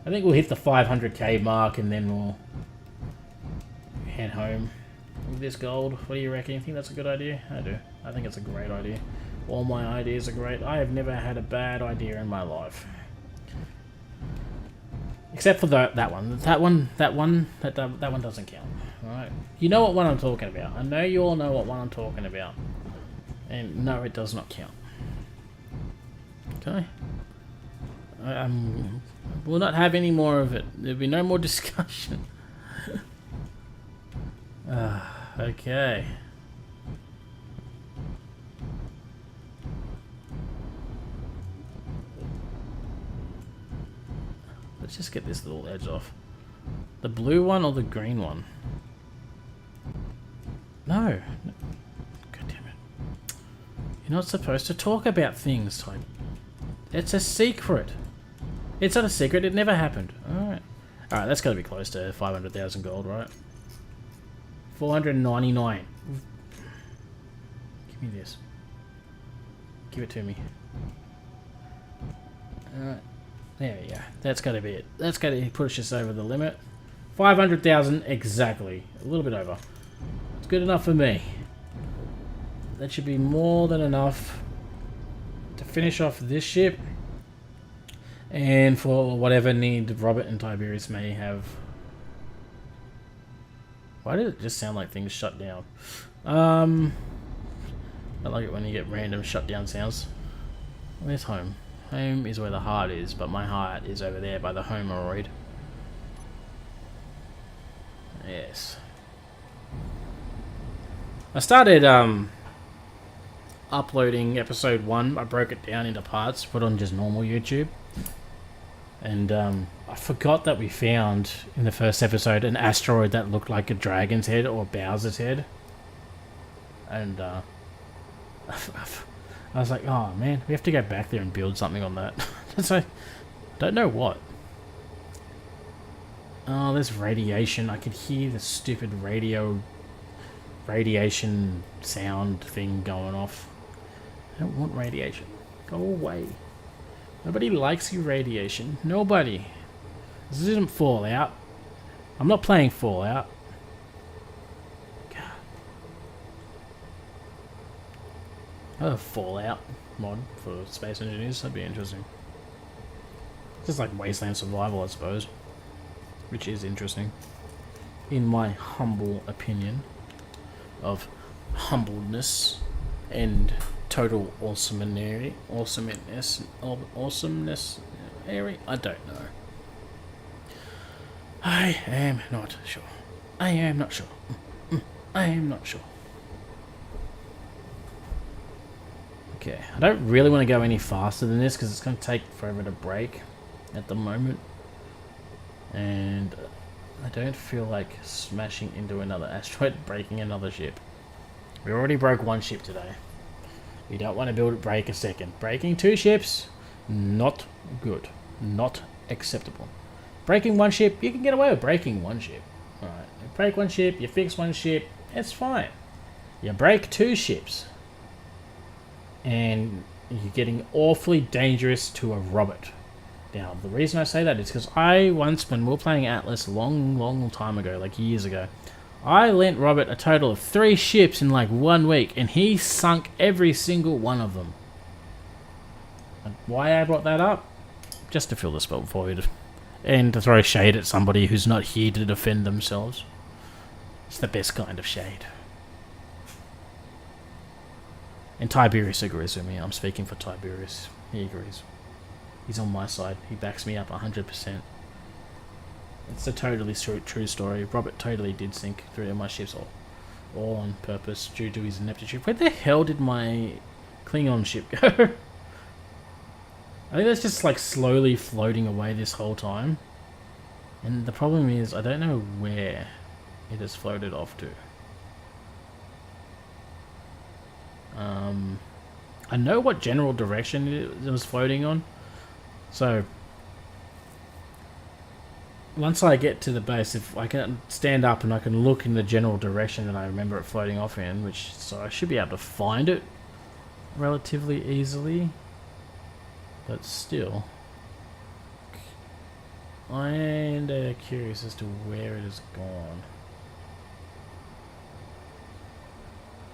I think we'll hit the 500k mark and then we'll head home with this gold. What do you reckon? You think that's a good idea? I do. I think it's a great idea. All my ideas are great. I have never had a bad idea in my life. Except for that one. That one doesn't count. Alright. You know what one I'm talking about. I know you all know what one I'm talking about. And no, it does not count. Okay. We'll not have any more of it. There'll be no more discussion. Okay. Let's just get this little edge off. The blue one or the green one? No. God damn it. You're not supposed to talk about things, Ty. It's a secret. It's not a secret, it never happened. Alright. Alright, that's gotta be close to 500,000 gold, right? 499. Give me this. Give it to me. Alright. There we go. That's got to be it. That's got to push us over the limit. 500,000 exactly. A little bit over. It's good enough for me. That should be more than enough to finish off this ship. And for whatever need Robert and Tiberius may have. Why did it just sound like things shut down? I like it when you get random shutdown sounds. Where's home? Home is where the heart is, but my heart is over there by the homoroid. Yes. I started uploading episode 1. I broke it down into parts, put on just normal YouTube. And I forgot that we found in the first episode an asteroid that looked like a dragon's head or Bowser's head. And I was like, oh man, we have to go back there and build something on that. So, I don't know what. Oh, there's radiation. I could hear the stupid radiation sound thing going off. I don't want radiation. Go away. Nobody likes you, radiation. Nobody. This isn't Fallout. I'm not playing Fallout. A Fallout mod for space engineers, that'd be interesting. Just like Wasteland Survival, I suppose. Which is interesting. In my humble opinion of humbleness and total awesomeness, I don't know. I am not sure. I am not sure. I am not sure. Okay, I don't really want to go any faster than this because it's going to take forever to break at the moment. And I don't feel like smashing into another asteroid, breaking another ship. We already broke one ship today. We don't want to break a second. Breaking 2 ships, not good. Not acceptable. Breaking 1 ship, you can get away with breaking 1 ship. Alright, you break 1 ship, you fix 1 ship, it's fine. You break 2 ships. And you're getting awfully dangerous to a Robert. Now, the reason I say that is because I once, when we were playing Atlas a long time ago, like years ago, I lent Robert a total of 3 ships in like 1 week, and he sunk every single one of them. And why I brought that up? Just to fill the spot void. And to throw shade at somebody who's not here to defend themselves. It's the best kind of shade. And Tiberius agrees with me. I'm speaking for Tiberius. He agrees. He's on my side. He backs me up 100%. It's a totally true story. Robert totally did sink 3 of my ships all on purpose due to his ineptitude. Where the hell did my Klingon ship go? I think that's just like slowly floating away this whole time. And the problem is I don't know where it has floated off to. I know what general direction it was floating on. So once I get to the base, if I can stand up and I can look in the general direction that I remember it floating off in, so I should be able to find it relatively easily. But still, I'm curious as to where it has gone.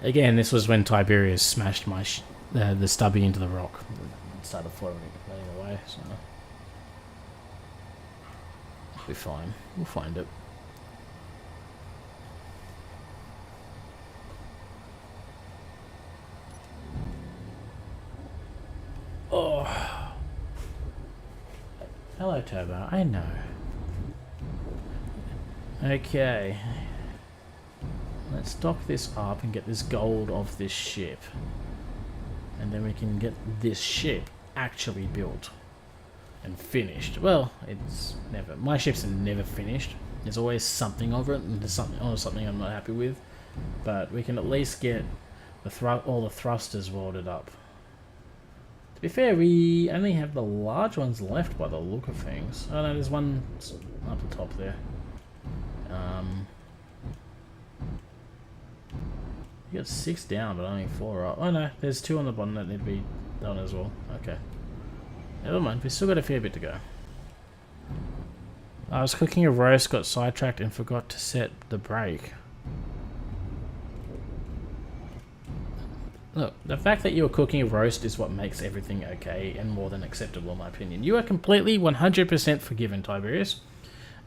Again, this was when Tiberius smashed my the stubby into the rock and started floating away. So it'll be fine. We'll find it. Oh. Hello, Turbo. I know. Okay. Let's dock this up and get this gold off this ship. And then we can get this ship actually built and finished. Well, it's never... My ships are never finished. There's always something of it, and there's something I'm not happy with. But we can at least get all the thrusters welded up. To be fair, we only have the large ones left by the look of things. Oh no, there's one up the top there. You got 6 down, but only 4 up. Oh no, there's 2 on the bottom that need to be done as well. Okay. Never mind, we've still got a fair bit to go. I was cooking a roast, got sidetracked and forgot to set the brake. Look, the fact that you were cooking a roast is what makes everything okay and more than acceptable in my opinion. You are completely 100% forgiven, Tiberius.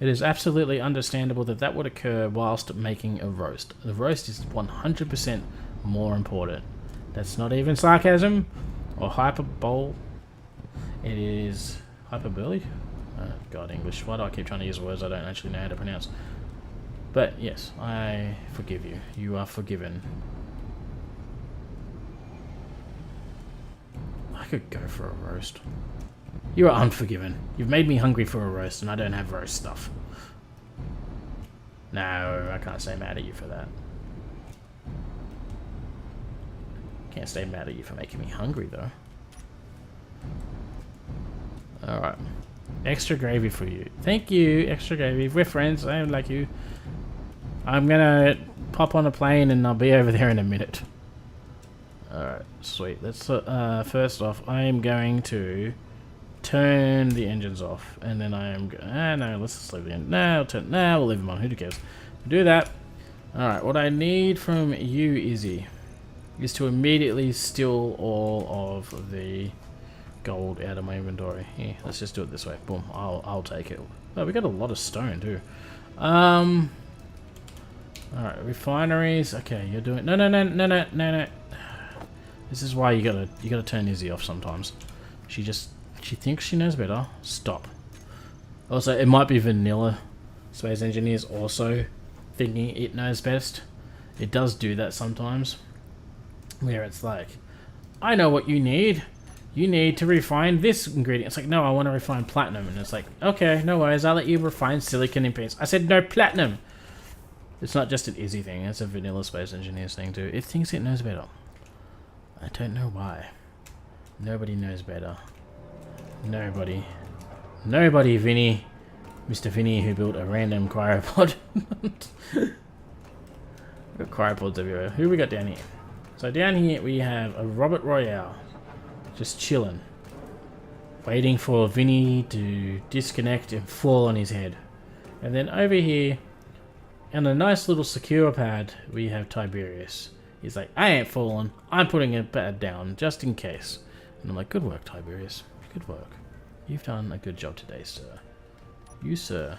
It is absolutely understandable that that would occur whilst making a roast. The roast is 100% more important. That's not even sarcasm or hyperbole. It is hyperbole? Oh, God, English. Why do I keep trying to use words I don't actually know how to pronounce? But yes, I forgive you. You are forgiven. I could go for a roast. You are unforgiven. You've made me hungry for a roast and I don't have roast stuff. No, I can't stay mad at you for that. Can't stay mad at you for making me hungry though. Alright. Extra gravy for you. Thank you, extra gravy. We're friends. I don't like you. I'm gonna pop on a plane and I'll be over there in a minute. Alright, sweet. Let's first off, I am going to turn the engines off, and then I am no, let's just leave the engine. No, we'll leave them on. Who cares? Do that. Alright, what I need from you, Izzy, is to immediately steal all of the gold out of my inventory. Here, let's just do it this way. Boom. I'll take it. Oh, we got a lot of stone too. Alright, refineries. Okay, you're doing no. This is why you gotta turn Izzy off sometimes. She thinks she knows better. Stop. Also, it might be vanilla space engineers also thinking it knows best. It does do that sometimes. Where it's like, I know what you need. You need to refine this ingredient. It's like, no, I want to refine platinum. And it's like, okay, no worries. I'll let you refine silicon in paints. I said no platinum. It's not just an Izzy thing. It's a vanilla space engineers thing too. It thinks it knows better. I don't know why. Nobody knows better. Nobody, Vinny. Mr. Vinny, who built a random cryopod. We've got cryopods everywhere. Who we got down here? So down here we have a Robert Royale. Just chilling. Waiting for Vinny to disconnect and fall on his head. And then over here, on a nice little secure pad, we have Tiberius. He's like, I ain't falling. I'm putting a pad down just in case. And I'm like, good work, Tiberius. Good work. You've done a good job today, sir. You, sir,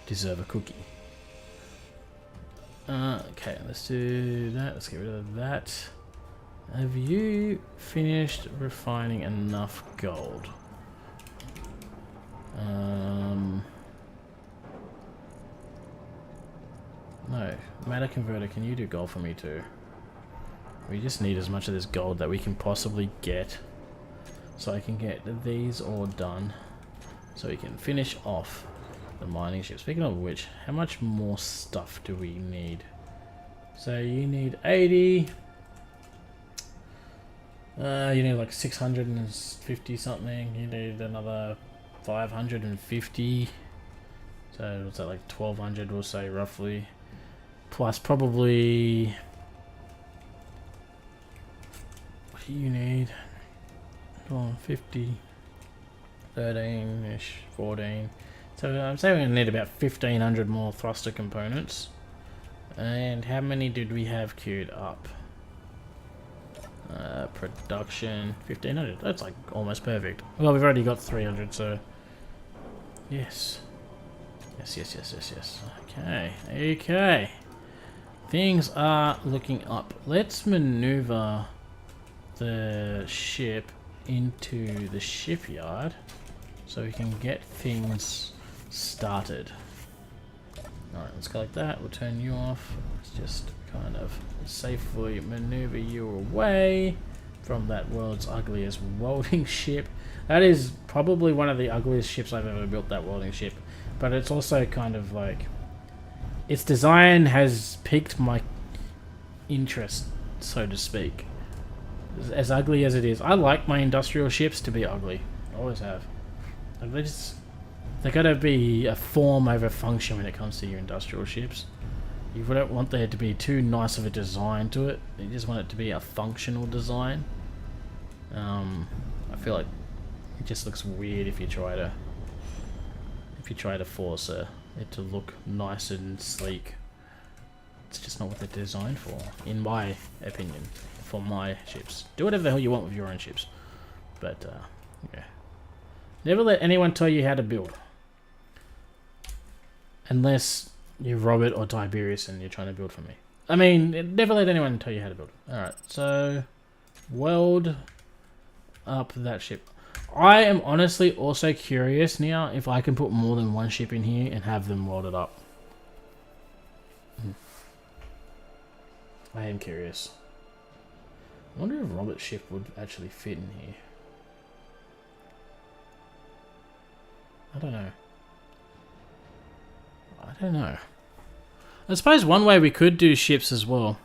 deserve a cookie. Okay, let's do that. Let's get rid of that. Have you finished refining enough gold? No. Matter converter, can you do gold for me too? We just need as much of this gold that we can possibly get. So I can get these all done. So we can finish off the mining ship. Speaking of which, how much more stuff do we need? So you need 80. You need like 650 something. You need another 550. So what's that, like 1200 we'll say roughly. Plus probably... What do you need? 50, 13-ish, 14. So I'm saying we need about 1500 more thruster components. And how many did we have queued up? Production 1500. That's like almost perfect. Well, we've already got 300, so yes. Yes. Okay. Things are looking up. Let's maneuver the ship into the shipyard so we can get things started. Alright, let's go like that. We'll turn you off. Let's just kind of safely maneuver you away from that world's ugliest welding ship. That is probably one of the ugliest ships I've ever built, that welding ship. But it's also kind of like... its design has piqued my interest, so to speak. As ugly as it is. I like my industrial ships to be ugly. I always have. Like they gotta be a form over function when it comes to your industrial ships. You don't want there to be too nice of a design to it. You just want it to be a functional design. I feel like it just looks weird if you try to force it to look nice and sleek. It's just not what they're designed for, in my opinion. For my ships. Do whatever the hell you want with your own ships. But, yeah. Never let anyone tell you how to build. Unless you're Robert or Tiberius and you're trying to build for me. I mean, never let anyone tell you how to build. Alright, so... weld up that ship. I am honestly also curious now if I can put more than one ship in here and have them welded up. I am curious. I wonder if Robert's ship would actually fit in here. I don't know. I suppose one way we could do ships as well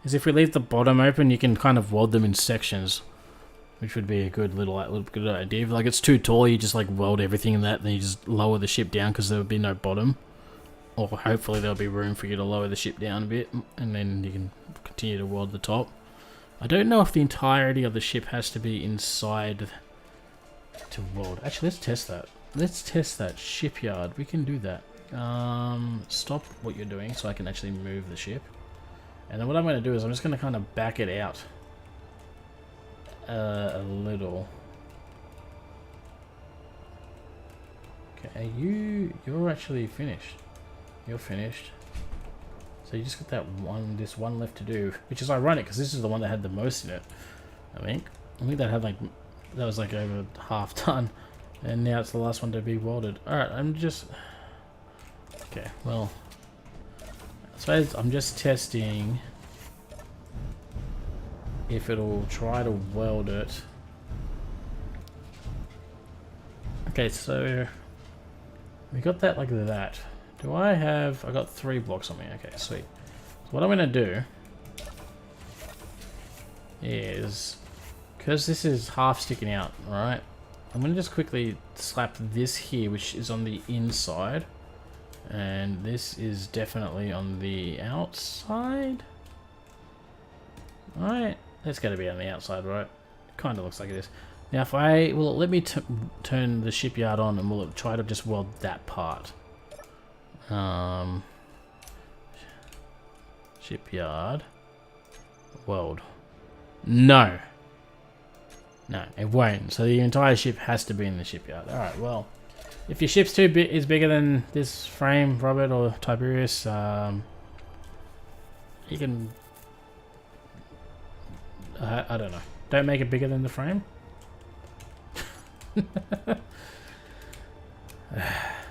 is if we leave the bottom open, you can kind of weld them in sections, which would be a good good idea. If like it's too tall, you just like weld everything in that, then you just lower the ship down because there would be no bottom. Or hopefully there'll be room for you to lower the ship down a bit, and then you can continue to weld the top. I don't know if the entirety of the ship has to be inside to weld. Actually, let's test that. Let's test that. Shipyard. We can do that. Stop what you're doing so I can actually move the ship. And then what I'm going to do is I'm just going to kind of back it out a little. Okay, you're actually finished. You're finished. So you just got that this one left to do, which is ironic because this is the one that had the most in it. I think that was like over half done, and now it's the last one to be welded. All right, okay. Well, I suppose I'm just testing if it'll try to weld it. Okay, so we got that like that. Do I got 3 blocks on me. Okay, sweet. So what I'm going to do is, because this is half sticking out, right? I'm going to just quickly slap this here, which is on the inside. And this is definitely on the outside. Alright, that's got to be on the outside, right? Kind of looks like it is. Now if let me turn the shipyard on and we'll try to just weld that part. Shipyard. Weld. No, it won't. So the entire ship has to be in the shipyard. Alright, well, if your ship's is bigger than this frame, Robert or Tiberius, you can... I don't know. Don't make it bigger than the frame.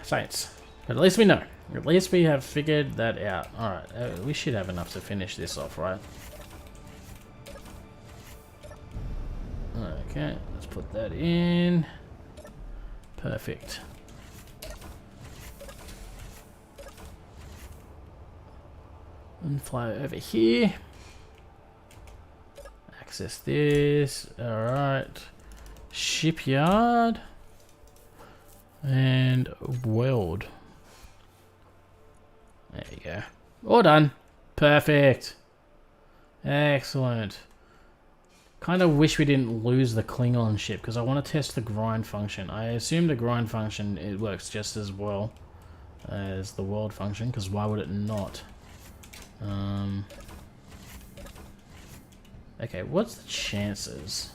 Science. But at least we know. At least we have figured that out. Alright, we should have enough to finish this off, right? Okay, let's put that in. Perfect. And fly over here. Access this. Alright. Shipyard. And weld. There you go. All done. Perfect. Excellent. Kind of wish we didn't lose the Klingon ship because I want to test the grind function. I assume the grind function, it works just as well as the weld function, because why would it not? Okay, what's the chances?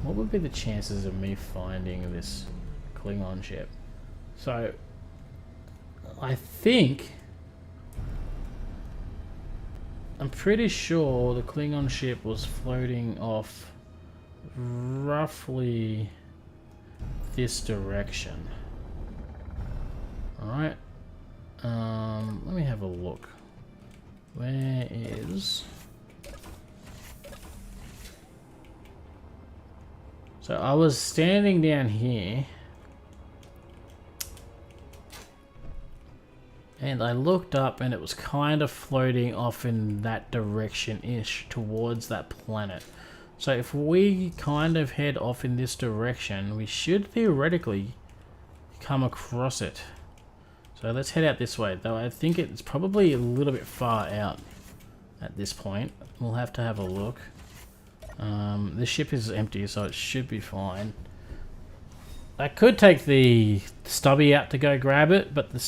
What would be the chances of me finding this Klingon ship? So, I think... I'm pretty sure the Klingon ship was floating off roughly this direction. Alright. Let me have a look. Where is... So I was standing down here. And I looked up and it was kind of floating off in that direction-ish towards that planet. So if we kind of head off in this direction, we should theoretically come across it. So let's head out this way, though I think it's probably a little bit far out at this point. We'll have to have a look. The ship is empty, so it should be fine. I could take the stubby out to go grab it, but the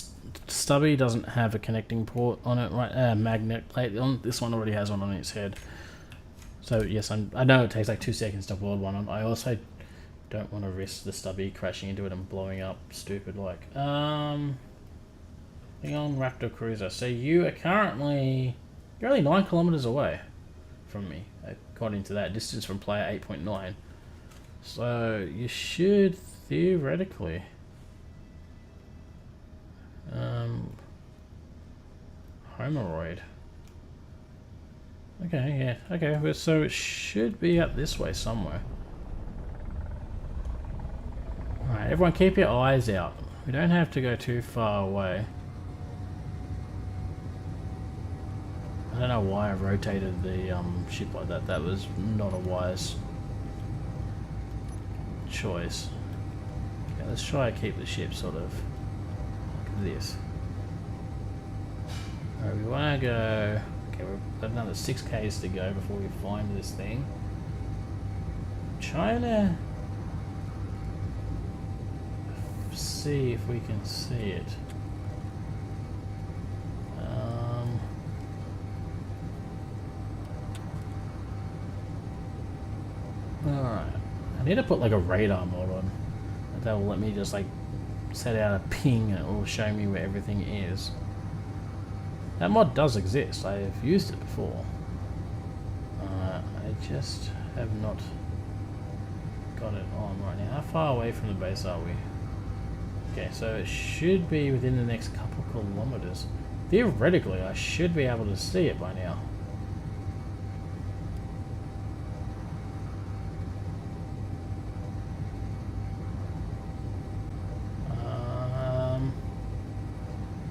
stubby doesn't have a connecting port on it, right? Magnet plate on this one already has one on its head. So yes, I know it takes like 2 seconds to weld one on. I also don't want to risk the stubby crashing into it and blowing up stupid like. Hang on, Raptor Cruiser. So you are currently, you're only 9 kilometers away from me, according to that distance from player 8.9. So you should theoretically. Homeroid. Okay, yeah, okay, so it should be up this way somewhere. Alright, everyone keep your eyes out. We don't have to go too far away. I don't know why I rotated the ship like that. That was not a wise choice. Okay, let's try to keep the ship sort of like this. Alright, we want to go... Okay, we've got another 6Ks to go before we find this thing. I'm trying to see if we can see it. Alright. I need to put like a radar mod on. That will let me just like set out a ping and it will show me where everything is. That mod does exist. I've used it before. I just have not got it on right now. How far away from the base are we? Okay, so it should be within the next couple kilometers. Theoretically, I should be able to see it by now.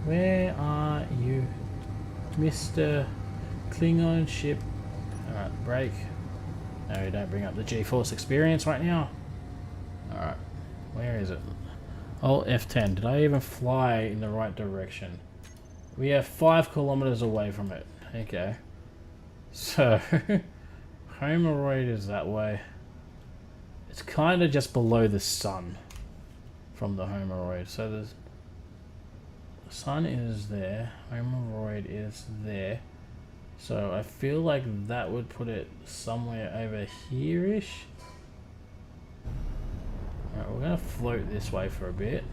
Where are you, Mr. Klingon ship? Alright, break. No, don't bring up the G-Force experience right now. Alright, where is it? Oh, F10. Did I even fly in the right direction? We are 5 kilometers away from it. Okay. So, Homeroid is that way. It's kind of just below the sun from the Homeroid. So there's... Sun is there, Homeroid is there, so I feel like that would put it somewhere over here-ish. Alright, we're going to float this way for a bit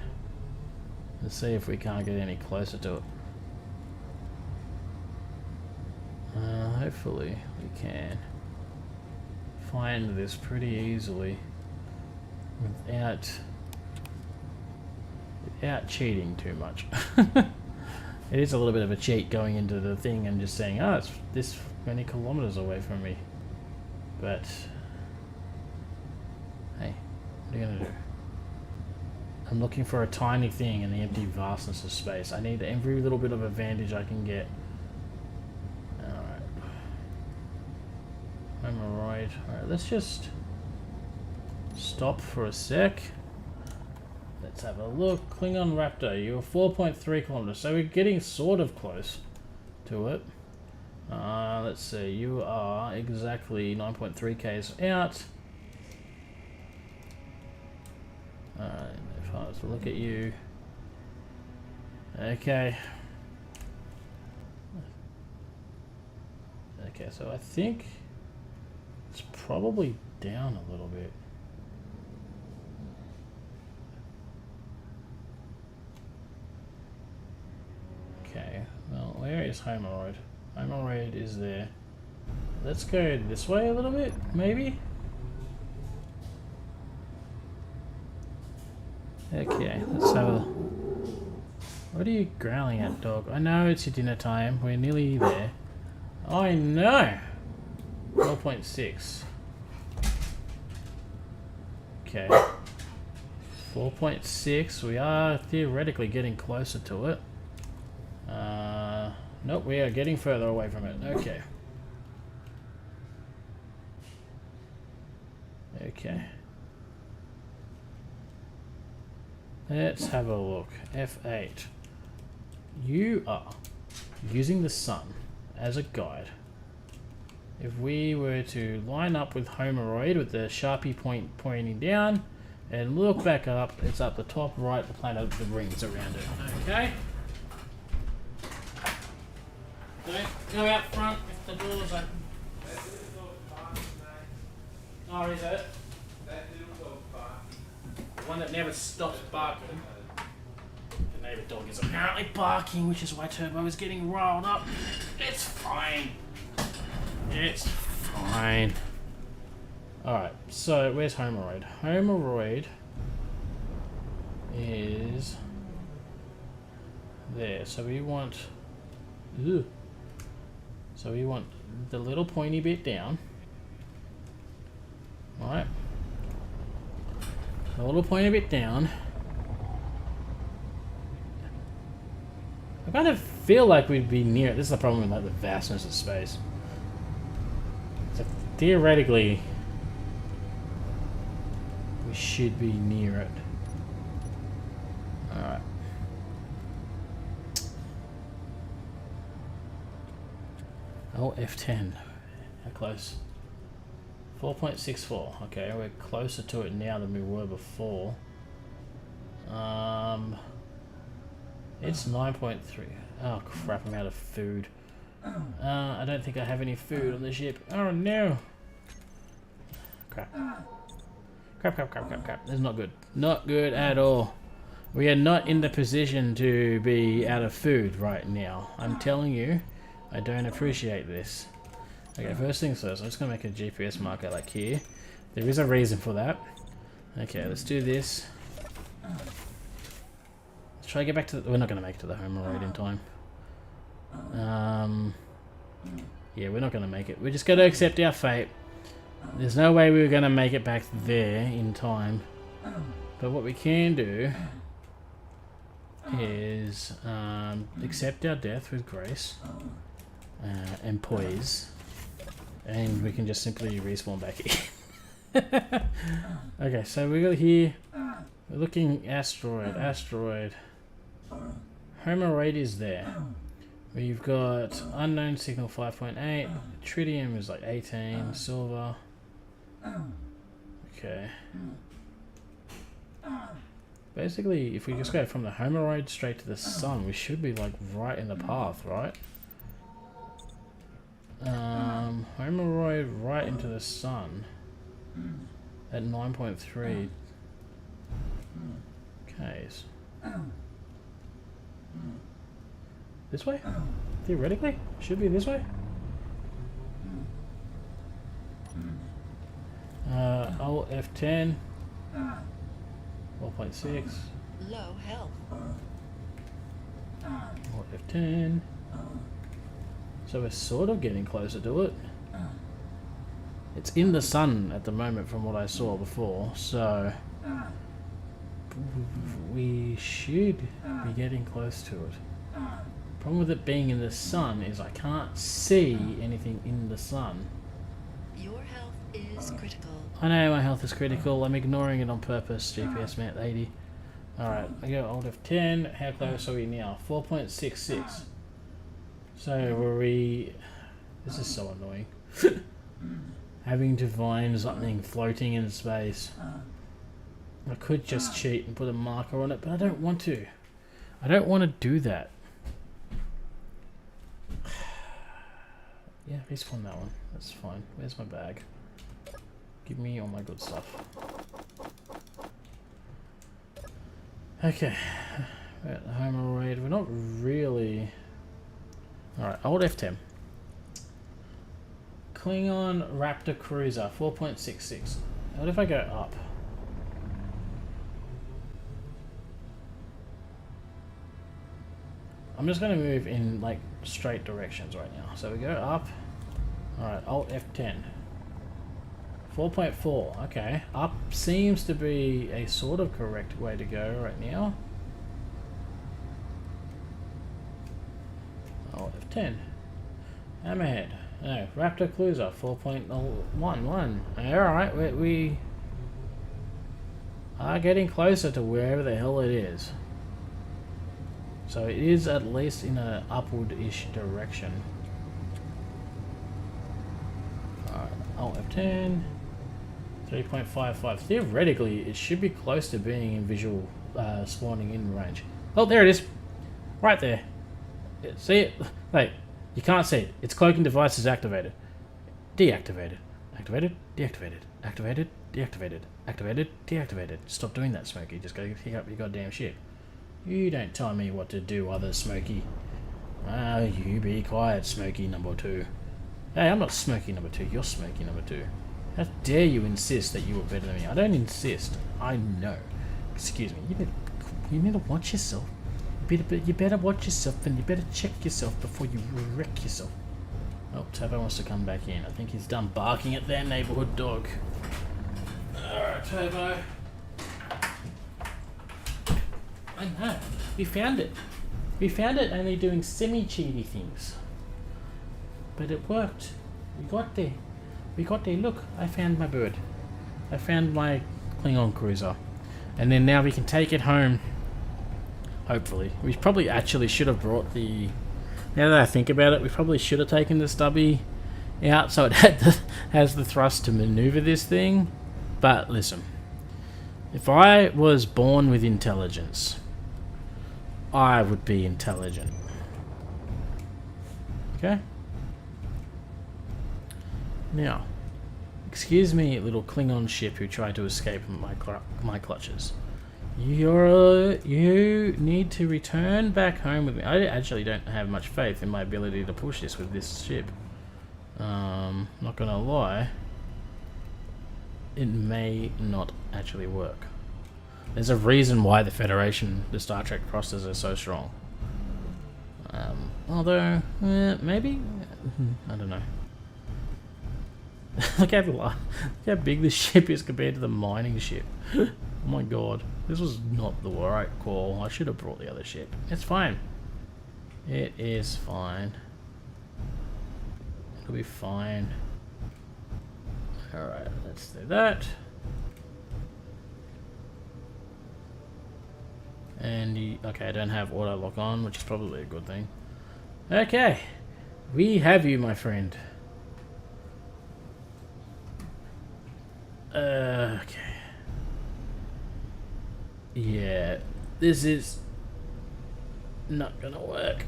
and see if we can't get any closer to it. Hopefully we can find this pretty easily without without cheating too much. It is a little bit of a cheat going into the thing and just saying, oh, it's this many kilometers away from me. But, hey, what are you going to do? I'm looking for a tiny thing in the empty vastness of space. I need every little bit of advantage I can get. Alright. Hemorrhoid. Alright, let's just stop for a sec. Let's have a look. Klingon Raptor, you're 4.3 kilometers, so we're getting sort of close to it. Let's see, you are exactly 9.3 k's out. Alright, if I was to look at you. Okay. Okay, so I think it's probably down a little bit. Okay, well, where is Hemorrhoid? Hemorrhoid is there. Let's go this way a little bit, maybe? Okay, let's have a... What are you growling at, dog? I know it's your dinner time. We're nearly there. I know! 4.6. Okay. 4.6. We are theoretically getting closer to it. Nope, we are getting further away from it. Okay. Okay. Let's have a look. F8. You are using the sun as a guide. If we were to line up with Hemorrhoid with the Sharpie point pointing down and look back up, it's up the top right, the planet with the rings around it. Okay? Don't go out front if the door's open. Oh, is it? The one that never stops barking. The neighbour dog is apparently barking, which is why Turbo is getting riled up. It's fine. It's fine. Alright, so where's Hemorrhoid? Hemorrhoid is there. So we want... Ugh. So we want the little pointy bit down. Alright. A little pointy bit down. I kind of feel like we'd be near it. This is the problem with like the vastness of space. So theoretically, we should be near it. Alright. Oh, F10. How close? 4.64. Okay, we're closer to it now than we were before. It's 9.3. Oh crap, I'm out of food. I don't think I have any food on the ship. Oh no! Crap. Crap, crap, crap, crap, crap. This is not good. Not good at all. We are not in the position to be out of food right now. I'm telling you, I don't appreciate this. Okay, first things first, I'm just going to make a GPS marker like here. There is a reason for that. Okay, let's do this. Let's try to get back to the... We're not going to make it to the Hemorrhoid in time. Yeah, we're not going to make it. We're just going to accept our fate. There's no way we were going to make it back there in time. But what we can do is accept our death with grace and poise. And we can just simply respawn back here. Okay, so we got here. We're looking asteroid. Hemorrhoid is there. We've got unknown signal 5.8. Tritium is like 18. Silver. Okay. Basically, if we just go from the Hemorrhoid straight to the sun, we should be like right in the path, right? Hemorrhoid right into the sun at 9.3 Ks. This way? Theoretically? Should be this way? Alt F10 4.6 Low health. Alt F10. So we're sort of getting closer to it. It's in the sun at the moment from what I saw before, so we should be getting close to it. Problem with it being in the sun is I can't see anything in the sun. Your health is critical. I know my health is critical. I'm ignoring it on purpose. GPS map 80. Alright, I go Alt F10. How close are we now? 4.66. So were we... This is so annoying. Having to find something floating in space. I could just cheat and put a marker on it, but I don't want to. I don't want to do that. Yeah, respawn that one. That's fine. Where's my bag? Give me all my good stuff. Okay. We're at the home raid. We're not really... Alright, Alt F10. Klingon Raptor Cruiser, 4.66. What if I go up? I'm just going to move in like straight directions right now. So we go up. Alright, Alt F10. 4.4. Okay. Up seems to be a sort of correct way to go right now. Alt F10. Hammerhead. No, Raptor Cruiser, 4.11. Alright, we are getting closer to wherever the hell it is. So it is at least in an upward-ish direction. Alright, Alt F10. 3.55. Theoretically, it should be close to being in visual spawning in range. Oh, there it is. Right there. See it? Wait. You can't see it. Its cloaking device is activated. Deactivated. Activated. Deactivated. Activated. Deactivated. Activated. Deactivated. Stop doing that, Smokey. Just go pick up your goddamn shit. You don't tell me what to do, other Smokey. Ah, you be quiet, Smokey number 2. Hey, I'm not Smokey number 2. You're Smokey number 2. How dare you insist that you were better than me? I don't insist. I know. Excuse me. You better watch yourself. You better watch yourself and you better check yourself before you wreck yourself. Oh, Turbo wants to come back in. I think he's done barking at their neighborhood dog. Alright, Turbo. I know. We found it. We found it only doing semi-cheaty things. But it worked. We got there. We got there. Look, I found my bird. I found my Klingon cruiser. And then now we can take it home. Hopefully. We probably actually should have brought the... Now that I think about it, we probably should have taken the stubby out so it has the thrust to maneuver this thing. But listen. If I was born with intelligence, I would be intelligent. Okay? Now, excuse me, little Klingon ship who tried to escape my clutches. You need to return back home with me. I actually don't have much faith in my ability to push this with this ship. Not gonna lie. It may not actually work. There's a reason why the Federation, the Star Trek crosses are so strong. Although, maybe? I don't know. Look how big this ship is compared to the mining ship. Oh my god. This was not the right call. I should have brought the other ship. It's fine. It is fine. It'll be fine. Alright, let's do that. And okay, I don't have auto lock on, which is probably a good thing. Okay. We have you, my friend. Okay. Yeah, this is not gonna work.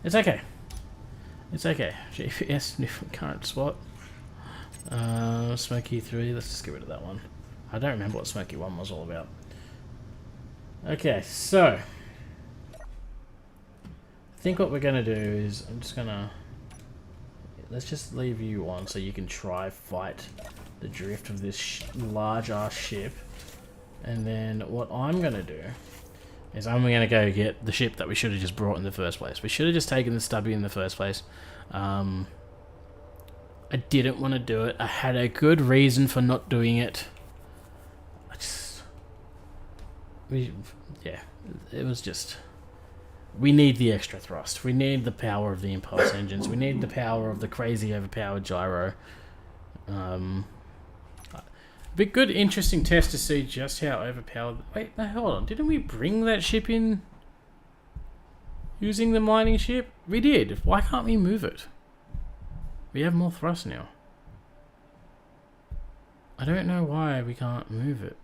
It's okay. It's okay. GPS, different current spot. Smokey 3, let's just get rid of that one. I don't remember what Smokey 1 was all about. Okay, so I think what we're gonna do is let's just leave you on so you can try fight the drift of this large ass ship. And then what I'm going to do is I'm going to go get the ship that we should have just brought in the first place. We should have just taken the stubby in the first place. I didn't want to do it. I had a good reason for not doing it. Yeah, it was just... We need the extra thrust. We need the power of the impulse engines. We need the power of the crazy overpowered gyro. Be good, interesting test to see just how overpowered... Wait, no, hold on. Didn't we bring that ship in using the mining ship? We did. Why can't we move it? We have more thrust now. I don't know why we can't move it.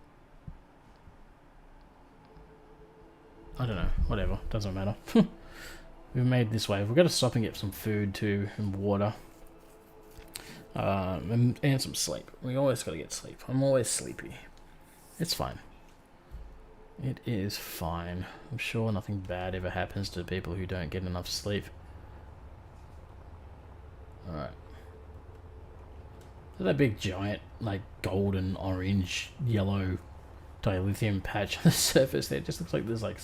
I don't know. Whatever. Doesn't matter. We've made this wave. We've got to stop and get some food too and water. And some sleep. We always got to get sleep. I'm always sleepy. It's fine. It is fine. I'm sure nothing bad ever happens to people who don't get enough sleep. Alright. That big giant, like, golden, orange, yellow dilithium patch on the surface there. It just looks like there's, like,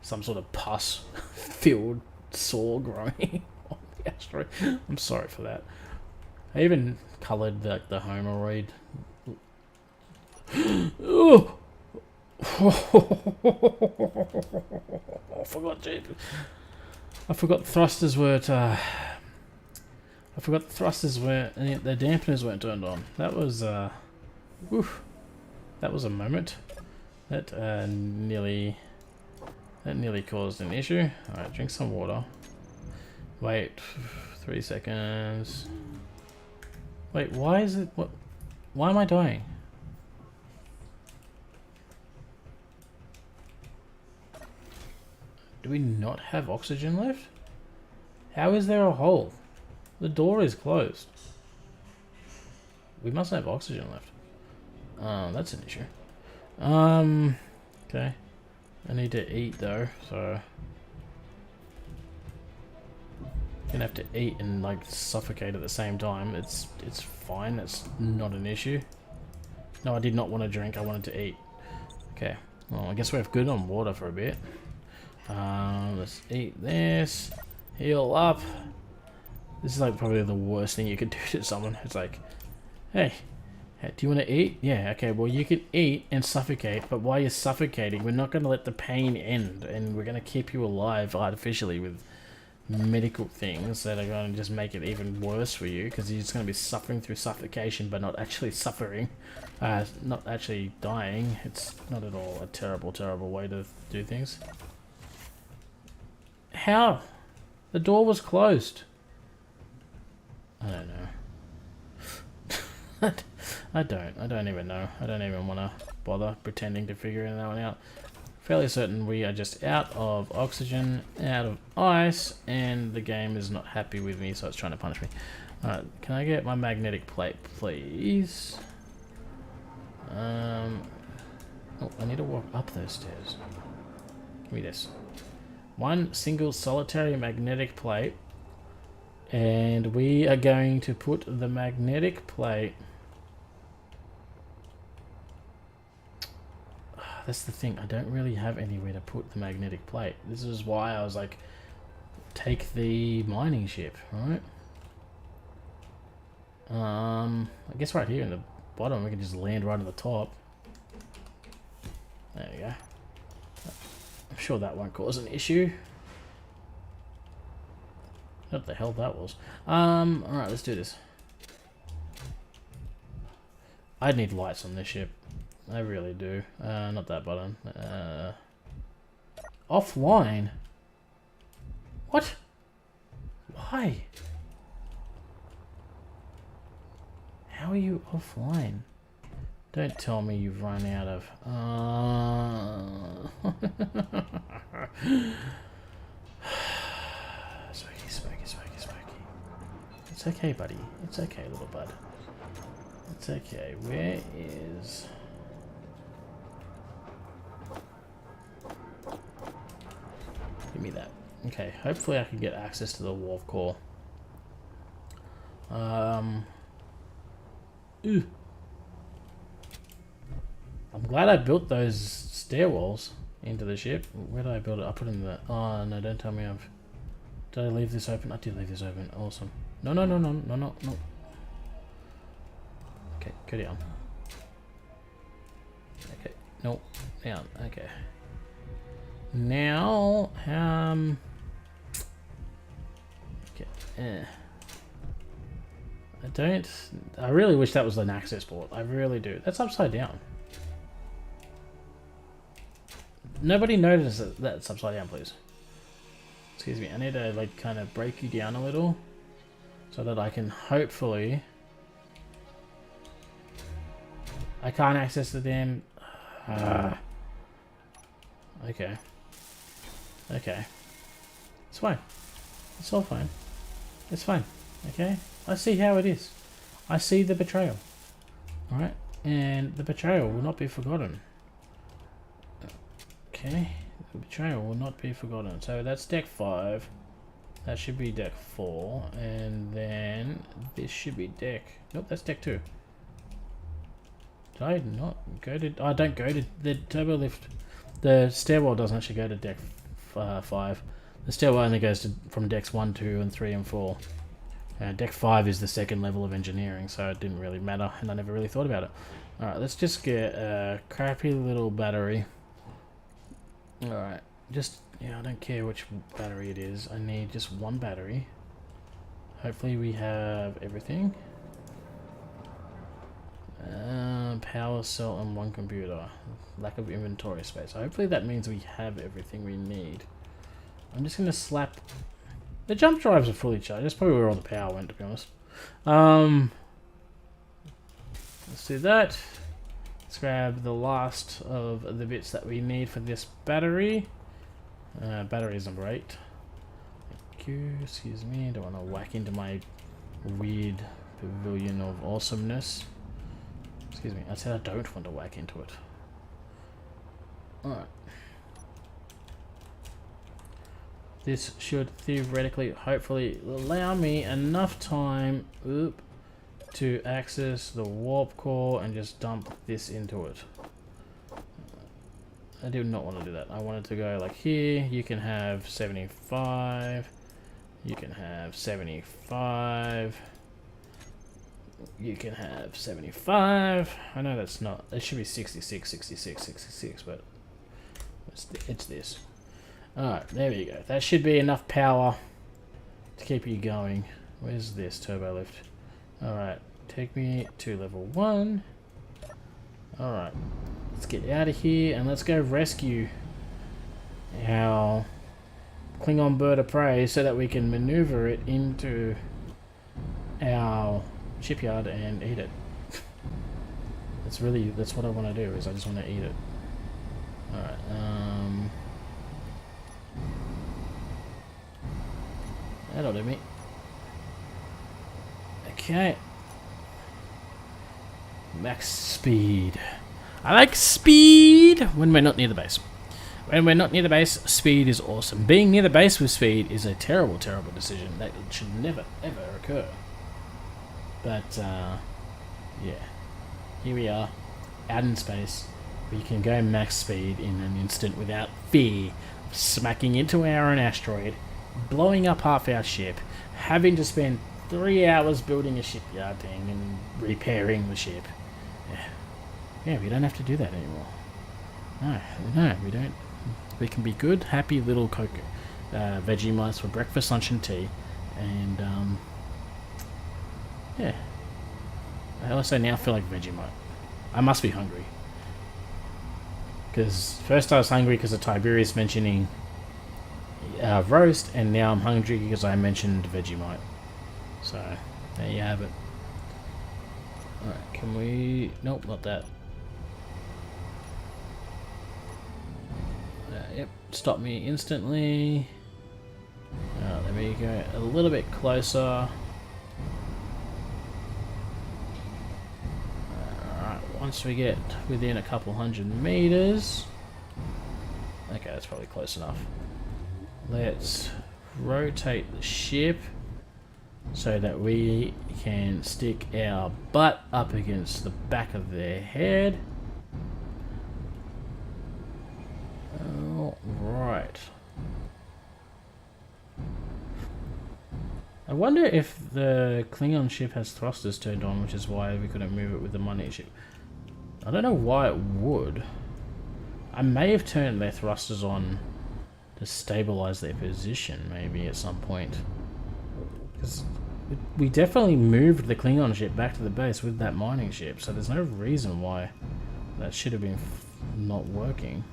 some sort of pus-filled saw growing on the asteroid. I'm sorry for that. I even coloured the Homeroid. Oh! I forgot thrusters weren't. I forgot the thrusters weren't. The dampeners weren't turned on. That was. Oof. That was a moment. That nearly caused an issue. All right, drink some water. Wait, 3 seconds. Wait, why is it? What? Why am I dying? Do we not have oxygen left? How is there a hole? The door is closed. We must have oxygen left. That's an issue. Okay. I need to eat though, so gonna have to eat and like suffocate at the same time. It's fine. That's not an issue. No, I did not want to drink. I wanted to eat. Okay. Well, I guess we're good on water for a bit. Let's eat this. Heal up. This is like probably the worst thing you could do to someone. It's like, hey, do you want to eat? Yeah, okay, well you can eat and suffocate, but while you're suffocating, we're not going to let the pain end, and we're going to keep you alive artificially with medical things that are going to just make it even worse for you, because you're just going to be suffering through suffocation, but not actually suffering, not actually dying. It's not at all a terrible, terrible way to do things. How? The door was closed. I don't know. I don't even know. I don't even want to bother pretending to figure that one out. Fairly certain we are just out of oxygen, out of ice, and the game is not happy with me, so it's trying to punish me. Alright, can I get my magnetic plate, please? Oh, I need to walk up those stairs. Give me this. One single solitary magnetic plate, and we are going to put the magnetic plate... That's the thing, I don't really have anywhere to put the magnetic plate. This is why I was like, take the mining ship, right? I guess right here in the bottom we can just land right on the top. There we go. I'm sure that won't cause an issue. What the hell that was. Alright, let's do this. I need lights on this ship. I really do. Not that button. Offline? What? Why? How are you offline? Don't tell me you've run out of... Smokey. It's okay, buddy. It's okay, little bud. It's okay. Where is... Give me that. Okay, hopefully I can get access to the wharf core. I'm glad I built those stairwells into the ship. Where did I build it? I put it in the... Oh, no, don't tell me I've... Did I leave this open? I did leave this open. Awesome. No. Okay, go down. Okay, no, down. Okay. Now, okay, I really wish that was an access port. I really do. That's upside down. Nobody noticed that that's upside down, please. Excuse me, I need to like kind of break you down a little so that I can hopefully... I can't access the damn... Okay. Okay. It's fine. It's all fine. It's fine. Okay? I see how it is. I see the betrayal. Alright? And the betrayal will not be forgotten. Okay? The betrayal will not be forgotten. So that's deck 5. That should be deck 4. And then this should be deck... Nope, that's deck 2. Did I not go to... I don't go to the Turbolift. The stairwell doesn't actually go to deck 5. The stairwell only goes to from decks 1, 2, and 3, and 4. Deck 5 is the second level of engineering, so it didn't really matter, and I never really thought about it. Alright, let's just get a crappy little battery. Alright, just... Yeah, I don't care which battery it is. I need just one battery. Hopefully we have everything. Power cell and one computer. Lack of inventory space. Hopefully that means we have everything we need. I'm just going to slap... The jump drives are fully charged. That's probably where all the power went, to be honest. Let's do that. Let's grab the last of the bits that we need for this battery. Battery is number 8. Thank you. Excuse me. I don't want to whack into my weird pavilion of awesomeness. Excuse me. I said I don't want to whack into it. Alright. This should theoretically, hopefully, allow me enough time to access the warp core and just dump this into it. I did not want to do that. I wanted to go like here. You can have 75. You can have 75. You can have 75. I know that's not... It should be 66, 66, 66, but it's this. Alright, there we go. That should be enough power to keep you going. Where's this Turbolift? Alright, take me to level 1. Alright, let's get out of here and let's go rescue our Klingon bird of prey so that we can maneuver it into our shipyard and eat it. That's what I want to do, is I just want to eat it. Alright, that'll do me. Okay. Max speed. I like speed when we're not near the base. When we're not near the base, speed is awesome. Being near the base with speed is a terrible, terrible decision. That should never, ever occur. But, yeah. Here we are, out in space. We can go max speed in an instant without fear of smacking into our own asteroid, blowing up half our ship, having to spend 3 hours building a shipyard thing and repairing the ship. Yeah, we don't have to do that anymore. No, we don't. We can be good, happy little veggie mice for breakfast, lunch, and tea. And, yeah. I also now feel like Vegemite. I must be hungry. Because first I was hungry because of Tiberius mentioning roast, and now I'm hungry because I mentioned Vegemite. So, there you have it. Alright, can we... Nope, not that. Yep, stop me instantly. Let me go a little bit closer. Alright, once we get within a couple 100 meters. Okay, that's probably close enough. Let's rotate the ship so that we can stick our butt up against the back of their head. I wonder if the Klingon ship has thrusters turned on, which is why we couldn't move it with the money ship. I don't know why it would. I may have turned their thrusters on to stabilize their position, maybe, at some point. Because we definitely moved the Klingon ship back to the base with that mining ship, so there's no reason why that should have been not working.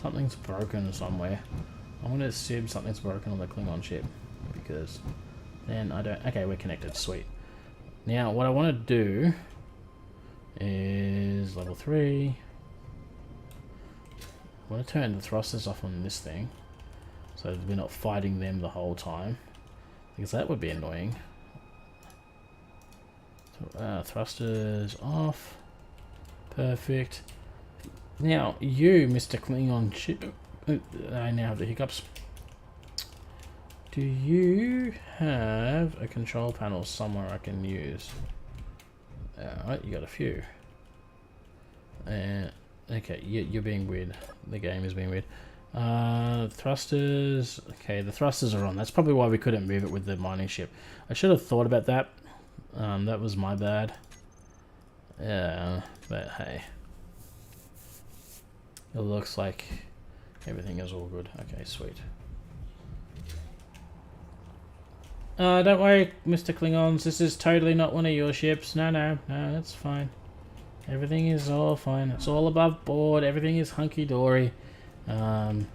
Something's broken somewhere. I want to assume something's broken on the Klingon ship, because then I don't... Okay, we're connected. Sweet. Now, what I want to do is level 3. I want to turn the thrusters off on this thing, so we're not fighting them the whole time, because that would be annoying. So, thrusters off. Perfect. Now, you, Mr. Klingon ship... I now have the hiccups. Do you have a control panel somewhere I can use? Alright, you got a few. Okay, you're being weird. The game is being weird. Thrusters... Okay, the thrusters are on. That's probably why we couldn't move it with the mining ship. I should have thought about that. That was my bad. Yeah, but hey. It looks like everything is all good. Okay, sweet. Don't worry, Mr. Klingons. This is totally not one of your ships. No, that's fine. Everything is all fine. It's all above board. Everything is hunky-dory. Everything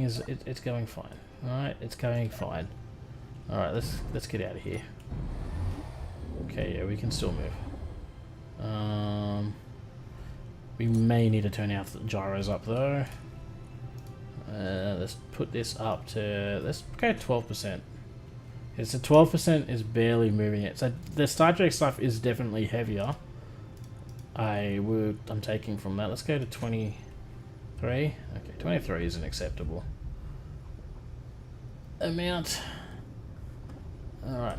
is... It's going fine. Alright, it's going fine. Alright, let's get out of here. Okay, yeah, we can still move. We may need to turn our gyros up though. Let's put this up to... Let's go 12%. It's a 12% is barely moving it. So the Star Trek stuff is definitely heavier. I'm taking from that. Let's go to 23. Okay, 23 is an acceptable amount. Alright.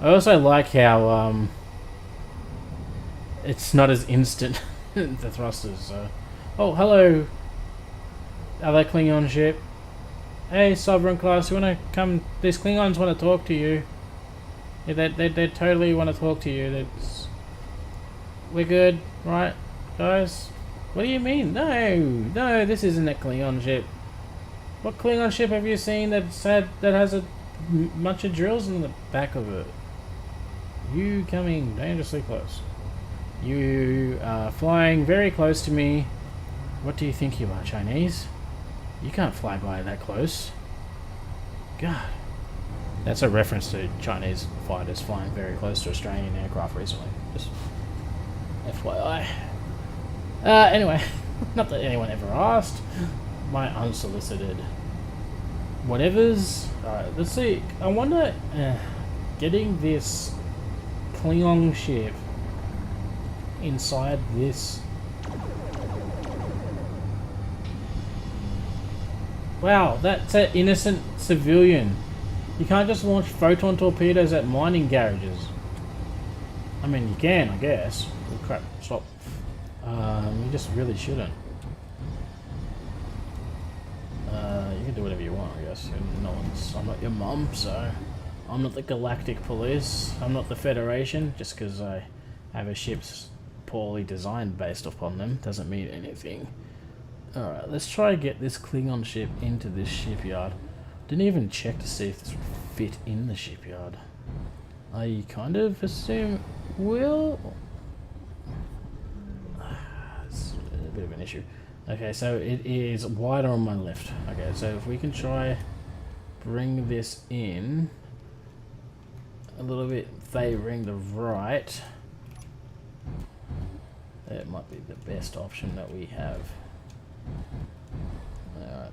I also like how it's not as instant, the thrusters. So. Oh, hello, other Klingon ship. Hey, Sovereign class, you want to come? These Klingons want to talk to you. Yeah, they totally want to talk to you. We're good, right, guys? What do you mean? No, this isn't a Klingon ship. What Klingon ship have you seen that has a bunch of drills in the back of it? You coming dangerously close. You are flying very close to me. What do you think you are, Chinese? You can't fly by that close. God. That's a reference to Chinese fighters flying very close to Australian aircraft recently. Just FYI. Anyway, not that anyone ever asked. My unsolicited whatevers. Alright, let's see. I wonder, getting this Klingon ship inside this... Wow, that's an innocent civilian. You can't just launch photon torpedoes at mining garages. I mean, you can, I guess. Oh, crap, stop. You just really shouldn't. You can do whatever you want, I guess. I'm not your mum, so... I'm not the Galactic Police. I'm not the Federation. Just because I have a ship's poorly designed based upon them doesn't mean anything. Alright, let's try to get this Klingon ship into this shipyard. Didn't even check to see if this would fit in the shipyard. I kind of assume will. It's a bit of an issue. Okay, so it is wider on my left. Okay, so if we can try bring this in a little bit favoring the right, that might be the best option that we have. Alright.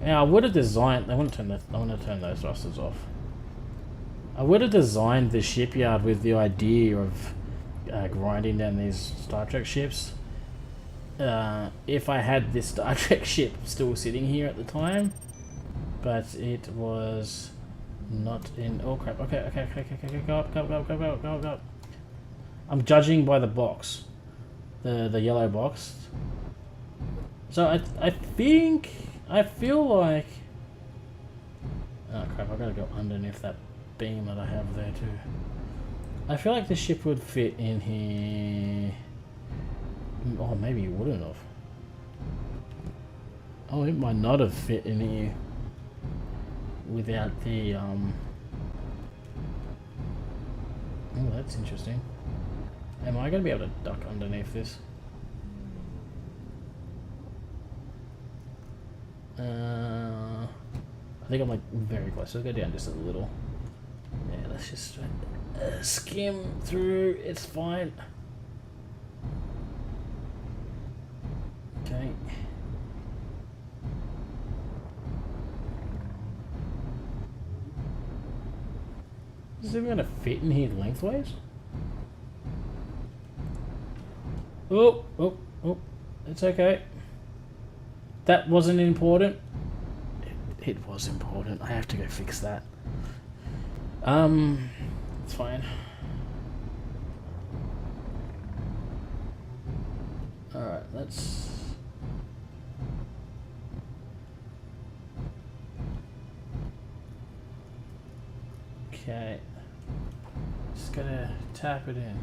Now I would have designed. I want to turn those thrusters off. I would have designed the shipyard with the idea of grinding down these Star Trek ships, if I had this Star Trek ship still sitting here at the time, but it was not in. Oh crap! Okay, go up, go up. I'm judging by the box, the yellow box. So I feel like. Oh crap! I gotta go underneath that beam that I have there too. I feel like the ship would fit in here. Oh, maybe it wouldn't have. Oh, it might not have fit in here without the Oh, that's interesting. Am I gonna be able to duck underneath this? I think I'm like very close. Let's go down just a little. Yeah, let's just skim through. It's fine. Okay. Is it gonna fit in here lengthways? Oh, it's okay. That wasn't important. It was important. I have to go fix that. It's fine. Alright, let's... Okay. Just gotta tap it in.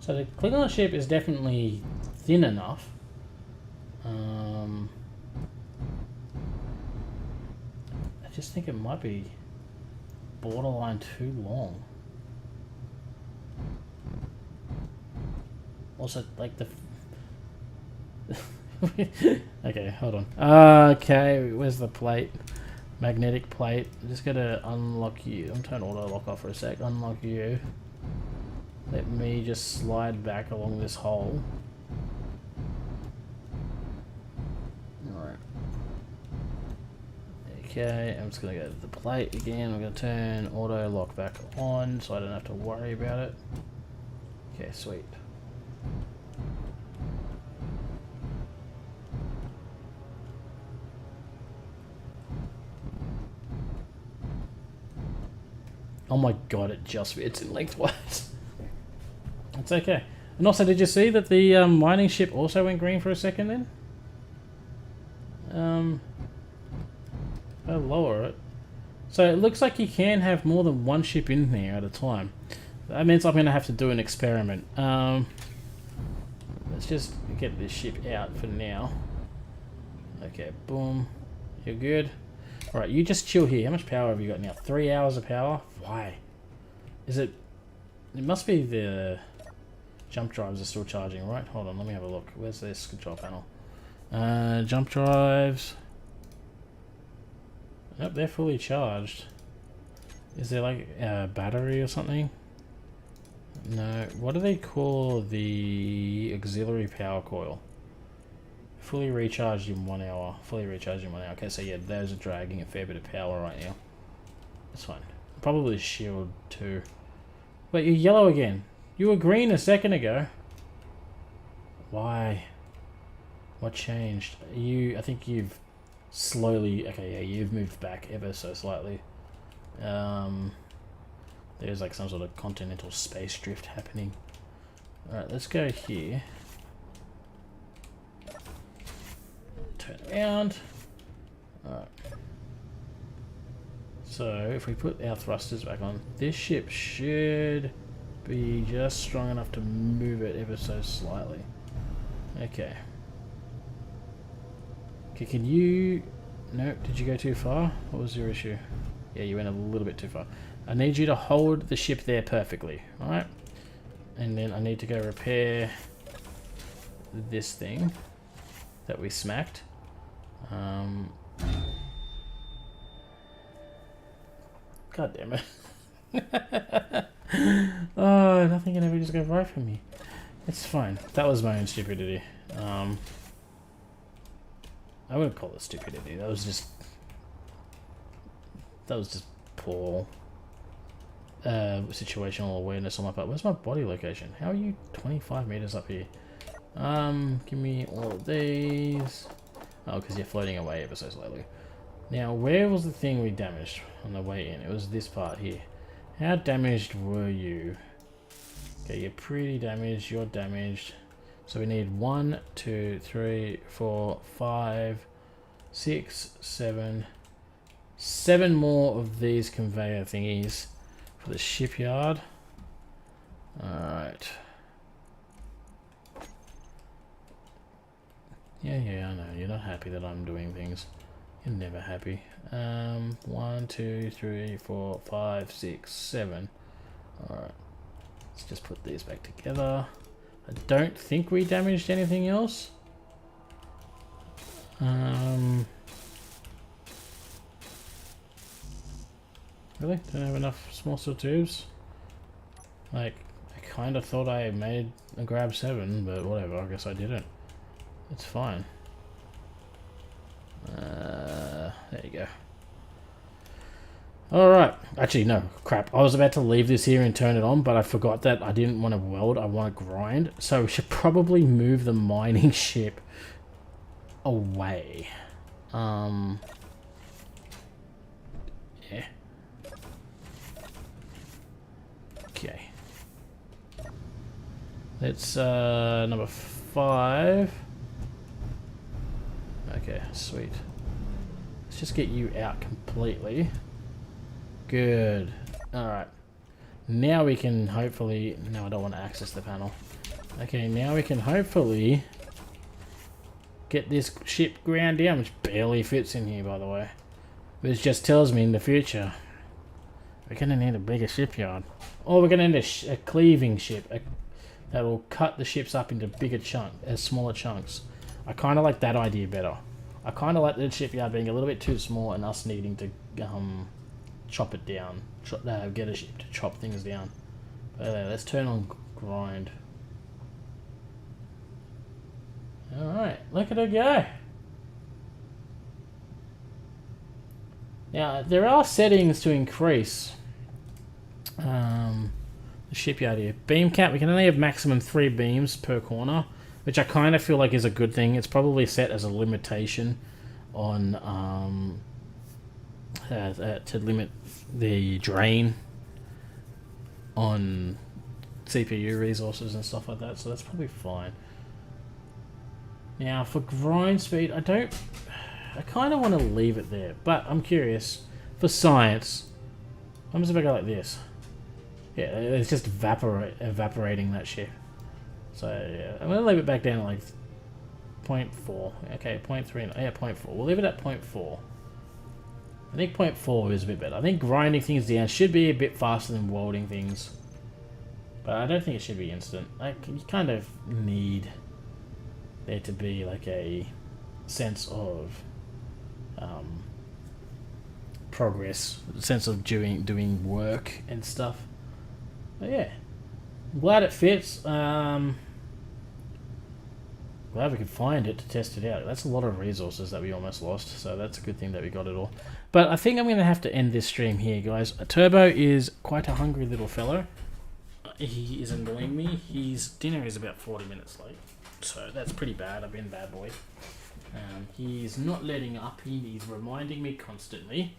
So the Klingon ship is definitely thin enough. I just think it might be borderline too long. Also, like the... Okay, hold on. Okay, where's the plate? Magnetic plate. I'm just gonna unlock you. I'm turning auto lock off for a sec. Unlock you. Let me just slide back along this hole. Alright. Okay, I'm just gonna go to the plate again. I'm gonna turn auto lock back on so I don't have to worry about it. Okay, sweet. Oh my god, it just fits in lengthwise. It's okay. And also, did you see that the mining ship also went green for a second then? I'll lower it. So it looks like you can have more than one ship in there at a time. That means I'm going to have to do an experiment. Let's just get this ship out for now. Okay, boom. You're good. Alright, you just chill here. How much power have you got now? 3 hours of power? Why? Is it... It must be the... Jump drives are still charging, right? Hold on, let me have a look. Where's this control panel? Jump drives. Yep, they're fully charged. Is there like a battery or something? No. What do they call the auxiliary power coil? Fully recharged in 1 hour. Fully recharged in 1 hour. Okay, so yeah, those are dragging a fair bit of power right now. That's fine. Probably shield too. Wait, you're yellow again. You were green a second ago. Why? What changed? I think you've slowly... Okay, yeah, you've moved back ever so slightly. There's like some sort of continental space drift happening. Alright, let's go here. Turn around. Alright. So, if we put our thrusters back on, this ship should be just strong enough to move it ever so slightly. Okay. Okay, can you... Nope, did you go too far? What was your issue? Yeah, you went a little bit too far. I need you to hold the ship there perfectly, alright? And then I need to go repair this thing that we smacked. God damn it. Oh, nothing can ever just go right for me. It's fine. That was my own stupidity. I wouldn't call it stupidity. That was just poor situational awareness on my part. Where's my body location? How are you 25 meters up here? Give me all of these. Oh, because you're floating away ever so slowly. Now, where was the thing we damaged on the way in? It was this part here. How damaged were you? Okay, you're pretty damaged. You're damaged. So we need 1, 2, 3, 4, 5, 6, 7, 7 more of these conveyor thingies for the shipyard. Alright. Yeah, I know. You're not happy that I'm doing things. You're never happy. 1, 2, 3, 4, 5, 6, 7. Alright. Let's just put these back together. I don't think we damaged anything else. Really? Don't have enough small steel tubes? Like, I kind of thought I made a grab 7, but whatever, I guess I didn't. It's fine. There you go. Alright. Actually, no. Crap. I was about to leave this here and turn it on, but I forgot that I didn't want to weld. I want to grind. So we should probably move the mining ship away. Yeah. Okay. Let's, number 5. Okay, sweet. Let's just get you out completely. Good. Alright. Now we can hopefully... No, I don't want to access the panel. Okay, now we can hopefully get this ship ground down, which barely fits in here, by the way. Which just tells me in the future we're going to need a bigger shipyard. Or we're going to need a cleaving ship that will cut the ships up into bigger smaller chunks. I kind of like that idea better. I kind of like the shipyard being a little bit too small and us needing to chop it down. Get a ship to chop things down. But let's turn on grind. Alright, look at her go. Now, there are settings to increase the shipyard here. Beam cap, we can only have maximum 3 beams per corner, which I kind of feel like is a good thing. It's probably set as a limitation on to limit the drain on CPU resources and stuff like that, so that's probably fine. Now for grind speed, I kind of want to leave it there, but I'm curious for science. What happens if I go like this? Yeah, it's just evaporating that ship. So yeah, I'm gonna leave it back down at like 0.4. Okay, 0.3. Yeah, 0.4. We'll leave it at 0.4. I think 0.4 is a bit better. I think grinding things down should be a bit faster than welding things, but I don't think it should be instant. Like, you kind of need there to be like a sense of progress, a sense of doing work and stuff. But yeah, I'm glad it fits. Glad we could find it to test it out. That's a lot of resources that we almost lost, so that's a good thing that we got it all. But I think I'm going to have to end this stream here, guys. Turbo is quite a hungry little fellow. He is annoying me. His dinner is about 40 minutes late, so that's pretty bad. I've been a bad boy. He's not letting up. He's reminding me constantly.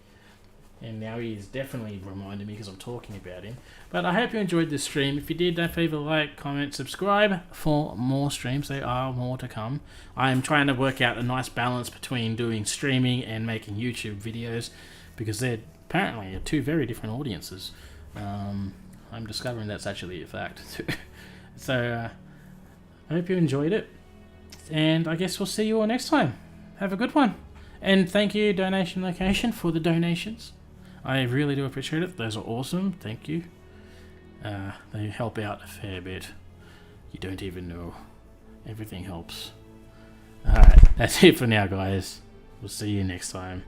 And now he is definitely reminding me because I'm talking about him. But I hope you enjoyed this stream. If you did, don't forget to like, comment, subscribe for more streams. There are more to come. I am trying to work out a nice balance between doing streaming and making YouTube videos, because they're apparently 2 very different audiences. I'm discovering that's actually a fact too. So I hope you enjoyed it. And I guess we'll see you all next time. Have a good one. And thank you, Donation Location, for the donations. I really do appreciate it. Those are awesome. Thank you. They help out a fair bit. You don't even know. Everything helps. Alright, that's it for now, guys. We'll see you next time.